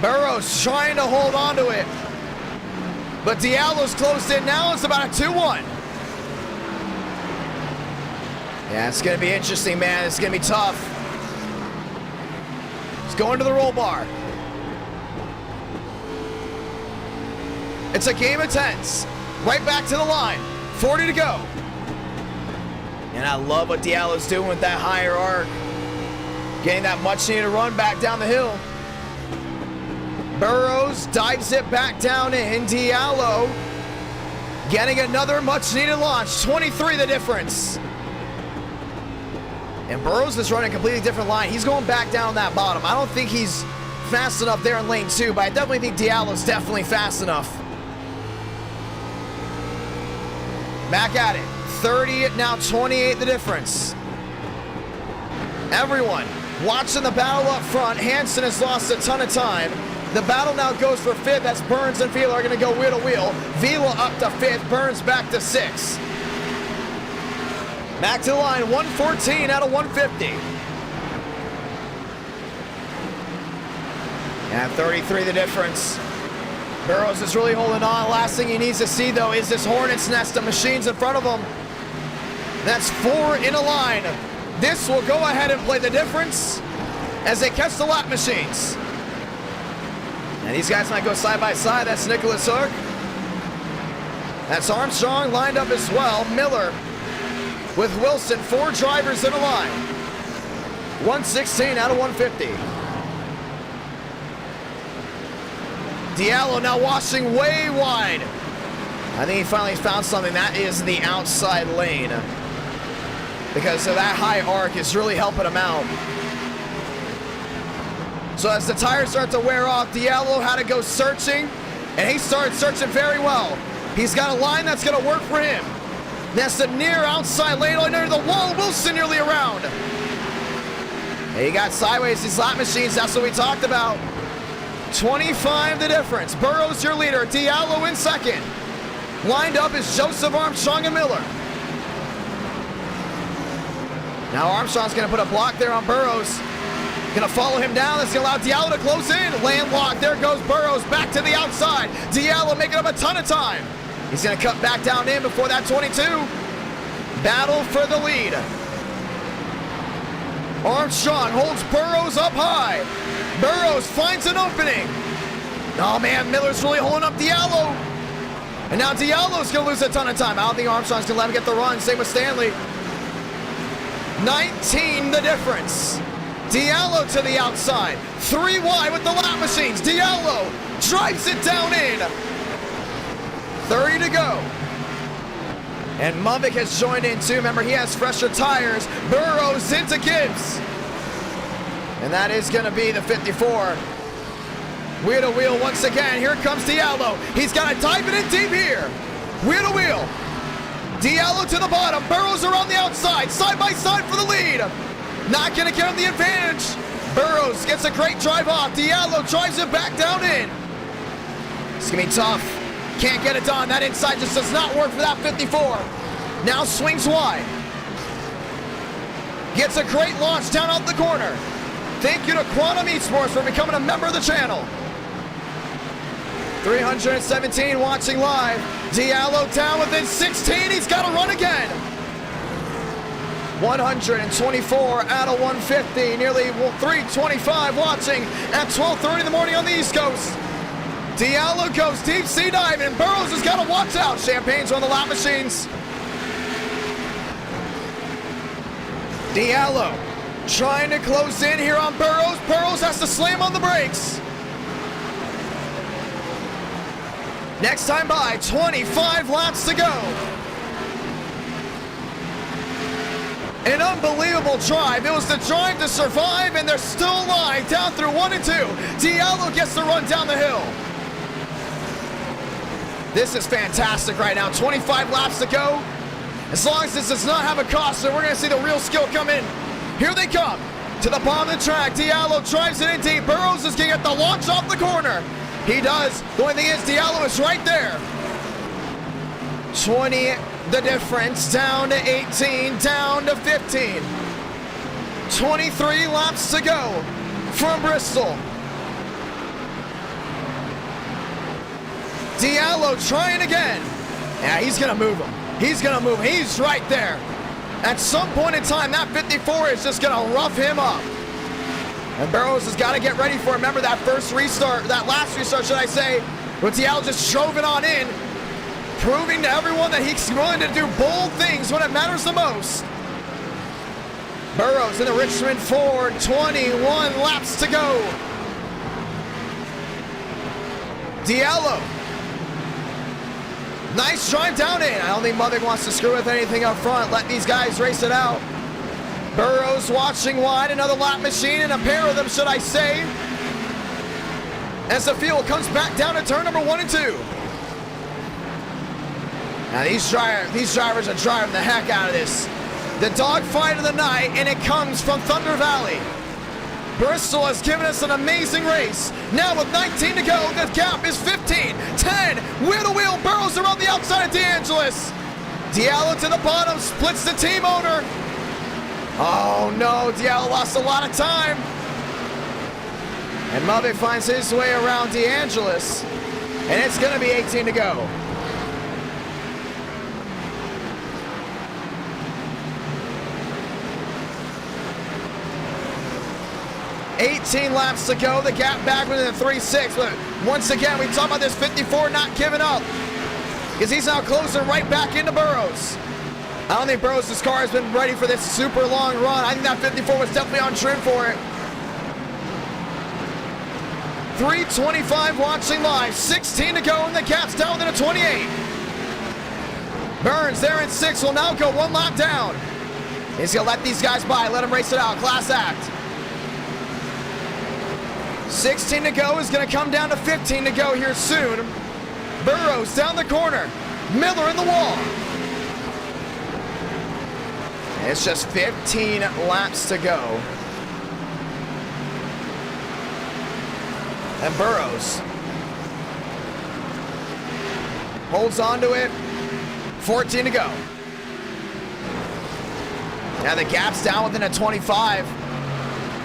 Burrows trying to hold on to it. But Diallo's closed in now. It's about a 2-1. Yeah, it's going to be interesting, man. It's going to be tough. He's going to the roll bar. It's a game of 10s. Right back to the line. 40 to go. And I love what Diallo's doing with that higher arc. Getting that much needed run back down the hill. Burrows dives it back down in. Diallo getting another much needed launch. 23 the difference. And Burrows is running a completely different line. He's going back down that bottom. I don't think he's fast enough there in lane 2, but I definitely think Diallo's definitely fast enough. Back at it. 30, now 28 the difference. Everyone watching the battle up front. Hansen has lost a ton of time. The battle now goes for 5th. That's Burns and Vila are going to go wheel to wheel. Vila up to 5th. Burns back to 6th. Back to the line, 114 out of 150. And 33 the difference. Burrows is really holding on. Last thing he needs to see, though, is this hornet's nest of machines in front of him. That's 4 in a line. This will go ahead and play the difference as they catch the lap machines. And these guys might go side by side. That's Nicholas Hook. That's Armstrong lined up as well. Miller with Wilson, 4 drivers in a line. 116 out of 150. Diallo now washing way wide. I think he finally found something. That is the outside lane. Because of that high arc is really helping him out. So as the tires start to wear off, Diallo had to go searching, and he started searching very well. He's got a line that's going to work for him. That's the near outside lane, under the wall. Wilson nearly around. And he got sideways, these lap machines, that's what we talked about. 25 the difference. Burrows your leader, Diallo in 2nd. Lined up is Joseph, Armstrong, and Miller. Now Armstrong's gonna put a block there on Burrows. Gonna follow him down, that's gonna allow Diallo to close in. Landlocked, there goes Burrows back to the outside. Diallo making up a ton of time. He's going to cut back down in before that 22. Battle for the lead. Armstrong holds Burrows up high. Burrows finds an opening. Oh man, Miller's really holding up Diallo. And now Diallo's gonna lose a ton of time. I don't think Armstrong's gonna let him get the run. Same with Stanley. 19 the difference. Diallo to the outside. 3 wide with the lap machines. Diallo drives it down in. 30 to go. And Muvik has joined in too. Remember, he has fresher tires. Burrows into Gibbs. And that is gonna be the 54. Wheel to wheel once again. Here comes Diallo. He's got to dive it in deep here. Wheel to wheel. Diallo to the bottom. Burrows around the outside. Side by side for the lead. Not going to get him the advantage. Burrows gets a great drive off. Diallo drives it back down in. It's going to be tough. Can't get it done. That inside just does not work for that 54. Now swings wide. Gets a great launch down out the corner. Thank you to Quantum Esports for becoming a member of the channel. 317 watching live. Diallo down within 16. He's got to run again. 124 out of 150. Nearly 325 watching at 12:30 in the morning on the East Coast. Diallo goes deep sea dive, and Burrows has got to watch out. Champagne's on the lap machines. Diallo trying to close in here on Burrows. Burrows has to slam on the brakes. Next time by, 25 laps to go. An unbelievable drive. It was the drive to survive, and they're still alive down through 1 and 2. Diallo gets the run down the hill. This is fantastic right now. 25 laps to go. As long as this does not have a cost, we're going to see the real skill come in. Here they come. To the bottom of the track. Diallo drives it in deep. Burrows is going to get the launch off the corner. He does. The only thing is, Diallo is right there. 20 the difference. Down to 18. Down to 15. 23 laps to go from Bristol. Diallo trying again. Yeah, he's going to move him. He's going to move him. He's right there. At some point in time, that 54 is just going to rough him up. And Burrows has got to get ready for it. Remember that first restart, that last restart, should I say, where Diallo just drove it on in, proving to everyone that he's willing to do bold things when it matters the most. Burrows in the Richmond Ford, 21 laps to go. Diallo. Nice drive down in. I don't think Mother wants to screw with anything up front. Let these guys race it out. Burrows watching wide. Another lap machine, and a pair of them, should I say. As the field comes back down to turn number 1 and 2. Now these drivers are driving the heck out of this. The dogfight of the night, and it comes from Thunder Valley. Bristol has given us an amazing race. Now with 19 to go, the gap is 15, 10, wheel to wheel, Burrows around the outside of DeAngelis. Diallo to the bottom, splits the team owner. Oh no, Diallo lost a lot of time. And Mubik finds his way around DeAngelis. And it's gonna be 18 to go. $18 laps to go. The gap back within the 3.6. But once again, we talk about this 54 not giving up, because he's now closing right back into Burrows. I don't think Burrows' car has been ready for this super long run. I think that 54 was definitely on trim for it. 3:25 watching live. 16 to go, and the gap's down within a 28. Burns there in 6 will now go 1 lap down. He's going to let these guys by, let them race it out. Class act. 16 to go is going to come down to 15 to go here soon. Burrows down the corner. Miller in the wall. It's just 15 laps to go. And Burrows holds on to it. 14 to go. Now the gap's down within a 25.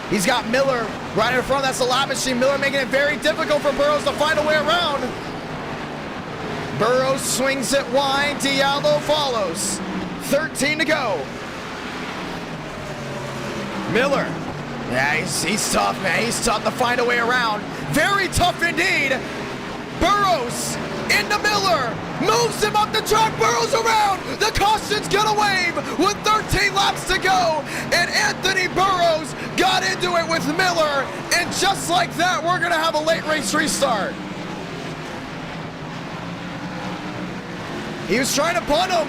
He's got Miller right in front. That's the lap machine. Miller making it very difficult for Burrows to find a way around. Burrows swings it wide. Diallo follows. 13 to go. Miller. Yeah, he's tough, man. He's tough to find a way around. Very tough indeed. Burrows into Miller, moves him up the track, Burrows around, the caution's gonna wave with 13 laps to go, and Anthony Burrows got into it with Miller, and just like that, we're gonna have a late race restart. He was trying to punt him.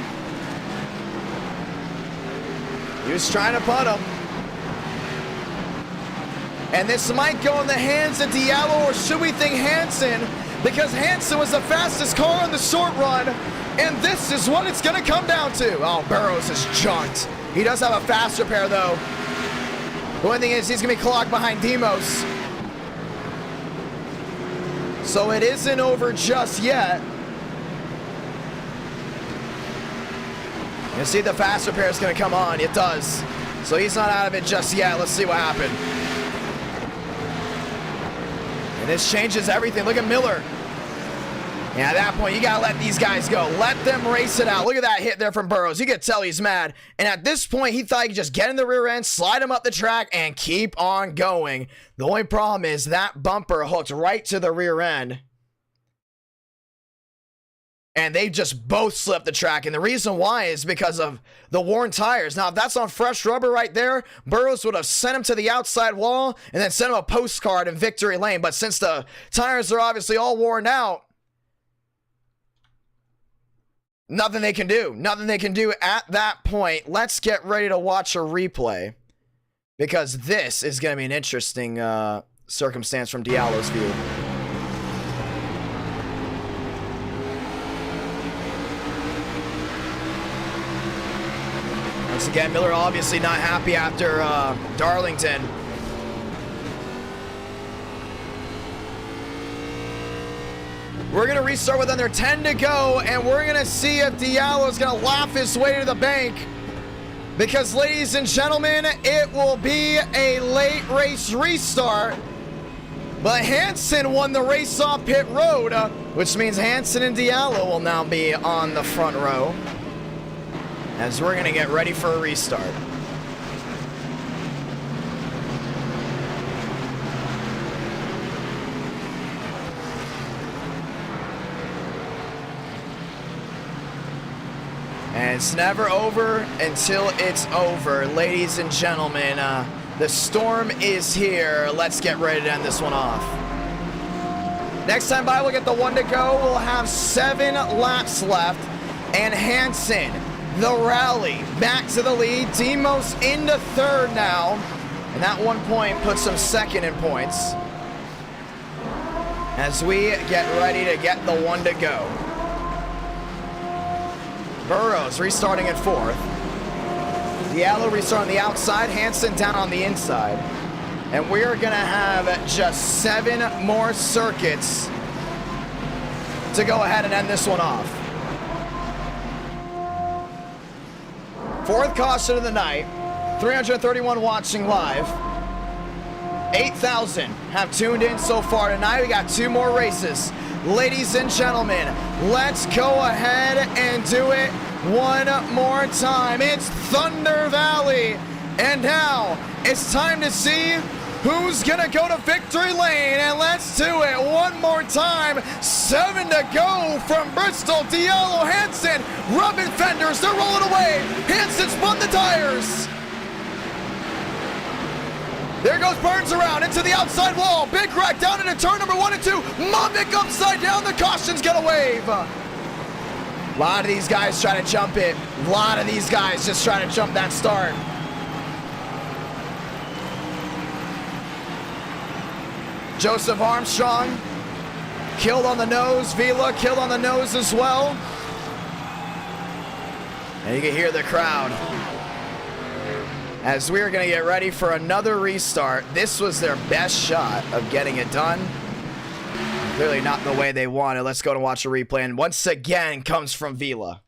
And this might go in the hands of Diallo, or should we think Hansen? Because Hansen was the fastest car on the short run, and this is what it's gonna come down to. Oh, Burrows is junked. He does have a faster pair though. The one thing is he's gonna be clocked behind Demos. So it isn't over just yet. You see the faster pair is gonna come on, it does. So he's not out of it just yet. Let's see what happened. And this changes everything. Look at Miller. Yeah, at that point, you gotta let these guys go. Let them race it out. Look at that hit there from Burrows. You could tell he's mad. And at this point, he thought he could just get in the rear end, slide him up the track, and keep on going. The only problem is that bumper hooked right to the rear end. And they just both slipped the track. And the reason why is because of the worn tires. Now, if that's on fresh rubber right there, Burrows would have sent him to the outside wall and then sent him a postcard in victory lane. But since the tires are obviously all worn out, nothing they can do. Nothing they can do at that point. Let's get ready to watch a replay, because this is going to be an interesting circumstance from Diallo's view. Once again, Miller obviously not happy after Darlington. We're going to restart with under 10 to go, and we're going to see if Diallo's going to laugh his way to the bank. Because, ladies and gentlemen, it will be a late race restart. But Hansen won the race off pit road, which means Hansen and Diallo will now be on the front row, as we're going to get ready for a restart. And it's never over until it's over. Ladies and gentlemen, the storm is here. Let's get ready to end this one off. Next time by, we'll get the 1 to go. We'll have 7 laps left. And Hansen, the rally, back to the lead. Demos into third now. And that 1 point puts him second in points, as we get ready to get the 1 to go. Burrows restarting at 4th. Diallo restarting on the outside. Hansen down on the inside. And we're going to have just 7 more circuits to go ahead and end this one off. 4th caution of the night. 331 watching live. 8,000 have tuned in so far tonight. We got 2 more races. Ladies and gentlemen, let's go ahead and do it one more time. It's Thunder Valley. And now it's time to see who's going to go to victory lane. And let's do it one more time. 7 to go from Bristol. Diallo, Hansen, rubbing fenders. They're rolling away. Hansen spun the tires. There goes Burns around into the outside wall. Big wreck down into turn number 1 and 2. Mavic upside down. The caution's gonna wave. A lot of these guys try to jump it. A lot of these guys just try to jump that start. Joseph Armstrong killed on the nose. Vila killed on the nose as well. And you can hear the crowd as we're going to get ready for another restart. This was their best shot of getting it done. Clearly not the way they wanted. Let's go and watch a replay. And once again comes from Vila.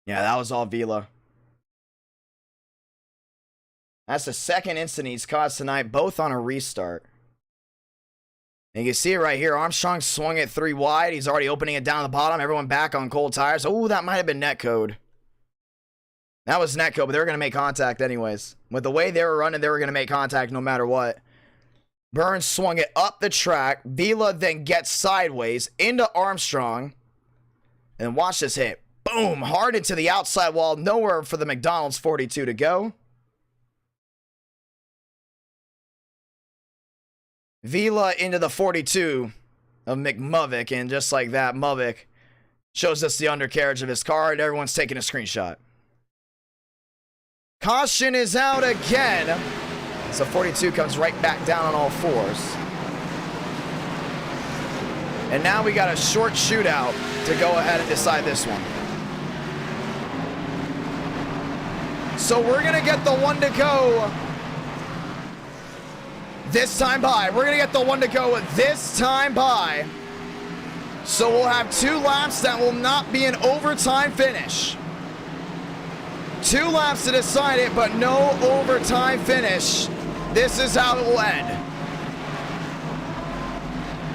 Yeah, that was all Vila. That's the second incident he's caused tonight, both on a restart. And you can see it right here. Armstrong swung it 3 wide. He's already opening it down the bottom. Everyone back on cold tires. Oh, that might have been netcode. That was netcode, but they were going to make contact anyways. With the way they were running, they were going to make contact no matter what. Burns swung it up the track. Vila then gets sideways into Armstrong. And watch this hit. Boom, hard into the outside wall. Nowhere for the McDonald's 42 to go. Vila into the 42 of McMovick, and just like that, Movick shows us the undercarriage of his car, and everyone's taking a screenshot. Caution is out again. So 42 comes right back down on all fours. And now we got a short shootout to go ahead and decide this one. So we're going to get the one to go this time by. We're going to get the one to go this time by. So we'll have 2 laps that will not be an overtime finish. 2 laps to decide it, but no overtime finish. This is how it will end.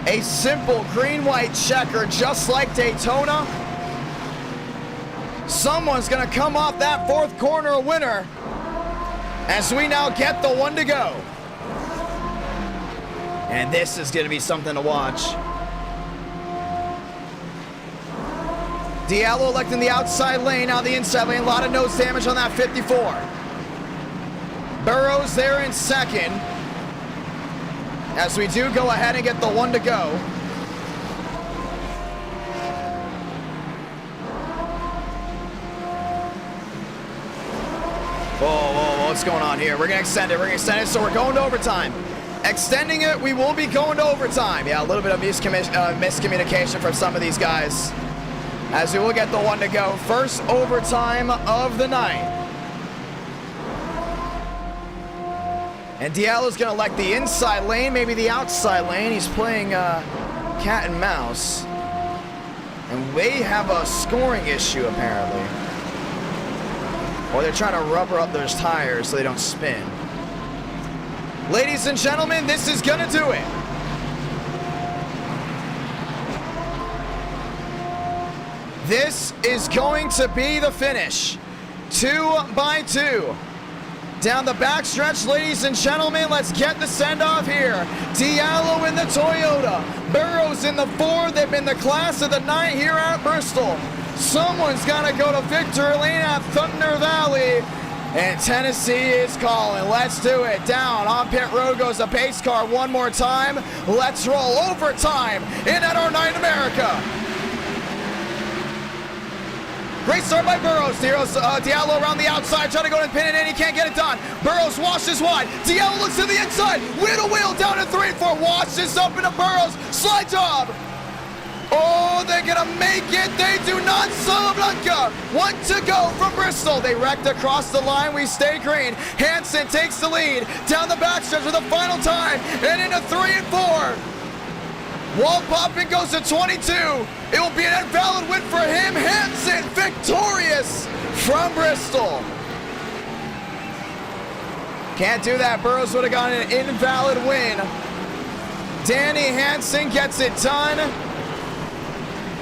A simple green-white checker, just like Daytona. Someone's going to come off that 4th corner a winner, as we now get the one to go. And this is going to be something to watch. Diallo electing the outside lane, now the inside lane. A lot of nose damage on that 54. Burrows there in 2nd. As we do go ahead and get the one to go. Whoa, what's going on here? We're going to extend it, so we're going to overtime. Extending it, we will be going to overtime. Yeah, a little bit of miscommunication from some of these guys. As we will get the one to go. First overtime of the night. And Diallo's going to elect the inside lane, maybe the outside lane. He's playing cat and mouse. And they have a scoring issue, apparently. Or they're trying to rubber up those tires so they don't spin. Ladies and gentlemen, this is going to do it. This is going to be the finish. 2 by 2. Down the backstretch, ladies and gentlemen, let's get the send-off here. Diallo in the Toyota. Burrows in the Ford. They've been the class of the night here at Bristol. Someone's got to go to victory lane at Thunder Valley. And Tennessee is calling. Let's do it. Down on pit road goes a pace car one more time. Let's roll overtime in NR9 America. Great start by Burrows. Diallo around the outside, trying to go and pin it in. He can't get it done. Burrows washes wide. Diallo looks to the inside. Wheel down to 3-4. Washes up into Burrows. Slide job. Oh, they're going to make it. They do not. Salamanca. 1 to go from Bristol. They wrecked across the line. We stay green. Hansen takes the lead. Down the backstretch for the final time. And into 3 and 4. Wall popping goes to 22. It will be an invalid win for him. Hansen victorious from Bristol. Can't do that. Burrows would have gotten an invalid win. Danny Hansen gets it done.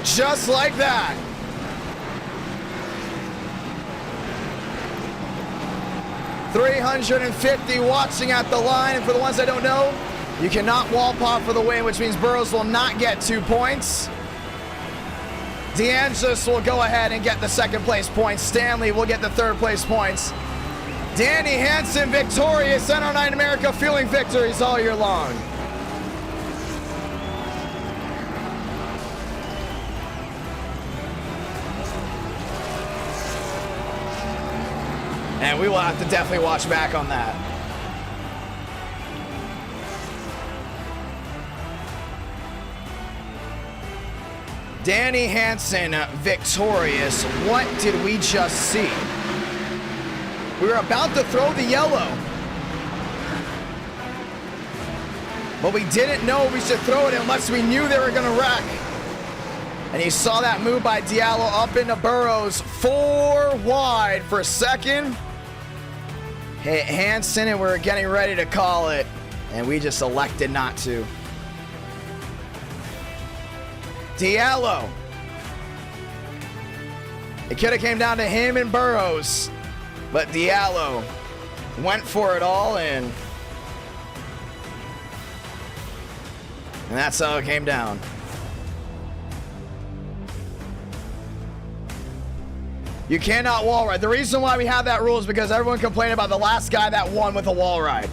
Just like that. $350 watching at the line. And for the ones that don't know, you cannot wall pop for the win, which means Burrows will not get 2 points. DeAngelis will go ahead and get the 2nd place points. Stanley will get the 3rd place points. Danny Hansen victorious. NR9 America fueling victories all year long. And we will have to definitely watch back on that. Danny Hansen victorious. What did we just see? We were about to throw the yellow, but we didn't know we should throw it unless we knew they were going to wreck. And you saw that move by Diallo up into Burrows. 4 wide for 2nd. Hit Hansen, and we're getting ready to call it, and we just elected not to. Diallo. It could have came down to him and Burrows, but Diallo went for it all, and And that's how it came down. You cannot wall ride. The reason why we have that rule is because everyone complained about the last guy that won with a wall ride.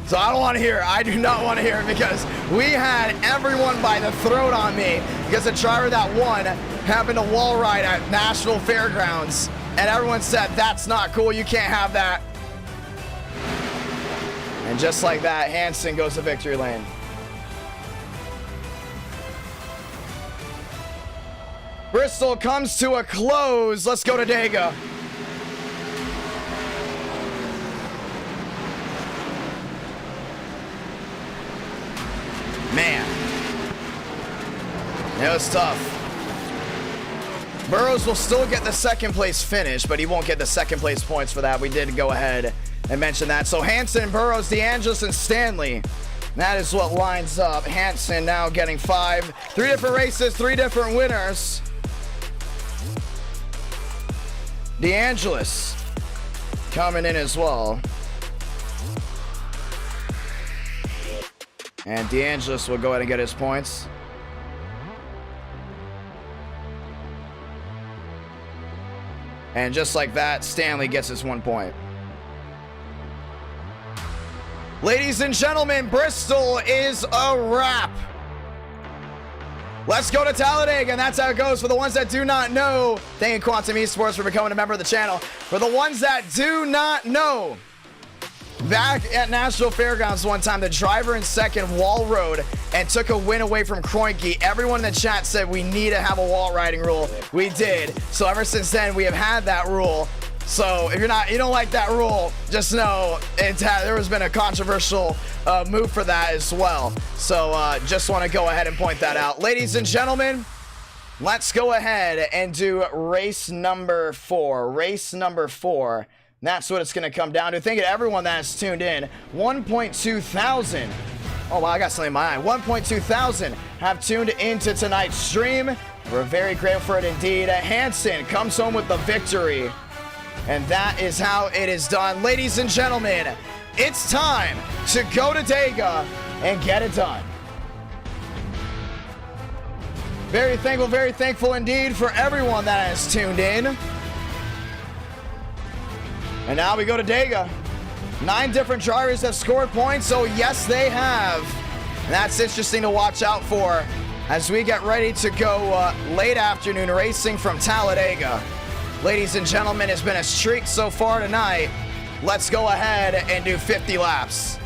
So I don't want to hear it. I do not want to hear it because we had everyone by the throat on me because the driver that won happened to wall ride at National Fairgrounds. And everyone said, that's not cool. You can't have that. And just like that, Hansen goes to victory lane. Bristol comes to a close. Let's go to Dega. Man. It was tough. Burrows will still get the second place finish, but he won't get the second place points for that. We did go ahead and mention that. So Hansen, Burrows, DeAngelis, and Stanley. That is what lines up. Hansen now getting 5. 3 different races, 3 different winners. DeAngelis coming in as well. And DeAngelis will go ahead and get his points. And just like that, Stanley gets his 1 point. Ladies and gentlemen, Bristol is a wrap. Let's go to Talladega, and that's how it goes. For the ones that do not know, thank you, Quantum Esports, for becoming a member of the channel. For the ones that do not know, back at National Fairgrounds one time, the driver in second wall rode and took a win away from Kroenke. Everyone in the chat said we need to have a wall riding rule. We did. So ever since then, we have had that rule. So if you don't like that rule, just know there has been a controversial move for that as well. So just want to go ahead and point that out. Ladies and gentlemen, let's go ahead and do race number 4. Race number 4. That's what it's going to come down to. Thank you to everyone that's tuned in. 1.2 thousand. Oh, wow, I got something in my eye. 1.2 thousand have tuned into tonight's stream. We're very grateful for it indeed. Hansen comes home with the victory. And that is how it is done. Ladies and gentlemen, it's time to go to Dega and get it done. Very thankful indeed for everyone that has tuned in. And now we go to Dega. 9 different drivers have scored points, so yes, they have. And that's interesting to watch out for as we get ready to go late afternoon racing from Talladega. Ladies and gentlemen, it's been a streak so far tonight. Let's go ahead and do 50 laps.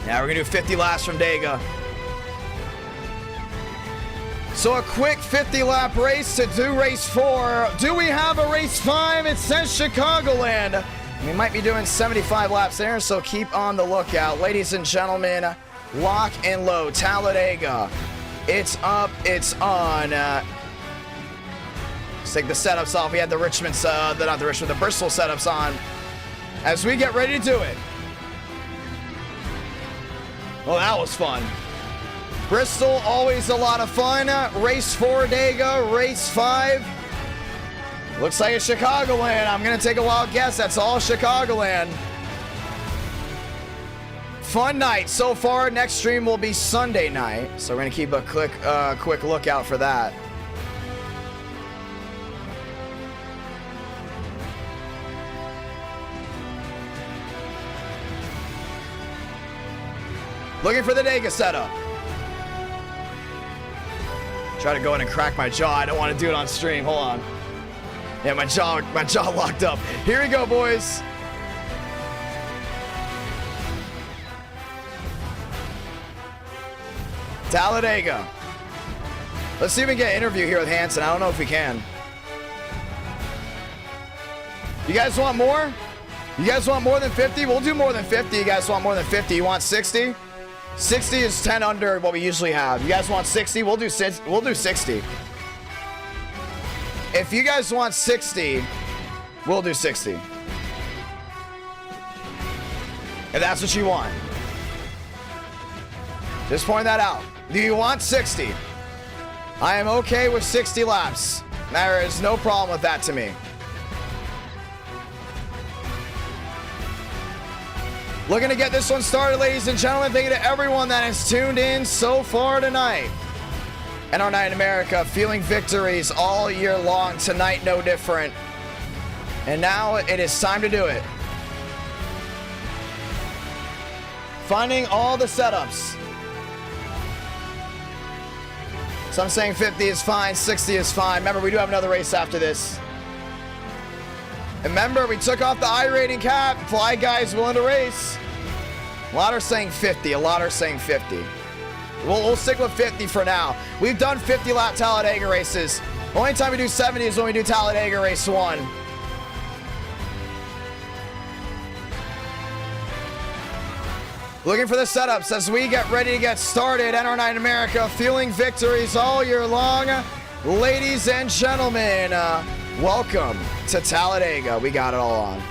Now we're gonna do 50 laps from Dega. So a quick 50 lap race to do race 4. Do we have a race 5? It says Chicagoland. We might be doing 75 laps there, so keep on the lookout. Ladies and gentlemen, lock and load, Talladega. It's up, it's on. Let's take the setups off. We had the the Bristol setups on as we get ready to do it. Well, that was fun. Bristol, always a lot of fun. Race 4, Dega. Race 5. Looks like it's Chicagoland. I'm going to take a wild guess. That's all Chicagoland. Fun night so far. Next stream will be Sunday night, so we're gonna keep a quick lookout for that. Looking for the Dega setup. Try to go in and crack my jaw. I don't want to do it on stream. Hold on. Yeah, my jaw locked up. Here we go, boys. Talladega. Let's see if we can get an interview here with Hansen. I don't know if we can. You guys want more? You guys want more than 50? We'll do more than 50. You guys want more than 50? You want 60? 60 is 10 under what we usually have. You guys want 60? We'll do 60. If you guys want 60, we'll do 60. If that's what you want. Just point that out. Do you want 60? I am okay with 60 laps. There is no problem with that to me. Looking to get this one started, ladies and gentlemen. Thank you to everyone that has tuned in so far tonight. And our night in America, feeling victories all year long. Tonight, no different. And now it is time to do it. Finding all the setups. Some saying 50 is fine, 60 is fine. Remember, we do have another race after this. Remember, we took off the iRating cap. Fly guys willing to race. A lot are saying 50. A lot are saying 50. We'll stick with 50 for now. We've done 50-lap Talladega races. The only time we do 70 is when we do Talladega race 1. Looking for the setups as we get ready to get started. NR Night in America, feeling victories all year long. Ladies and gentlemen, welcome to Talladega. We got it all on.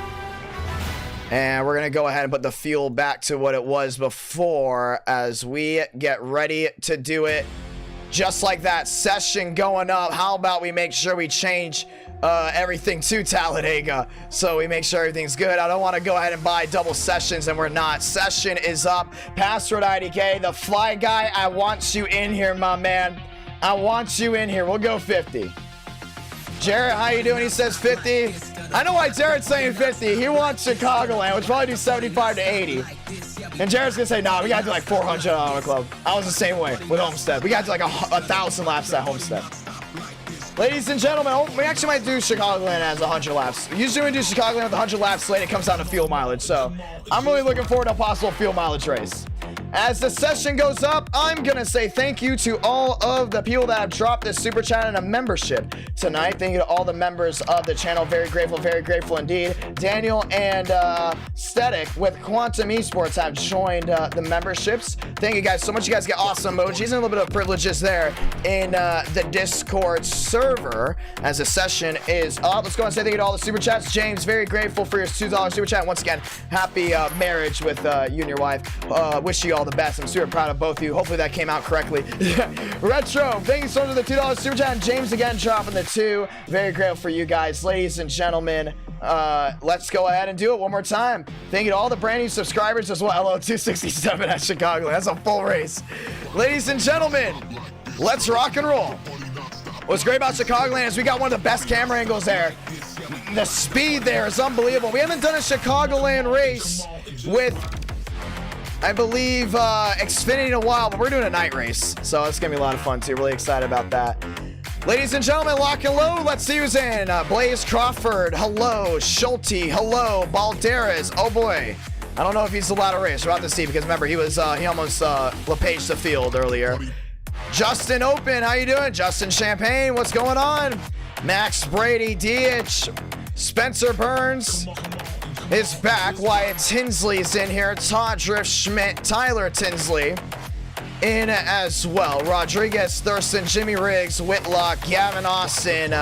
And we're going to go ahead and put the fuel back to what it was before as we get ready to do it. Just like that, session going up. How about we make sure we change everything to Talladega so we make sure everything's good. I don't want to go ahead and buy double sessions and we're not. Session is up. Password IDK, the fly guy, I want you in here, my man. I want you in here. We'll go 50. Jarrett, how you doing? He says 50. I know why Jarrett's saying 50. He wants Chicagoland, which probably do 75 to 80. And Jarrett's gonna say, nah, we gotta do like 400 on the club. I was the same way with Homestead. We gotta do like 1,000 laps at Homestead. Ladies and gentlemen, we actually might do Chicagoland as 100 laps. Usually we do Chicagoland with 100 laps late. It comes down to fuel mileage. So I'm really looking forward to a possible fuel mileage race. As the session goes up, I'm going to say thank you to all of the people that have dropped this super chat and a membership tonight. Thank you to all the members of the channel. Very grateful indeed. Daniel and Static with Quantum Esports have joined the memberships. Thank you guys so much. You guys get awesome emojis and a little bit of privileges there in the Discord server as the session is up. Let's go and say thank you to all the super chats. James, very grateful for your $2 super chat. Once again, happy marriage with you and your wife. Wish you all the best. I'm super proud of both of you. Hopefully that came out correctly. Retro, thank you so much for the $2 super chat. And James again dropping the 2. Very grateful for you guys. Ladies and gentlemen, let's go ahead and do it one more time. Thank you to all the brand new subscribers as well. LO267 at Chicago. That's a full race. Ladies and gentlemen, let's rock and roll. What's great about Chicagoland is we got one of the best camera angles there. The speed there is unbelievable. We haven't done a Chicagoland race with, I believe, Xfinity in a while, but we're doing a night race. So it's going to be a lot of fun, too. Really excited about that. Ladies and gentlemen, lock and load. Let's see who's in. Blaze Crawford. Hello. Schulte. Hello. Balderas. Oh, boy. I don't know if he's allowed to race. We're about to see because, remember, he almost LePaged the field earlier. Justin Open. How you doing? Justin Champagne. What's going on? Max Brady. DH. Spencer Burns is back. Wyatt Tinsley's in here. Todd Drift Schmidt. Tyler Tinsley in as well. Rodriguez, Thurston, Jimmy Riggs, Whitlock, Gavin Austin,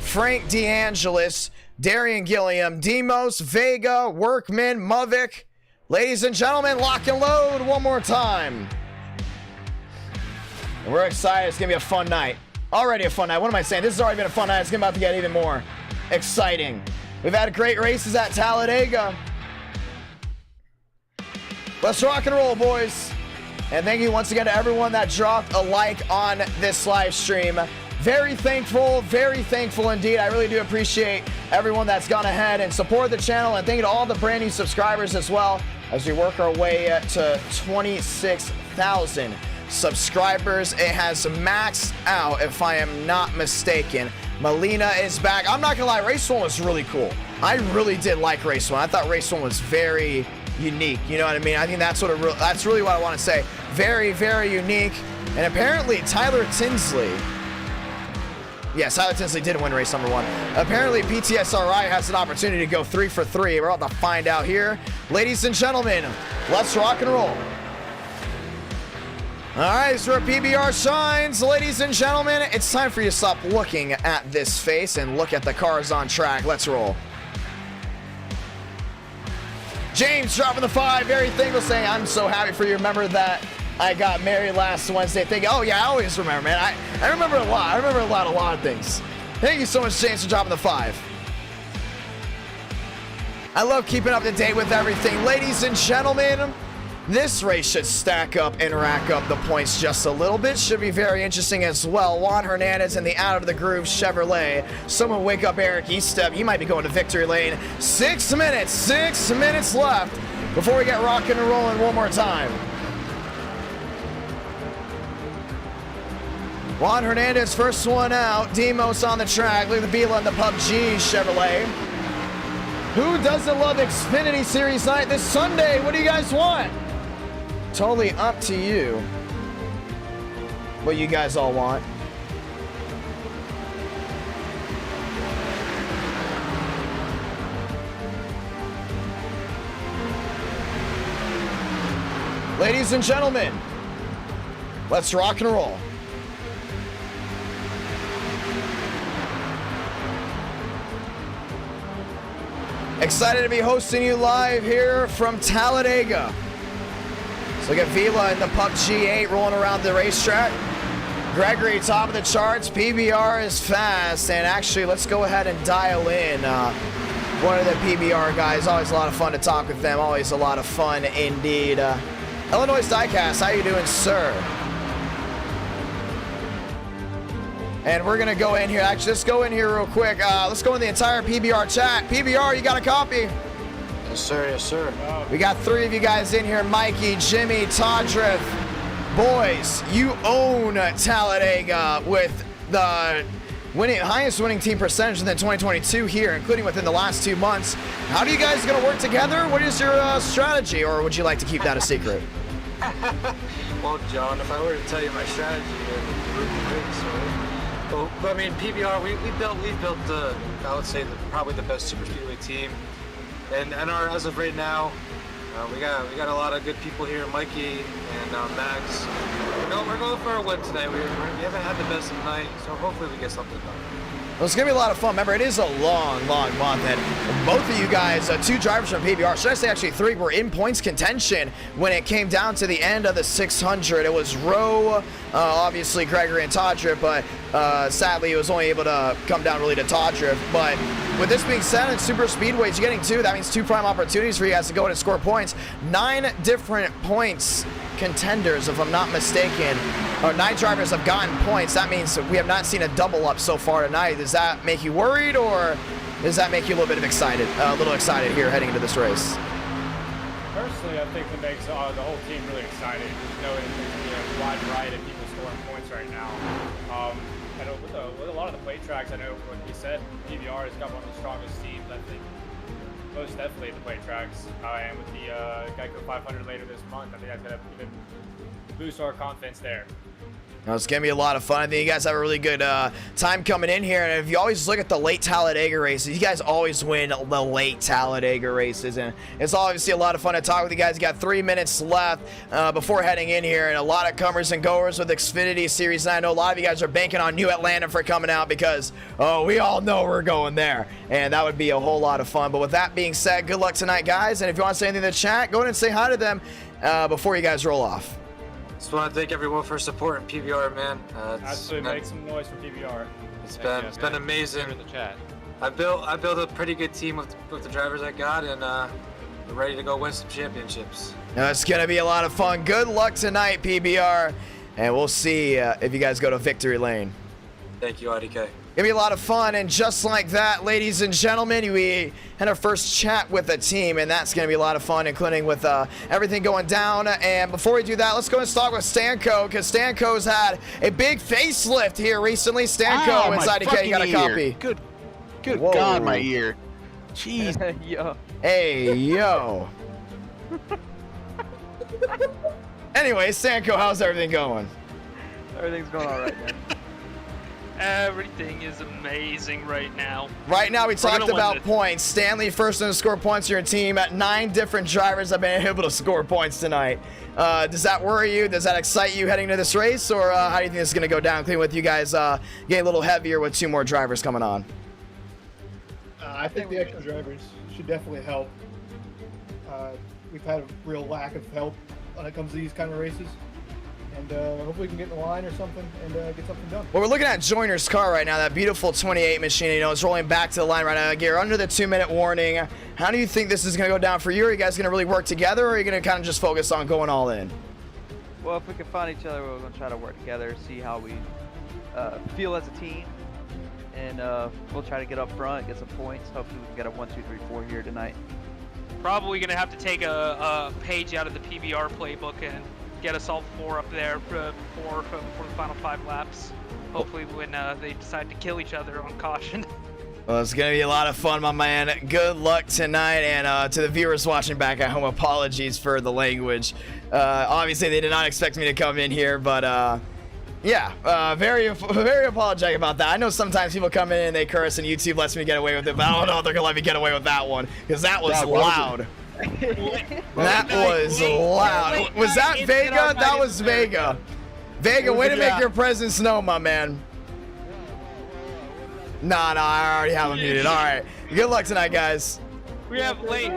Frank DeAngelis, Darian Gilliam, Demos, Vega, Workman, Movic. Ladies and gentlemen, lock and load one more time. And we're excited. It's going to be a fun night. Already a fun night. What am I saying? This has already been a fun night. It's about to get even more exciting. We've had great races at Talladega. Let's rock and roll, boys. And thank you once again to everyone that dropped a like on this live stream. Very thankful indeed. I really do appreciate everyone that's gone ahead and supported the channel. And thank you to all the brand new subscribers as well as we work our way to 26,000 subscribers. It has maxed out, if I am not mistaken. Melina is back. I'm not gonna lie, race 1 was really cool. I really did like race 1. I thought race 1 was very unique. You know what I mean? I think that's really what I want to say. Very unique. And apparently Tyler Tinsley. Yes, Tyler Tinsley did win race number 1. Apparently PTSRI has an opportunity to go 3 for 3. We're about to find out here. Ladies and gentlemen, let's rock and roll. All right, this is where PBR shines. Ladies and gentlemen, it's time for you to stop looking at this face and look at the cars on track. Let's roll. James dropping the 5. Very thankful, saying, I'm so happy for you. Remember that I got married last Wednesday. Thinking, oh yeah, I always remember, man. I remember a lot. I remember a lot of things. Thank you so much, James, for dropping the 5. I love keeping up to date with everything. Ladies and gentlemen, this race should stack up and rack up the points just a little bit. Should be very interesting as well. Juan Hernandez in the Out of the Groove Chevrolet. Someone wake up Eric Eastep. He might be going to victory lane. 6 minutes left before we get rocking and rolling one more time. Juan Hernandez, first one out. Demos on the track. Look at the Vila in the PUBG Chevrolet. Who doesn't love Xfinity Series night this Sunday? What do you guys want? Totally up to you. What you guys all want. Ladies and gentlemen, let's rock and roll. Excited to be hosting you live here from Talladega. So look at Vila in the PUBG 8 rolling around the racetrack. Gregory top of the charts. PBR is fast. And actually, let's go ahead and dial in one of the PBR guys. Always a lot of fun to talk with them. Always a lot of fun indeed. Illinois Diecast, how you doing, sir? And we're gonna go in here. Actually, let's go in here real quick. Let's go in the entire PBR chat. PBR, you got a copy? Yes, sir. Yes, sir. We got 3 of you guys in here. Mikey, Jimmy, Todriff. Boys, you own Talladega with the highest winning team percentage in the 2022 here, including within the last 2 months. How are you guys gonna work together? What is your strategy, or would you like to keep that a secret? Well, John, if I were to tell you my strategy, it would be great, so. Well, I mean, PBR, we've built I would say probably the best super speedway team, and as of right now, we got a lot of good people here, Mikey and Max. We're going for a win tonight. We haven't had the best of the night, so hopefully we get something done. Well, it's going to be a lot of fun. Remember, it is a long month, and both of you guys, 2 drivers from PBR, should I say actually 3, were in points contention when it came down to the end of the 600. It was Rowe, obviously Gregory and Todriff, but sadly it was only able to come down really to Todriff. But with this being said, in super speedways, you're getting 2. That means 2 prime opportunities for you guys to go in and score points. 9 different points contenders, if I'm not mistaken, or 9 drivers have gotten points. That means we have not seen a double up so far tonight. Does that make you worried, or does that make you a little bit excited here heading into this race? Personally, I think it makes the whole team really excited. Just knowing there's a wide variety of people scoring points right now. I know with a lot of the plate tracks, I know what he said, PBR has got one of the strongest teams. I think most definitely the plate tracks, and with the Geico 500 later this month, I think that's gonna even boost our confidence there. Now, it's going to be a lot of fun. I think you guys have a really good time coming in here. And if you always look at the late Talladega races, you guys always win the late Talladega races. And it's obviously a lot of fun to talk with you guys. You got 3 minutes left before heading in here. And a lot of comers and goers with Xfinity Series. And I know a lot of you guys are banking on New Atlanta for coming out because, we all know we're going there. And that would be a whole lot of fun. But with that being said, good luck tonight, guys. And if you want to say anything in the chat, go ahead and say hi to them before you guys roll off. Just want to thank everyone for supporting PBR, man. Absolutely, make some noise for PBR. It's been amazing. In the chat. I built a pretty good team with the drivers I got, and we're ready to go win some championships. Now, it's gonna be a lot of fun. Good luck tonight, PBR, and we'll see if you guys go to victory lane. Thank you, IDK. Gonna be a lot of fun, and just like that, ladies and gentlemen, we had our first chat with the team, and that's gonna be a lot of fun, including with everything going down. And before we do that, let's go and talk with Stanko, because Stanko's had a big facelift here recently. Stanko, inside IDK, you got a copy. Good Whoa. God, my ear. Jeez. Yo. Hey, yo. Anyway, Stanko, how's everything going? Everything's going all right, man. Everything is amazing right now. Right now, we talked about points. Stanley first to score points for your team. 9 different drivers have been able to score points tonight. Does that worry you? Does that excite you heading into this race? Or how do you think this is going to go down? Clean with you guys getting a little heavier with 2 more drivers coming on. I think the extra drivers should definitely help. We've had a real lack of help when it comes to these kind of races. and hopefully we can get in the line or something and get something done. Well, we're looking at Joyner's car right now, that beautiful 28 machine, you know, is rolling back to the line right now. You're under the 2-minute warning. How do you think this is going to go down for you? Are you guys going to really work together, or are you going to kind of just focus on going all in? Well, if we can find each other, we're going to try to work together, see how we feel as a team, and we'll try to get up front, get some points. Hopefully we can get a 1, 2, 3, 4 here tonight. Probably gonna have to take a page out of the PBR playbook and get us all 4 up there for the final 5 laps. Hopefully when they decide to kill each other on caution. Well, it's going to be a lot of fun, my man. Good luck tonight, and to the viewers watching back at home, apologies for the language. Obviously, they did not expect me to come in here, but yeah, very apologetic about that. I know sometimes people come in and they curse, and YouTube lets me get away with it, but I don't know if they're going to let me get away with that one, because that was loud. That was loud. Was that Vega? That was Vega. Vega, way to make your presence known, my man. Nah, I already have him muted. All right. Good luck tonight, guys. We have late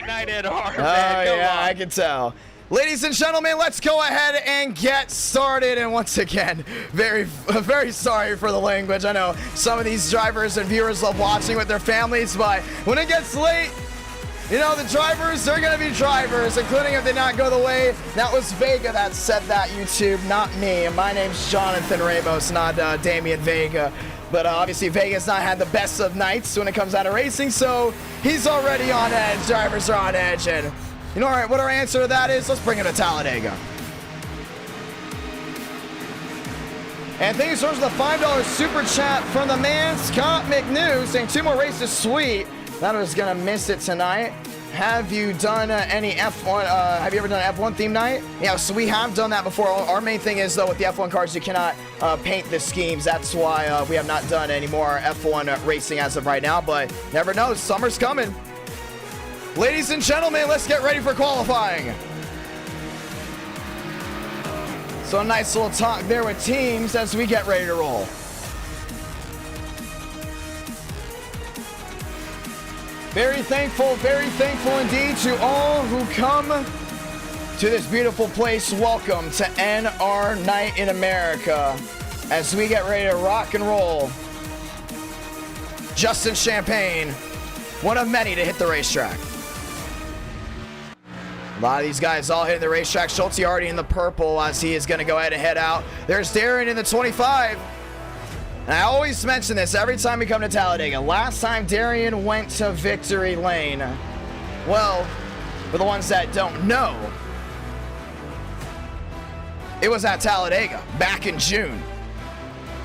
night at our Oh, yeah, I can tell. Ladies and gentlemen, let's go ahead and get started. And once again, very sorry for the language. I know some of these drivers and viewers love watching with their families, but when it gets late, you know, the drivers, they're going to be drivers, including if they not go the way. That was Vega that said that, YouTube, not me. My name's Jonathan Ramos, not Damian Vega. But obviously, Vega's not had the best of nights when it comes out of racing, so he's already on edge. Drivers are on edge, and you know, all right, what our answer to that is, let's bring him to Talladega. And thank you so much for the $5 super chat from the man, Scott McNew, saying 2 more races, sweet. That was gonna miss it tonight. Have you done any F1, have you ever done an F1 theme night? Yeah, so we have done that before. Our main thing is, though, with the F1 cars, you cannot paint the schemes. That's why we have not done any more F1 racing as of right now, but never know, summer's coming. Ladies and gentlemen, let's get ready for qualifying. So a nice little talk there with teams as we get ready to roll. Very thankful indeed to all who come to this beautiful place. Welcome to NR Night in America as we get ready to rock and roll. Justin Champagne, one of many to hit the racetrack. A lot of these guys all hitting the racetrack. Schulte already in the purple as he is going to go ahead and head out. There's Darren in the 25. And I always mention this every time we come to Talladega. Last time Darian went to victory lane, well, for the ones that don't know, it was at Talladega back in June.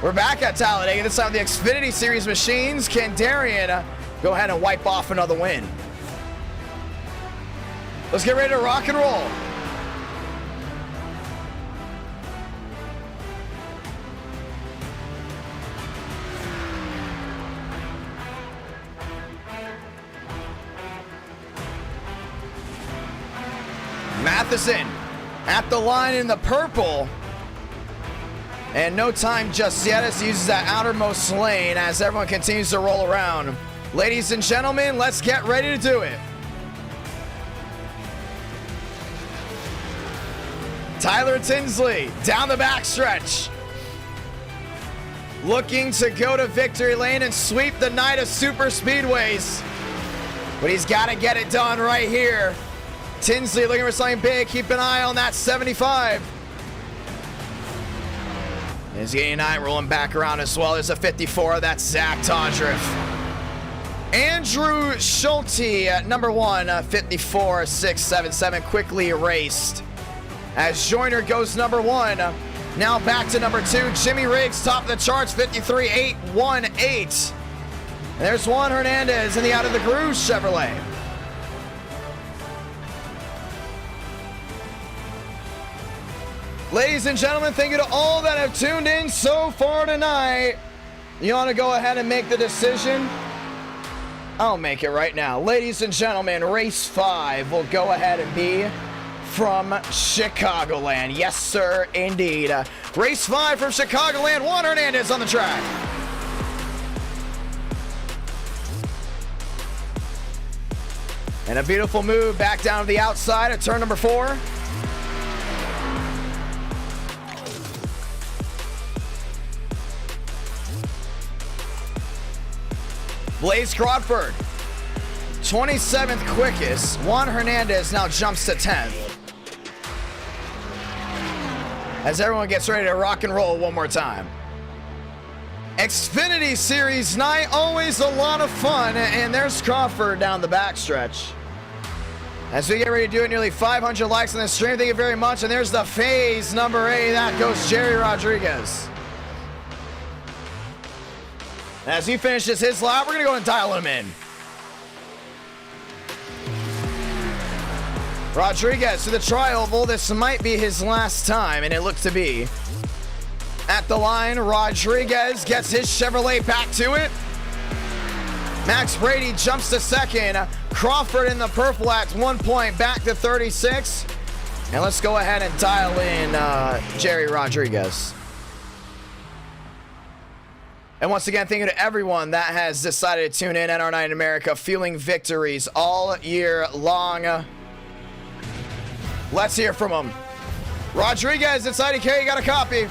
We're back at Talladega, this time the Xfinity Series machines. Can Darian go ahead and wipe off another win? Let's get ready to rock and roll. Matheson at the line in the purple. And no time just yet as he uses that outermost lane as everyone continues to roll around. Ladies and gentlemen, let's get ready to do it. Tyler Tinsley down the backstretch. Looking to go to victory lane and sweep the night of super speedways. But he's got to get it done right here. Tinsley looking for something big. Keep an eye on that 75. There's the 89 rolling back around as well. There's a 54. That's Zach Todriff. Andrew Schulte at number 1, 54.677, quickly erased. As Joyner goes number 1. Now back to number 2. Jimmy Riggs, top of the charts, 53.818. And there's Juan Hernandez in the out of the groove Chevrolet. Ladies and gentlemen, thank you to all that have tuned in so far tonight. You want to go ahead and make the decision? I'll make it right now. Ladies and gentlemen, race 5 will go ahead and be from Chicagoland. Yes, sir, indeed. Race 5 from Chicagoland. Juan Hernandez on the track. And a beautiful move back down to the outside at turn number 4. Blaze Crawford, 27th quickest. Juan Hernandez now jumps to 10th. As everyone gets ready to rock and roll one more time. Xfinity Series night, always a lot of fun, and there's Crawford down the backstretch. As we get ready to do it, nearly 500 likes on the stream. Thank you very much. And there's the phase number 8. That goes Jerry Rodriguez. As he finishes his lap, we're going to go and dial him in. Rodriguez to the tri-oval. This might be his last time, and it looks to be. At the line, Rodriguez gets his Chevrolet back to it. Max Brady jumps to second. Crawford in the purple at 1 point, back to 36. And let's go ahead and dial in Jerry Rodriguez. And once again, thank you to everyone that has decided to tune in. NR Night in America, fueling victories all year long. Let's hear from him. Rodriguez, it's IDK, you got a copy.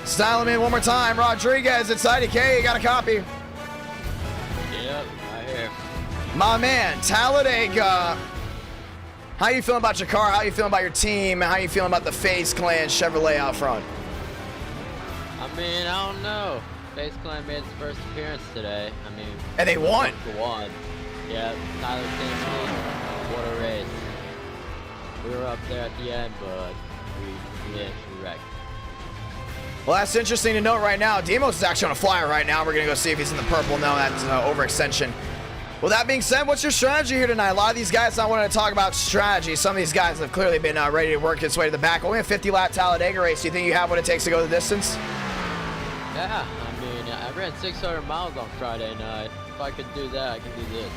Style him in one more time. Rodriguez, it's IDK, you got a copy. Yep, right here. My man, Talladega. How you feeling about your car? How you feeling about your team? How you feeling about the FaZe Clan Chevrolet out front? I mean, I don't know. FaZe Clan made its first appearance today. I mean, and they won. Yeah, Tyler came in. What a race. We were up there at the end, but we wrecked. Well, that's interesting to note right now. Demos is actually on a flyer right now. We're going to go see if he's in the purple. No, that's overextension. Well, that being said, what's your strategy here tonight? A lot of these guys I wanted to talk about strategy. Some of these guys have clearly been ready to work its way to the back. Only a 50-lap Talladega race. Do you think you have what it takes to go the distance? Yeah, I mean, I ran 600 miles on Friday night. If I could do that, I can do this.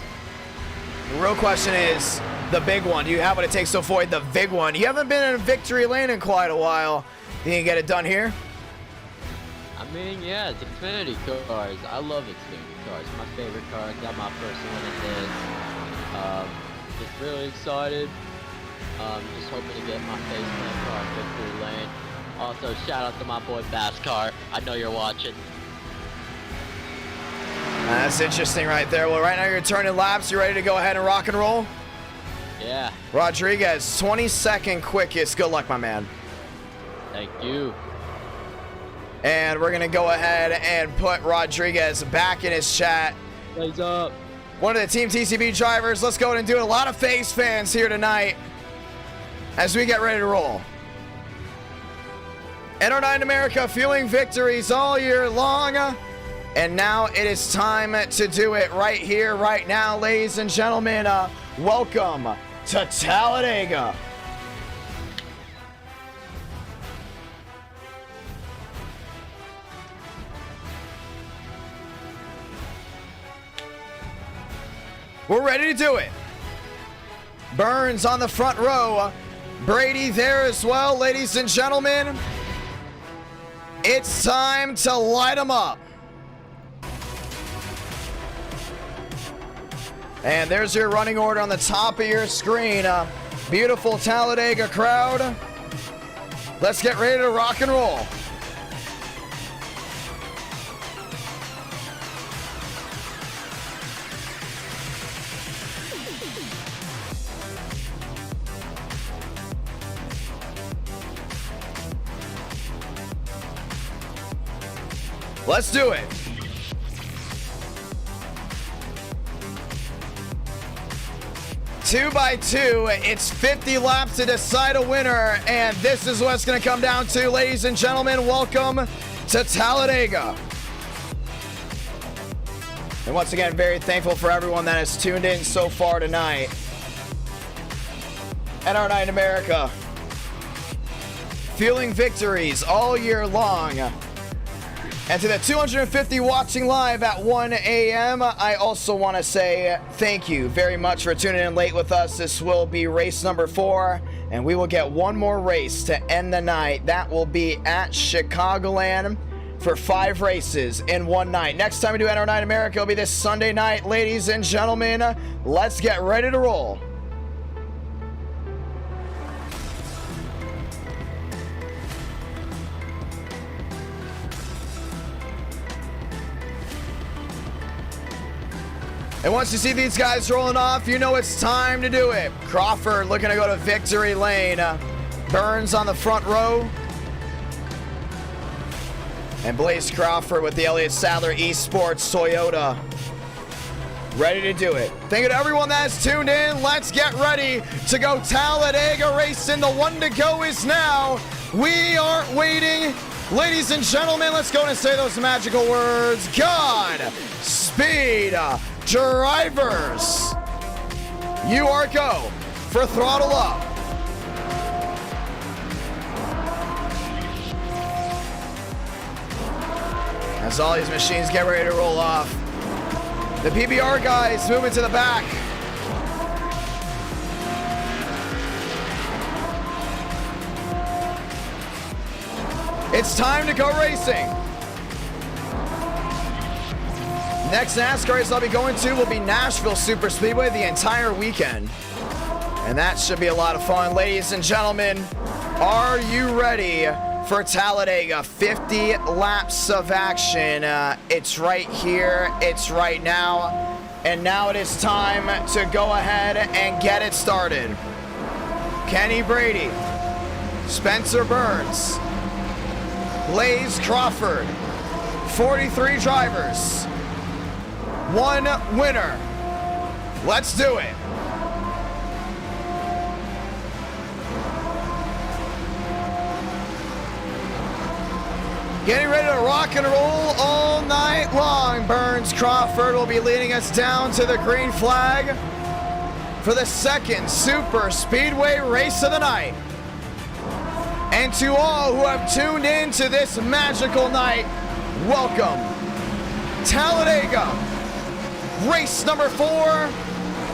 The real question is the big one. Do you have what it takes to avoid the big one? You haven't been in victory lane in quite a while. You can get it done here? I mean, yeah, it's Xfinity cars. I love Xfinity cars. My favorite car. Got my first one in this. Just really excited. Just hoping to get my FaZe Clan car in victory lane. Also, shout out to my boy Baskar. I know you're watching. That's interesting right there. Well, right now you're turning laps. You ready to go ahead and rock and roll? Yeah. Rodriguez, 22nd quickest. Good luck, my man. Thank you. And we're going to go ahead and put Rodriguez back in his chat. What's up? One of the Team TCB drivers. Let's go ahead and do it. A lot of FaZe fans here tonight as we get ready to roll. NR Night in America, fueling victories all year long. And now it is time to do it right here, right now, ladies and gentlemen. Welcome to Talladega. We're ready to do it. Burns on the front row. Brady there as well, ladies and gentlemen. It's time to light them up. And there's your running order on the top of your screen. Beautiful Talladega crowd. Let's get ready to rock and roll. Let's do it. Two by two, it's 50 laps to decide a winner, and this is what it's going to come down to, ladies and gentlemen. Welcome to Talladega. And once again, very thankful for everyone that has tuned in so far tonight. NR Night in America, fueling victories all year long. And to the 250 watching live at 1 a.m., I also want to say thank you very much for tuning in late with us. This will be race number 4, and we will get one more race to end the night. That will be at Chicagoland for 5 races in one night. Next time we do NR Night America, it'll be this Sunday night. Ladies and gentlemen, let's get ready to roll. And once you see these guys rolling off, you know it's time to do it. Crawford looking to go to victory lane. Burns on the front row. And Blaze Crawford with the Elliott Sadler Esports Toyota. Ready to do it. Thank you to everyone that's tuned in. Let's get ready to go Talladega Racing. The one to go is now. We aren't waiting. Ladies and gentlemen, let's go and say those magical words. God speed drivers. You are go for throttle up. As all these machines get ready to roll off. The PBR guys moving to the back. It's time to go racing. Next NASCAR race I'll be going to will be Nashville Super Speedway the entire weekend. And that should be a lot of fun. Ladies and gentlemen, are you ready for Talladega? 50 laps of action. It's right here. It's right now. And now it is time to go ahead and get it started. Kenny Brady, Spencer Burns, Blaze Crawford, 43 drivers, 1 winner. Let's do it. Getting ready to rock and roll all night long. Burns Crawford will be leading us down to the green flag for the second Super Speedway race of the night. And to all who have tuned in to this magical night, welcome. Talladega, race number 4,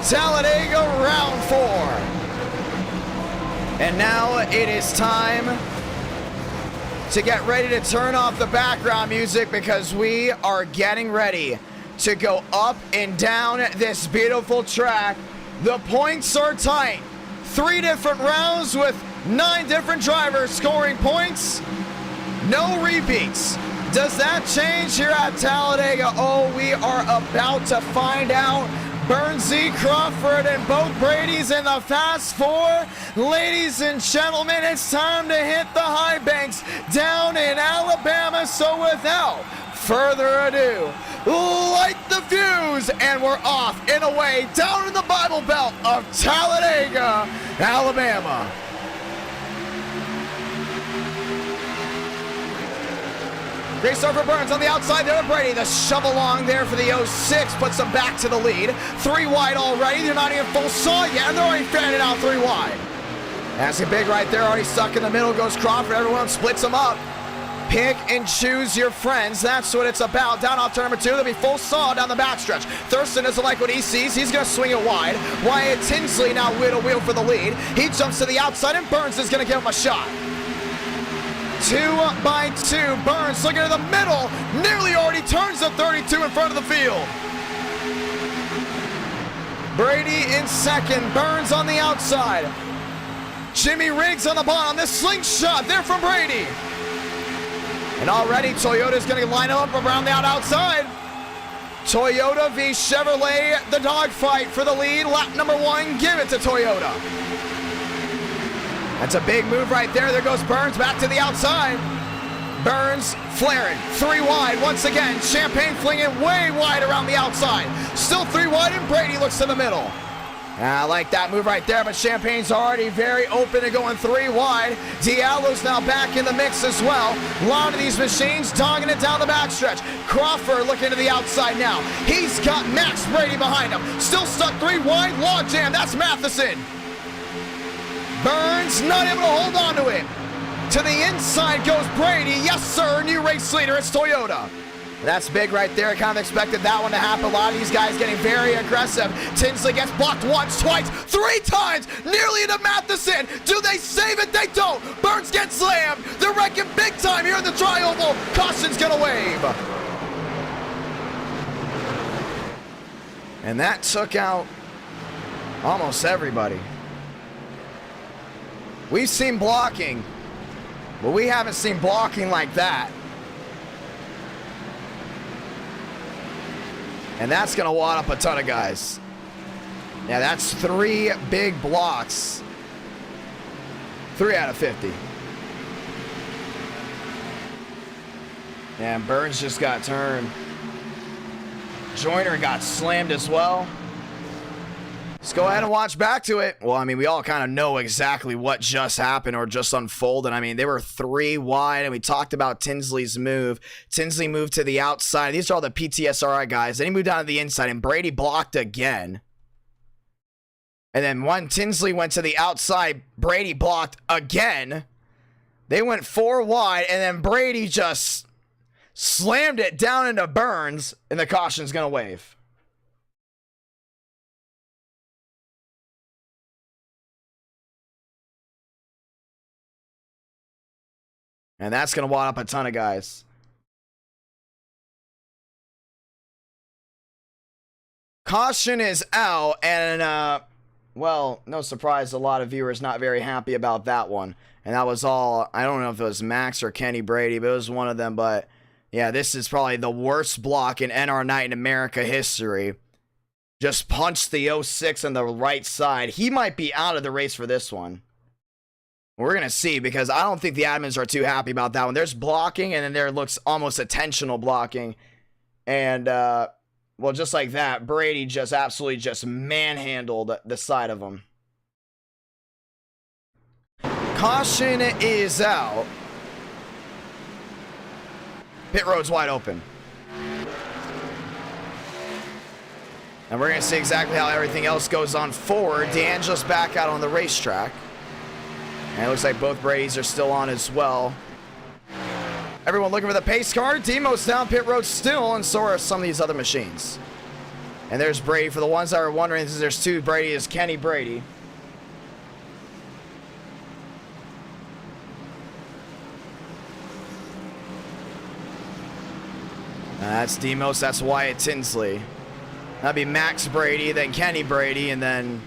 Talladega round 4. And now it is time to get ready to turn off the background music because we are getting ready to go up and down this beautiful track. The points are tight. 3 different rounds with 9 different drivers scoring points. No repeats. Does that change here at Talladega? Oh, we are about to find out. Burns, Crawford, and both Brady's in the Fast 4. Ladies and gentlemen, it's time to hit the high banks down in Alabama. So without further ado, light the fuse, and we're off and away down in the Bible Belt of Talladega, Alabama. Great start for Burns on the outside there with Brady. The shove along there for the 06 puts them back to the lead. 3 wide already. They're not even full saw yet, and they're already fanning out 3 wide. That's a big right there, already stuck in the middle goes Crawford. Everyone splits them up. Pick and choose your friends. That's what it's about. Down off turn number 2, they'll be full saw down the backstretch. Thurston doesn't like what he sees. He's going to swing it wide. Wyatt Tinsley now wheel for the lead. He jumps to the outside, and Burns is going to give him a shot. 2 by 2. Burns looking in the middle. Nearly already turns the 32 in front of the field. Brady in second. Burns on the outside. Jimmy Riggs on the bottom. This slingshot there from Brady. And already Toyota's going to line up around the outside. Toyota v Chevrolet, the dogfight for the lead. Lap number 1, give it to Toyota. That's a big move right there. There goes Burns back to the outside. Burns flaring. 3 wide once again. Champagne flinging way wide around the outside. Still 3 wide, and Brady looks to the middle. I like that move right there, but Champagne's already very open to going 3 wide. Diallo's now back in the mix as well. A lot of these machines dogging it down the backstretch. Crawford looking to the outside now. He's got Max Brady behind him. Still stuck 3 wide. Log jam. That's Matheson. Burns not able to hold on to it. To the inside goes Brady. Yes, sir. New race leader. It's Toyota. That's big right there. Kind of expected that one to happen. A lot of these guys getting very aggressive. Tinsley gets blocked once, twice, 3 times. Nearly into Matheson. Do they save it? They don't. Burns gets slammed. They're wrecking big time here in the tri-oval. Caution's going to wave. And that took out almost everybody. We've seen blocking, but we haven't seen blocking like that. And that's going to wad up a ton of guys. Yeah, that's 3 big blocks. 3 out of 50. And Burns just got turned. Joyner got slammed as well. Let's go ahead and watch back to it. Well, I mean, we all kind of know exactly what just happened or just unfolded. I mean, they were 3 wide, and we talked about Tinsley's move. Tinsley moved to the outside. These are all the PTSRI guys. Then he moved down to the inside, and Brady blocked again. And then when Tinsley went to the outside, Brady blocked again. They went 4 wide, and then Brady just slammed it down into Burns, and the caution's going to wave. And that's going to wad up a ton of guys. Caution is out, and, well, no surprise, a lot of viewers not very happy about that one. And that was all, I don't know if it was Max or Kenny Brady, but it was one of them. But, yeah, this is probably the worst block in NR Night in America history. Just punched the 06 on the right side. He might be out of the race for this one. We're going to see, because I don't think the admins are too happy about that one. There's blocking, and then there looks almost intentional blocking. And, well, just like that, Brady just absolutely just manhandled the side of him. Caution is out. Pit road's wide open. And we're going to see exactly how everything else goes on forward. D'Angelo's back out on the racetrack. And it looks like both Bradys are still on as well. Everyone looking for the pace car. Demo's down pit road still, and so are some of these other machines. And there's Brady. For the ones that are wondering, there's 2 Brady, is Kenny Brady. That's Demos, that's Wyatt Tinsley. That'd be Max Brady, then Kenny Brady, and then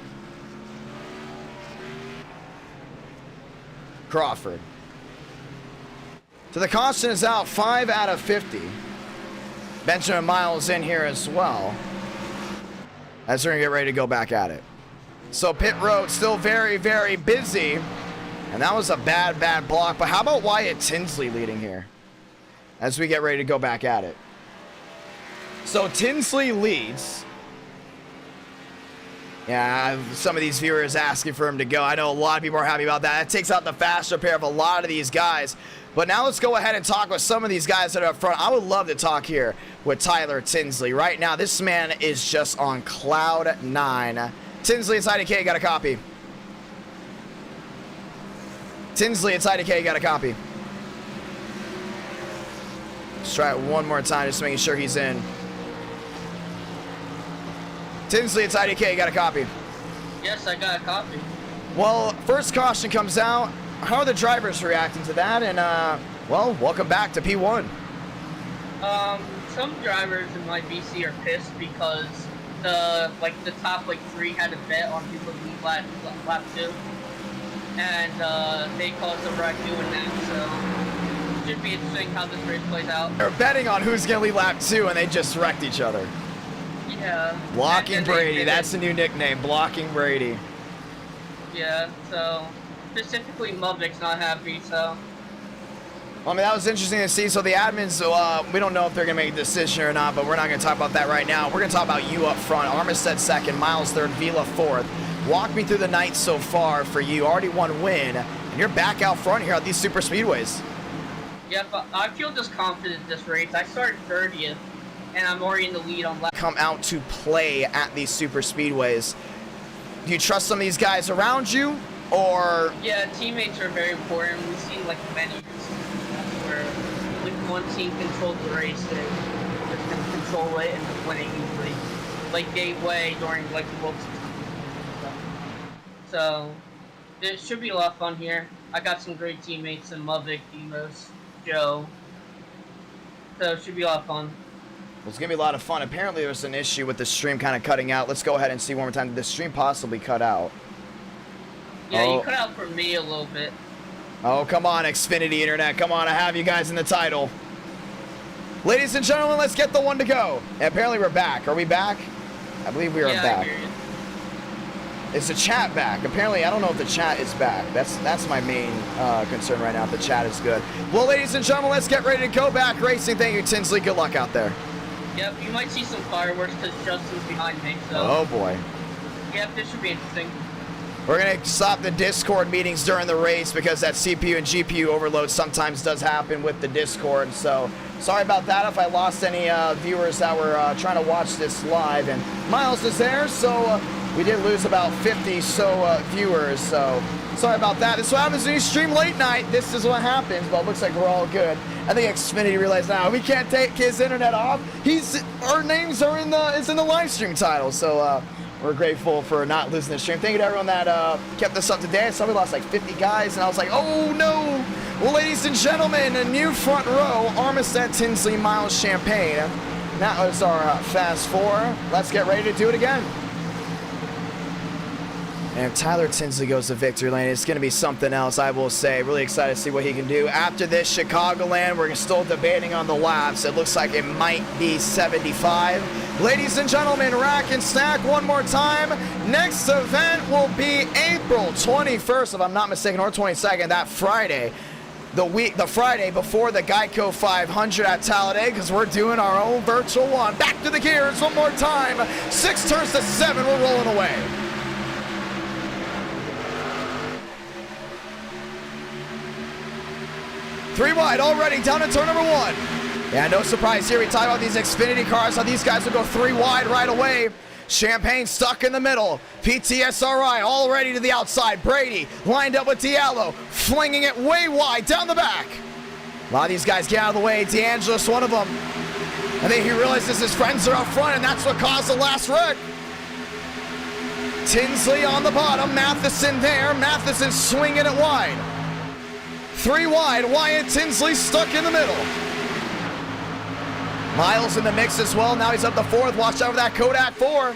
Crawford. So the caution is out, 5 out of 50. Benjamin Miles in here as well, as we're gonna get ready to go back at it. So pit road still very, very busy. And that was a bad, bad block. But how about Wyatt Tinsley leading here as we get ready to go back at it? So Tinsley leads. Yeah, some of these viewers asking for him to go. I know a lot of people are happy about that. That takes out the faster pair of a lot of these guys. But now let's go ahead and talk with some of these guys that are up front. I would love to talk here with Tyler Tinsley. Right now, this man is just on cloud 9. Tinsley, it's IDK, got a copy. Tinsley, it's IDK, got a copy. Let's try it one more time, just making sure he's in. Tinsley, it's IDK, got a copy. Yes, I got a copy. Well, first caution comes out. How are the drivers reacting to that? And, well, welcome back to P1. Some drivers in my BC are pissed because the top 3 had a bet on who would lead lap 2. And, they caused a wreck doing that, so it should be interesting how this race plays out. They're betting on who's going to lead lap 2, and they just wrecked each other. Yeah. Blocking Brady, that's the new nickname, Blocking Brady. Yeah, so specifically Mubvik's not happy, so. Well, I mean, that was interesting to see. So the admins, we don't know if they're going to make a decision or not, but we're not going to talk about that right now. We're going to talk about you up front. Armistead second, Miles third, Vila fourth. Walk me through the night so far for you. Already one win, and you're back out front here at these super speedways. Yeah, but I feel just confident this race. I started 30th. And I'm already in the lead on lap. Come out to play at these super speedways. Do you trust some of these guys around you, or? Yeah, teammates are very important. We've seen many where one team controlled the race, they just gonna control it and winning easily. Like Gateway during the World Series. So it should be a lot of fun here. I got some great teammates in Muvik, Demos, Joe. So it should be a lot of fun. It's going to be a lot of fun. Apparently, there's an issue with the stream kind of cutting out. Let's go ahead and see one more time. Did the stream possibly cut out? Yeah, you cut out for me a little bit. Oh, come on, Xfinity Internet. Come on, I have you guys in the title. Ladies and gentlemen, let's get the one to go. And apparently we're back. Are we back? I believe we are back. Is the chat back? Apparently, I don't know if the chat is back. That's my main concern right now, if the chat is good. Well, ladies and gentlemen, let's get ready to go back racing. Thank you, Tinsley. Good luck out there. Yep, you might see some fireworks because Justin's behind me, so... Oh, boy. Yep, this should be interesting. We're going to stop the Discord meetings during the race because that CPU and GPU overload sometimes does happen with the Discord. So, sorry about that if I lost any viewers that were trying to watch this live. And Miles is there, so... we did lose about 50 viewers, so sorry about that. This is what happens when you stream late night. This is what happens, but it looks like we're all good. I think Xfinity realized now we can't take his internet off. Our names are in the live stream title, so we're grateful for not losing the stream. Thank you to everyone that kept us up to date. So we lost like 50 guys, and I was like, oh no. Well, ladies and gentlemen, a new front row, Armistead, Tinsley, Miles, Champagne. That was our Fast Four. Let's get ready to do it again. And if Tyler Tinsley goes to victory lane, it's going to be something else, I will say. Really excited to see what he can do. After this, Chicagoland, we're still debating on the laps. It looks like it might be 75. Ladies and gentlemen, rack and stack one more time. Next event will be April 21st, if I'm not mistaken, or 22nd, that Friday. The Friday before the Geico 500 at Talladega, because we're doing our own virtual one. Back to the gears one more time. 6 turns to 7, we're rolling away. Three wide already, down to turn number 1. Yeah, no surprise here. We talk about these Xfinity cars, how these guys will go 3 wide right away. Champagne stuck in the middle. PTSRI already to the outside. Brady lined up with Diallo, flinging it way wide down the back. A lot of these guys get out of the way. DeAngelis, one of them. I think he realizes his friends are up front, and that's what caused the last wreck. Tinsley on the bottom, Matheson there. Matheson swinging it wide. 3 wide, Wyatt Tinsley stuck in the middle. Miles in the mix as well. Now he's up the 4th. Watch out for that Kodak 4.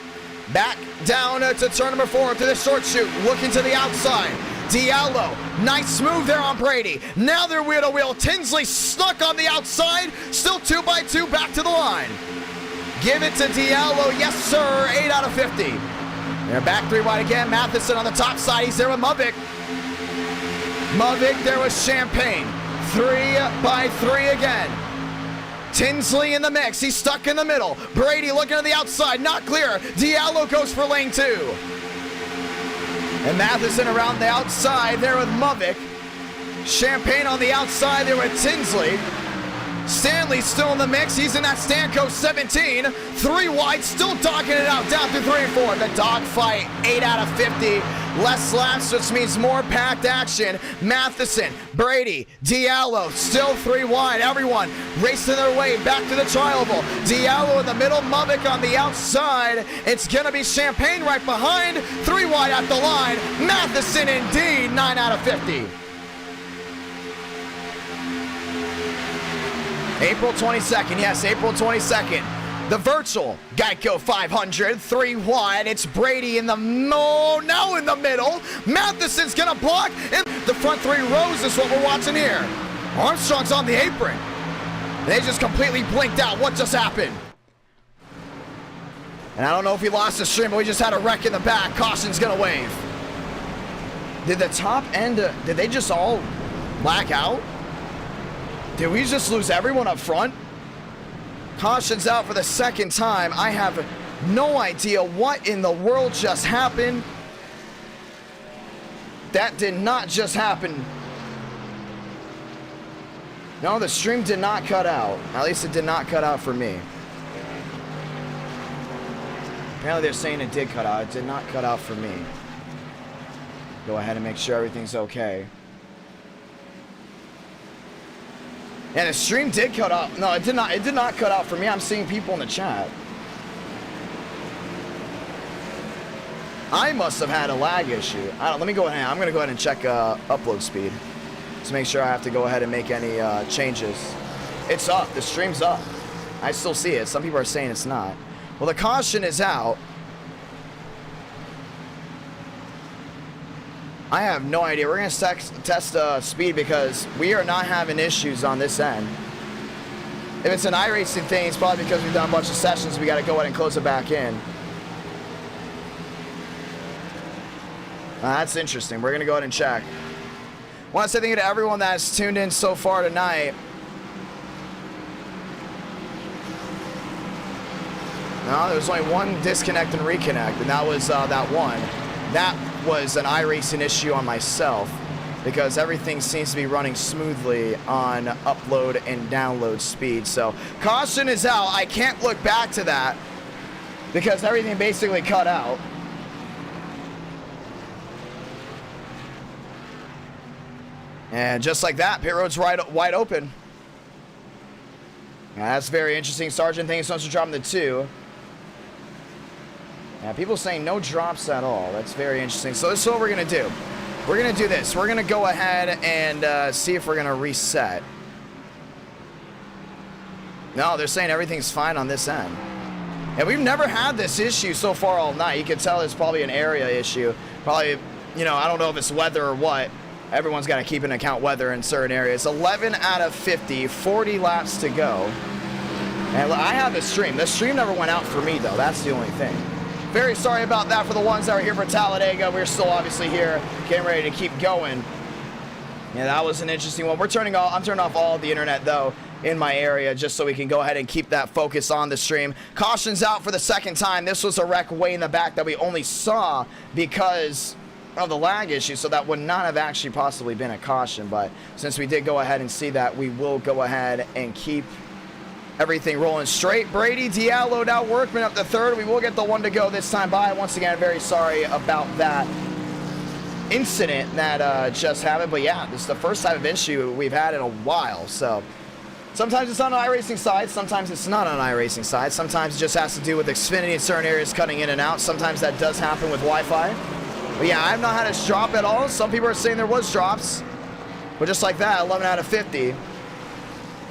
Back down to turn number 4 to the short chute. Looking to the outside. Diallo, nice move there on Brady. Now they're wheel to wheel. Tinsley stuck on the outside. Still 2 by 2 back to the line. Give it to Diallo. Yes, sir. 8 out of 50. They're back 3 wide again. Matheson on the top side. He's there with Mavic. Mavic there with Champagne. 3 by 3 again. Tinsley in the mix. He's stuck in the middle. Brady looking on the outside. Not clear. Diallo goes for lane 2. And Matheson around the outside there with Mavic. Champagne on the outside there with Tinsley. Stanley still in the mix. He's in that Stanco 17. 3 wide, still dogging it out. Down to 3 and 4. The dogfight, 8 out of 50. Less laps, which means more packed action. Matheson, Brady, Diallo, still 3 wide. Everyone racing their way back to the tri-oval. Diallo in the middle, Mavic on the outside. It's going to be Champagne right behind. 3 wide at the line. Matheson indeed, 9 out of 50. April 22nd, yes, April 22nd. The virtual Geico 500, 3 wide. It's Brady in the now in the middle. Matheson's gonna block, and the front 3 rows is what we're watching here. Armstrong's on the apron. They just completely blinked out. What just happened? And I don't know if he lost the stream, but we just had a wreck in the back. Caution's gonna wave. Did the top end, did they just all black out? Did we just lose everyone up front? Caution's out for the 2nd time. I have no idea what in the world just happened. That did not just happen. No, the stream did not cut out. At least it did not cut out for me. Apparently they're saying it did cut out. It did not cut out for me. Go ahead and make sure everything's okay. Yeah, the stream did cut out. No, it did not. It did not cut out for me. I'm seeing people in the chat. I must have had a lag issue. Let me go ahead. I'm gonna go ahead and check upload speed to make sure I have to go ahead and make any changes. It's up. The stream's up. I still see it. Some people are saying it's not. Well, the caution is out. I have no idea. We're gonna test speed because we are not having issues on this end. If it's an iRacing thing, it's probably because we've done a bunch of sessions. We got to go ahead and close it back in. That's interesting. We're going to go ahead and check. I want to say thank you to everyone that's tuned in so far tonight. No, there was only one disconnect and reconnect, and that was that one. That was an iRacing issue on myself because everything seems to be running smoothly on upload and download speed. So caution is out. I can't look back to that because everything basically cut out. And just like that, pit road's wide open. Yeah, that's very interesting. Sergeant, thank you so much for dropping the 2. Yeah, people saying no drops at all. That's very interesting. So this is what we're going to do. We're going to do this. We're going to go ahead and see if we're going to reset. No, they're saying everything's fine on this end. And we've never had this issue so far all night. You can tell it's probably an area issue. Probably, you know, I don't know if it's weather or what. Everyone's got to keep into account weather in certain areas. 11 out of 50, 40 laps to go. And I have the stream. The stream never went out for me, though. That's the only thing. Very sorry about that for the ones that were here for Talladega. We're still obviously here, getting ready to keep going. Yeah, that was an interesting one. I'm turning off all of the internet, though, in my area, just so we can go ahead and keep that focus on the stream. Caution's out for the second time. This was a wreck way in the back that we only saw because of the lag issue, so that would not have actually possibly been a caution. But since we did go ahead and see that, we will go ahead and keep everything rolling straight. Brady Diallo now Workman up to third. We will get the 1 to go this time by. Once again, very sorry about that incident that just happened. But yeah, this is the first type of issue we've had in a while. So sometimes it's on iRacing side, sometimes it's not on iRacing side. Sometimes it just has to do with Xfinity in certain areas cutting in and out. Sometimes that does happen with Wi-Fi. But yeah, I've not had a drop at all. Some people are saying there was drops. But just like that, 11 out of 50.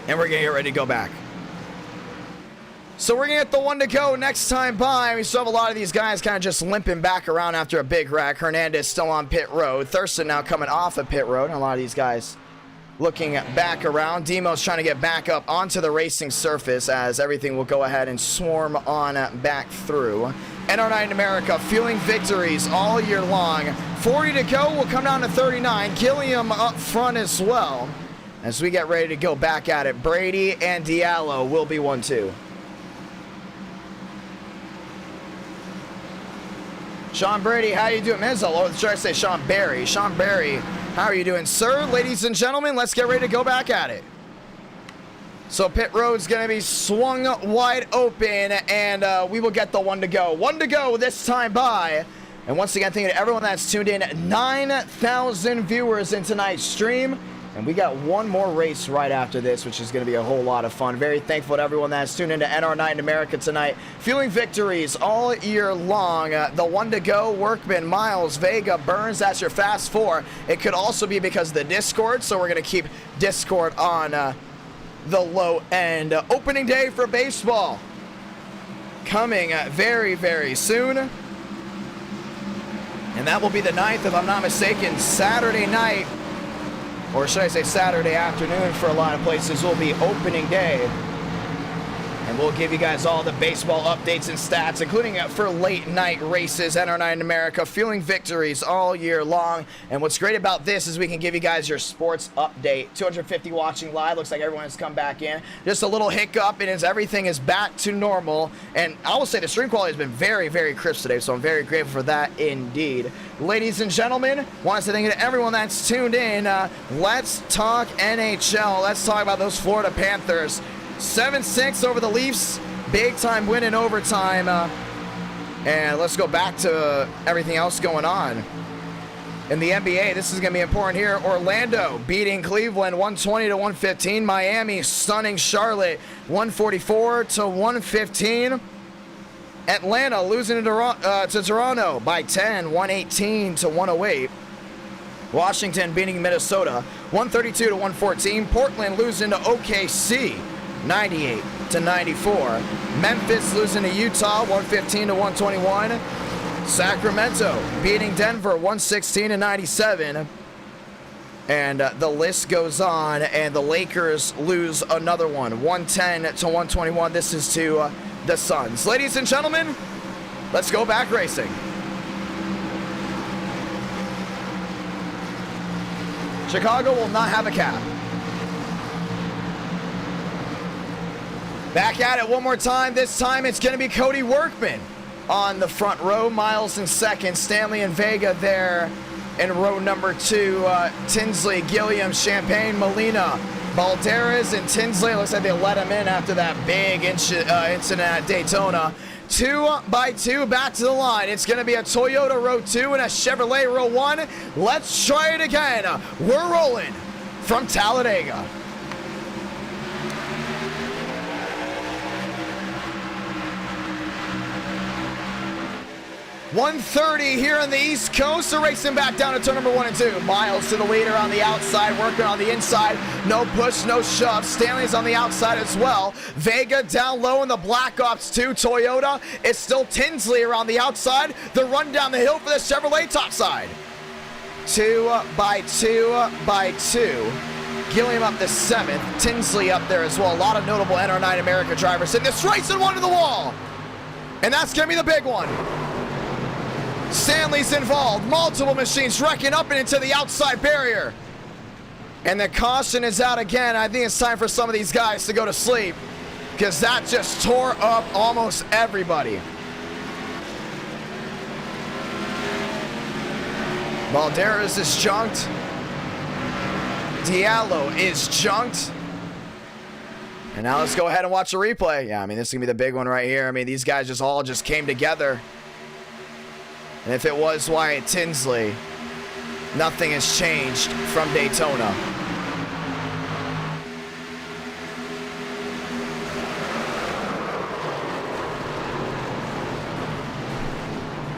And we're going to get ready to go back. So we're going to get the 1 to go next time by. We still have a lot of these guys kind of just limping back around after a big wreck. Hernandez still on pit road. Thurston now coming off of pit road. And a lot of these guys looking back around. Demo's trying to get back up onto the racing surface as everything will go ahead and swarm on back through. NR9 in America fueling victories all year long. 40 to go. We'll come down to 39. Gilliam up front as well as we get ready to go back at it. Brady and Diallo will be 1-2. Sean Brady, how you doing? Or should I say Sean Barry? Sean Barry, how are you doing, sir? Ladies and gentlemen, let's get ready to go back at it. So pit road's going to be swung wide open, and we will get the 1 to go. 1 to go this time by. And once again, thank you to everyone that's tuned in. 9,000 viewers in tonight's stream. And we got one more race right after this, which is going to be a whole lot of fun. Very thankful to everyone that's tuned into NR9 in America tonight. Fueling victories all year long. The 1 to go, Workman, Miles, Vega, Burns, that's your fast 4. It could also be because of the Discord, so we're going to keep Discord on the low end. Opening day for baseball coming very, very soon. And that will be the 9th, if I'm not mistaken, Saturday night. Or should I say Saturday afternoon for a lot of places will be opening day. And we'll give you guys all the baseball updates and stats, including for late night races. NR9 in America fueling victories all year long. And what's great about this is we can give you guys your sports update. 250 watching live. Looks like everyone has come back in. Just a little hiccup, and everything is back to normal. And I will say the stream quality has been very, very crisp today, so I'm very grateful for that indeed. Ladies and gentlemen, want to say thank you to everyone that's tuned in. Let's talk NHL. Let's talk about those Florida Panthers. 7-6 over the Leafs. Big time win in overtime. And let's go back to everything else going on. In the NBA, this is going to be important here. Orlando beating Cleveland 120-115. Miami stunning Charlotte 144-115. Atlanta losing to Toronto by 10, 118-108. Washington beating Minnesota 132-114. Portland losing to OKC 98-94. Memphis losing to Utah 115-121. Sacramento beating Denver 116-97. And the list goes on, and the Lakers lose another one, 110 to 121. This is to the Suns. Ladies and gentlemen, let's go back racing. Chicago will not have a cap. Back at it one more time. This time it's going to be Cody Workman on the front row. Miles in second. Stanley and Vega there in row number 2. Tinsley, Gilliam, Champagne, Molina, Balderas, and Tinsley. Looks like they let him in after that big incident at Daytona. 2 by 2 back to the line. It's going to be a Toyota row 2 and a Chevrolet row 1. Let's try it again. We're rolling from Talladega. 130 here on the East Coast. They're racing back down to turn number 1 and 2. Miles to the leader on the outside, working on the inside. No push, no shove. Stanley's on the outside as well. Vega down low in the Black Ops 2 Toyota. It's still Tinsley around the outside. The run down the hill for the Chevrolet top side. 2 by 2 by 2. Gilliam up the 7th. Tinsley up there as well. A lot of notable NR9 America drivers in this race, and one to the wall. And that's going to be the big one. Stanley's involved. Multiple machines wrecking up and into the outside barrier. And the caution is out again. I think it's time for some of these guys to go to sleep, because that just tore up almost everybody. Balderas is junked. Diallo is junked. And now let's go ahead and watch the replay. Yeah, I mean, this is going to be the big one right here. I mean, these guys just all came together. And if it was Wyatt Tinsley, nothing has changed from Daytona.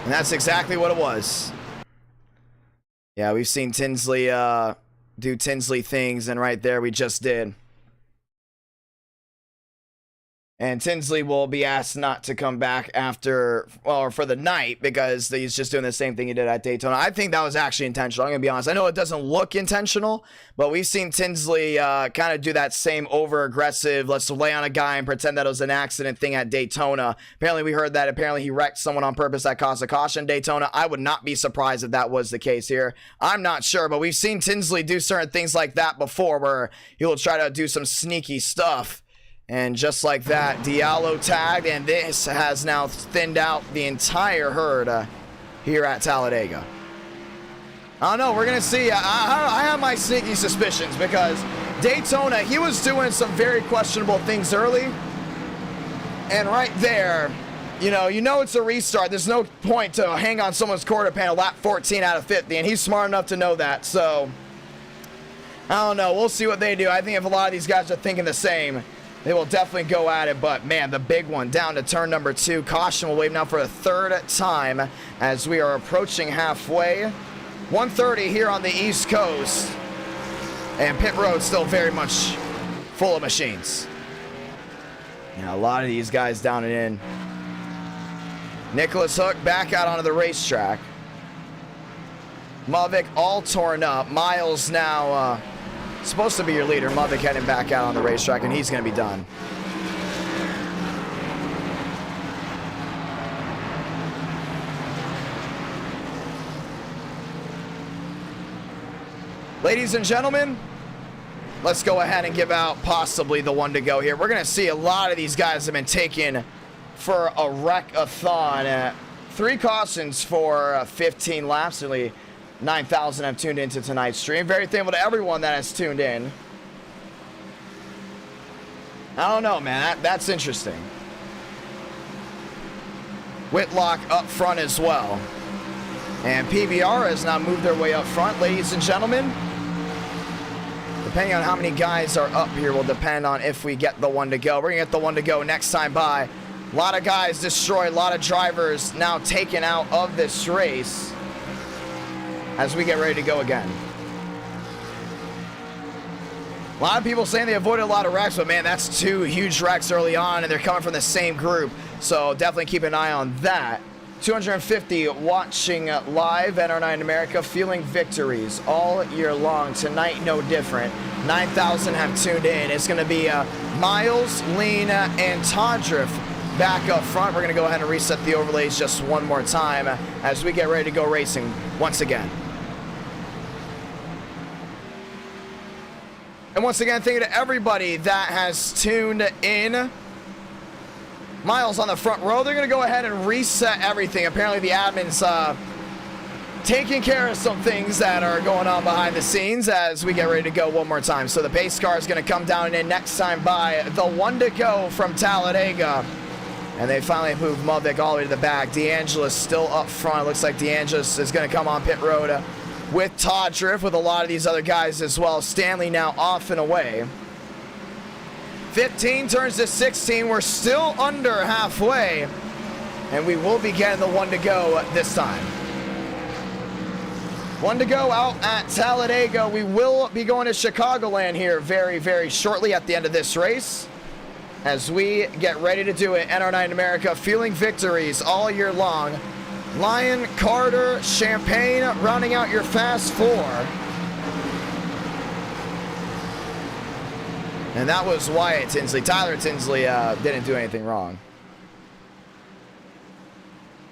And that's exactly what it was. Yeah, we've seen Tinsley do Tinsley things, and right there we just did. And Tinsley will be asked not to come back after, or for the night, because he's just doing the same thing he did at Daytona. I think that was actually intentional. I'm going to be honest. I know it doesn't look intentional, but we've seen Tinsley kind of do that same over-aggressive, let's lay on a guy and pretend that it was an accident thing at Daytona. Apparently, we heard that apparently he wrecked someone on purpose that caused a caution Daytona. I would not be surprised if that was the case here. I'm not sure, but we've seen Tinsley do certain things like that before, where he will try to do some sneaky stuff. And just like that, Diallo tagged, and this has now thinned out the entire herd here at Talladega. I don't know, we're going to see. I have my sneaky suspicions, because Daytona, he was doing some very questionable things early. And right there, you know it's a restart. There's no point to hang on someone's quarter panel lap 14 out of 50, and he's smart enough to know that. So, I don't know. We'll see what they do. I think if a lot of these guys are thinking the same, they will definitely go at it. But, man, the big one down to turn number 2. Caution will wave now for a third time as we are approaching halfway. 130 here on the East Coast. And pit road still very much full of machines. Yeah, a lot of these guys down and in. Nicholas Hook back out onto the racetrack. Mavic all torn up. Miles now supposed to be your leader. Mavic heading back out on the racetrack, and he's going to be done. Ladies and gentlemen, let's go ahead and give out possibly the one to go here. We're going to see a lot of these guys have been taken for a wreck-a-thon. 3 cautions for 15 laps. Nearly 9,000 have tuned into tonight's stream. Very thankful to everyone that has tuned in. I don't know, man. That's interesting. Whitlock up front as well. And PBR has now moved their way up front, ladies and gentlemen. Depending on how many guys are up here will depend on if we get the one to go. We're going to get the one to go next time by. A lot of guys destroyed, a lot of drivers now taken out of this race as we get ready to go again. A lot of people saying they avoided a lot of wrecks, but man, that's 2 huge wrecks early on, and they're coming from the same group. So definitely keep an eye on that. 250 watching live NR9 America, feeling victories all year long. Tonight, no different. 9,000 have tuned in. It's going to be Miles, Lena, and Tondriff back up front. We're going to go ahead and reset the overlays just one more time as we get ready to go racing once again. And once again, thank you to everybody that has tuned in. Miles on the front row. They're going to go ahead and reset everything. Apparently the admin's taking care of some things that are going on behind the scenes as we get ready to go one more time. So the pace car is going to come down in next time by the one to go from Talladega. And they finally moved Mudvik all the way to the back. D'Angela's still up front. It looks like D'Angela's is going to come on pit road with Todd Drift with a lot of these other guys as well. Stanley now off and away. 15 turns to 16. We're still under halfway. And we will be getting the one to go this time. One to go out at Talladega. We will be going to Chicagoland here very, very shortly at the end of this race. As we get ready to do it, NR9 America feeling victories all year long. Lion, Carter, Champagne rounding out your fast four. And that was Wyatt Tinsley. Tyler Tinsley didn't do anything wrong.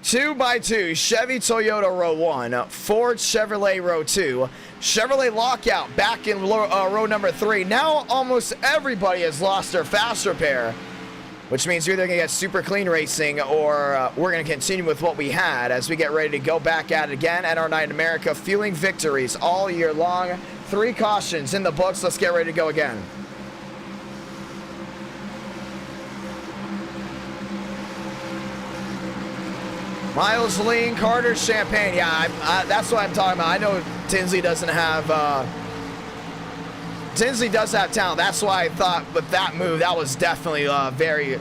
2x2, Chevy Toyota row 1, Ford Chevrolet row 2, Chevrolet Lockout back in row number 3. Now almost everybody has lost their fast repair, which means you're either going to get super clean racing or we're going to continue with what we had as we get ready to go back at it again. NR9 America feeling victories all year long. 3 cautions in the books. Let's get ready to go again. Miles, Lean, Carter, Champagne. Yeah, that's what I'm talking about. I know Tinsley doesn't have... Tinsley does have talent. That's why I thought with that move, that was definitely very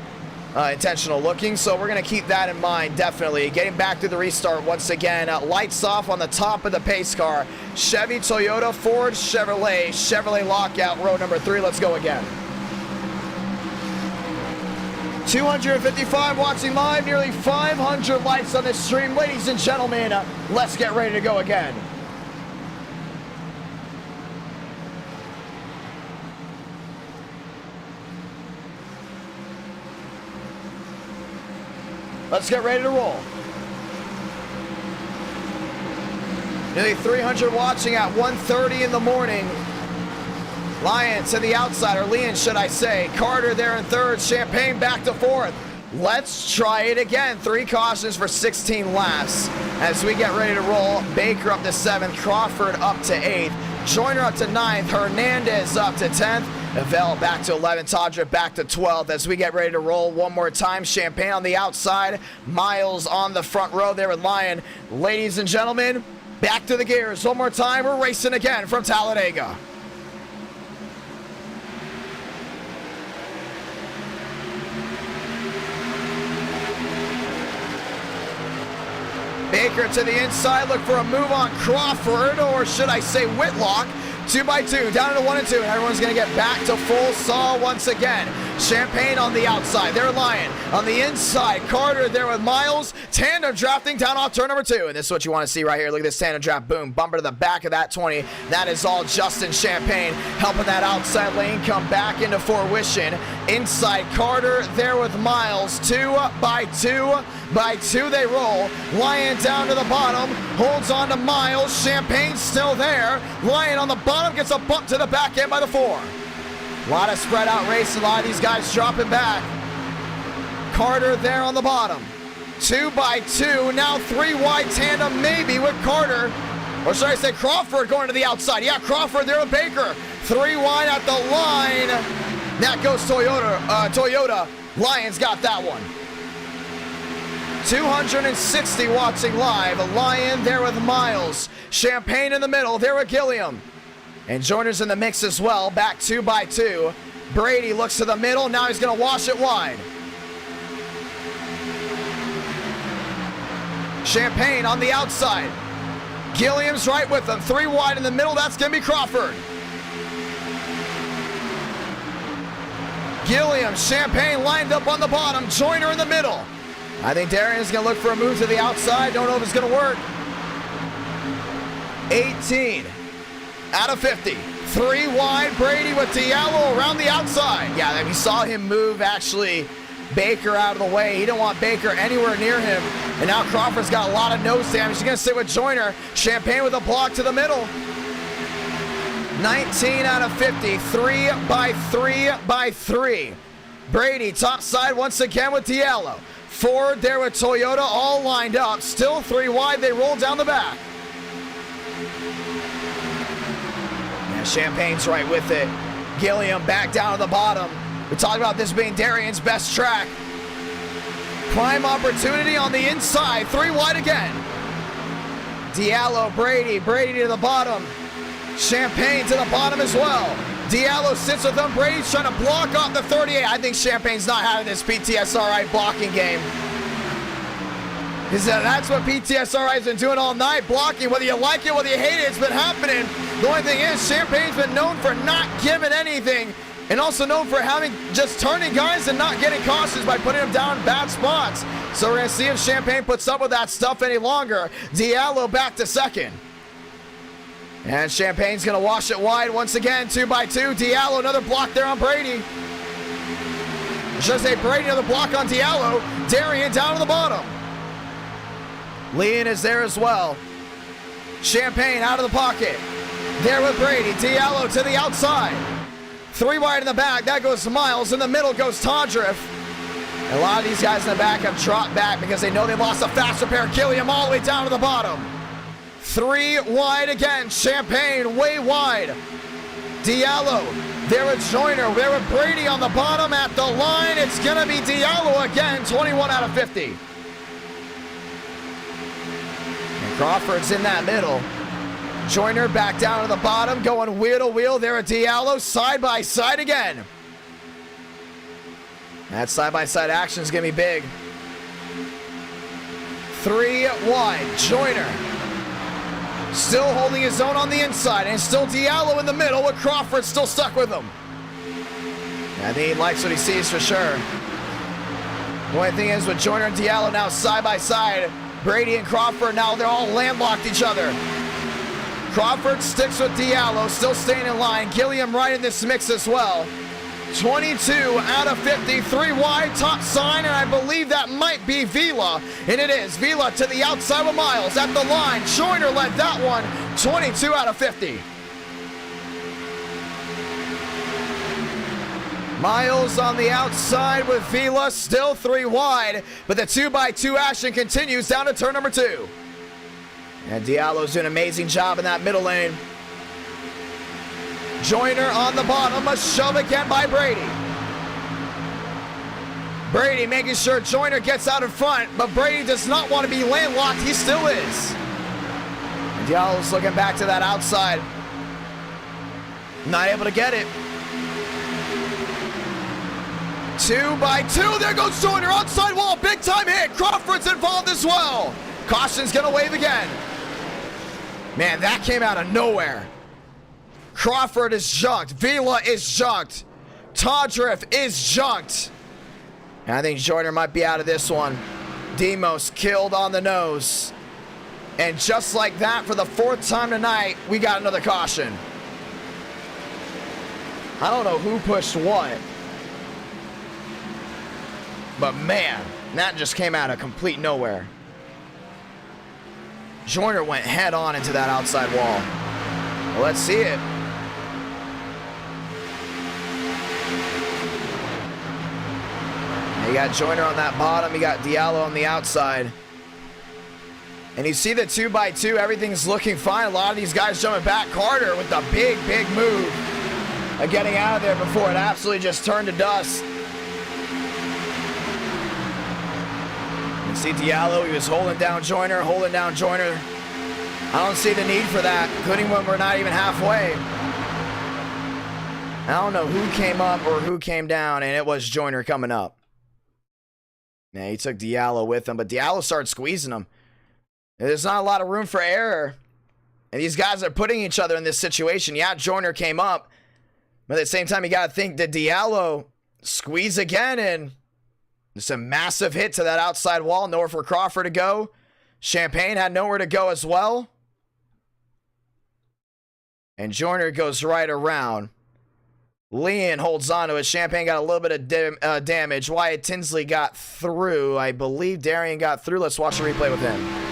intentional looking. So we're going to keep that in mind, definitely. Getting back to the restart once again. Lights off on the top of the pace car. Chevy, Toyota, Ford, Chevrolet, Chevrolet Lockout, row number 3. Let's go again. 255 watching live, nearly 500 likes on this stream. Ladies and gentlemen, let's get ready to go again. Let's get ready to roll. Nearly 300 watching at 1:30 in the morning. Lion to the outside, or Leon should I say. Carter there in 3rd, Champagne back to 4th. Let's try it again. 3 cautions for 16 laps as we get ready to roll. Baker up to 7th, Crawford up to 8th, Joyner up to 9th, Hernandez up to 10th, Avell back to 11th, Todrick back to 12th as we get ready to roll one more time. Champagne on the outside, Miles on the front row there with Lion. Ladies and gentlemen, back to the gears one more time. We're racing again from Talladega. Baker to the inside, look for a move on Crawford, or should I say Whitlock. 2x2, down to 1 and 2, and everyone's going to get back to full saw once again. Champagne on the outside, there Lion. On the inside, Carter there with Miles. Tandem drafting down off turn number 2, and this is what you want to see right here. Look at this tandem draft, boom, bumper to the back of that 20. That is all Justin Champagne, helping that outside lane come back into fruition. Inside, Carter there with Miles. 2x2. By 2 they roll. Lion down to the bottom, holds on to Miles. Champagne still there. Lion on the bottom gets a bump to the back end by the 4. A lot of spread out race, a lot of these guys dropping back. Carter there on the bottom. 2x2, now 3 wide tandem maybe with Carter. Or should I say Crawford going to the outside. Yeah, Crawford there with Baker. 3 wide at the line. That goes Toyota. Lions got that one. 260 watching live. A Lion there with Miles. Champagne in the middle there with Gilliam. And Joyner's in the mix as well. Back 2x2. Brady looks to the middle. Now he's going to wash it wide. Champagne on the outside. Gilliam's right with him. 3 wide in the middle. That's going to be Crawford. Gilliam, Champagne lined up on the bottom. Joyner in the middle. I think Darian's going to look for a move to the outside. Don't know if it's going to work. 18 out of 50. 3 wide. Brady with Diallo around the outside. Yeah, we saw him move, actually, Baker out of the way. He didn't want Baker anywhere near him. And now Crawford's got a lot of nose damage. He's going to sit with Joyner. Champagne with a block to the middle. 19 out of 50. 3 by 3 by 3. Brady top side once again with Diallo. Ford there with Toyota all lined up. Still 3 wide. They roll down the back. Yeah, Champagne's right with it. Gilliam back down to the bottom. We talked about this being Darian's best track. Prime opportunity on the inside. 3 wide again. Diallo, Brady to the bottom. Champagne to the bottom as well. Diallo sits with him. Brady's trying to block off the 38. I think Champagne's not having this PTSRI blocking game. That's what PTSRI's been doing all night, blocking. Whether you like it, whether you hate it, it's been happening. The only thing is, Champagne's been known for not giving anything, and also known for just turning guys and not getting cautions by putting them down in bad spots. So we're going to see if Champagne puts up with that stuff any longer. Diallo back to second. And Champagne's going to wash it wide once again, 2 by 2. Diallo, another block there on Brady. I should say Brady, another block on Diallo. Darian down to the bottom. Leon is there as well. Champagne out of the pocket. There with Brady. Diallo to the outside. 3 wide in the back. That goes to Miles. In the middle goes Todriff. A lot of these guys in the back have dropped back because they know they lost a fast repair. Gilliam all the way down to the bottom. 3 wide again. Champagne way wide. Diallo there with Joyner. There with Brady on the bottom at the line. It's going to be Diallo again. 21 out of 50. And Crawford's in that middle. Joyner back down to the bottom. Going wheel to wheel there at Diallo. Side by side again. That side-by-side action is going to be big. 3 wide. Joyner still holding his own on the inside, and still Diallo in the middle with Crawford still stuck with him. I think he likes what he sees for sure. The only thing is with Joyner and Diallo now side-by-side, Brady and Crawford now they're all landlocked each other. Crawford sticks with Diallo, still staying in line. Gilliam right in this mix as well. 22 out of 50, 3 wide, top sign, and I believe that might be Vila, and it is. Vila to the outside with Miles at the line. Joyner led that one, 22 out of 50. Miles on the outside with Vila, still 3 wide, but the 2x2 action continues down to turn number 2. And Diallo's doing an amazing job in that middle lane. Joyner on the bottom, a shove again by Brady. Brady making sure Joyner gets out in front, but Brady does not want to be landlocked. He still is. And Diallo's looking back to that outside. Not able to get it. 2x2, there goes Joyner, outside wall, big time hit. Crawford's involved as well. Caution's gonna wave again. Man, that came out of nowhere. Crawford is junked. Vila is junked. Todriff is junked. And I think Joyner might be out of this one. Demos killed on the nose. And just like that, for the 4th time tonight, we got another caution. I don't know who pushed what. But man, that just came out of complete nowhere. Joyner went head on into that outside wall. Well, let's see it. You got Joyner on that bottom. You got Diallo on the outside. And you see the 2x2. Everything's looking fine. A lot of these guys jumping back. Carter with the big move of getting out of there before it absolutely just turned to dust. You see Diallo. He was holding down Joyner. I don't see the need for that, including when we're not even halfway. I don't know who came up or who came down, and it was Joyner coming up. Yeah, he took Diallo with him, but Diallo started squeezing him. There's not a lot of room for error. And these guys are putting each other in this situation. Yeah, Joyner came up, but at the same time, you got to think, did Diallo squeeze again? And Just a massive hit to that outside wall. Nowhere for Crawford to go. Champagne had nowhere to go as well. And Joyner goes right around. Leon holds on to it. Champagne got a little bit of damage. Wyatt Tinsley got through. I believe Darian got through. Let's watch the replay with him.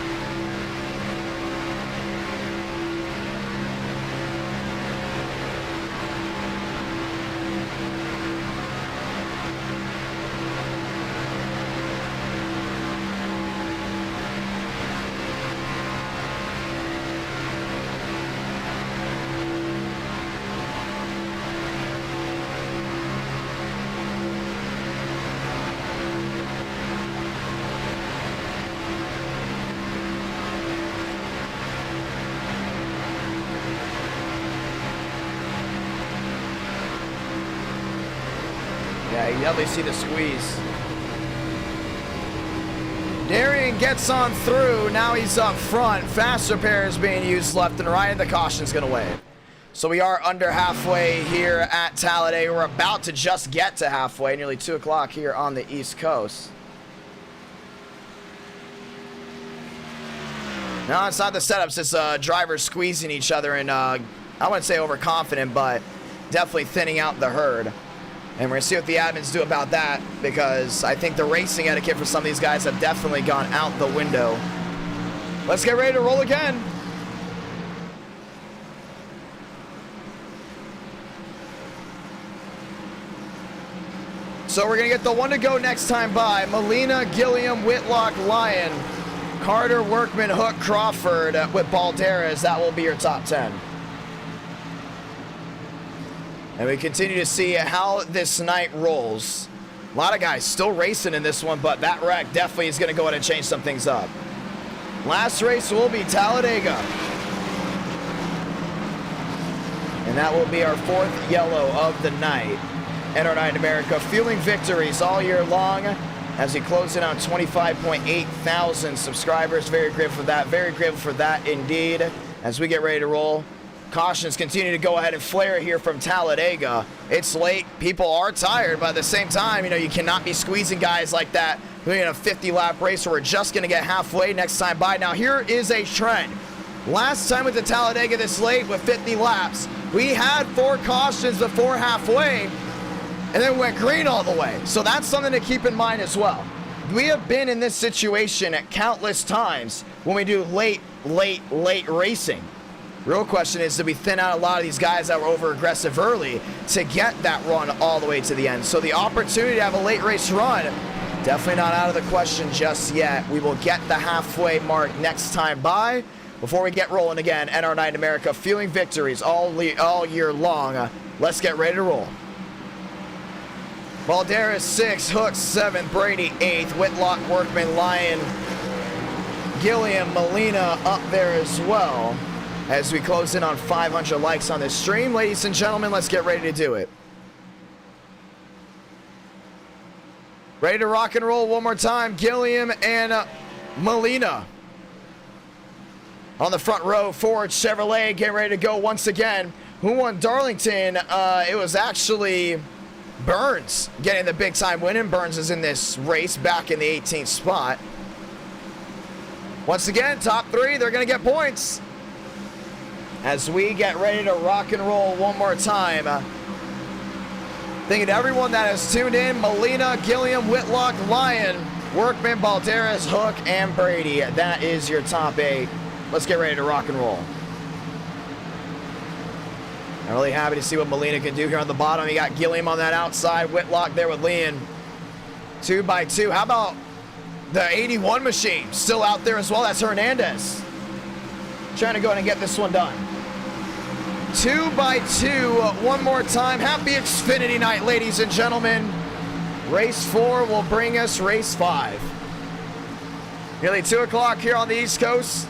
Yeah, you definitely see the squeeze. Darian gets on through. Now he's up front. Fast repair is being used left and right, and the caution's going to wave. So we are under halfway here at Talladega. We're about to just get to halfway, nearly 2 o'clock here on the East Coast. Now inside the setups, it's drivers squeezing each other and I wouldn't say overconfident, but definitely thinning out the herd. And we're going to see what the admins do about that, because I think the racing etiquette for some of these guys have definitely gone out the window. Let's get ready to roll again. So we're going to get the one to go next time by. Molina, Gilliam, Whitlock, Lyon, Carter, Workman, Hook, Crawford with Balderas. That will be your top 10. And we continue to see how this night rolls. A lot of guys still racing in this one, but that wreck definitely is going to go ahead and change some things up. Last race will be Talladega. And that will be our 4th yellow of the night. And our night in America, feeling victories all year long as we close in on 25.8 thousand subscribers. Very grateful for that. Very grateful for that indeed. As we get ready to roll. Cautions continue to go ahead and flare here from Talladega. It's late. People are tired, but at the same time, you know, you cannot be squeezing guys like that doing a 50-lap race where we're just going to get halfway next time by. Now, here is a trend. Last time with the Talladega this late with 50 laps, we had 4 cautions before halfway, and then went green all the way. So that's something to keep in mind as well. We have been in this situation at countless times when we do late racing. Real question is, do we thin out a lot of these guys that were over aggressive early to get that run all the way to the end? So the opportunity to have a late race run, definitely not out of the question just yet. We will get the halfway mark next time by before we get rolling again. And our night in America, feeling victories all year long. Let's get ready to roll. Balderas 6, Hook 7, Brady 8th, Whitlock, Workman, Lyon, Gilliam, Molina up there as well. As we close in on 500 likes on this stream, ladies and gentlemen, let's get ready to do it. Ready to rock and roll one more time. Gilliam and Molina on the front row. Ford Chevrolet getting ready to go once again. Who won Darlington? It was actually Burns getting the big time win, and Burns is in this race back in the 18th spot. Once again, top 3, they're going to get points. As we get ready to rock and roll one more time. Thank you to everyone that has tuned in. Molina, Gilliam, Whitlock, Lyon, Workman, Balderas, Hook, and Brady. That is your top 8. Let's get ready to rock and roll. I'm really happy to see what Molina can do here on the bottom. You got Gilliam on that outside. Whitlock there with Leon. 2 by 2. How about the 81 machine? Still out there as well. That's Hernandez. Trying to go ahead and get this one done. 2 by 2, one more time. Happy Xfinity night, ladies and gentlemen. Race 4 will bring us race 5. Nearly 2 o'clock here on the East Coast.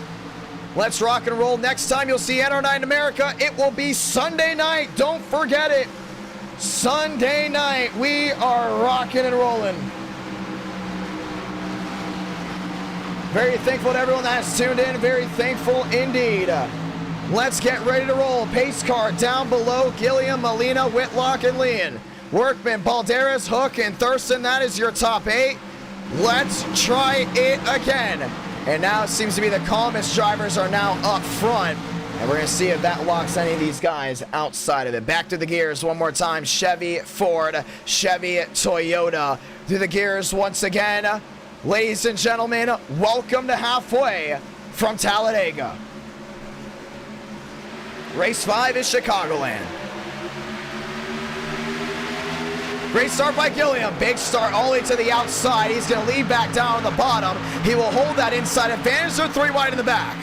Let's rock and roll. Next time you'll see NR9 America, it will be Sunday night. Don't forget it. Sunday night, we are rocking and rolling. Very thankful to everyone that has tuned in. Very thankful indeed. Let's get ready to roll. Pace car down below. Gilliam, Molina, Whitlock, and Leon. Workman, Balderas, Hook, and Thurston. That is your top 8. Let's try it again. And now it seems to be the calmest drivers are now up front. And we're going to see if that locks any of these guys outside of it. Back to the gears one more time. Chevy, Ford, Chevy, Toyota. Through the gears once again. Ladies and gentlemen, welcome to halfway from Talladega. Race 5 is Chicagoland. Great start by Gilliam. Big start all the way to the outside. He's going to lead back down on the bottom. He will hold that inside advantage. They're 3 wide in the back.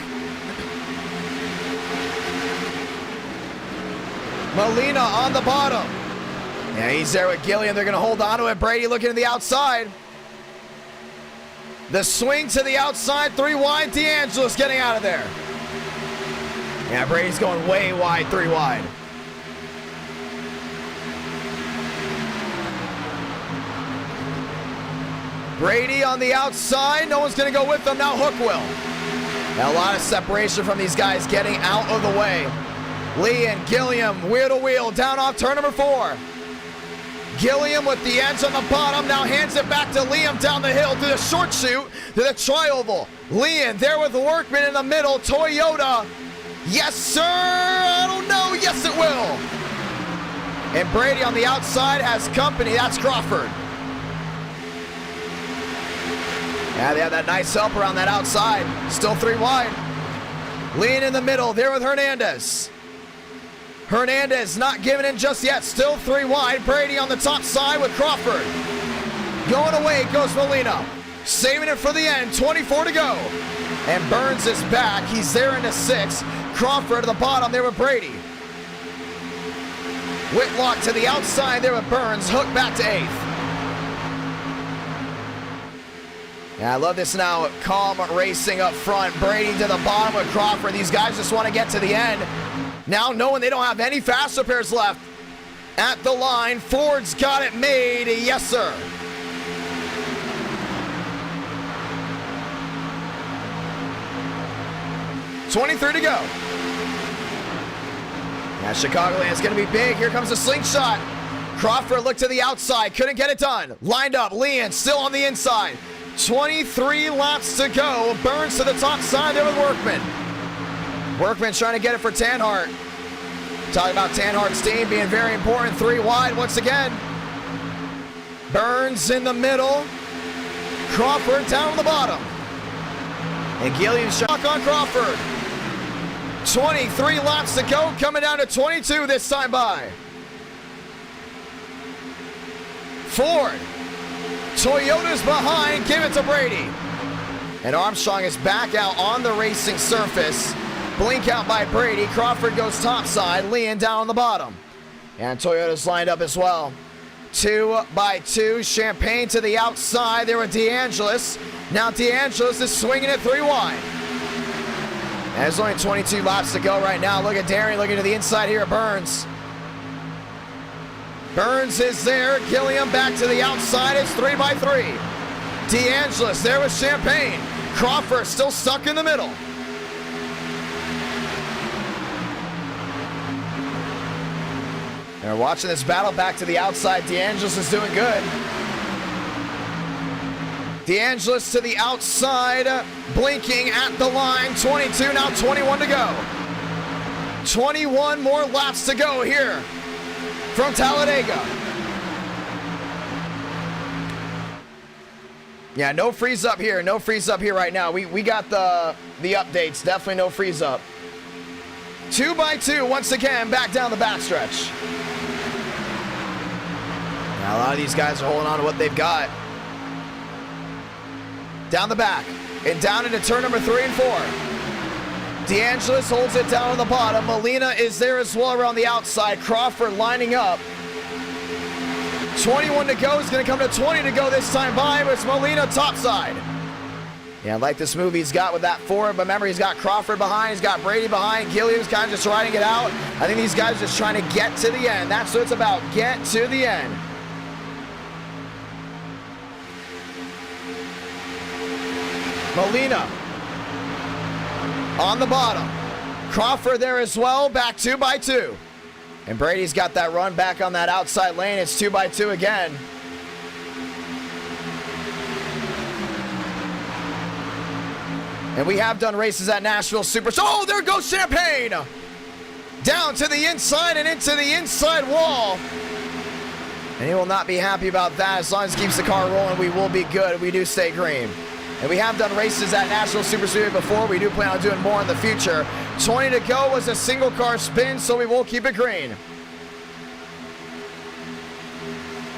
Molina on the bottom. Yeah, he's there with Gilliam. They're going to hold on to it. Brady looking to the outside. The swing to the outside, 3 wide. DeAngelis getting out of there. Yeah, Brady's going way wide, 3 wide. Brady on the outside. No one's going to go with them. Now Hook will. Now a lot of separation from these guys getting out of the way. Lee and Gilliam wheel to wheel down off turn number 4. Gilliam with the edge on the bottom. Now hands it back to Liam down the hill to the short chute to the tri-oval. Liam there with the Workman in the middle. Toyota. Yes, sir. I don't know. Yes, it will. And Brady on the outside has company. That's Crawford. Yeah, they have that nice help around that outside. Still 3 wide. Lean in the middle there with Hernandez. Hernandez not giving in just yet. Still 3 wide. Brady on the top side with Crawford. Going away goes Molina. Saving it for the end. 24 to go. And Burns is back. He's there into 6. Crawford to the bottom there with Brady. Whitlock to the outside there with Burns. Hook back to 8th. Yeah, I love this now. Calm racing up front. Brady to the bottom with Crawford. These guys just want to get to the end. Now knowing they don't have any faster pairs left. At the line, Ford's got it made. Yes, sir. .23 to go. Yeah, Chicagoland's going to be big. Here comes the slingshot. Crawford looked to the outside. Couldn't get it done. Lined up. Leon still on the inside. 23 laps to go. Burns to the top side there with Workman. Workman trying to get it for Tanhart. Talking about Tanhart's team being very important. 3 wide once again. Burns in the middle. Crawford down on the bottom. And Gilliam's shot on Crawford. 23 laps to go. Coming down to 22 this time by. Ford. Toyota's behind. Give it to Brady. And Armstrong is back out on the racing surface. Blink out by Brady. Crawford goes topside. Leon down on the bottom. And Toyota's lined up as well. 2 by 2. Champagne to the outside. There with DeAngelis. Now DeAngelis is swinging it 3 wide. And there's only 22 laps to go right now. Look at Darren looking to the inside here at Burns. Burns is there. Gilliam back to the outside. It's 3 by 3. DeAngelis there with Champagne. Crawford still stuck in the middle. And we're watching this battle back to the outside. DeAngelis is doing good. DeAngelis to the outside. Blinking at the line. 22, now 21 to go. 21 more laps to go here from Talladega. Yeah, no freeze up here. No freeze up here right now. We got the updates. Definitely no freeze up. 2 by 2 once again back down the backstretch. Now a lot of these guys are holding on to what they've got. Down the back and down into turn number 3 and 4. DeAngelis holds it down on the bottom. Molina is there as well around the outside. Crawford lining up. 21 to go. It's going to come to 20 to go this time by, but it's Molina topside. Yeah, I like this move he's got with that Ford, but remember he's got Crawford behind, he's got Brady behind, Gilliam's kind of just riding it out. I think these guys are just trying to get to the end. That's what it's about, get to the end. Molina on the bottom. Crawford there as well, back 2 by 2. And Brady's got that run back on that outside lane. It's 2 by 2 again. And we have done races at Nashville Super. Oh, there goes Champagne! Down to the inside and into the inside wall. And he will not be happy about that. As long as he keeps the car rolling, we will be good. We do stay green. And we have done races at Nashville Super Speedway before. We do plan on doing more in the future. 20 to go was a single car spin, so we will keep it green.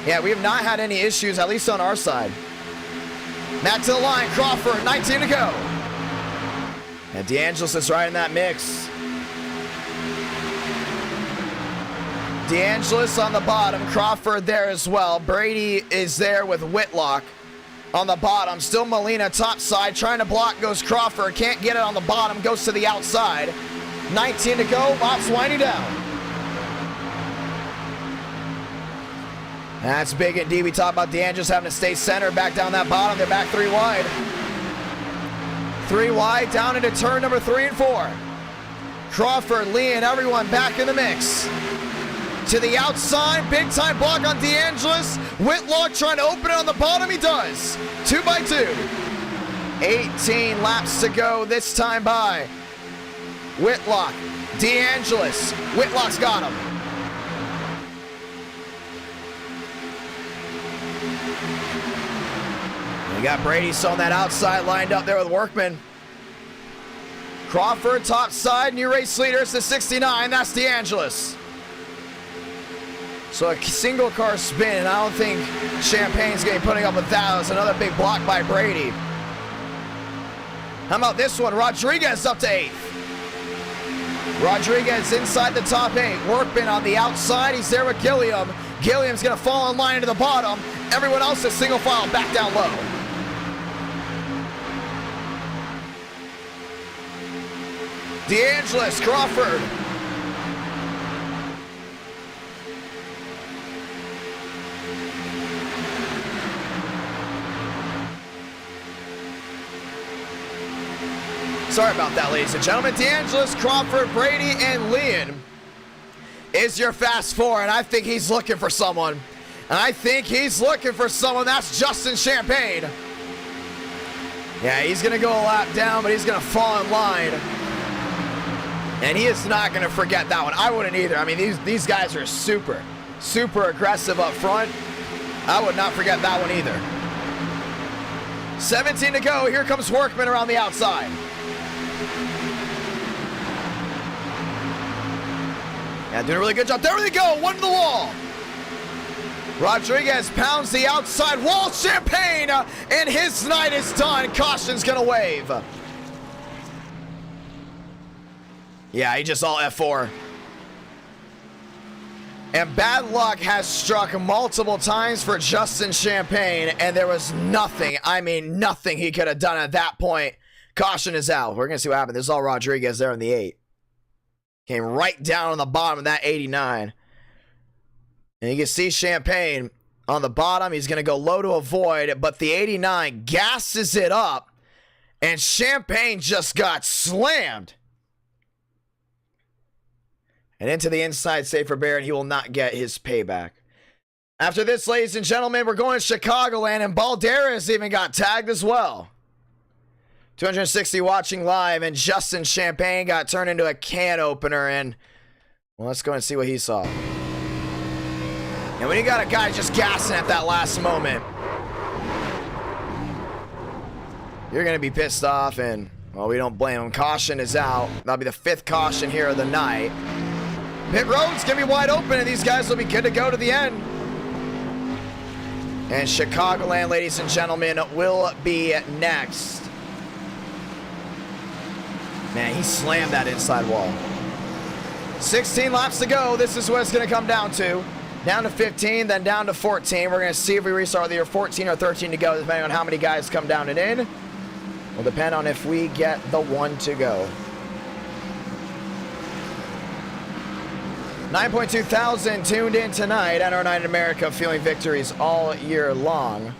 Yeah, we have not had any issues, at least on our side. Back to the line, Crawford, 19 to go. And DeAngelis is right in that mix. DeAngelis on the bottom, Crawford there as well. Brady is there with Whitlock on the bottom. Still Molina top side, trying to block goes Crawford. Can't get it on the bottom, goes to the outside. 19 to go, Bob's winding down. That's big indeed. We talked about DeAngelis having to stay center, back down that bottom. They're back 3 wide. 3 wide, down into turn number 3 and 4. Crawford, Lee, and everyone back in the mix. To the outside, big time block on DeAngelis. Whitlock trying to open it on the bottom, he does. 2 by 2. 18 laps to go this time by Whitlock, DeAngelis. Whitlock's got him. We got Brady still on that outside, lined up there with Workman. Crawford top side, new race leader, it's the 69, that's DeAngelis. So a single car spin, and I don't think Champagne's going to be putting up with that. It was another big block by Brady. How about this one? Rodriguez up to 8th. Rodriguez inside the top 8. Workman on the outside. He's there with Gilliam. Gilliam's going to fall in line into the bottom. Everyone else is single file back down low. DeAngelis, Crawford. Sorry about that, ladies and gentlemen. DeAngelis, Crawford, Brady, and Leon is your fast 4, and I think he's looking for someone. And I think he's looking for someone. That's Justin Champagne. Yeah, he's going to go a lap down, but he's going to fall in line. And he is not going to forget that one. I wouldn't either. I mean, these guys are super aggressive up front. I would not forget that one either. 17 to go. Here comes Workman around the outside. Yeah, doing a really good job. There we go. One to the wall. Rodriguez pounds the outside wall. Champagne, and his night is done. Caution's going to wave. Yeah, he just all F4. And bad luck has struck multiple times for Justin Champagne, and there was nothing, I mean nothing he could have done at that point. Caution is out. We're going to see what happens. This is all Rodriguez there in the 8. Came right down on the bottom of that 89. And you can see Champagne on the bottom. He's going to go low to avoid, but the 89 gasses it up, and Champagne just got slammed. And into the inside save for Barrett. He will not get his payback. After this, ladies and gentlemen, we're going to Chicagoland, and Balderas even got tagged as well. 260 watching live, and Justin Champagne got turned into a can opener, and well, let's go and see what he saw. And when you got a guy just gassing at that last moment, you're going to be pissed off, and well, we don't blame him. Caution is out. That'll be the 5th caution here of the night. Pit road's going to be wide open, and these guys will be good to go to the end. And Chicagoland, ladies and gentlemen, will be next. Man, he slammed that inside wall. 16 laps to go. This is what it's going to come down to. Down to 15, then down to 14. We're going to see if we restart with either 14 or 13 to go, depending on how many guys come down and in. Will depend on if we get the 1 to go. 9.2 thousand tuned in tonight at our Night in America, feeling victories all year long.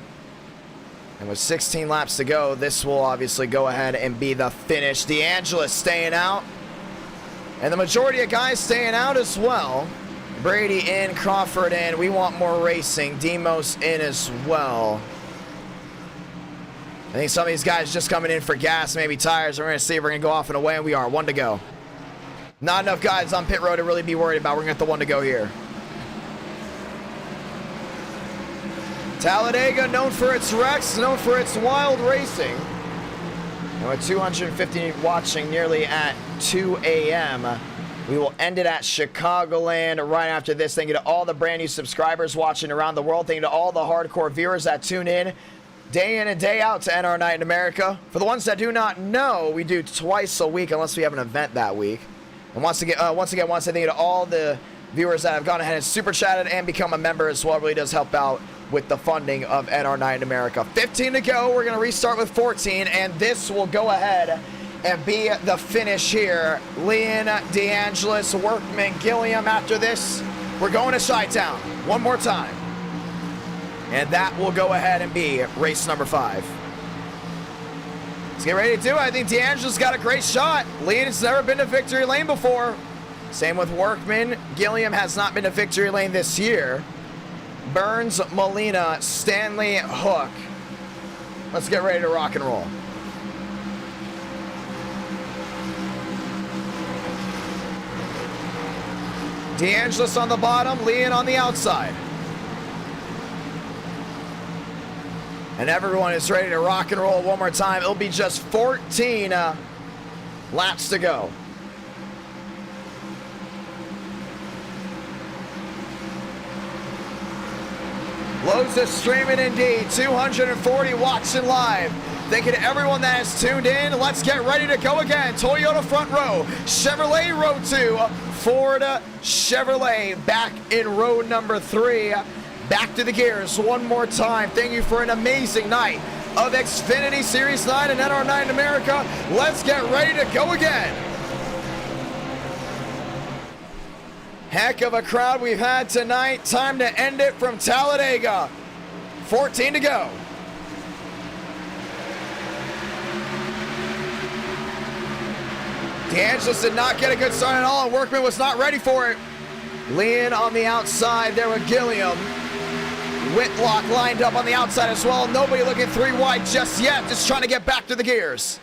And with 16 laps to go, this will obviously go ahead and be the finish. DeAngelis staying out. And the majority of guys staying out as well. Brady in, Crawford in. We want more racing. Demos in as well. I think some of these guys just coming in for gas, maybe tires. We're going to see if we're going to go off and away, and we are. 1 to go. Not enough guys on pit road to really be worried about. We're going to get the 1 to go here. Talladega, known for its wrecks, known for its wild racing. And with 250 watching nearly at 2 a.m., we will end it at Chicagoland right after this. Thank you to all the brand new subscribers watching around the world. Thank you to all the hardcore viewers that tune in day in and day out to NR Night in America. For the ones that do not know, we do twice a week unless we have an event that week. And once again, I want to thank you to all the viewers that have gone ahead and super chatted and become a member as well. It really does help out with the funding of NR Night in America. 15 to go. We're going to restart with 14, and this will go ahead and be the finish here. Leon, DeAngelis, Workman, Gilliam. After this, we're going to Chi-Town one more time. And that will go ahead and be race number 5. Let's get ready to do it. I think DeAngelis got a great shot. Leon has never been to victory lane before. Same with Workman. Gilliam has not been to victory lane this year. Burns, Molina, Stanley, Hook. Let's get ready to rock and roll. DeAngelis on the bottom, Leon on the outside. And everyone is ready to rock and roll one more time. It'll be just 14 laps to go. Loads of streaming indeed. 240 watching live. Thank you to everyone that has tuned in. Let's get ready to go again. Toyota front row. Chevrolet row 2. Ford Chevrolet back in row number 3. Back to the gears one more time. Thank you for an amazing night of Xfinity Series 9 and NR Night in America. Let's get ready to go again. Heck of a crowd we've had tonight. Time to end it from Talladega. 14 to go. DeAngelis did not get a good start at all, and Workman was not ready for it. Leon on the outside there with Gilliam. Whitlock lined up on the outside as well. Nobody looking 3 wide just yet. Just trying to get back to the gears.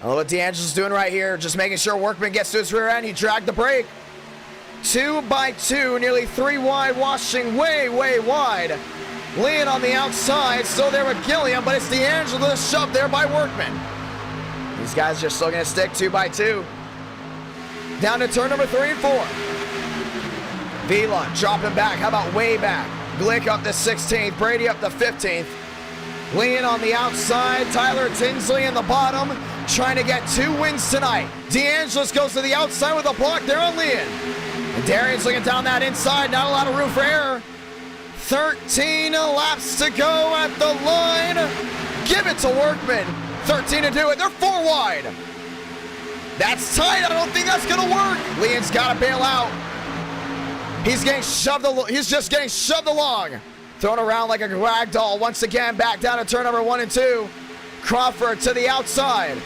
I love what DeAngelis is doing right here. Just making sure Workman gets to his rear end. He dragged the brake. 2 by 2, nearly 3 wide, washing way, way wide. Leon on the outside, still there with Gilliam, but it's DeAngelis shoved there by Workman. These guys are still going to stick 2 by 2. Down to turn number 3 and 4. Vila dropping back. How about way back? Glick up to 16th. Brady up to 15th. Leon on the outside. Tyler Tinsley in the bottom. Trying to get 2 wins tonight. DeAngelis goes to the outside with a block there on Leon. And Darian's looking down that inside. Not a lot of room for error. 13 laps to go at the line. Give it to Workman. 13 to do it. They're 4 wide. That's tight. I don't think that's going to work. Leon's got to bail out. He's getting shoved. He's just getting shoved along. Thrown around like a rag doll. Once again, back down to turn number 1 and 2. Crawford to the outside.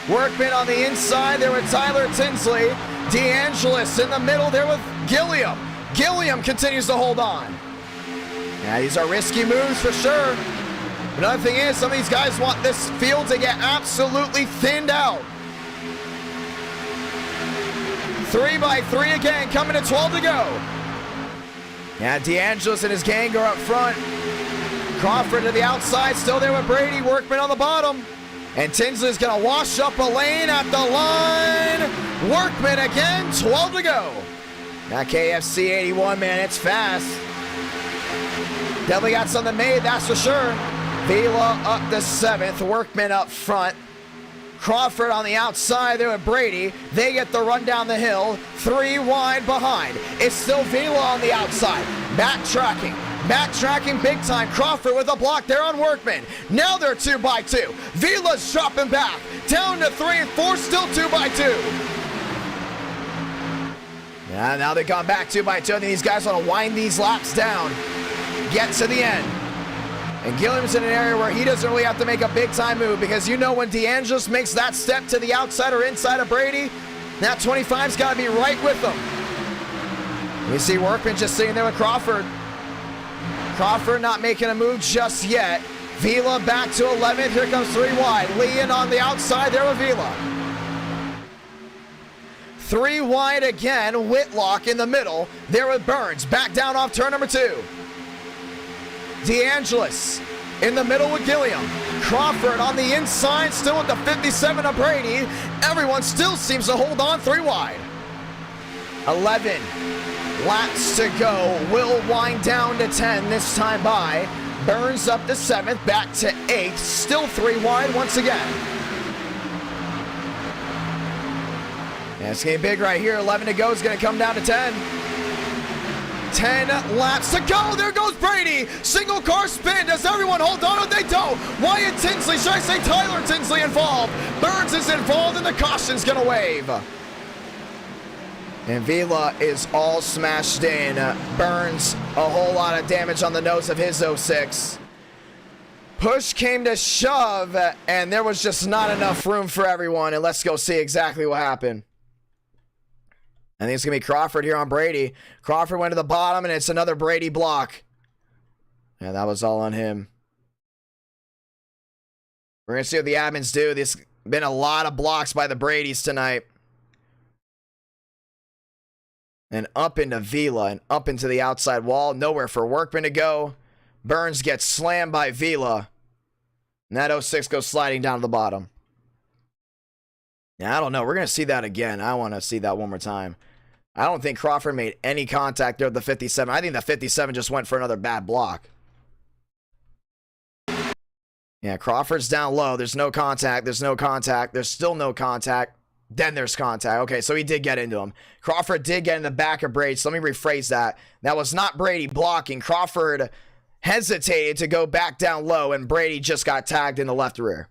Workman on the inside there with Tyler Tinsley. DeAngelis in the middle there with Gilliam. Gilliam continues to hold on. Yeah, these are risky moves for sure. Another thing is, some of these guys want this field to get absolutely thinned out. 3 by 3 again, coming to 12 to go. Yeah, DeAngelis and his gang are up front. Crawford to the outside, still there with Brady. Workman on the bottom. And Tinsley's going to wash up a lane at the line. Workman again, 12 to go. That KFC 81, man, it's fast. Definitely got something made, that's for sure. Vila up to 7th, Workman up front. Crawford on the outside there with Brady. They get the run down the hill. 3 wide behind. It's still Vila on the outside. Backtracking big time. Crawford with a block there on Workman. Now they're 2 by 2. Vila's dropping back. Down to 3 and 4, still 2 by 2. Yeah, now they've gone back 2 by 2. I think these guys want to wind these laps down. Get to the end. And Gilliam's in an area where he doesn't really have to make a big-time move, because you know when DeAngelis makes that step to the outside or inside of Brady, that 25's got to be right with them. You see Workman just sitting there with Crawford. Crawford not making a move just yet. Vila back to 11th. Here comes 3 wide. Leon on the outside there with Vila. 3 wide again. Whitlock in the middle there with Burns. Back down off turn number 2. DeAngelis in the middle with Gilliam. Crawford on the inside, still with the 57 of Brady. Everyone still seems to hold on 3 wide. 11 laps to go. Will wind down to 10 this time by. Burns up to 7th, back to 8th. Still 3 wide once again. And it's getting big right here. 11 to go is going to come down to 10. 10 laps to go. There goes Brady. Single car spin. Does everyone hold on? They don't. Wyatt Tinsley, should I say Tyler Tinsley involved? Burns is involved and the caution's going to wave. And Vila is all smashed in. Burns a whole lot of damage on the nose of his 06. Push came to shove, and there was just not enough room for everyone. And let's go see exactly what happened. I think it's going to be Crawford here on Brady. Crawford went to the bottom, and it's another Brady block. Yeah, that was all on him. We're going to see what the admins do. There's been a lot of blocks by the Bradys tonight. And up into Vila and up into the outside wall. Nowhere for Workman to go. Burns gets slammed by Vila. And that 06 goes sliding down to the bottom. Yeah, I don't know. We're going to see that again. I want to see that one more time. I don't think Crawford made any contact there with the 57. I think the 57 just went for another bad block. Yeah, Crawford's down low. There's no contact. There's no contact. There's still no contact. Then there's contact. Okay, so he did get into him. Crawford did get in the back of Brady. So let me rephrase that. That was not Brady blocking. Crawford hesitated to go back down low, and Brady just got tagged in the left rear.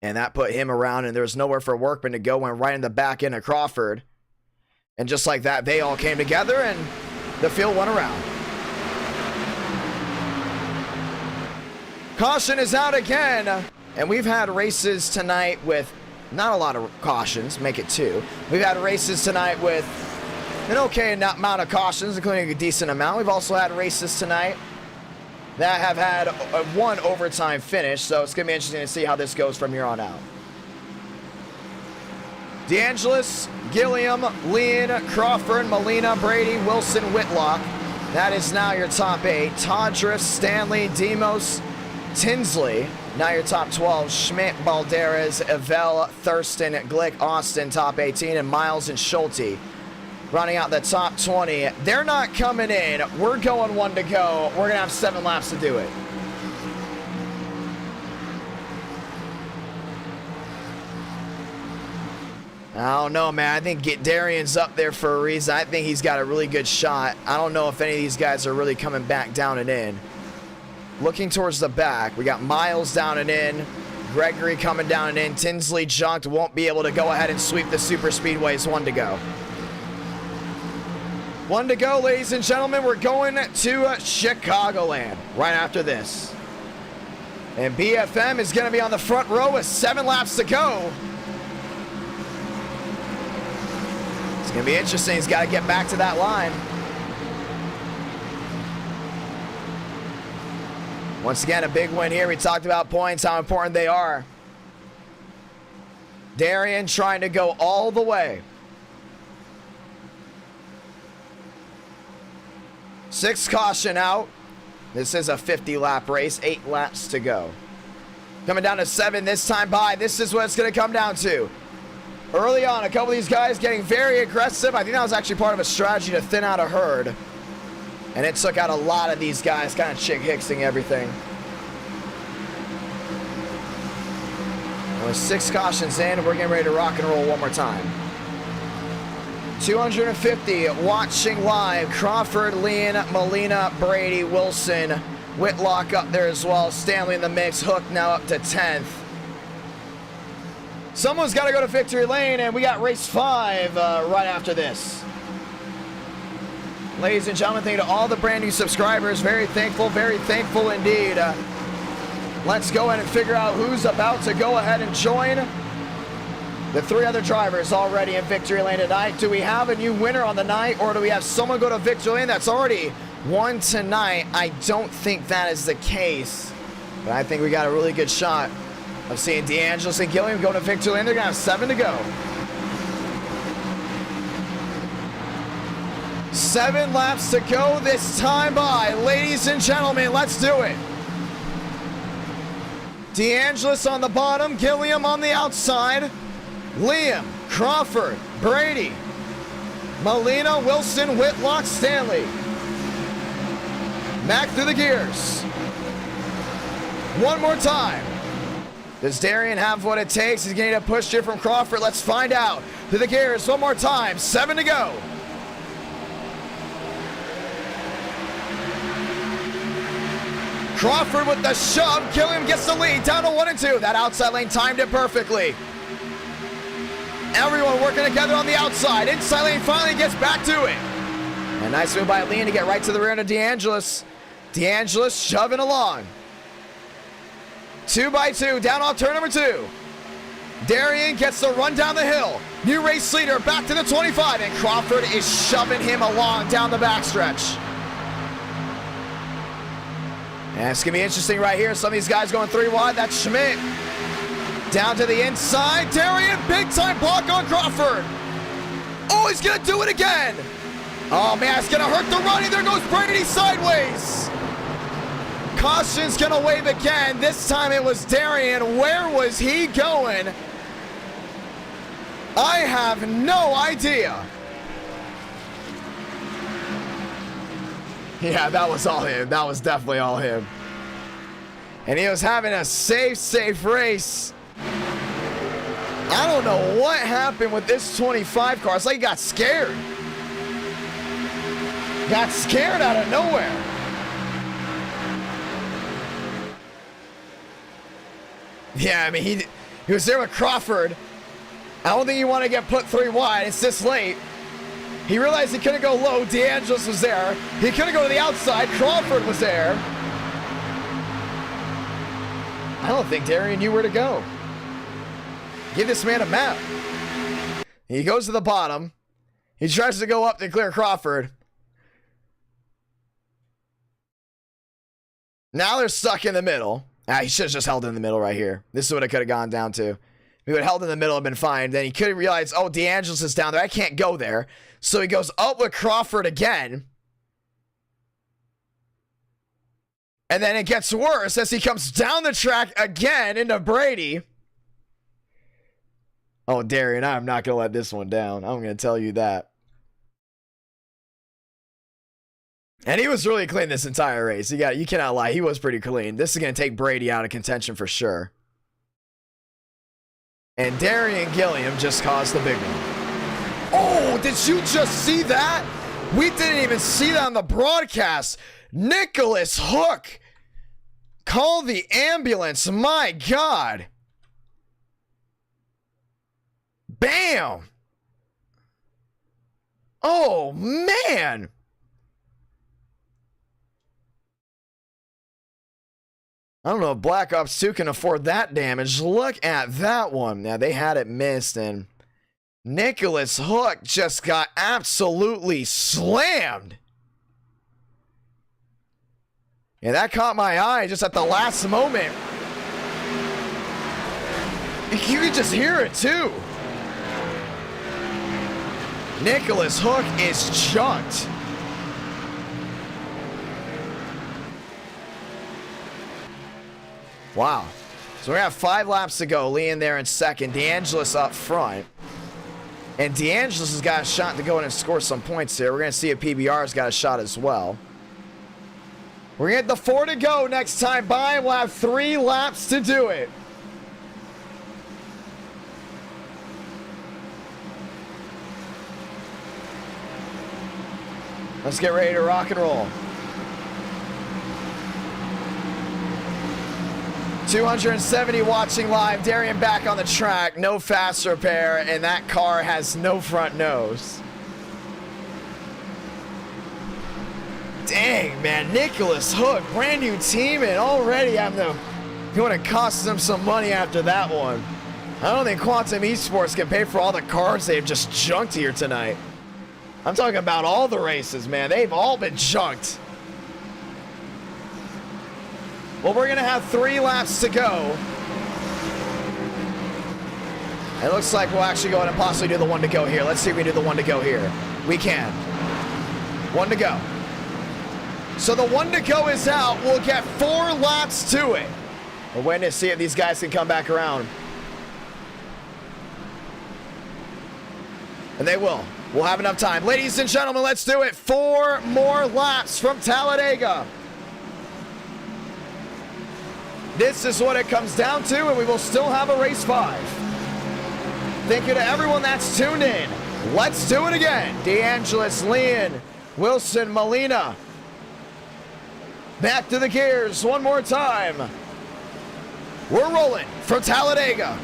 And that put him around, and there was nowhere for Workman to go. Went right in the back end of Crawford. And just like that, they all came together, and the field went around. Caution is out again. And we've had races tonight with not a lot of cautions, make it 2. We've had races tonight with an okay amount of cautions, including a decent amount. We've also had races tonight that have had one overtime finish, so it's going to be interesting to see how this goes from here on out. DeAngelis, Gilliam, Leon, Crawford, Molina, Brady, Wilson, Whitlock. That is now your top 8. Todriff, Stanley, Demos, Tinsley. Now your top 12, Schmidt, Balderas, Evel, Thurston, Glick, Austin, top 18, and Miles and Schulte. Running out the top 20. They're not coming in. We're going 1 to go. We're going to have 7 laps to do it. I don't know, man. I think Darian's up there for a reason. I think he's got a really good shot. I don't know if any of these guys are really coming back down and in. Looking towards the back, we got Miles down and in. Gregory coming down and in. Tinsley junked, won't be able to go ahead and sweep the super speedways. 1 to go. 1 to go, ladies and gentlemen. We're going to Chicagoland right after this. And BFM is going to be on the front row with 7 laps to go. It's going to be interesting. He's got to get back to that line. Once again, a big win here. We talked about points, how important they are. Darian trying to go all the way. 6 caution out. This is a 50-lap race. 8 laps to go. Coming down to 7 this time by. This is what it's going to come down to. Early on, a couple of these guys getting very aggressive. I think that was actually part of a strategy to thin out a herd. And it took out a lot of these guys, kind of chick-hicksing everything. And with 6 cautions in, we're getting ready to rock and roll one more time. 250 watching live. Crawford, Leon, Molina, Brady, Wilson, Whitlock up there as well. Stanley in the mix. Hook now up to 10th. Someone's got to go to victory lane, and we got race 5 right after this. Ladies and gentlemen, thank you to all the brand new subscribers. Very thankful indeed. Let's go ahead and figure out who's about to go ahead and join. The 3 other drivers already in victory lane tonight. Do we have a new winner on the night, or do we have someone go to victory lane that's already won tonight. I don't think that is the case, but I think we got a really good shot of seeing DeAngelis and Gilliam go to victory lane. They're gonna have 7 to go. 7 laps to go this time by. Ladies and gentlemen, let's do it. DeAngelis on the bottom, Gilliam on the outside. Liam, Crawford, Brady, Molina, Wilson, Whitlock, Stanley. Back through the gears. One more time. Does Darian have what it takes? He's getting a push here from Crawford. Let's find out. Through the gears, one more time. 7 to go. Crawford with the shove. Gilliam gets the lead. Down to 1 and 2. That outside lane timed it perfectly. Everyone working together on the outside. Inside lane finally gets back to it. A nice move by Liam to get right to the rear of DeAngelis. DeAngelis shoving along. 2 by 2, down off turn number 2. Darian gets the run down the hill. New race leader back to the 25, and Crawford is shoving him along down the backstretch. And it's going to be interesting right here. Some of these guys going 3 wide. That's Schmidt. Down to the inside. Darian, big time block on Crawford. Oh, he's going to do it again. Oh, man, it's going to hurt the running. There goes Brady sideways. Caution's going to wave again. This time it was Darian. Where was he going? I have no idea. Yeah, that was all him. That was definitely all him. And he was having a safe race. I don't know what happened with this 25 car. It's like he got scared. Got scared out of nowhere. Yeah, I mean, he was there with Crawford. I don't think you want to get put 3 wide. It's this late. He realized he couldn't go low. DeAngelis was there. He couldn't go to the outside. Crawford was there. I don't think Darian knew where to go. Give this man a map. He goes to the bottom. He tries to go up to clear Crawford. Now they're stuck in the middle. He should have just held in the middle right here. This is what it could have gone down to. If he would have held in the middle, and been fine. Then he could have realized, oh, DeAngelis is down there. I can't go there. So he goes up with Crawford again. And then it gets worse as he comes down the track again into Brady. Oh, Darian, I'm not going to let this one down. I'm going to tell you that. And he was really clean this entire race. You cannot lie. He was pretty clean. This is going to take Brady out of contention for sure. And Darian Gilliam just caused the big one. Oh, did you just see that? We didn't even see that on the broadcast. Nicholas Hook. Call the ambulance. My God. Bam. Oh, man. I don't know if Black Ops 2 can afford that damage. Look at that one. Now, they had it missed, and Nicholas Hook just got absolutely slammed. Yeah, that caught my eye just at the last moment. You could just hear it, too. Nicholas Hook is chunked. Wow. So we have 5 laps to go. Lee in there in second. DeAngelis up front. And DeAngelis has got a shot to go in and score some points here. We're going to see if PBR's got a shot as well. We're going to get the 4 to go next time by. We'll have 3 laps to do it. Let's get ready to rock and roll. 270 watching live. Darian back on the track. No fast repair, and that car has no front nose. Dang, man. Nicholas Hook, brand new team, and already I'm going to cost them some money after that one. I don't think Quantum Esports can pay for all the cars they've just junked here tonight. I'm talking about all the races, man. They've all been junked. Well, we're going to have 3 laps to go. It looks like we'll actually go ahead and possibly do the 1 to go here. Let's see if we can do the 1 to go here. We can. 1 to go. So the 1 to go is out. We'll get 4 laps to it. We're waiting to see if these guys can come back around. And they will. We'll have enough time. Ladies and gentlemen, let's do it. 4 more laps from Talladega. This is what it comes down to, and we will still have a race 5. Thank you to everyone that's tuned in. Let's do it again. DeAngelis, Leon, Wilson, Molina. Back to the gears one more time. We're rolling from Talladega.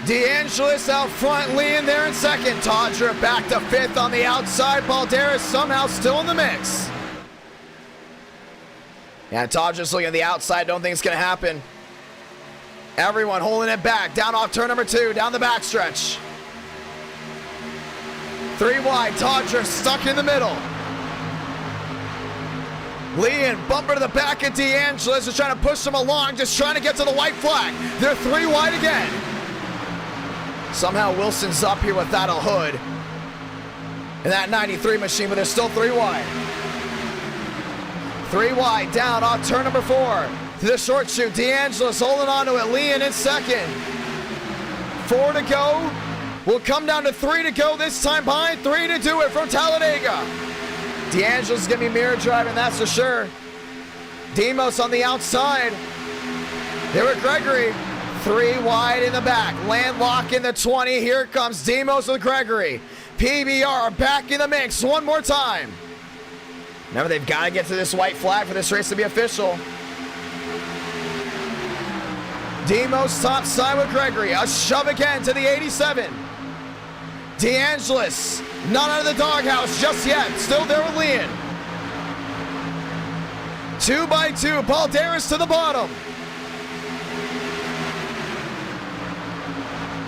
DeAngelis out front, Leon there in second. Todger back to 5th on the outside. Balderas somehow still in the mix. Yeah, Todger's looking at the outside. Don't think it's going to happen. Everyone holding it back. Down off turn number 2. Down the backstretch. 3 wide. Todger stuck in the middle. Leon bumper to the back of DeAngelis is trying to push him along. Just trying to get to the white flag. They're 3 wide again. Somehow Wilson's up here without a hood. In that 93 machine, but they're still 3 wide. 3 wide, down off turn number 4. To the short chute, DeAngelis holding on to it. Leon in second. 4 to go. We'll come down to 3 to go this time behind. 3 to do it from Talladega. DeAngelis is going to be mirror driving, that's for sure. Demos on the outside. There with Gregory. 3 wide in the back. Landlock in the 20. Here comes Demos with Gregory. PBR back in the mix one more time. Remember, they've got to get to this white flag for this race to be official. Demos top side with Gregory. A shove again to the 87. DeAngelis not out of the doghouse just yet. Still there with Leon. 2 by 2. Balderas to the bottom.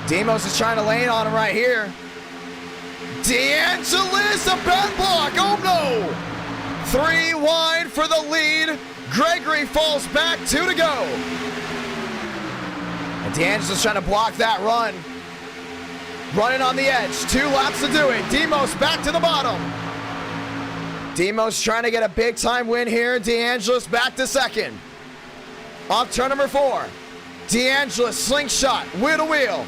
Demos is trying to lane on him right here. DeAngelis, a bad block. Oh no! 3 wide for the lead. Gregory falls back. 2 to go. And DeAngelis trying to block that run. Running on the edge. 2 laps to do it. Demos back to the bottom. Demos trying to get a big time win here. DeAngelis back to second. Off turn number 4. DeAngelis slingshot. Wheel to wheel.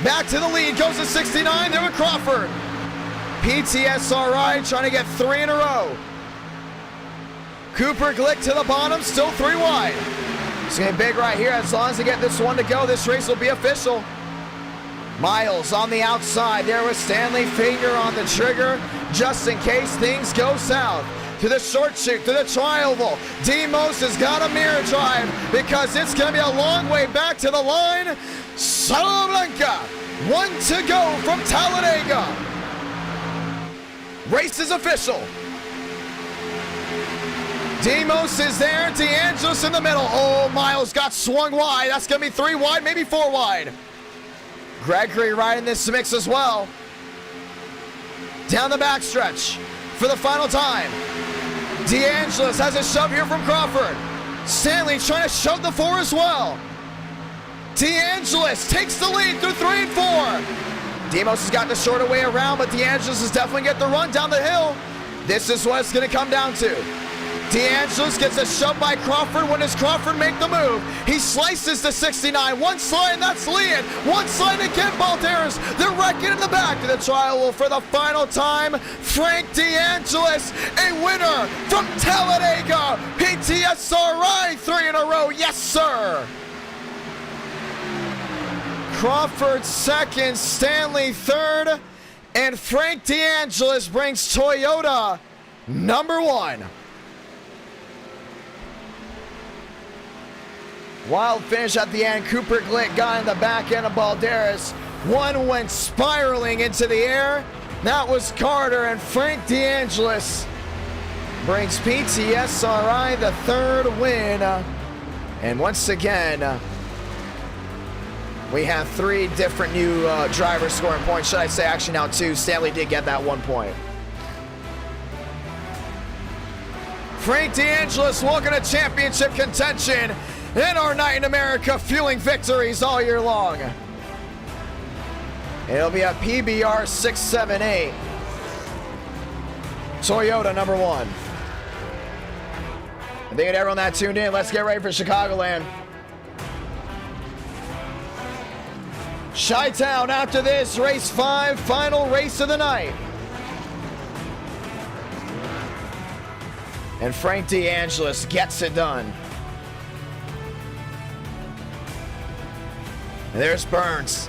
Back to the lead. Goes to 69. There with Crawford. PTSRI trying to get 3 in a row. Cooper Glick to the bottom, still 3 wide. It's getting big right here. As long as they get this 1 to go, this race will be official. Miles on the outside. There with Stanley, finger on the trigger, just in case things go south. To the short chute, to the tri-oval. Demos has got a mirror drive because it's going to be a long way back to the line. Salamanca, 1 to go from Talladega. Race is official. Demos is there. DeAngelis in the middle. Oh, Miles got swung wide. That's going to be 3 wide, maybe 4 wide. Gregory right in this mix as well. Down the backstretch for the final time. DeAngelis has a shove here from Crawford. Stanley trying to shove the 4 as well. DeAngelis takes the lead through 3 and 4. Demos has got the shorter way around, but DeAngelis is definitely getting the run down the hill. This is what it's going to come down to. DeAngelis gets a shove by Crawford. When does Crawford make the move? He slices to 69. 1 slide, and that's Leon. 1 slide again, Balderas. They're wrecking in the back to the trial for the final time. Frank DeAngelis, a winner from Talladega. PTSRI 3 in a row. Yes, sir. Crawford second, Stanley third, and Frank DeAngelis brings Toyota number 1. Wild finish at the end. Cooper Glick got in the back end of Balderas. 1 went spiraling into the air. That was Carter, and Frank DeAngelis brings PTSRI the 3rd win. And once again, We have 3 different new drivers scoring points. Should I say actually now 2? Stanley did get that 1 point. Frank DeAngelis walking to championship contention in our night in America, fueling victories all year long. It'll be a PBR 678. Toyota number 1. I think everyone that tuned in, let's get ready for Chicagoland. Chi-Town after this, race 5, final race of the night. And Frank DeAngelis gets it done. And there's Burns.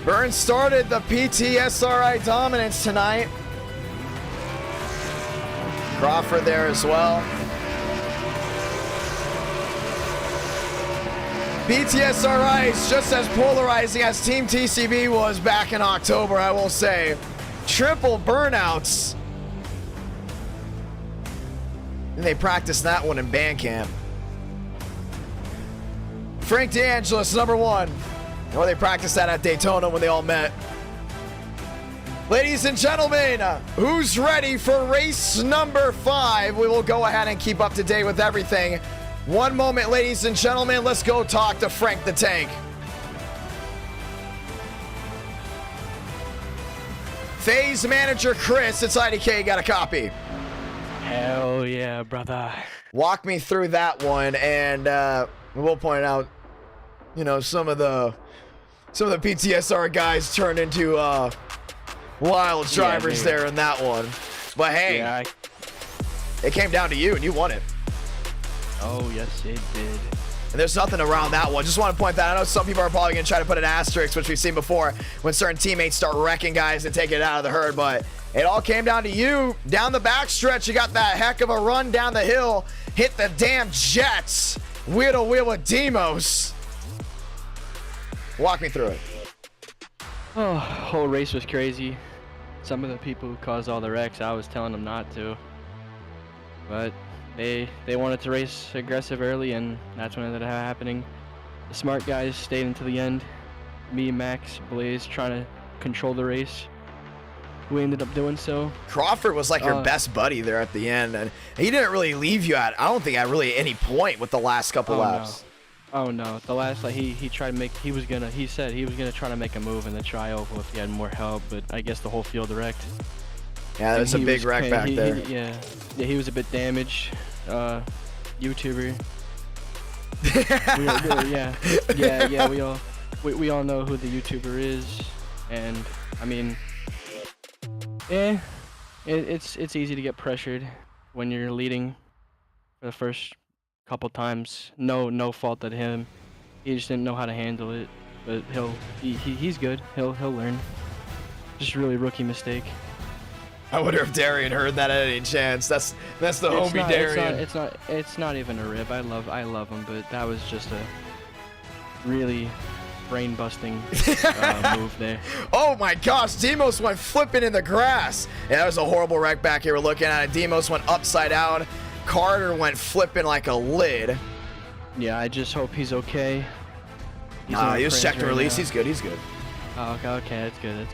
Burns started the PTSRI dominance tonight. Crawford there as well. PTSRI is just as polarizing as Team TCB was back in October, I will say. Triple burnouts. And they practiced that one in band camp. Frank DeAngelis, number 1. Or they practiced that at Daytona when they all met. Ladies and gentlemen, who's ready for race number 5? We will go ahead and keep up to date with everything. One moment, ladies and gentlemen, let's go talk to Frank the Tank. Phase manager Chris, it's IDK, got a copy. Hell yeah, brother. Walk me through that one, and we'll point out, you know, some of the PTSR guys turned into wild drivers there in that one. But hey, it came down to you, and you won it. Oh, yes, it did. And there's nothing around that one. Just want to point that out. I know some people are probably going to try to put an asterisk, which we've seen before, when certain teammates start wrecking guys and taking it out of the herd. But it all came down to you. Down the backstretch, you got that heck of a run down the hill. Hit the damn jets. Wheel to wheel with Demos. Walk me through it. Oh, whole race was crazy. Some of the people who caused all the wrecks, I was telling them not to. But they wanted to race aggressive early, and that's when it ended up happening. The smart guys stayed until the end. Me, Max, Blaze trying to control the race. We ended up doing so. Crawford was like your best buddy there at the end, and he didn't really leave you at, I don't think, at really any point with the last couple laps. No. Oh no, the last, like, he tried to make, he said he was gonna try to make a move in the trioval if he had more help, but I guess the whole field wrecked. Yeah, that was a big wreck back there. Yeah, he was a bit damaged. YouTuber. we all know who the YouTuber is, and I mean, yeah, it's easy to get pressured when you're leading for the first couple times. No fault at him. He just didn't know how to handle it, but he's good. He'll learn. Just really rookie mistake. I wonder if Darian heard that at any chance. That's the homie Darian. It's not even a rib. I love him, but that was just a really brain busting move there. Oh my gosh, Demos went flipping in the grass. Yeah, that was a horrible wreck back here. We're looking at it. Demos went upside down. Carter went flipping like a lid. Yeah, I just hope he's okay. He was checked and released. He's good. Oh, okay, that's good.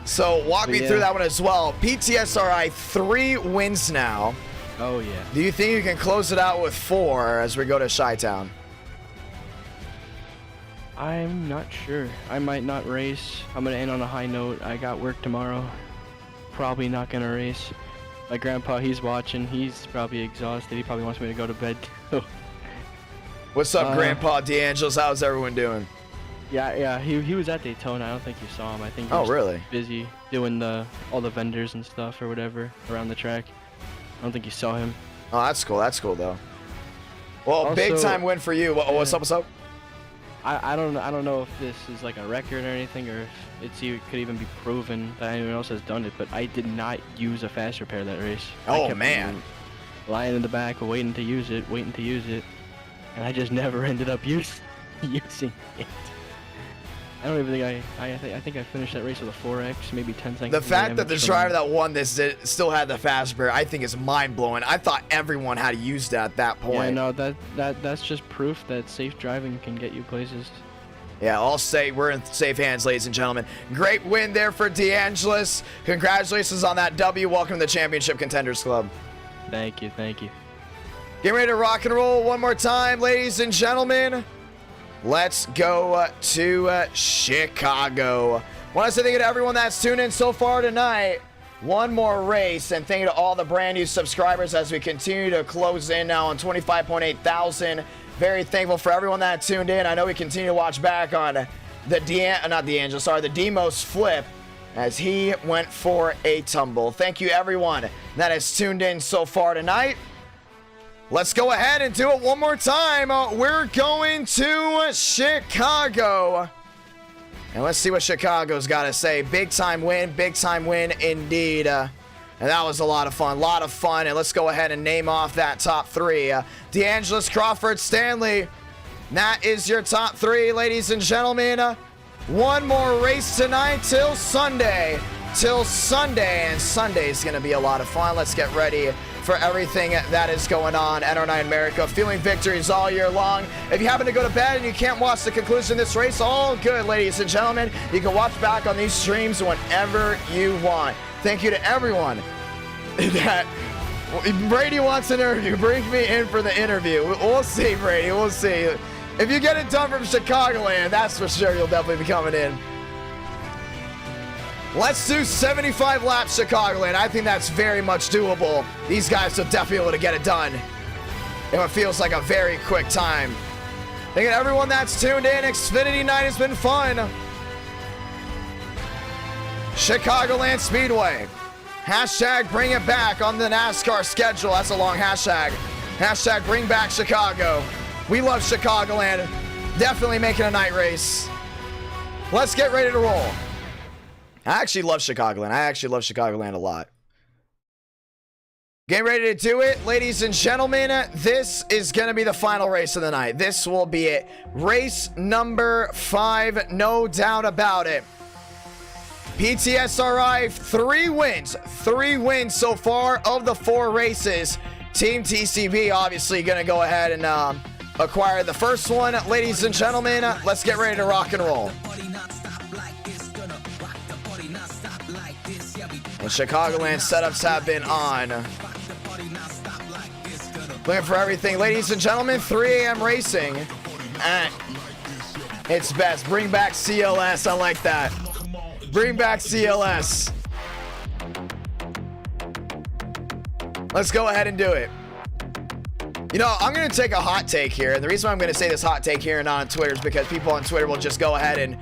So walk me through that one as well. PTSRI 3 wins now. Oh yeah. Do you think you can close it out with 4 as we go to Chi-Town? I'm not sure. I might not race. I'm gonna end on a high note. I got work tomorrow. Probably not gonna race. My grandpa, he's watching. He's probably exhausted. He probably wants me to go to bed too. What's up, Grandpa DeAngelis? How's everyone doing? Yeah, he was at Daytona. I don't think you saw him. I think he was really busy doing all the vendors and stuff or whatever around the track. I don't think you saw him. Oh, that's cool. That's cool though. Well, Also, big time win for you. What's up? I don't know if this is like a record or anything, or if it could even be proven that anyone else has done it. But I did not use a fast repair that race. Oh man! Lying in the back, waiting to use it, and I just never ended up using it. I don't even think I think I finished that race with a 4x, maybe 10 seconds. The fact that the driver that won this still had the fast repair, I think is mind-blowing. I thought everyone had used it at that point. Yeah, no, that's just proof that safe driving can get you places. Yeah, all safe. We're in safe hands, ladies and gentlemen. Great win there for DeAngelis. Congratulations on that W. Welcome to the Championship Contenders Club. Thank you, thank you. Getting ready to rock and roll one more time, ladies and gentlemen. Let's go to Chicago. Want to say thank you to everyone that's tuned in so far tonight. One more race, and thank you to all the brand new subscribers as we continue to close in now on 25.8 thousand. Very thankful for everyone that tuned in. I know we continue to watch back on the Demos flip as he went for a tumble. Thank you everyone that has tuned in so far tonight. Let's go ahead and do it one more time. We're going to Chicago. And let's see what Chicago's got to say. Big time win indeed. And that was a lot of fun, And let's go ahead and name off that top three. DeAngelis, Crawford, Stanley. That is your top three, ladies and gentlemen. One more race tonight till Sunday. And Sunday's going to be a lot of fun. Let's get ready for everything that is going on at NR9 America. Feeling victories all year long. If you happen to go to bed and you can't watch the conclusion of this race, all good, ladies and gentlemen. You can watch back on these streams whenever you want. Thank you to everyone that Brady wants an interview. Bring me in for the interview. We'll see, Brady. We'll see. If you get it done from Chicagoland, that's for sure. You'll definitely be coming in. Let's do 75 laps Chicagoland. I think that's very much doable. These guys will definitely be able to get it done in what feels like a very quick time. Thank you to everyone that's tuned in. Xfinity night has been fun. Chicagoland Speedway. Hashtag bring it back on the NASCAR schedule. That's a long hashtag. Hashtag bring back Chicago. We love Chicagoland. Definitely making a night race. Let's get ready to roll. I actually love Chicagoland. I actually love Chicagoland a lot. Getting ready to do it, ladies and gentlemen. This is going to be the final race of the night. This will be it. Race number 5, no doubt about it. PTSRI, 3 wins. 3 wins so far of the 4 races. Team TCB obviously going to go ahead and acquire the first one. Ladies and gentlemen, let's get ready to rock and roll. And Chicagoland setups have been on. Looking for everything. Ladies and gentlemen, 3 a.m. racing at its best. Bring back CLS. I like that. Bring back CLS. Let's go ahead and do it. You know, I'm going to take a hot take here. And the reason why I'm going to say this hot take here and not on Twitter is because people on Twitter will just go ahead and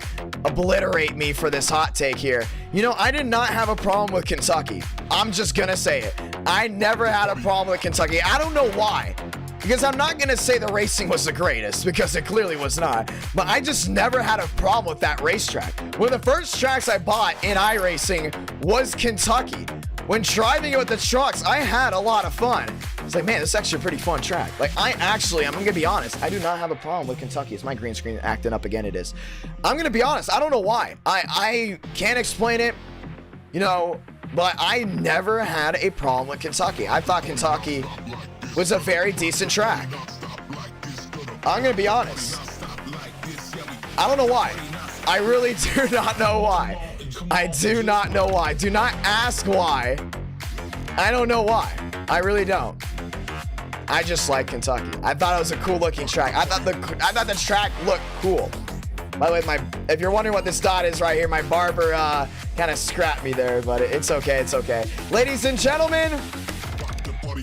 obliterate me for this hot take here. You know, I did not have a problem with Kentucky. I'm just going to say it. I never had a problem with Kentucky. I don't know why. Because I'm not going to say the racing was the greatest, because it clearly was not. But I just never had a problem with that racetrack. One of the first tracks I bought in iRacing was Kentucky. When driving it with the trucks, I had a lot of fun. It's like, man, this is actually a pretty fun track. Like, I'm going to be honest. I do not have a problem with Kentucky. Is my green screen acting up again? It is. I'm going to be honest. I don't know why. I can't explain it, you know, but I never had a problem with Kentucky. I thought Kentucky was a very decent track. I'm going to be honest. I don't know why. I really do not know why. I do not know why. Do not ask why. I don't know why. I really don't. I just like Kentucky. I thought it was a cool looking track. I thought the track looked cool. By the way, if you're wondering what this dot is right here, my barber kind of scrapped me there, but it's okay. It's okay. Ladies and gentlemen,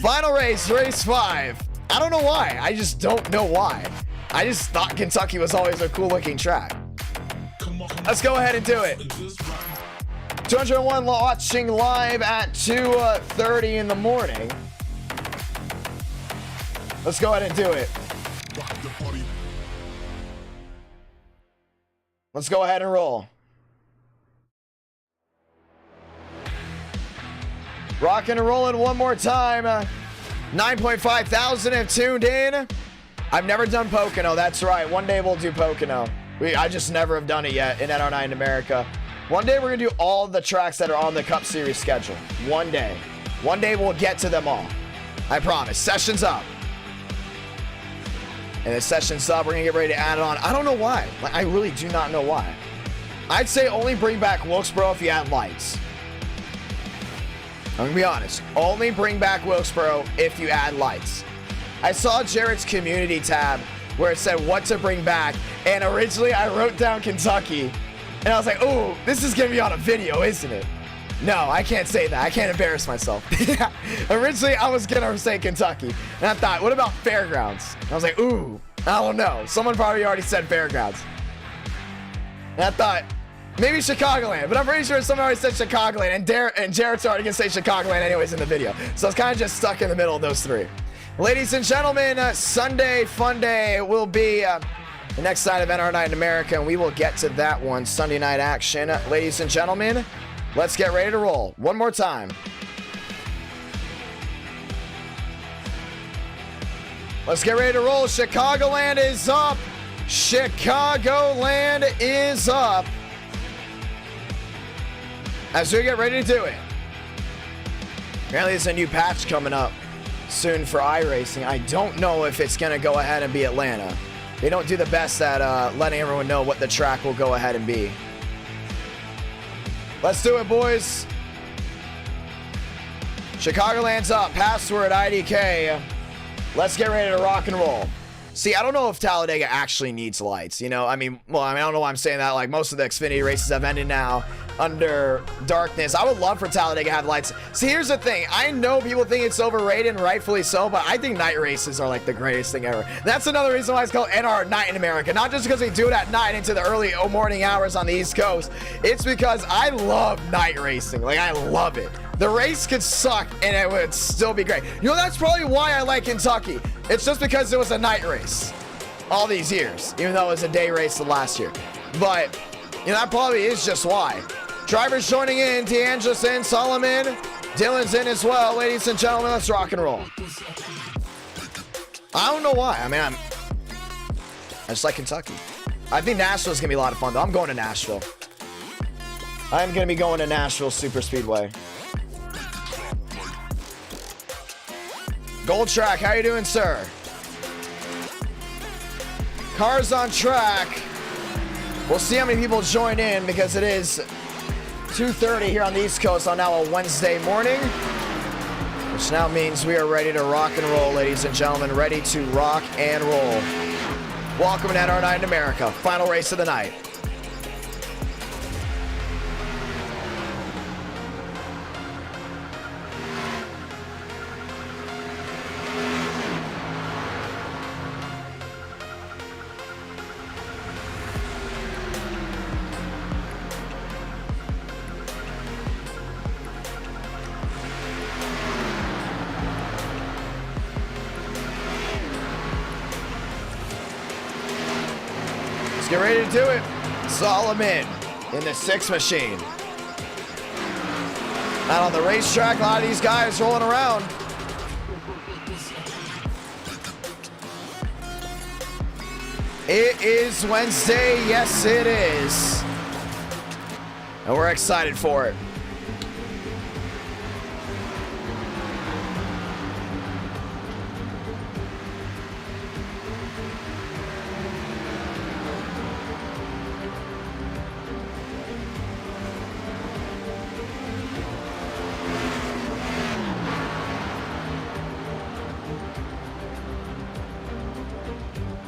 final race, race 5. I don't know why. I just don't know why. I just thought Kentucky was always a cool looking track. Let's go ahead and do it. 201 watching live at 2:30 in the morning. Let's go ahead and do it. Let's go ahead and roll. Rocking and rolling one more time. 9.5 thousand have tuned in. I've never done Pocono. That's right. One day we'll do Pocono. I just never have done it yet in NR9 in America. One day we're going to do all the tracks that are on the Cup Series schedule. One day. One day we'll get to them all. I promise. Session's up. And the session's up. We're going to get ready to add it on. I don't know why. Like, I really do not know why. I'd say only bring back Wilkesboro if you add lights. I'm going to be honest. Only bring back Wilkesboro if you add lights. I saw Jared's community tab where it said what to bring back. And originally I wrote down Kentucky. And I was like, oh, this is going to be on a video, isn't it? No, I can't say that. I can't embarrass myself. Originally, I was going to say Kentucky. And I thought, what about Fairgrounds? And I was like, ooh, I don't know. Someone probably already said Fairgrounds. And I thought, maybe Chicagoland. But I'm pretty sure someone already said Chicagoland. And Jared's already going to say Chicagoland anyways in the video. So it's kind of just stuck in the middle of those three. Ladies and gentlemen, Sunday Fun Day will be the next night of NR Night in America. And we will get to that one. Sunday night action. Ladies and gentlemen, let's get ready to roll. One more time. Let's get ready to roll. Chicagoland is up. Chicagoland is up. As we get ready to do it. Apparently there's a new patch coming up soon for Iracing. I don't know if it's going to go ahead and be Atlanta. They don't do the best at letting everyone know what the track will go ahead and be. Let's do it, boys. Chicagoland's up. Password IDK. Let's get ready to rock and roll. See, I don't know if Talladega actually needs lights. You know, I mean, I don't know why I'm saying that. Like, most of the Xfinity races have ended now under darkness. I would love for Talladega to have lights. See, here's the thing. I know people think it's overrated, and rightfully so, but I think night races are like the greatest thing ever. That's another reason why it's called NR Night in America. Not just because they do it at night into the early morning hours on the East Coast. It's because I love night racing. Like, I love it. The race could suck, and it would still be great. You know, that's probably why I like Kentucky. It's just because it was a night race all these years, even though it was a day race the last year. But, you know, that probably is just why. Drivers joining in, D'Angelo's in, Solomon, Dylan's in as well. Ladies and gentlemen, let's rock and roll. I don't know why. I mean, I just like Kentucky. I think Nashville's going to be a lot of fun, though. I'm going to Nashville. I'm going to be going to Nashville Super Speedway. Gold Track, how you doing, sir? Cars on track. We'll see how many people join in because it is 2:30 here on the East Coast on now a Wednesday morning, which now means we are ready to rock and roll, ladies and gentlemen. Ready to rock and roll. Welcome to NR Night in America. Final race of the night. Get ready to do it. Solomon in the 6 machine. Out on the racetrack, a lot of these guys rolling around. It is Wednesday. Yes, it is. And we're excited for it.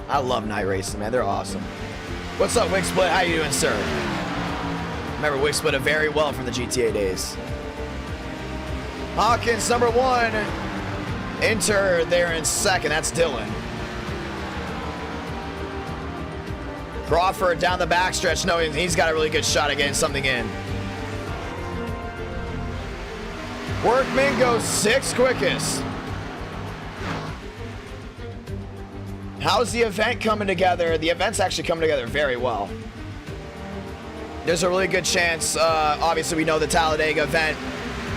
I love night racing, man. They're awesome. What's up, Wicksplit? How you doing, sir? Remember Wicksplit very well from the GTA days. Hawkins, number 1. Enter there in second. That's Dylan. Crawford down the backstretch. No, he's got a really good shot at getting something in. Workman goes 6th quickest. How's the event coming together? The event's actually coming together very well. There's a really good chance, obviously we know the Talladega event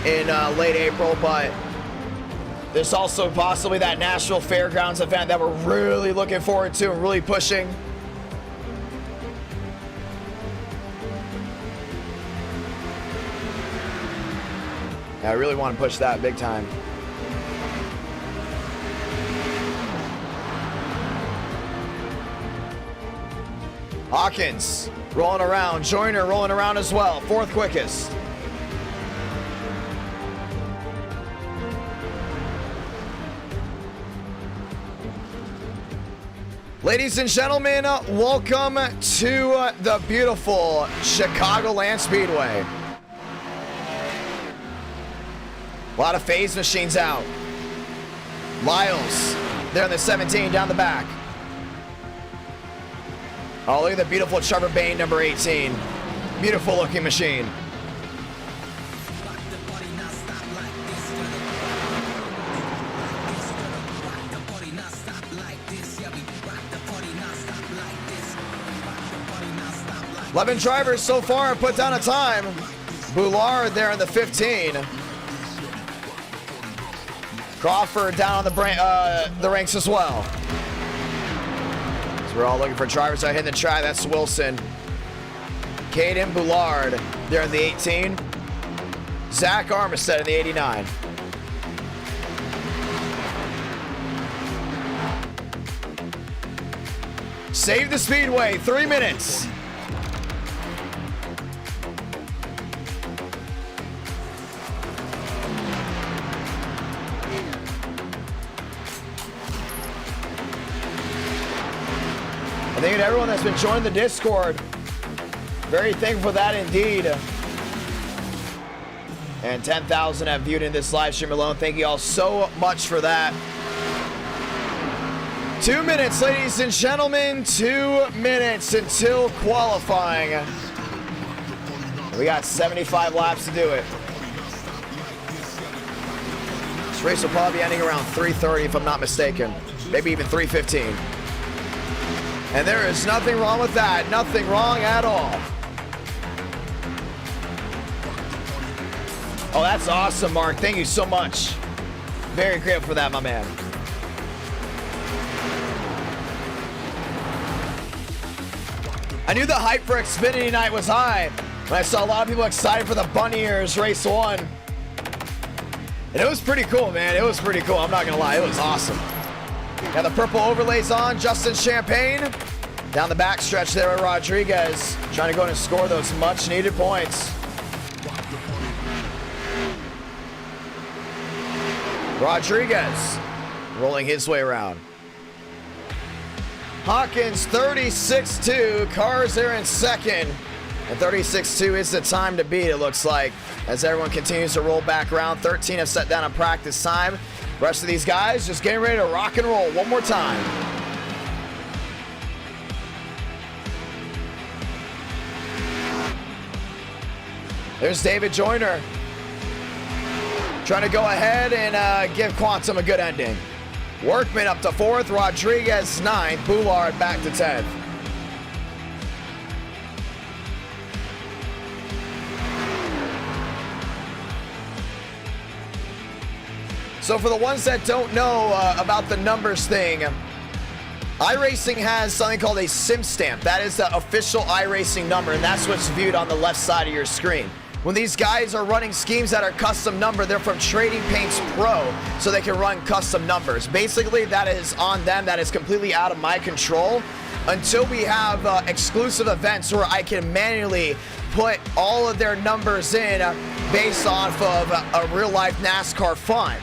in late April, but there's also possibly that Nashville Fairgrounds event that we're really looking forward to and really pushing. I really want to push that big time. Hawkins rolling around. Joyner rolling around as well. Fourth quickest. Ladies and gentlemen, welcome to the beautiful Chicagoland Speedway. A lot of phase machines out. Lyles, there in the 17, down the back. Oh, look at the beautiful Trevor Bayne, number 18. Beautiful looking machine. Eleven drivers so far put down a time. Boulard there in the 15. Crawford down on the ranks as well. So we're all looking for drivers that hit the track. That's Wilson. Caden Boulard there in the 18. Zach Armistead in the 89. Save the Speedway, 3 minutes. I think everyone that's been joining the Discord, very thankful for that indeed. And 10,000 have viewed in this live stream alone. Thank you all so much for that. 2 minutes, ladies and gentlemen. 2 minutes until qualifying. We got 75 laps to do it. This race will probably be ending around 3:30 if I'm not mistaken. Maybe even 3:15. And there is nothing wrong with that. Nothing wrong at all. Oh, that's awesome, Mark. Thank you so much. Very grateful for that, my man. I knew the hype for Xfinity night was high when I saw a lot of people excited for the Bunny Ears Race 1. And it was pretty cool, man. It was pretty cool. I'm not going to lie. It was awesome. Got the purple overlays on. Justin Champagne down the back stretch there with Rodriguez, trying to go in and score those much needed points. Rodriguez rolling his way around. Hawkins 36-2, cars there in second. And 36-2 is the time to beat, it looks like, as everyone continues to roll back around. 13 have set down a practice time. Rest of these guys just getting ready to rock and roll one more time. There's David Joyner trying to go ahead and give Quantum a good ending. Workman up to 4th, Rodriguez 9th, Boulard back to 10th. So for the ones that don't know about the numbers thing, iRacing has something called a sim stamp. That is the official iRacing number, and that's what's viewed on the left side of your screen. When these guys are running schemes that are custom numbered, they're from Trading Paints Pro, so they can run custom numbers. Basically, that is on them. That is completely out of my control until we have exclusive events where I can manually put all of their numbers in based off of a real-life NASCAR font.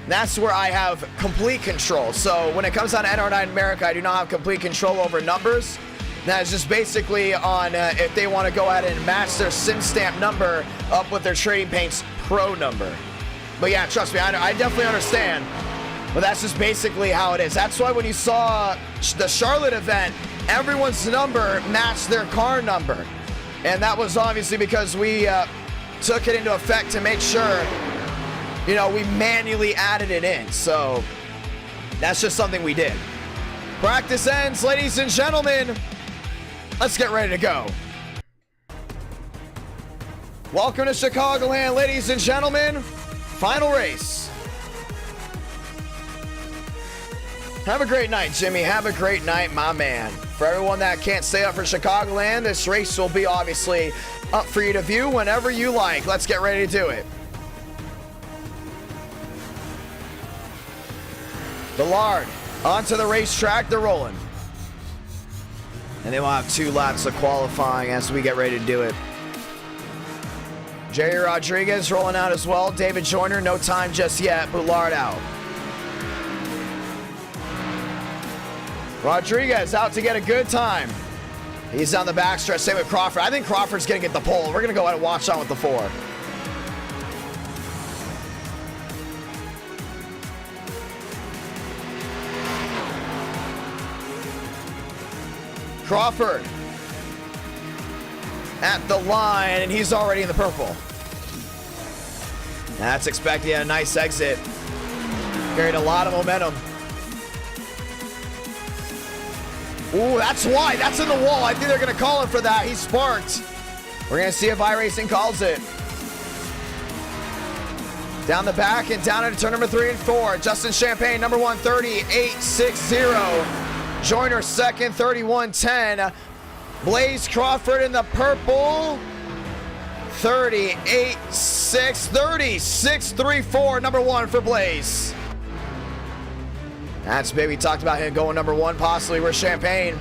That's where I have complete control. So when it comes down to NR9 America, I do not have complete control over numbers. That is just basically on if they want to go ahead and match their sim stamp number up with their Trading Paints Pro number. But yeah, trust me, I definitely understand. But that's just basically how it is. That's why when you saw the Charlotte event, everyone's number matched their car number. And that was obviously because we took it into effect to make sure, you know, we manually added it in. So that's just something we did. Practice ends, ladies and gentlemen. Let's get ready to go. Welcome to Chicagoland, ladies and gentlemen. Final race. Have a great night, Jimmy. Have a great night, my man. For everyone that can't stay up for Chicagoland, this race will be obviously up for you to view whenever you like. Let's get ready to do it. Dillard onto the racetrack. They're rolling. And then we'll have 2 laps of qualifying as we get ready to do it. Jerry Rodriguez rolling out as well. David Joyner, no time just yet. Boulard out. Rodriguez out to get a good time. He's on the backstretch. Same with Crawford. I think Crawford's going to get the pole. We're going to go ahead and watch on with the 4. Crawford at the line, and he's already in the purple. That's expected. He had a nice exit. Carried a lot of momentum. Ooh, that's wide. That's in the wall. I think they're going to call him for that. He sparked. We're going to see if Iracing calls it. Down the back and down into turn number 3 and 4. Justin Champagne, number 1, 38.60. Joyner second, 31.10. Blaze Crawford in the purple, 38.6. 36.34, number 1 for Blaze. That's big. We talked about him going number 1 possibly with Champagne.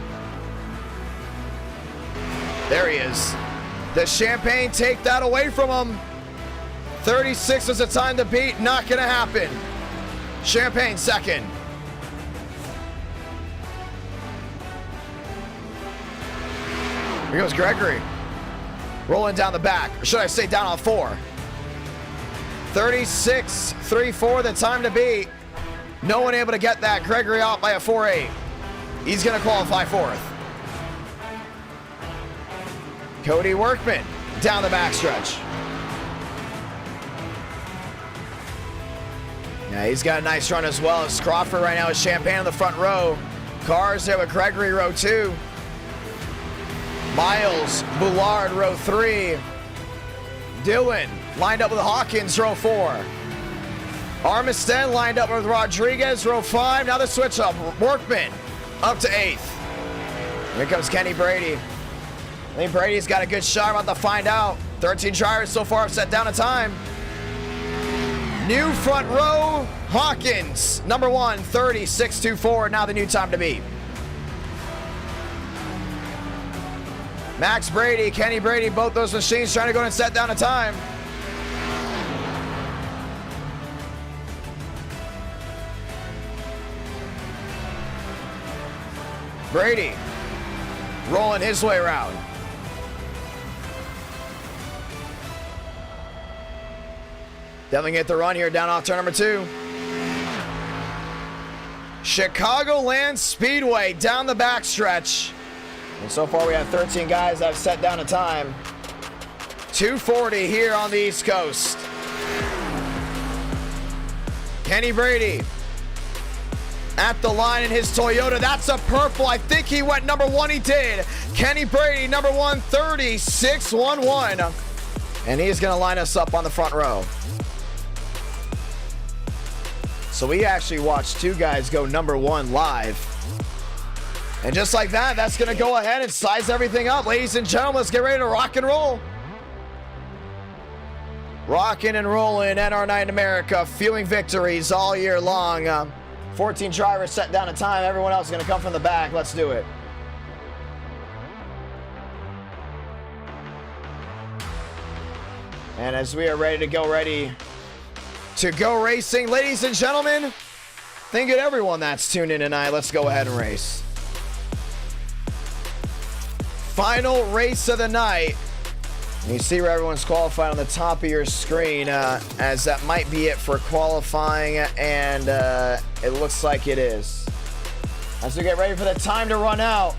There he is. Does Champagne take that away from him? 36 is the time to beat. Not going to happen. Champagne second. Here goes Gregory. Rolling down the back. Or should I say down on 4. 36.34 the time to beat. No one able to get that. Gregory out by a 4.8. He's going to qualify 4th. Cody Workman down the backstretch. Yeah, he's got a nice run as well. As Crawford right now is Champagne in the front row. Cars there with Gregory row 2. Miles, Boulard row 3. Dylan lined up with Hawkins row 4. Armistead lined up with Rodriguez row 5. Now the switch up. Workman up to 8th. Here comes Kenny Brady. I think Brady's got a good shot. About to find out. 13 drivers so far have set down a time. New front row, Hawkins, number 1, 36.24. Now the new time to beat. Max Brady, Kenny Brady, both those machines trying to go and set down a time. Brady rolling his way around. Definitely get the run here down off turn number 2. Chicagoland Speedway down the backstretch. And so far we have 13 guys that have set down a time. 2:40 here on the East Coast. Kenny Brady at the line in his Toyota. That's a purple. I think he went number 1. He did. Kenny Brady, number 1, 36.11. And he's going to line us up on the front row. So we actually watched 2 guys go number 1 live. And just like that, that's going to go ahead and size everything up. Ladies and gentlemen, let's get ready to rock and roll. Rocking and rolling NR Night in America, fueling victories all year long. 14 drivers set down a time. Everyone else is going to come from the back. Let's do it. And as we are ready to go racing, ladies and gentlemen, thank you to everyone that's tuned in tonight. Let's go ahead and race. Final race of the night. You see where everyone's qualified on the top of your screen, as that might be it for qualifying, and it looks like it is. As we get ready for the time to run out,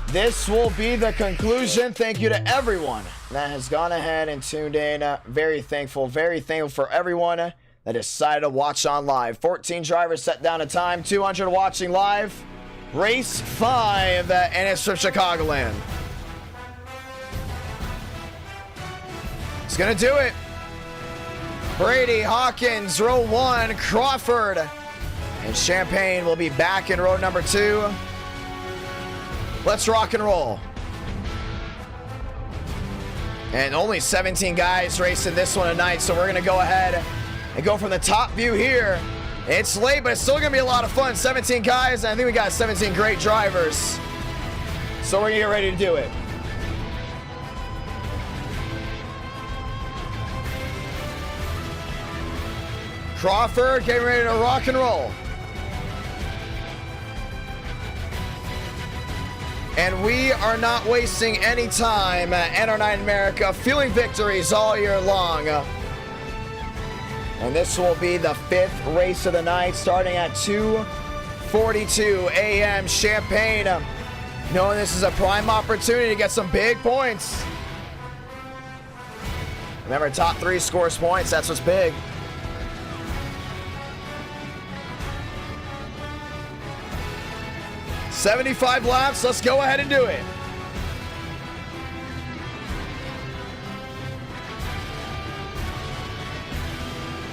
this will be the conclusion. Thank you to everyone that has gone ahead and tuned in. Very thankful for everyone that decided to watch on live. 14 drivers set down a time, 200 watching live. Race 5, and it's from Chicagoland. It's gonna do it. Brady, Hawkins, row 1, Crawford, and Champagne will be back in row number 2. Let's rock and roll. And only 17 guys racing this one tonight, so we're gonna go ahead and go from the top view here It's late, but it's still gonna be a lot of fun. 17 guys, and I think we got 17 great drivers. So we're gonna get ready to do it. Crawford getting ready to rock and roll. And we are not wasting any time at NR9 America, feeling victories all year long. And this will be the 5th race of the night, starting at 2:42 a.m. Champaign. Knowing this is a prime opportunity to get some big points. Remember, top 3 scores points. That's what's big. $75 laps. Let's go ahead and do it.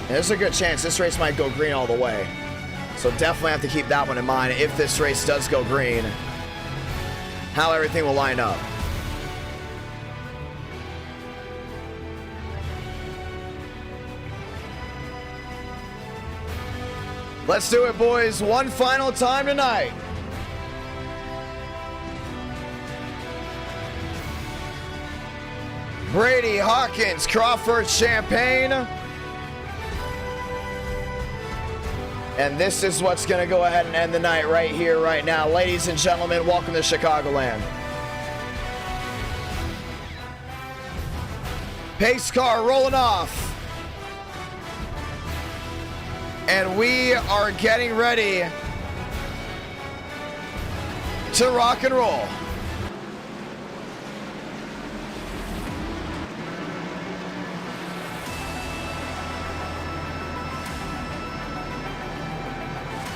There's a good chance this race might go green all the way. So definitely have to keep that one in mind if this race does go green. How everything will line up. Let's do it, boys. One final time tonight. Brady, Hawkins, Crawford, Champaign. And this is what's going to go ahead and end the night right here, right now. Ladies and gentlemen, welcome to Chicagoland. Pace car rolling off. And we are getting ready to rock and roll.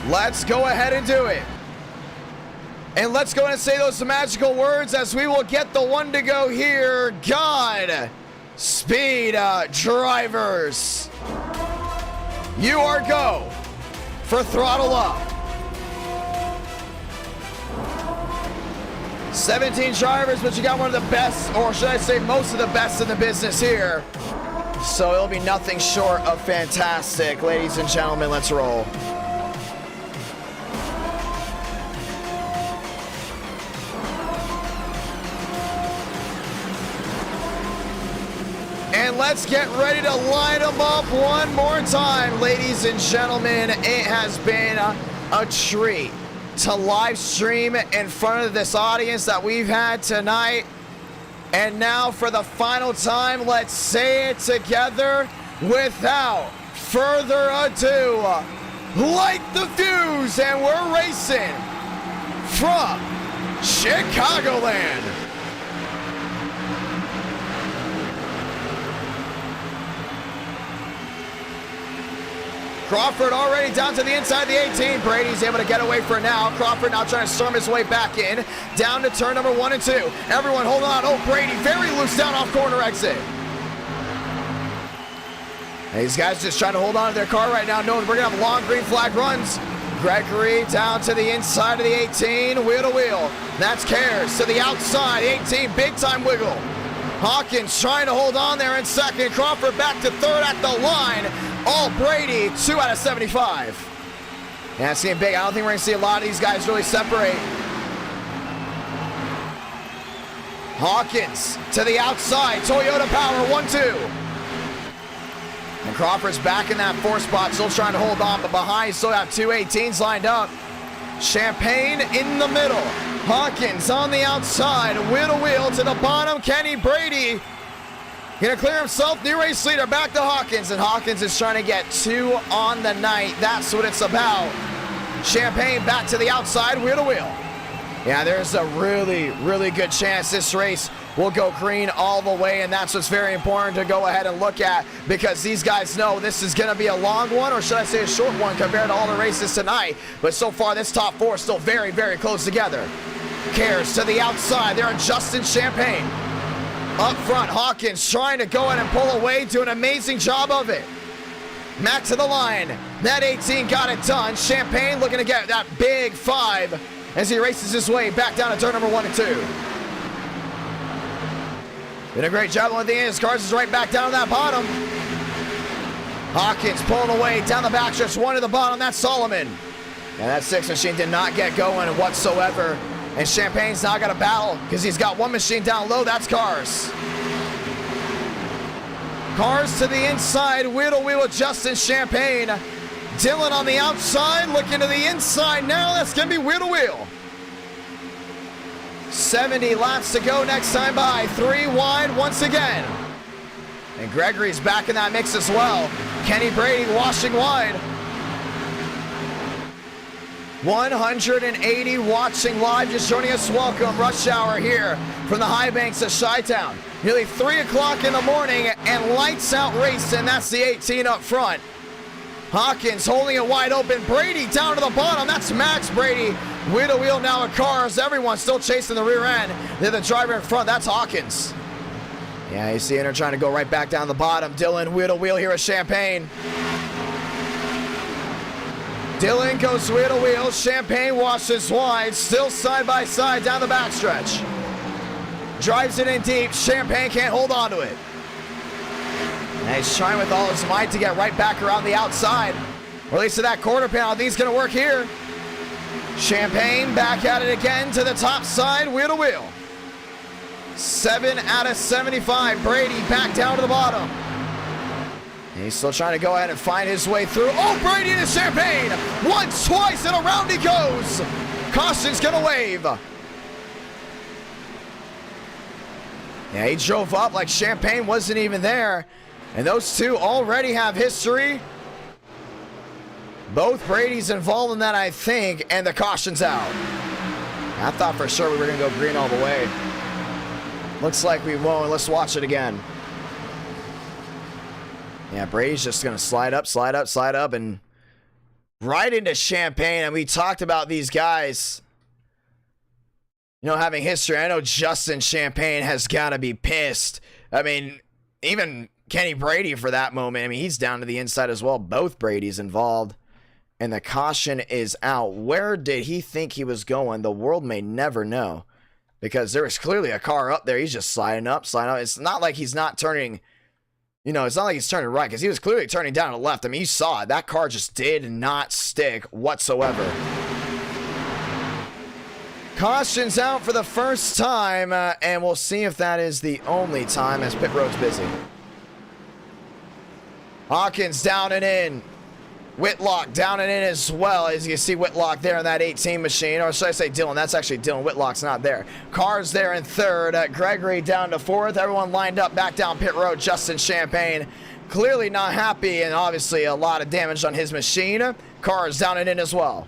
Let's go ahead and do it. And let's go ahead and say those magical words as we will get the one to go here. God speed drivers. You are go for throttle up. 17 drivers, but you got one of the best, or should I say most of the best in the business here. So it'll be nothing short of fantastic. Ladies and gentlemen, let's roll. And let's get ready to line them up one more time. Ladies and gentlemen, it has been a treat to live stream in front of this audience that we've had tonight. And now for the final time, let's say it together without further ado. Light the fuse, and we're racing from Chicagoland. Crawford already down to the inside of the 18. Brady's able to get away for now. Crawford now trying to storm his way back in. Down to turn number 1 and 2. Everyone hold on. Oh, Brady very loose down off corner exit. And these guys just trying to hold on to their car right now, knowing we're going to have long green flag runs. Gregory down to the inside of the 18. Wheel to wheel. That's Cares to the outside. 18, big time wiggle. Hawkins trying to hold on there in second. Crawford back to third at the line. All Brady, 2 out of 75. Yeah, it's getting big. I don't think we're going to see a lot of these guys really separate. Hawkins to the outside. Toyota power, 1-2. And Crawford's back in that 4 spot, still trying to hold on, but behind still have 2 18s lined up. Champaign in the middle. Hawkins on the outside. Wheel to wheel to the bottom. Kenny Brady gonna clear himself. New race leader back to Hawkins, and Hawkins is trying to get 2 on the night. That's what it's about. Champaign back to the outside, wheel to wheel. Yeah, there's a really, really good chance this race will go green all the way, and that's what's very important to go ahead and look at, because these guys know this is gonna be a long one, or should I say a short one compared to all the races tonight. But so far, this top 4 is still very, very close together. Cares to the outside. They're adjusting Champaign. Up front, Hawkins trying to go in and pull away, do an amazing job of it. Matt to the line. That 18 got it done. Champaign looking to get that big 5 as he races his way back down to turn number 1 and 2. Did a great job on the end. His cars is right back down to that bottom. Hawkins pulling away down the backstretch, one to the bottom. That's Solomon. And that 6 machine did not get going whatsoever. And Champagne's now got a battle because he's got one machine down low. That's Cars. Cars to the inside. Wheel to wheel with Justin Champagne. Dylan on the outside, looking to the inside now. That's going to be wheel to wheel. 70 laps to go next time by. 3 wide once again. And Gregory's back in that mix as well. Kenny Brady washing wide. 180 watching live, just joining us. Welcome, rush hour here from the high banks of Chi-Town. Nearly 3 o'clock in the morning and lights out racing. That's the 18 up front. Hawkins holding it wide open. Brady down to the bottom. That's Max Brady. Wheel to wheel now with Cars. Everyone still chasing the rear end. They're the driver in front. That's Hawkins. Yeah, you see her trying to go right back down the bottom. Dylan wheel to wheel here with Champagne. Dylan goes wheel to wheel. Champagne washes wide. Still side by side down the backstretch. Drives it in deep. Champagne can't hold on to it. And he's trying with all his might to get right back around the outside. Release of that quarter panel. I think it's going to work here. Champagne back at it again to the top side. Wheel to wheel. 7 out of 75. Brady back down to the bottom. And he's still trying to go ahead and find his way through. Oh, Brady into Champagne. Once, twice, and around he goes. Caution's going to wave. Yeah, he drove up like Champagne wasn't even there. And those two already have history. Both Brady's involved in that, I think, and the caution's out. I thought for sure we were going to go green all the way. Looks like we won't. Let's watch it again. Yeah, Brady's just going to slide up, and right into Champagne. And we talked about these guys, you know, having history. I know Justin Champagne has got to be pissed. I mean, even Kenny Brady for that moment. I mean, he's down to the inside as well. Both Brady's involved. And the caution is out. Where did he think he was going? The world may never know. Because there was clearly a car up there. He's just sliding up, sliding up. It's not like he's not turning, you know, it's not like he's turning right. Because he was clearly turning down to the left. I mean, you saw it. That car just did not stick whatsoever. Caution's out for the first time. And we'll see if that is the only time as pit road's busy. Hawkins down and in. Whitlock down and in as well. As you can see Whitlock there in that 18 machine. Or should I say Dylan? That's actually Dylan. Whitlock's not there. Cars there in third. Gregory down to fourth. Everyone lined up back down pit road. Justin Champagne clearly not happy. And obviously a lot of damage on his machine. Cars down and in as well.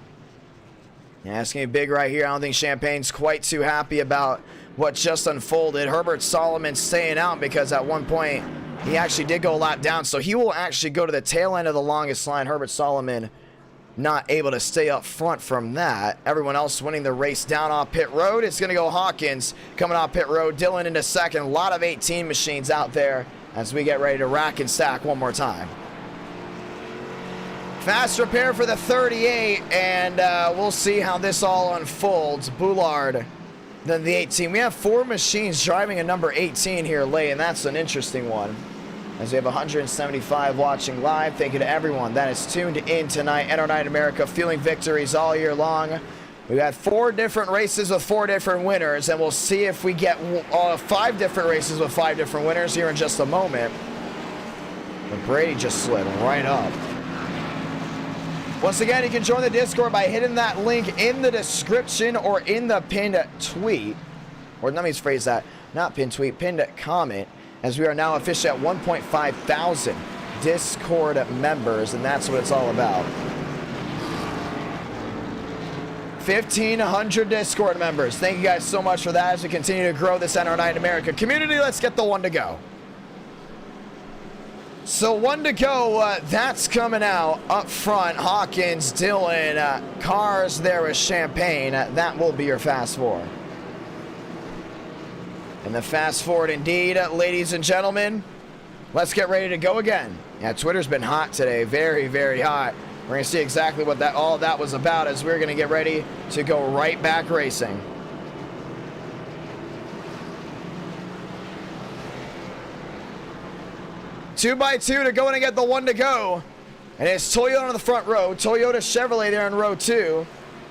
Yeah, it's going to be big right here. I don't think Champagne's quite too happy about what just unfolded. Herbert Solomon staying out because at one point he actually did go a lap down, so he will actually go to the tail end of the longest line. Herbert Solomon not able to stay up front from that. Everyone else winning the race down off pit road. It's going to go Hawkins coming off pit road. Dylan into second. A lot of 18 machines out there as we get ready to rack and stack one more time. Fast repair for the 38, and we'll see how this all unfolds. Boulard, then the 18. We have 4 machines driving a number 18 here late, and that's an interesting one. As we have 175 watching live. Thank you to everyone that is tuned in tonight. NR Night America, feeling victories all year long. We've had 4 different races with 4 different winners, and we'll see if we get 5 different races with 5 different winners here in just a moment. But Brady just slid right up. Once again, you can join the Discord by hitting that link in the description or in the pinned tweet. Or let me phrase that. Not pinned tweet, pinned comment. As we are now officially at 1.5 thousand Discord members, and that's what it's all about. 1,500 Discord members. Thank you guys so much for that as we continue to grow this NR Night America community. Let's get the one to go. So 1 to go, that's coming out up front. Hawkins, Dylan, Cars there with Champagne. That will be your fast four. And the fast forward indeed, ladies and gentlemen. Let's get ready to go again. Yeah, Twitter's been hot today. Very, very hot. We're going to see exactly what all that was about as we're going to get ready to go right back racing. 2x2 to go in and get the one to go. And it's Toyota on the front row. Toyota Chevrolet there in row 2.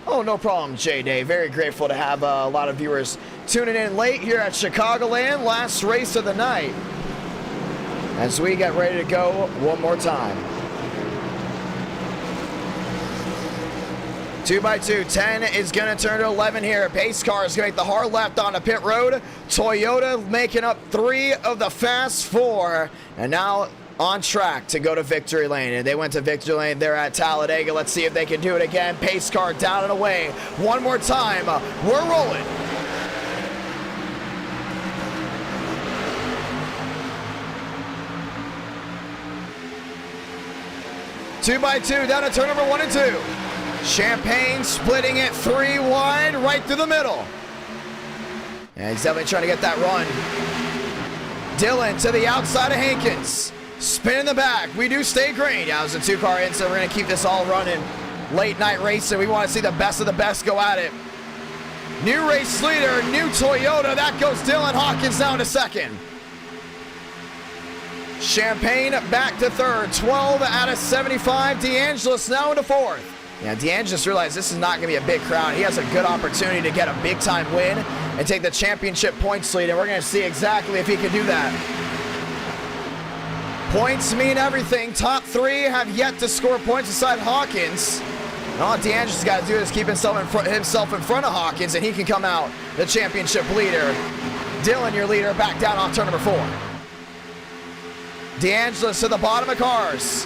Oh, no problem, J-Day. Very grateful to have a lot of viewers tuning in late here at Chicagoland. Last race of the night. As we get ready to go one more time. 2x2, 10 is going to turn to 11 here. Pace car is going to make the hard left onto pit road. Toyota making up 3 of the fast 4. And now on track to go to victory lane. And they went to victory lane there at Talladega. Let's see if they can do it again. Pace car down and away. One more time. We're rolling. Two by two down to turn number 1 and 2. Champagne splitting it 3 wide right through the middle. And he's definitely trying to get that run. Dylan to the outside of Hankins. Spin in the back. We do stay green. Yeah, it was a 2-car in, so we're going to keep this all running. Late night racing. We want to see the best of the best go at it. New race leader, new Toyota. That goes Dylan Hawkins down to 2nd. Champagne back to 3rd. 12 out of 75. DeAngelis now into 4th. Yeah, DeAngelis realized this is not going to be a big crowd. He has a good opportunity to get a big-time win and take the championship points lead, and we're going to see exactly if he can do that. Points mean everything. Top 3 have yet to score points beside Hawkins. And all DeAngelis got to do is keep himself in front of Hawkins, and he can come out the championship leader. Dylan, your leader, back down off turn number 4. DeAngelis to the bottom of cars.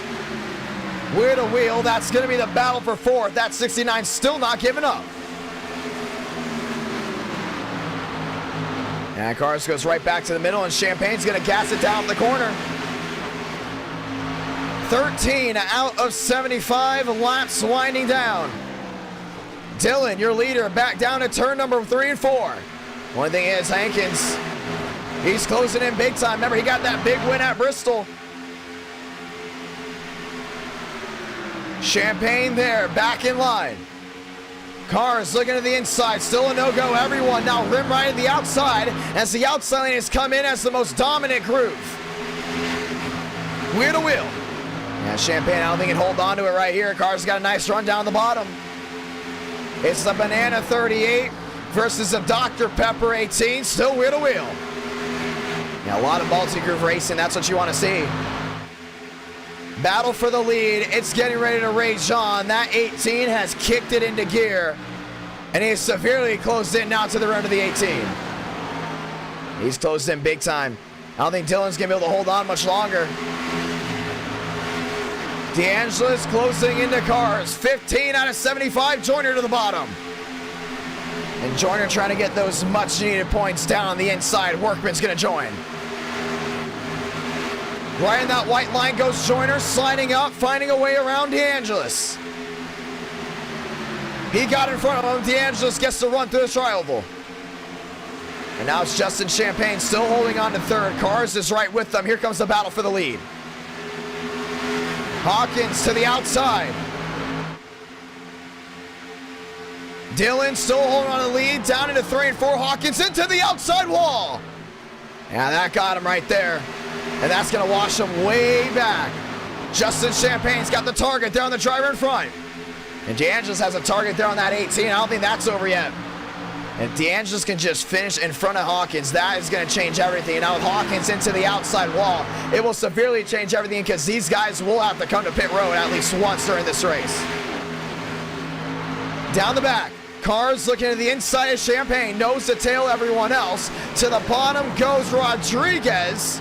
Wheel to wheel, that's going to be the battle for 4th. That 69 still not giving up. And cars goes right back to the middle, and Champagne's going to gas it down the corner. 13 out of 75 laps winding down. Dylan, your leader, back down to turn number 3 and 4. One thing is, Hankins, he's closing in big time. Remember, he got that big win at Bristol. Champagne there, back in line. Cars looking to the inside, still a no-go, everyone. Now rim right at the outside as the outside lane has come in as the most dominant groove. Wheel to wheel. Yeah, Champagne, I don't think he can hold on to it right here. Cars got a nice run down the bottom. It's the Banana 38 versus the Dr. Pepper 18, still wheel to wheel. Yeah, a lot of multi-groove racing, that's what you want to see. Battle for the lead. It's getting ready to rage on. That 18 has kicked it into gear. And he is severely closed in now to the run of the 18. He's closed in big time. I don't think Dylan's going to be able to hold on much longer. DeAngelis closing into cars. 15 out of 75. Joyner to the bottom. And Joyner trying to get those much needed points down on the inside. Workman's going to join. Right in that white line goes Joyner, sliding up, finding a way around DeAngelis. He got in front of him. DeAngelis gets to run through the tri-oval. And now it's Justin Champagne still holding on to 3rd. Cars is right with them. Here comes the battle for the lead. Hawkins to the outside. Dylan still holding on to the lead, down into 3 and 4. Hawkins into the outside wall. Yeah, that got him right there. And that's going to wash him way back. Justin Champagne's got the target there on the driver in front. And DeAngelis has a target there on that 18. I don't think that's over yet. And DeAngelis can just finish in front of Hawkins. That is going to change everything. And now with Hawkins into the outside wall, it will severely change everything because these guys will have to come to pit road at least once during this race. Down the back. Cars looking at the inside of Champagne. Nose to tail everyone else. To the bottom goes Rodriguez.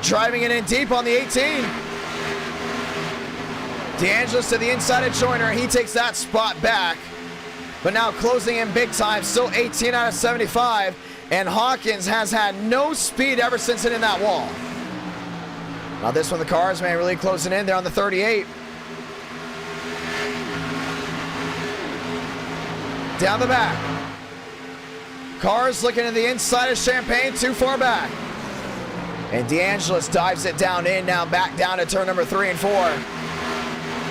Driving it in deep on the 18. DeAngelis to the inside of Joyner. He takes that spot back. But now closing in big time. Still 18 out of 75. And Hawkins has had no speed ever since hitting that wall. Now this one, the cars, man, really closing in there on the 38. Down the back. Cars looking at the inside of Champagne. Too far back. And DeAngelis dives it down in now, back down to turn number 3 and 4.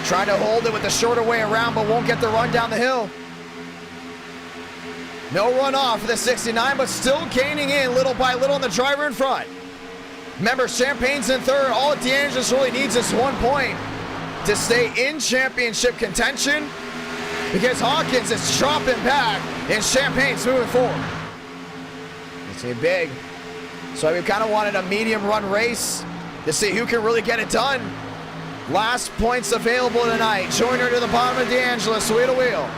Trying to hold it with the shorter way around, but won't get the run down the hill. No run off for the 69, but still gaining in little by little on the driver in front. Remember, Champagne's in third. All DeAngelis really needs is 1 point to stay in championship contention because Hawkins is dropping back and Champagne's moving forward. It's going to be big. So we kind of wanted a medium run race to see who can really get it done. Last points available tonight. Joyner to the bottom of DeAngelis, wheel to wheel.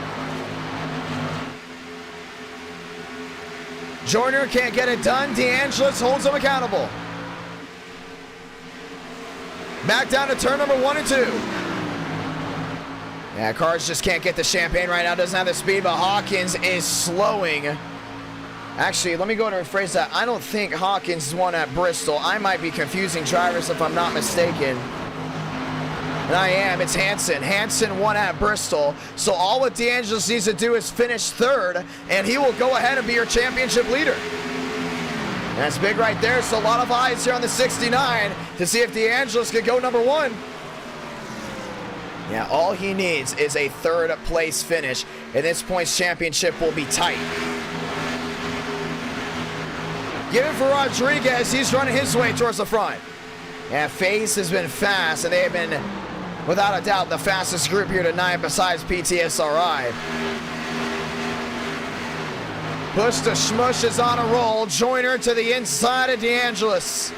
Joyner can't get it done. DeAngelis holds him accountable. Back down to turn number 1 and 2. Yeah, cars just can't get the Champagne right now. Doesn't have the speed, but Hawkins is slowing. Actually, let me go and rephrase that. I don't think Hawkins won at Bristol. I might be confusing drivers if I'm not mistaken. And I am. It's Hansen. Hansen won at Bristol. So all what DeAngelis needs to do is finish third, and he will go ahead and be your championship leader. And that's big right there. So a lot of eyes here on the 69 to see if DeAngelis could go number 1. Yeah, all he needs is a third place finish. At this point, championship will be tight. Give it for Rodriguez. He's running his way towards the front. Yeah, Face has been fast, and they have been, without a doubt, the fastest group here tonight besides PTSRI. Push to Schmush is on a roll. Joyner to the inside of DeAngelis.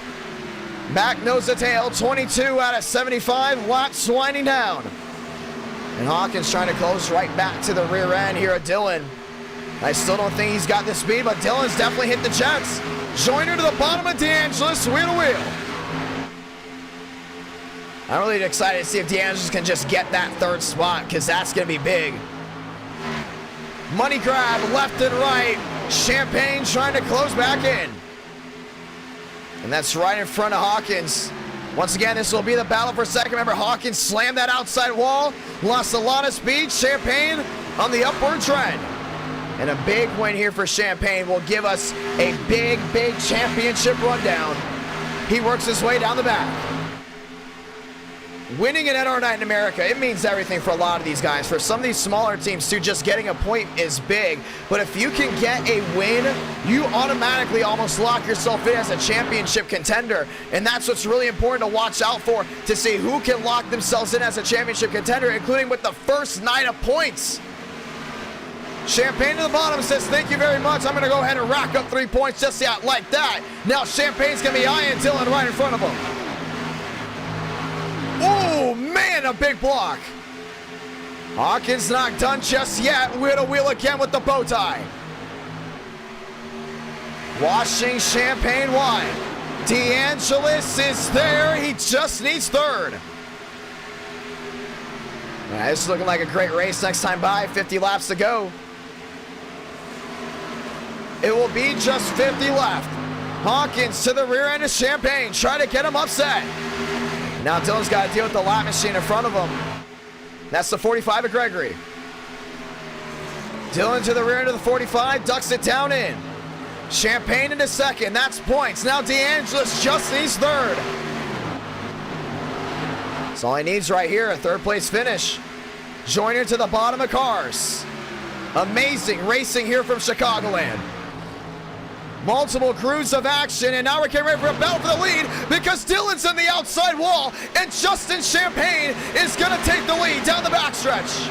Back nose to tail, 22 out of 75. Laps winding down. And Hawkins trying to close right back to the rear end here at Dillon. I still don't think he's got the speed, but Dillon's definitely hit the jets. Joyner to the bottom of DeAngelis, wheel to wheel. I'm really excited to see if DeAngelis can just get that third spot, because that's going to be big. Money grab left and right. Champagne trying to close back in. And that's right in front of Hawkins. Once again, this will be the battle for second. Remember, Hawkins slammed that outside wall, lost a lot of speed. Champagne on the upward trend. And a big win here for Champagne will give us a big, big championship rundown. He works his way down the back. Winning an NR Night in America, it means everything for a lot of these guys. For some of these smaller teams too, just getting a point is big. But if you can get a win, you automatically almost lock yourself in as a championship contender. And that's what's really important to watch out for, to see who can lock themselves in as a championship contender, including with the first night of points. Champagne to the bottom says, thank you very much. I'm going to go ahead and rack up 3 points just like that. Now Champagne's going to be eyeing Dillon right in front of him. Oh, man, a big block. Hawkins not done just yet. Wheel to wheel again with the bow tie. Washing Champagne wide. DeAngelis is there. He just needs third. Yeah, this is looking like a great race next time by. 50 laps to go. It will be just 50 left. Hawkins to the rear end of Champagne. Try to get him upset. Now Dillon's got to deal with the lap machine in front of him. That's the 45 of Gregory. Dillon to the rear end of the 45, ducks it down in. Champagne into second, that's points. Now DeAngelis just needs third. That's all he needs right here, a third place finish. Joyner to the bottom of cars. Amazing racing here from Chicagoland. Multiple crews of action, and now we're getting ready for a battle for the lead because Dillon's in the outside wall, and Justin Champagne is going to take the lead down the backstretch.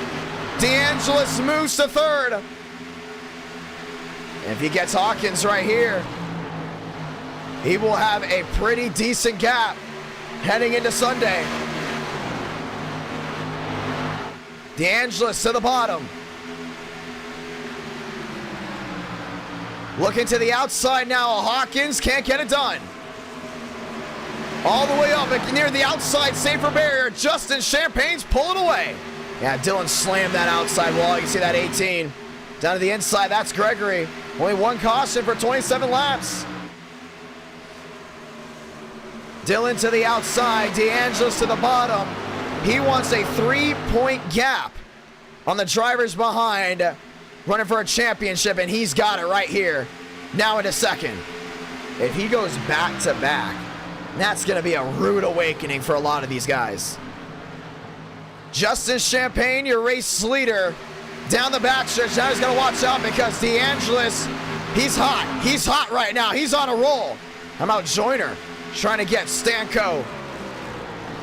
DeAngelis moves to third. And if he gets Hawkins right here, he will have a pretty decent gap heading into Sunday. DeAngelis to the bottom. Looking to the outside now. Hawkins can't get it done. All the way up near the outside safer barrier. Justin Champagne's pulling away. Yeah, Dillon slammed that outside wall. You can see that 18. Down to the inside, that's Gregory. Only one caution for 27 laps. Dillon to the outside. DeAngelis to the bottom. He wants a 3-point gap on the drivers behind. Running for a championship, and he's got it right here. Now into second. If he goes back to back, that's going to be a rude awakening for a lot of these guys. Justin Champagne, your race leader, down the backstretch. Now he's got to watch out because DeAngelis, he's hot. He's hot right now. He's on a roll. How about Joyner? trying to get Stanko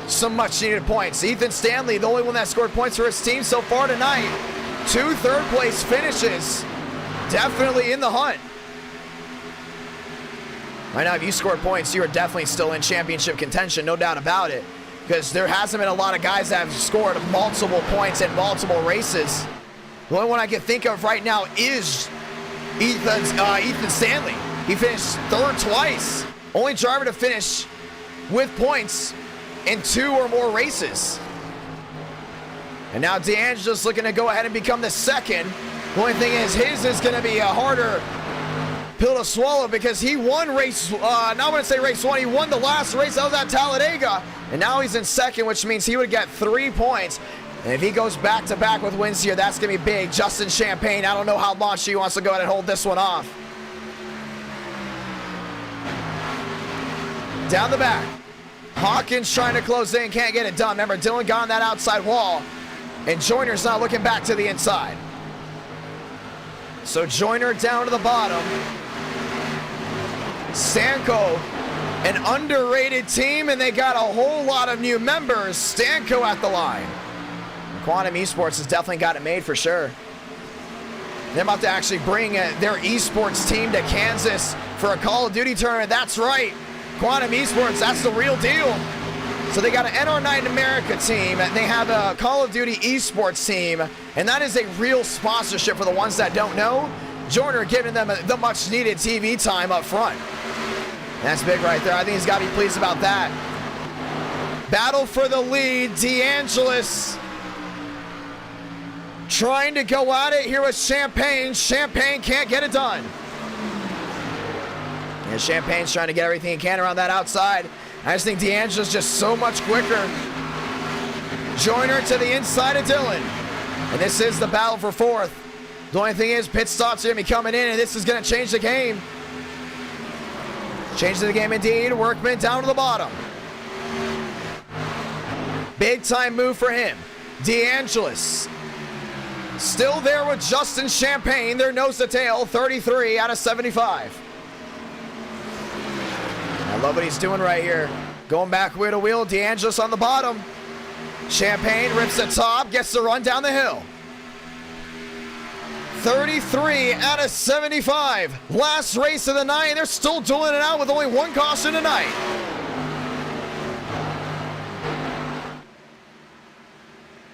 some much needed points. Ethan Stanley, the only one that scored points for his team so far tonight. 2 third-place finishes. Definitely in the hunt. Right now, if you scored points, you are definitely still in championship contention, no doubt about it. Because there hasn't been a lot of guys that have scored multiple points in multiple races. The only one I can think of right now is Ethan Stanley. He finished 3rd twice. Only driver to finish with points in 2 or more races. And now DeAngelo's looking to go ahead and become the 2nd. The only thing is, his is going to be a harder pill to swallow because he won race, not going to say race 1, he won the last race. That was at Talladega. And now he's in 2nd, which means he would get 3 points. And if he goes back-to-back with wins here, that's going to be big. Justin Champagne, I don't know how much he wants to go ahead and hold this one off. Down the back. Hawkins trying to close in, can't get it done. Remember, Dylan got on that outside wall, and Joyner's not looking back to the inside. So Joyner down to the bottom. Stanko, an underrated team, and they got a whole lot of new members. Stanko at the line. Quantum Esports has definitely got it made for sure. They're about to actually bring their esports team to Kansas for a Call of Duty tournament. That's right. Quantum Esports, that's the real deal. So they got an NR Night in America team, and they have a Call of Duty esports team, and that is a real sponsorship for the ones that don't know. Joyner giving them the much needed TV time up front. That's big right there. I think he's got to be pleased about that. Battle for the lead. DeAngelis trying to go at it here with Champagne. Champagne can't get it done. And Champagne's trying to get everything he can around that outside. I just think DeAngelo's just so much quicker. Joyner to the inside of Dylan. And this is the battle for 4th. The only thing is, pit stops are going to be coming in, and this is going to change the game. Change the game indeed. Workman down to the bottom. Big time move for him. DeAngelis still there with Justin Champagne. They're nose to tail, 33 out of 75. I love what he's doing right here. Going back wheel to wheel. DeAngelis on the bottom. Champagne rips the top, gets the run down the hill. 33 out of 75. Last race of the night, and they're still dueling it out with only 1 caution tonight.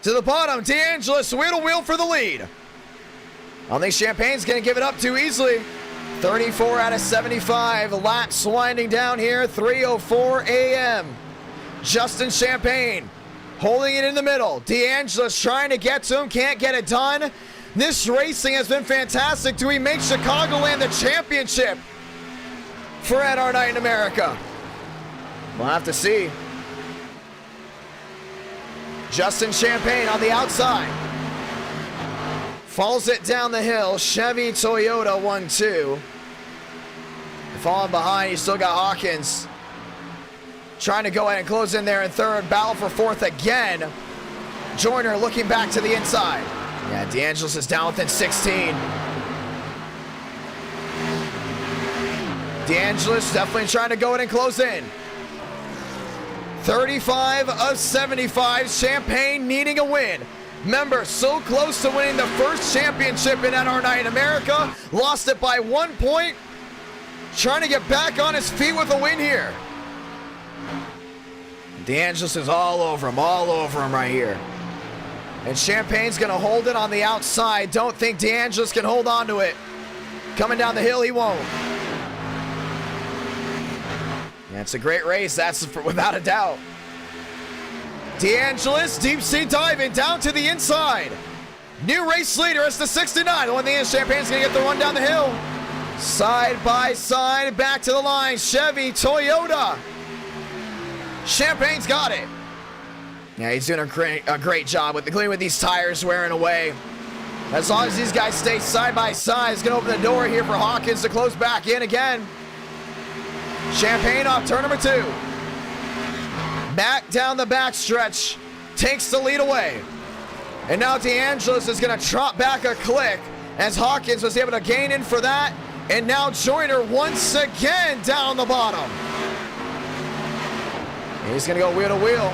To the bottom, DeAngelis wheel to wheel for the lead. I don't think Champagne's going to give it up too easily. 34 out of 75. Laps winding down here. 3:04 a.m. Justin Champagne holding it in the middle. DeAngelis trying to get to him. Can't get it done. This racing has been fantastic. Do we make Chicagoland the championship for NR Night in America? We'll have to see. Justin Champagne on the outside. Falls it down the hill. Chevy Toyota 1-2. Falling behind, you still got Hawkins. Trying to go ahead and close in there in 3rd. Battle for 4th again. Joyner looking back to the inside. Yeah, DeAngelis is down within 16. DeAngelis definitely trying to go ahead and close in. 35 of 75. Champagne needing a win. Remember, so close to winning the first championship in NR Night in America. Lost it by 1 point. Trying to get back on his feet with a win here. DeAngelis is all over him right here. And Champagne's going to hold it on the outside. Don't think DeAngelis can hold on to it. Coming down the hill, he won't. Yeah, it's a great race, that's without a doubt. DeAngelis, deep sea diving down to the inside. New race leader, it's the 69. The one thing is, Champagne's going to get the run down the hill. Side by side, back to the line. Chevy, Toyota. Champagne's got it. Yeah, he's doing a great job with cleaning with these tires wearing away. As long as these guys stay side by side, it's going to open the door here for Hawkins to close back in again. Champagne off turn number 2. Back down the backstretch. Takes the lead away. And now DeAngelis is going to trot back a click as Hawkins was able to gain in for that. And now Joyner once again down the bottom. And he's going to go wheel to wheel.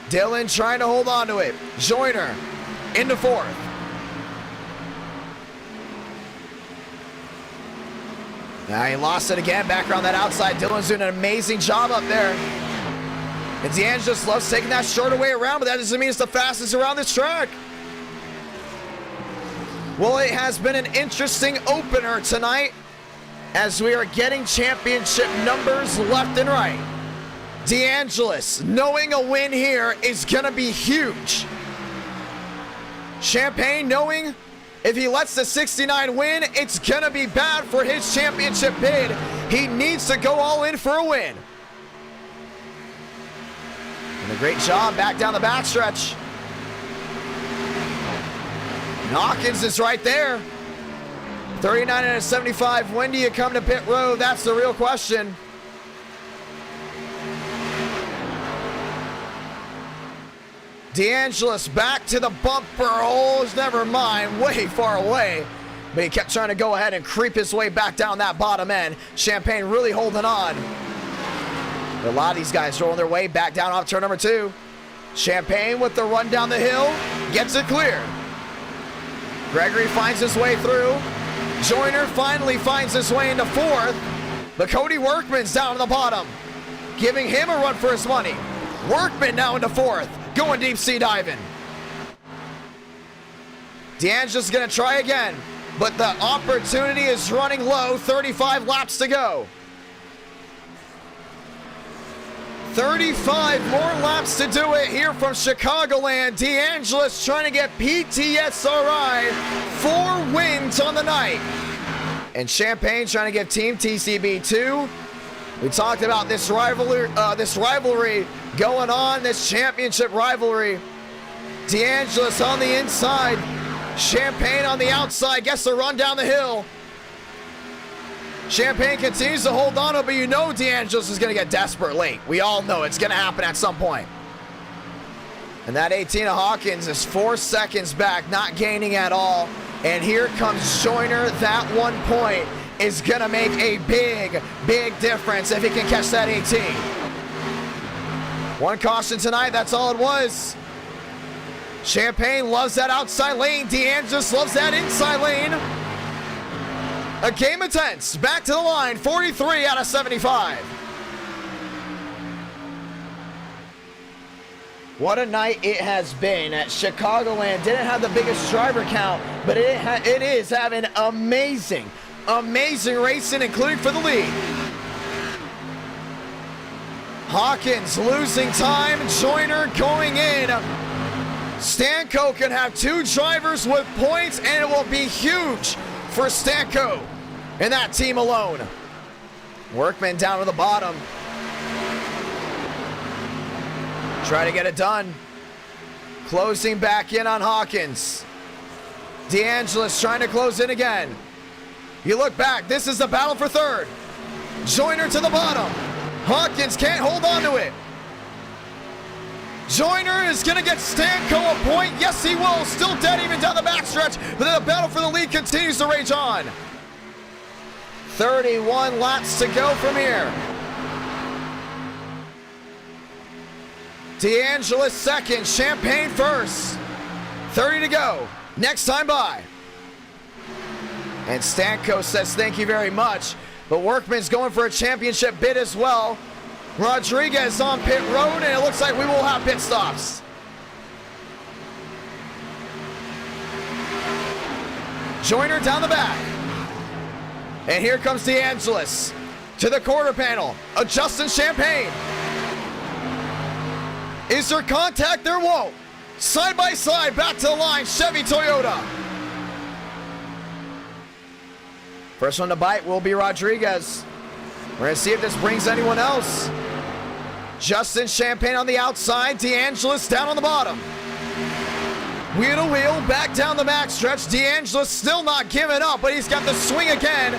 Dillon trying to hold on to it. Joyner into fourth. Now he lost it again, back around that outside. Dillon's doing an amazing job up there. And DeAngelis loves taking that shorter way around, but that doesn't mean it's the fastest around this track. Well, it has been an interesting opener tonight as we are getting championship numbers left and right. DeAngelis, knowing a win here is gonna be huge. Champagne, knowing if he lets the 69 win, it's gonna be bad for his championship bid. He needs to go all in for a win. And a great job back down the backstretch. Hawkins is right there. 39 and a 75. When do you come to pit road? That's the real question. DeAngelis back to the bumper holes. Never mind, way far away. But he kept trying to go ahead and creep his way back down that bottom end. Champagne really holding on. But a lot of these guys rolling their way back down off turn number 2. Champagne with the run down the hill. Gets it clear. Gregory finds his way through. Joyner finally finds his way into fourth. But Cody Workman's down to the bottom, giving him a run for his money. Workman now into fourth, going deep sea diving. DeAngelis gonna try again, but the opportunity is running low. 35 laps to go. 35 more laps to do it here from Chicagoland. DeAngelis trying to get PTSRI 4 wins on the night. And Champagne trying to give Team TCB 2. We talked about this rivalry going on, this championship rivalry. DeAngelis on the inside, Champagne on the outside, gets the run down the hill. Champagne continues to hold on to it, but you know DeAngelis is going to get desperate late. We all know it's going to happen at some point. And that 18 of Hawkins is 4 seconds back, not gaining at all. And here comes Joyner. That 1 point is going to make a big, big difference if he can catch that 18. 1 caution tonight, that's all it was. Champagne loves that outside lane. DeAngelis loves that inside lane. A game of tense, back to the line, 43 out of 75. What a night it has been at Chicagoland. Didn't have the biggest driver count, but it is having amazing racing, including for the lead. Hawkins losing time, Joyner going in. Stanko can have 2 drivers with points, and it will be huge for Stanko and that team alone. Workman down to the bottom. Try to get it done. Closing back in on Hawkins. DeAngelis trying to close in again. You look back, this is the battle for third. Joyner to the bottom. Hawkins can't hold on to it. Joyner is going to get Stanko a point. Yes, he will. Still dead even down the backstretch, but the battle for the lead continues to rage on. 31 laps to go from here. DeAngelis second, Champagne first. 30 to go. Next time by. And Stanko says thank you very much, but Workman's going for a championship bid as well. Rodriguez on pit road, and it looks like we will have pit stops. Joyner down the back. And here comes DeAngelis to the quarter panel. Justin Champagne. Is there contact? There won't. Side by side, back to the line, Chevy Toyota. First one to bite will be Rodriguez. We're going to see if this brings anyone else. Justin Champagne on the outside, DeAngelis down on the bottom. Wheel to wheel, back down the backstretch. DeAngelis still not giving up, but he's got the swing again.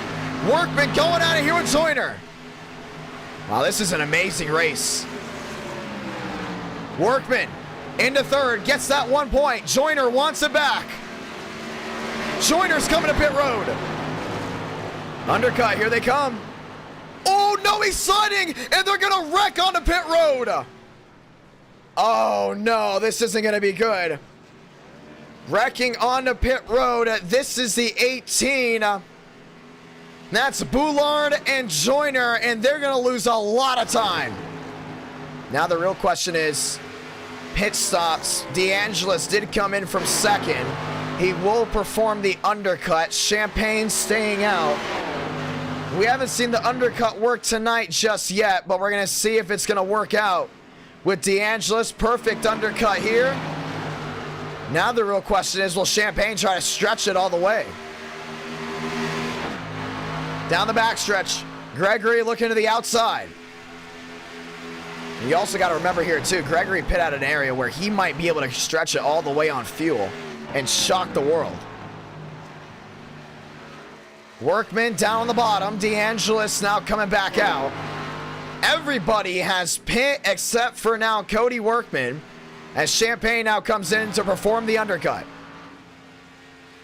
Workman going out of here with Joyner. Wow, this is an amazing race. Workman into third, gets that 1 point. Joyner wants it back. Joyner's coming to pit road. Undercut, here they come. Oh Oh no, he's sliding, and they're gonna wreck onto pit road. Oh no, this isn't gonna be good. Wrecking onto pit road. This is the 18. That's Boulard and Joyner, and they're gonna lose a lot of time. Now the real question is pit stops. DeAngelis did come in from second. He will perform the undercut. Champagne staying out. We haven't seen the undercut work tonight just yet, but we're gonna see if it's gonna work out with DeAngelis. Perfect undercut here. Now the real question is, will Champagne try to stretch it all the way? Down the backstretch, Gregory looking to the outside. And you also got to remember here too, Gregory pit out an area where he might be able to stretch it all the way on fuel and shock the world. Workman down on the bottom, DeAngelis now coming back out. Everybody has pit except for now Cody Workman, as Champagne now comes in to perform the undercut.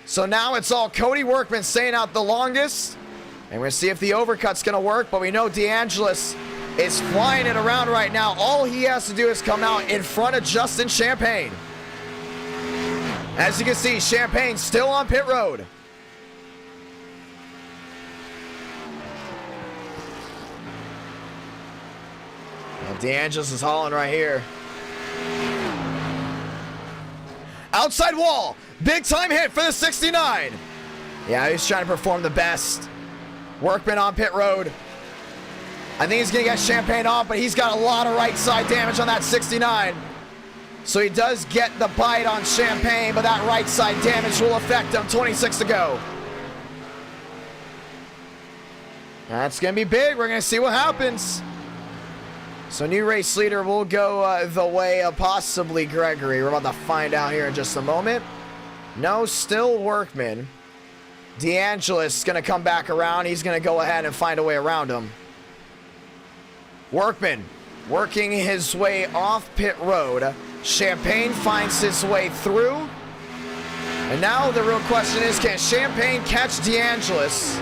So now it's all Cody Workman staying out the longest. And we're going to see if the overcut's going to work, but we know DeAngelis is flying it around right now. All he has to do is come out in front of Justin Champagne. As you can see, Champagne still on pit road. Well, DeAngelis is hauling right here. Outside wall. Big time hit for the 69. Yeah, he's trying to perform the best. Workman on pit road. I think he's going to get Champagne off, but he's got a lot of right side damage on that 69. So he does get the bite on Champagne, but that right side damage will affect him. 26 to go. That's going to be big. We're going to see what happens. So new race leader will go the way of possibly Gregory. We're about to find out here in just a moment. No, still Workman. DeAngelis is going to come back around. He's going to go ahead and find a way around him. Workman working his way off pit road. Champagne finds his way through. And now the real question is, can Champagne catch DeAngelis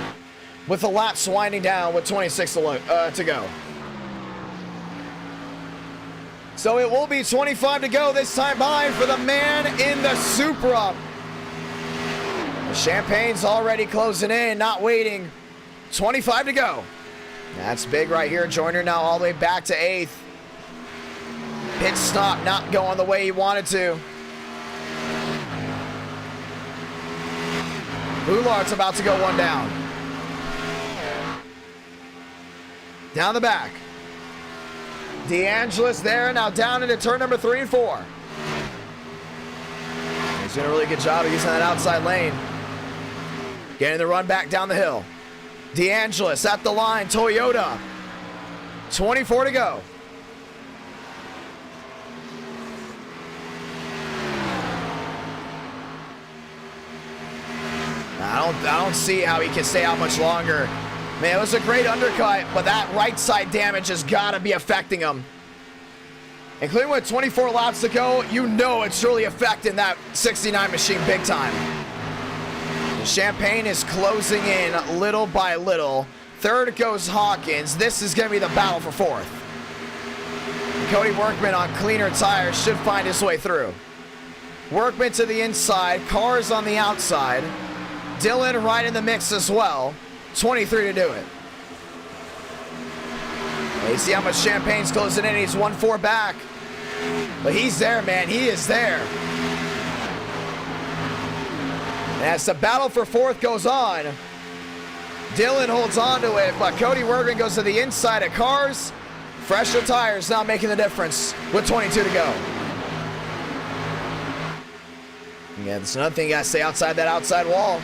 with the laps winding down with 26 to go? So it will be 25 to go this time by for the man in the Supra. Champagne's already closing in, not waiting. 25 to go. That's big right here. Joyner now all the way back to 8th. Pit stop not going the way he wanted to. Boulard's about to go one down. Down the back. DeAngelis there, now down into turn number 3 and 4. He's doing a really good job of using that outside lane. Getting the run back down the hill. DeAngelis at the line, Toyota. 24 to go. I don't see how he can stay out much longer. Man, it was a great undercut, but that right side damage has got to be affecting him. Including with 24 laps to go, you know it's really affecting that 69 machine big time. Champagne is closing in little by little. Third goes Hawkins. This is going to be the battle for fourth. Cody Workman on cleaner tires should find his way through. Workman to the inside. Cars on the outside. Dylan right in the mix as well. 23 to do it. You see how much Champagne's closing in. He's 1-4 back. But he's there, man. He is there. And as the battle for fourth goes on, Dylan holds on to it, but Cody Workman goes to the inside of cars. Fresher tires now making the difference with 22 to go. Yeah, there's another thing you gotta stay outside that outside wall.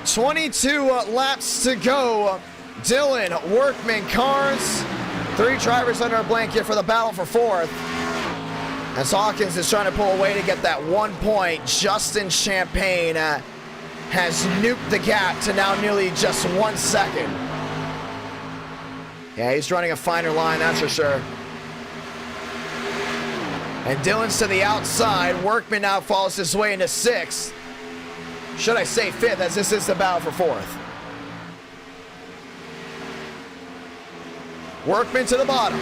22 laps to go. Dylan, Workman, cars. 3 drivers under a blanket for the battle for fourth. As Hawkins is trying to pull away to get that 1 point. Justin Champagne has nuked the gap to now nearly just 1 second. Yeah, he's running a finer line, that's for sure. And Dylan's to the outside. Workman now follows his way into 6th. Should I say 5th, as this is the battle for 4th. Workman to the bottom.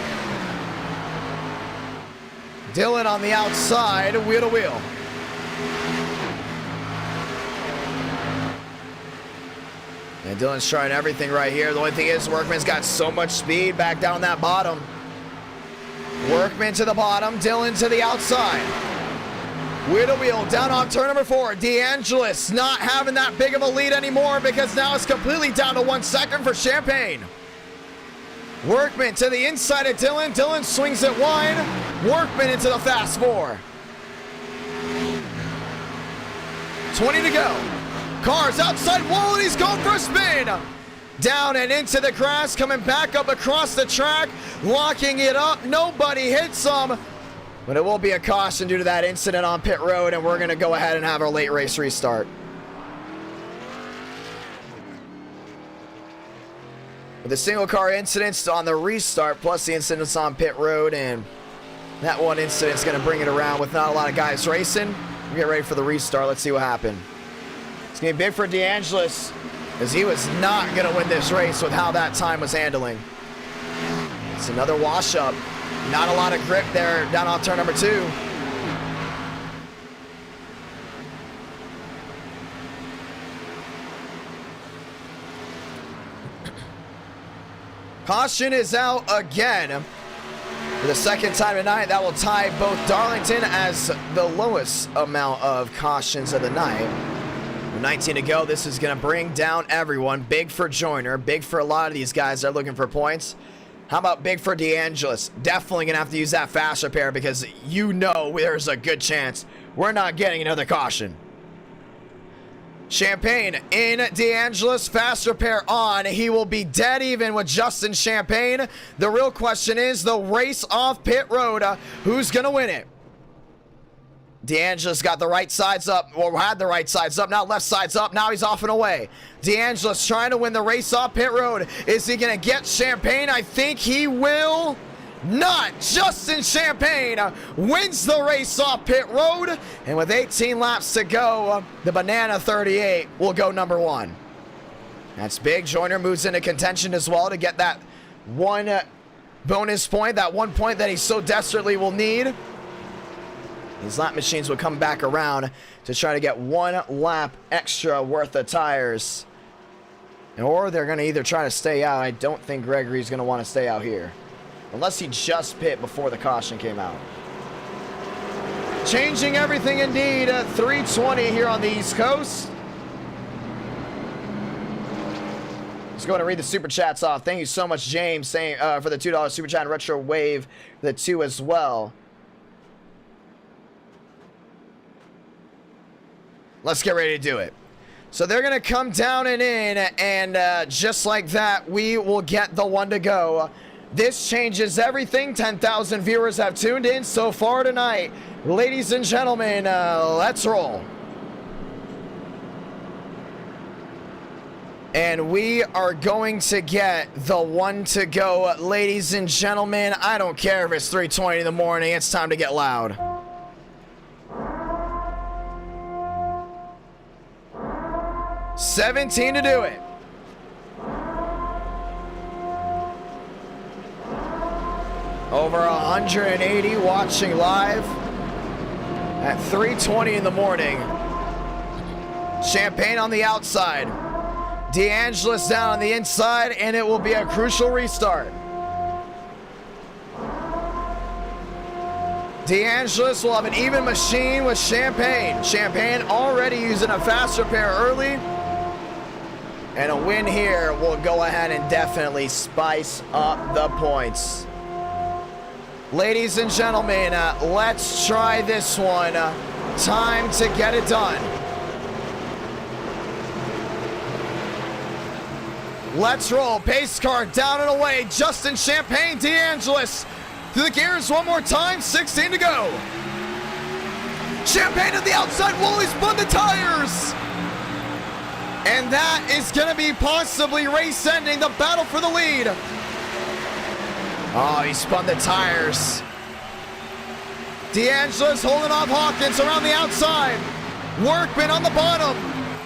Dylan on the outside, wheel to wheel. And Dylan's trying everything right here. The only thing is Workman's got so much speed back down that bottom. Workman to the bottom, Dylan to the outside. Wheel to wheel, down on turn number 4. DeAngelis not having that big of a lead anymore because now it's completely down to 1 second for Champagne. Workman to the inside of Dylan. Dylan swings it wide. Workman into the fast 4. 20 to go. Cars outside wall and he's going for a spin. Down and into the grass, coming back up across the track, locking it up. Nobody hits him. But it will be a caution due to that incident on pit road, and we're going to go ahead and have our late race restart. With the single car incidents on the restart, plus the incidents on pit road, and that one incident is going to bring it around with not a lot of guys racing. We'll get ready for the restart. Let's see what happened. It's going to be big for DeAngelis, as he was not going to win this race with how that time was handling. It's another wash up. Not a lot of grip there down on turn number 2. Caution is out again for the second time tonight. That will tie both Darlington as the lowest amount of cautions of the night. With 19 to go, this is going to bring down everyone. Big for Joyner, big for a lot of these guys that are looking for points. How about big for DeAngelis? Definitely going to have to use that fast repair because you know there's a good chance we're not getting another caution. Champagne in DeAngelis, fast repair on. He will be dead even with Justin Champagne. The real question is the race off pit road. Who's going to win it? DeAngelis got the right sides up, or had the right sides up, now left sides up, now he's off and away. DeAngelis trying to win the race off pit road. Is he going to get Champagne? I think he will not. Justin Champagne wins the race off pit road, and with 18 laps to go, the Banana 38 will go number 1. That's big. Joyner moves into contention as well to get that one bonus point, that 1 point that he so desperately will need. These lap machines will come back around to try to get 1 lap extra worth of tires. Or they're going to either try to stay out. I don't think Gregory's going to want to stay out here. Unless he just pit before the caution came out. Changing everything indeed. 320 here on the East Coast. Let's go ahead and read the super chats off. Thank you so much, James, saying for the $2 super chat and Retro Wave for the 2 as well. Let's get ready to do it. So they're going to come down and in, and just like that, we will get the 1 to go. This changes everything. 10,000 viewers have tuned in so far tonight. Ladies and gentlemen, let's roll. And we are going to get the 1 to go. Ladies and gentlemen, I don't care if it's 3:20 in the morning. It's time to get loud. $17 to do it. Over 180 watching live at 3:20 in the morning. Champagne on the outside. DeAngelis down on the inside, and it will be a crucial restart. DeAngelis will have an even machine with Champagne. Champagne already using a fast repair early. And a win here will go ahead and definitely spice up the points. Ladies and gentlemen, let's try this one. Time to get it done. Let's roll. Pace car down and away. Justin Champagne, DeAngelis through the gears one more time. 16 to go. Champagne on the outside wall. He spun the tires. And that is going to be possibly race-ending, the battle for the lead. Oh, he spun the tires. DeAngelis holding off Hawkins around the outside. Workman on the bottom,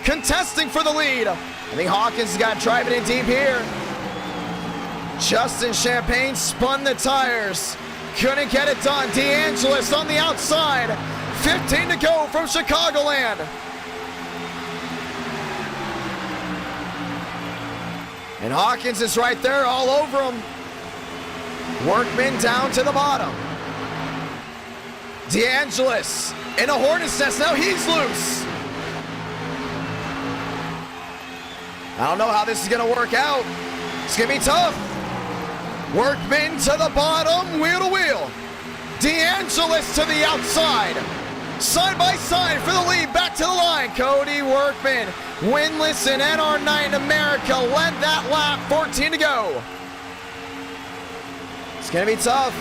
contesting for the lead. I think Hawkins has got to drive it in deep here. Justin Champagne spun the tires. Couldn't get it done. DeAngelis on the outside. 15 to go from Chicagoland. And Hawkins is right there all over him. Workman down to the bottom. DeAngelis in a hornet's nest. Now he's loose. I don't know how this is going to work out. It's going to be tough. Workman to the bottom, wheel to wheel. DeAngelis to the outside. Side by side for the lead, back to the line. Cody Workman, winless in NR Night in America, led that lap, 14 to go. It's gonna be tough.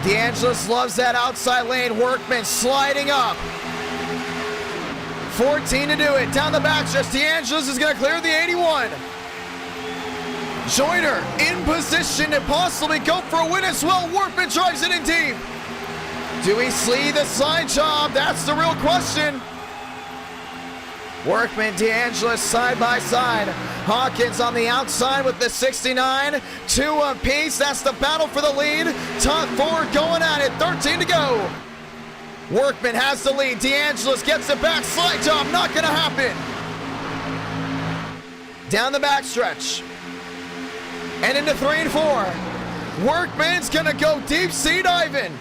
DeAngelis loves that outside lane. Workman sliding up. 14 to do it, down the backstretch. DeAngelis is gonna clear the 81. Joyner in position to possibly go for a win as well. Workman drives it in deep. Do we see the side job? That's the real question. Workman, DeAngelis side by side. Hawkins on the outside with the 69. 2 apiece. That's the battle for the lead. Top 4 going at it. 13 to go. Workman has the lead. DeAngelis gets it back. Slide job. Not going to happen. Down the backstretch. And into 3 and 4. Workman's going to go deep sea diving.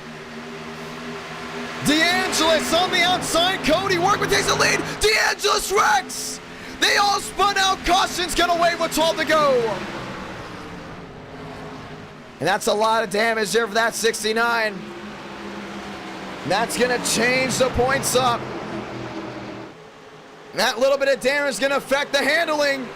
DeAngelis on the outside. Cody Workman takes the lead. DeAngelis wrecks. They all spun out. Caution's gonna wave with 12 to go. And that's a lot of damage there for that 69. That's gonna change the points up. That little bit of damage is gonna affect the handling.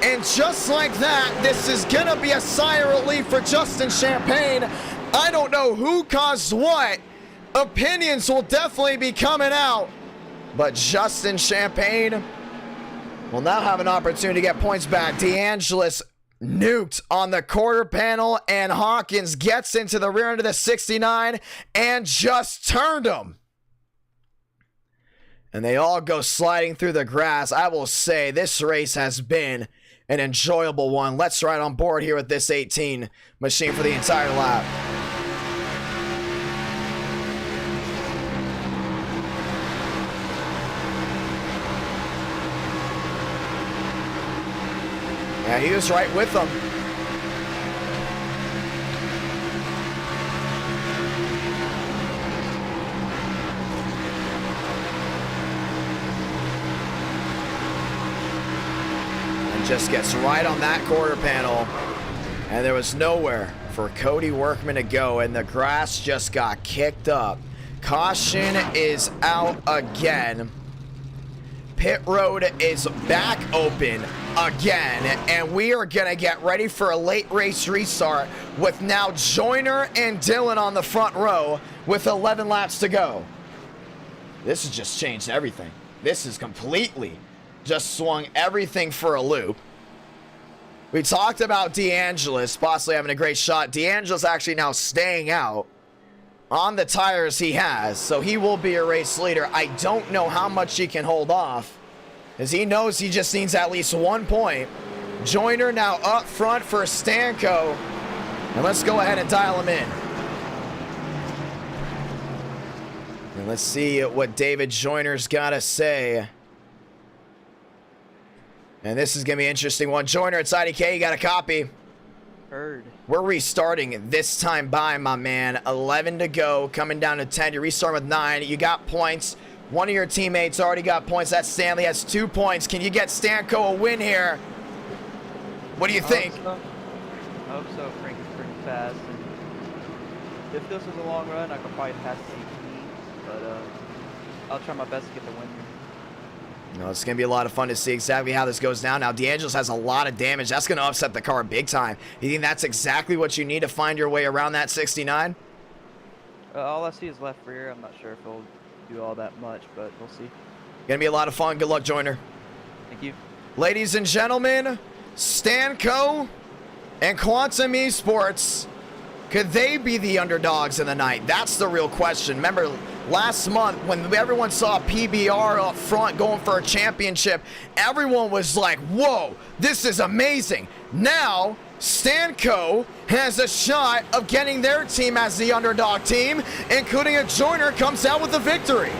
And just like that, this is gonna be a sigh of relief for Justin Champagne. I don't know who caused what. Opinions will definitely be coming out, but Justin Champagne will now have an opportunity to get points back. DeAngelis nuked on the quarter panel, and Hawkins gets into the rear end of the 69 and just turned him. And they all go sliding through the grass. I will say this race has been an enjoyable one. Let's ride on board here with this 18 machine for the entire lap. Yeah, he was right with them. And just gets right on that quarter panel. And there was nowhere for Cody Workman to go, and the grass just got kicked up. Caution is out again. Pit road is back open again, and we are gonna get ready for a late race restart with now Joyner and Dylan on the front row with 11 laps to go. This has just changed everything. This has completely just swung everything for a loop. We talked about DeAngelis possibly having a great shot. DeAngelis actually now staying out on the tires he has, so he will be a race leader. I don't know how much he can hold off, as he knows he just needs at least 1 point. Joyner now up front for Stanko, and let's go ahead and dial him in. And let's see what David Joyner's got to say. And this is going to be an interesting one. Joyner, it's IDK, you got a copy. Heard. We're restarting this time by, my man. 11 to go, coming down to 10. You restart with 9. You got points. One of your teammates already got points. That Stanley has 2 points. Can you get Stanko a win here? What do you think? I hope so. Frank is pretty fast. And if this was a long run, I could probably pass CP, but I'll try my best to get the win here. No, it's going to be a lot of fun to see exactly how this goes down. Now, DeAngelis has a lot of damage. That's going to upset the car big time. You think that's exactly what you need to find your way around that 69? All I see is left rear. I'm not sure if he'll do all that much, but we'll see. Going to be a lot of fun. Good luck, Joyner. Thank you. Ladies and gentlemen, Stanko and Quantum Esports, could they be the underdogs in the night? That's the real question. Remember, last month when everyone saw PBR up front going for a championship, everyone was like, whoa, this is amazing. Now, Stanco has a shot of getting their team as the underdog team, including a Joyner comes out with the victory.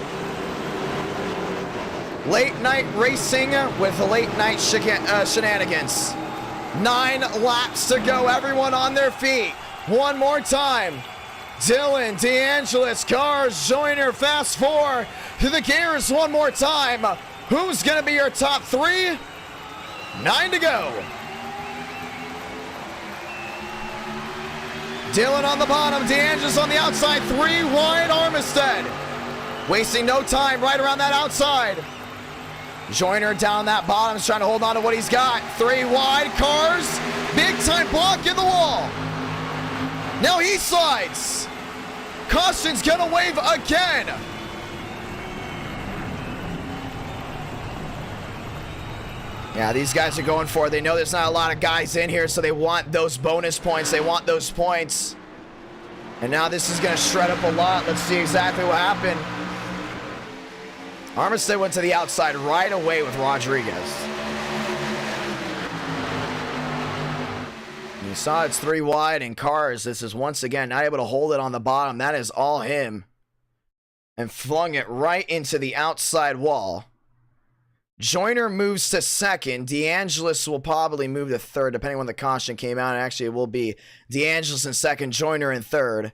Late night racing with late night shenanigans. 9 laps to go, everyone on their feet. One more time. Dylan, DeAngelis, Cars, Joyner, Fast 4 to the gears one more time. Who's going to be your top 3? 9 to go. Dylan on the bottom, DeAngelis on the outside, 3 wide, Armistead. Wasting no time right around that outside. Joyner down that bottom is trying to hold on to what he's got. 3 wide, Cars, big time block in the wall. Now he slides. Caution's gonna wave again. Yeah, these guys are going for it. They know there's not a lot of guys in here, so they want those bonus points. They want those points. And now this is going to shred up a lot. Let's see exactly what happened. Armistead went to the outside right away with Rodriguez. You saw it's 3 wide, and Cars, this is once again not able to hold it on the bottom. That is all him. And flung it right into the outside wall. Joyner moves to second. DeAngelis will probably move to third, depending on when the caution came out. Actually, it will be DeAngelis in second, Joyner in third.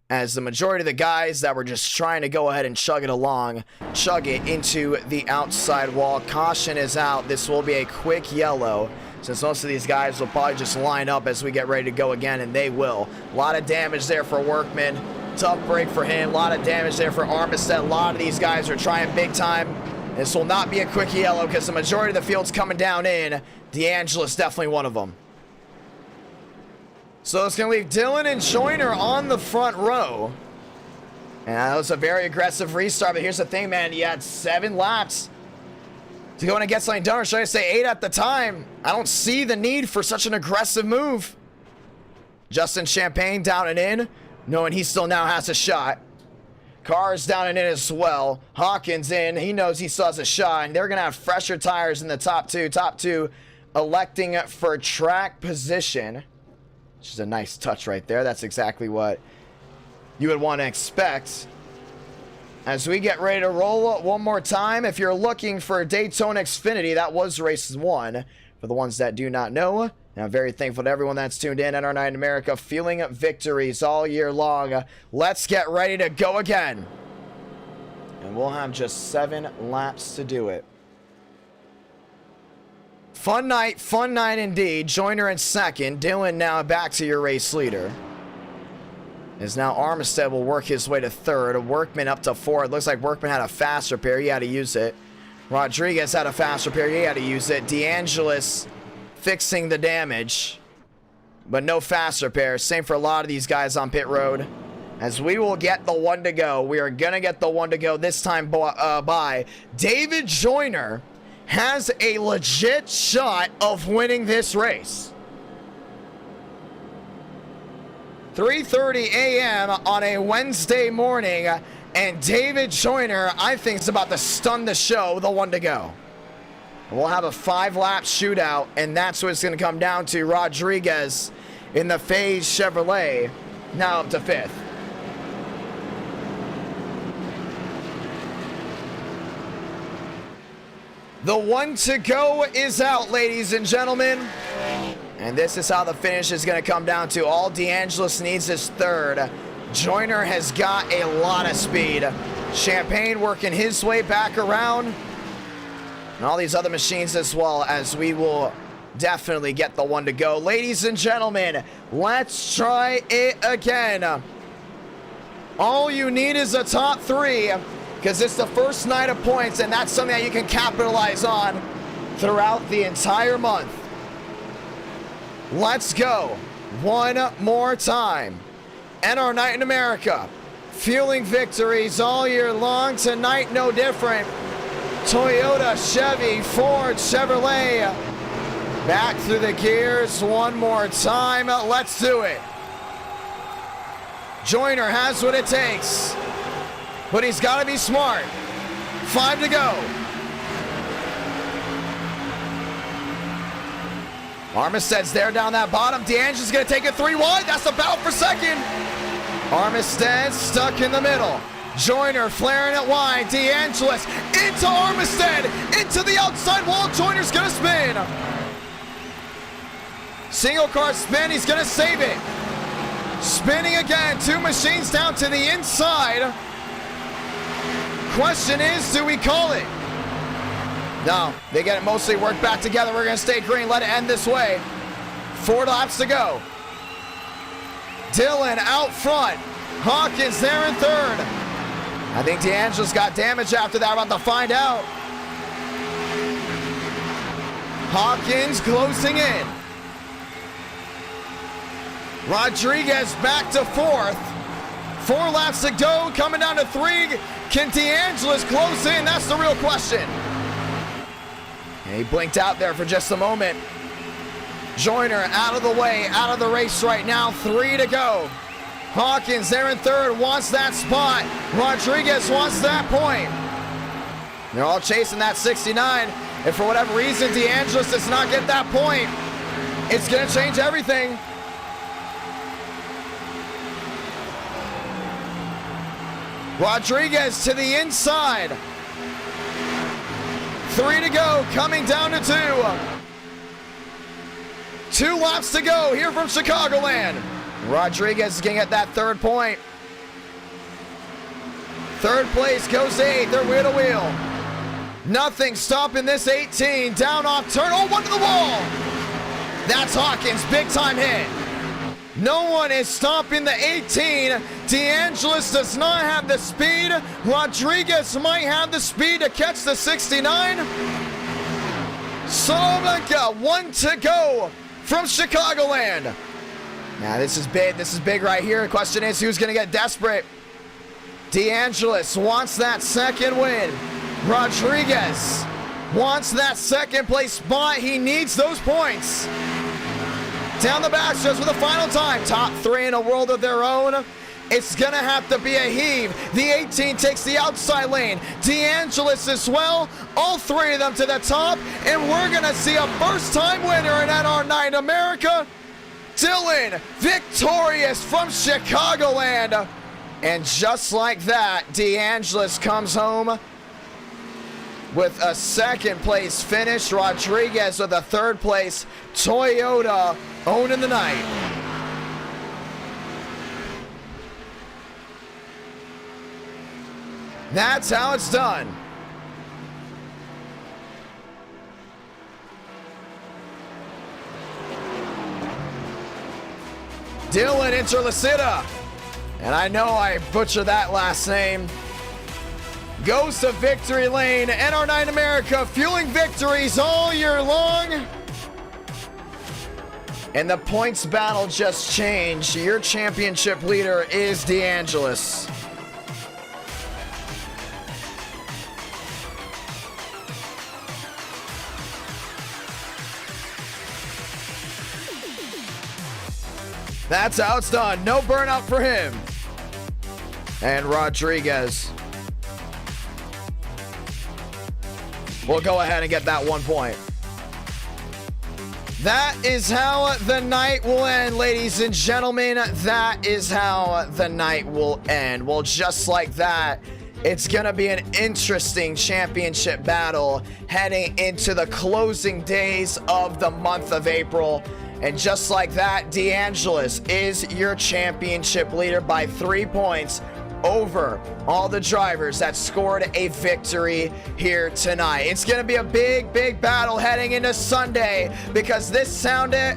As the majority of the guys that were just trying to go ahead and chug it along, chug it into the outside wall. Caution is out. This will be a quick yellow, since most of these guys will probably just line up as we get ready to go again, and they will. A lot of damage there for Workman. Tough break for him. A lot of damage there for Armistead. A lot of these guys are trying big time. This will not be a quick yellow because the majority of the field's coming down in. DeAngelis definitely one of them. So it's going to leave Dylan and Joyner on the front row. And that was a very aggressive restart. But here's the thing, man. You had 7 laps to go in and get something done. Or should I say 8 at the time? I don't see the need for such an aggressive move. Justin Champagne down and in, knowing he still now has a shot. Cars down and in as well. Hawkins in. He knows he still has a shot. And they're going to have fresher tires in the top 2. Top 2 electing for track position. Which is a nice touch right there. That's exactly what you would want to expect. As we get ready to roll one more time, if you're looking for Daytona Xfinity, that was race 1. For the ones that do not know, and I'm very thankful to everyone that's tuned in at our Night in America, feeling victories all year long. Let's get ready to go again. And we'll have just 7 laps to do it. Fun night indeed. Joyner in second. Dylan now back to your race leader. As now Armistead will work his way to third. Workman up to fourth. Looks like Workman had a fast repair. He had to use it. Rodriguez had a fast repair. He had to use it. DeAngelis fixing the damage, but no fast repair. Same for a lot of these guys on pit road. As we will get the 1 to go. We are going to get the 1 to go this time by David Joyner. Has a legit shot of winning this race. 3:30 a.m. on a Wednesday morning, and David Joyner, I think, is about to stun the show, the 1 to go. We'll have a 5-lap shootout, and that's what it's going to come down to. Rodriguez in the FaZe Chevrolet, now up to 5th. The 1 to go is out, ladies and gentlemen. And this is how the finish is going to come down to. All DeAngelis needs is 3rd. Joyner has got a lot of speed. Champagne working his way back around. And all these other machines as well, as we will definitely get the 1 to go. Ladies and gentlemen, let's try it again. All you need is a top 3. Because it's the first night of points, and that's something that you can capitalize on throughout the entire month. Let's go. One more time. And our Night in America. Fueling victories all year long. Tonight, no different. Toyota, Chevy, Ford, Chevrolet. Back through the gears one more time. Let's do it. Joyner has what it takes. But he's got to be smart. 5 to go. Armisted's there down that bottom. DeAngelis going to take it 3 wide. That's a battle for second. Armisted stuck in the middle. Joyner flaring it wide. DeAngelis into Armisted. Into the outside wall. Joyner's going to spin. Single car spin. He's going to save it. Spinning again. 2 machines down to the inside. Question is, do we call it? No, they get it mostly worked back together. We're going to stay green. Let it end this way. 4 laps to go. Dillon out front. Hawkins there in third. I think DeAngelis got damage after that. We're about to find out. Hawkins closing in. Rodriguez back to 4th. 4 laps to go. Coming down to 3. Can DeAngelis close in? That's the real question. And he blinked out there for just a moment. Joyner out of the way, out of the race right now. 3 to go. Hawkins there in third, wants that spot. Rodriguez wants that point. They're all chasing that 69. If for whatever reason DeAngelis does not get that point, it's going to change everything. Rodriguez to the inside. 3 to go, coming down to 2. 2 laps to go here from Chicagoland. Rodriguez is going to get that 3rd point. 3rd place goes to 8th. They're wheel to wheel. Nothing stopping this 18. Down off turn. Oh, one to the wall. That's Hawkins. Big time hit. No one is stopping the 18. DeAngelis does not have the speed. Rodriguez might have the speed to catch the 69. Salamanca, 1 to go from Chicagoland. Now this is big. This is big right here. The question is, who's going to get desperate? DeAngelis wants that 2nd win. Rodriguez wants that 2nd place spot. He needs those points. Down the backstretch for the final time. Top 3 in a world of their own. It's going to have to be a heave. The 18 takes the outside lane. DeAngelis as well. All 3 of them to the top. And we're going to see a first-time winner in NR Night America. Dillon, victorious from Chicagoland. And just like that, DeAngelis comes home with a 2nd place finish. Rodriguez with a 3rd place. Toyota owning the night. That's how it's done. Dillon Interlacida. And I know I butchered that last name. Goes to victory lane. NR9 America fueling victories all year long. And the points battle just changed. Your championship leader is DeAngelis. That's how it's done. No burnout for him. And Rodriguez will go ahead and get that 1 point. That is how the night will end, ladies and gentlemen. That is how the night will end. Well, just like that, it's going to be an interesting championship battle heading into the closing days of the month of April. And just like that, DeAngelis is your championship leader by 3 points over all the drivers that scored a victory here tonight. It's going to be a big, big battle heading into Sunday, because this Sunday,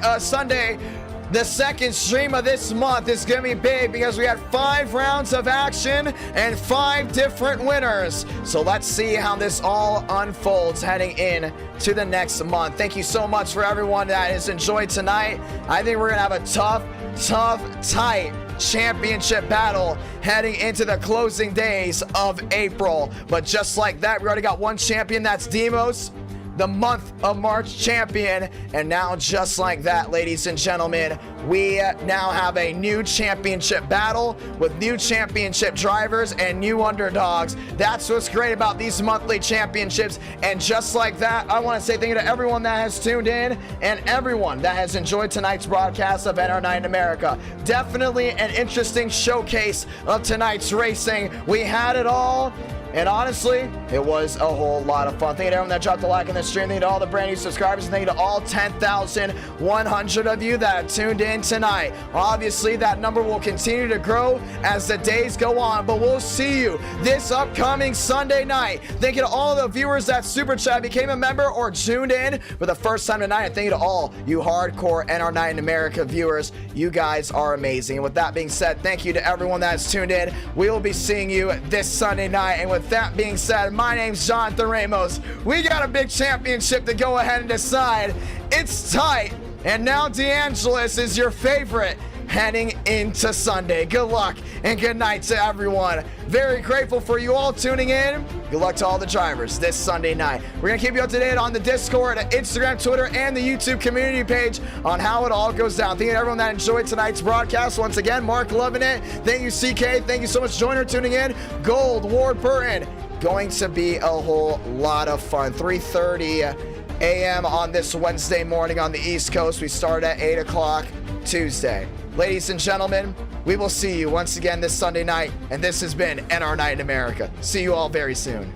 the 2nd stream of this month is going to be big because we had 5 rounds of action and 5 different winners. So let's see how this all unfolds heading in to the next month. Thank you so much for everyone that has enjoyed tonight. I think we're going to have a tough, tight championship battle heading into the closing days of April. But just like that, we already got one champion. That's Demos. the month of March champion. And now, just like that, ladies and gentlemen, we now have a new championship battle with new championship drivers and new underdogs. That's what's great about these monthly championships. And just like that, I want to say thank you to everyone that has tuned in and everyone that has enjoyed tonight's broadcast of NR Night in America. Definitely an interesting showcase of tonight's racing. We had it all. And honestly, it was a whole lot of fun. Thank you to everyone that dropped a like on the stream. Thank you to all the brand new subscribers. And thank you to all 10,100 of you that tuned in tonight. Obviously, that number will continue to grow as the days go on. But we'll see you this upcoming Sunday night. Thank you to all the viewers that Super Chat, became a member, or tuned in for the first time tonight. And thank you to all you hardcore NR Night in America viewers. You guys are amazing. And with that being said, thank you to everyone that's tuned in. We will be seeing you this Sunday night. And with that being said, my name's Jonathan Ramos. We got a big championship to go ahead and decide. It's tight. And now DeAngelis is your favorite heading into Sunday. Good luck and good night to everyone. Very grateful for you all tuning in. Good luck to all the drivers this Sunday night. We're going to keep you up to date on the Discord, Instagram, Twitter, and the YouTube community page on how it all goes down. Thank you to everyone that enjoyed tonight's broadcast. Once again, Mark loving it. Thank you, CK. Thank you so much, Joyner, tuning in. Gold, Ward, Burton. Going to be a whole lot of fun. 3:30 a.m. on this Wednesday morning on the East Coast. We start at 8 o'clock Tuesday. Ladies and gentlemen, we will see you once again this Sunday night, and this has been NR Night in America. See you all very soon.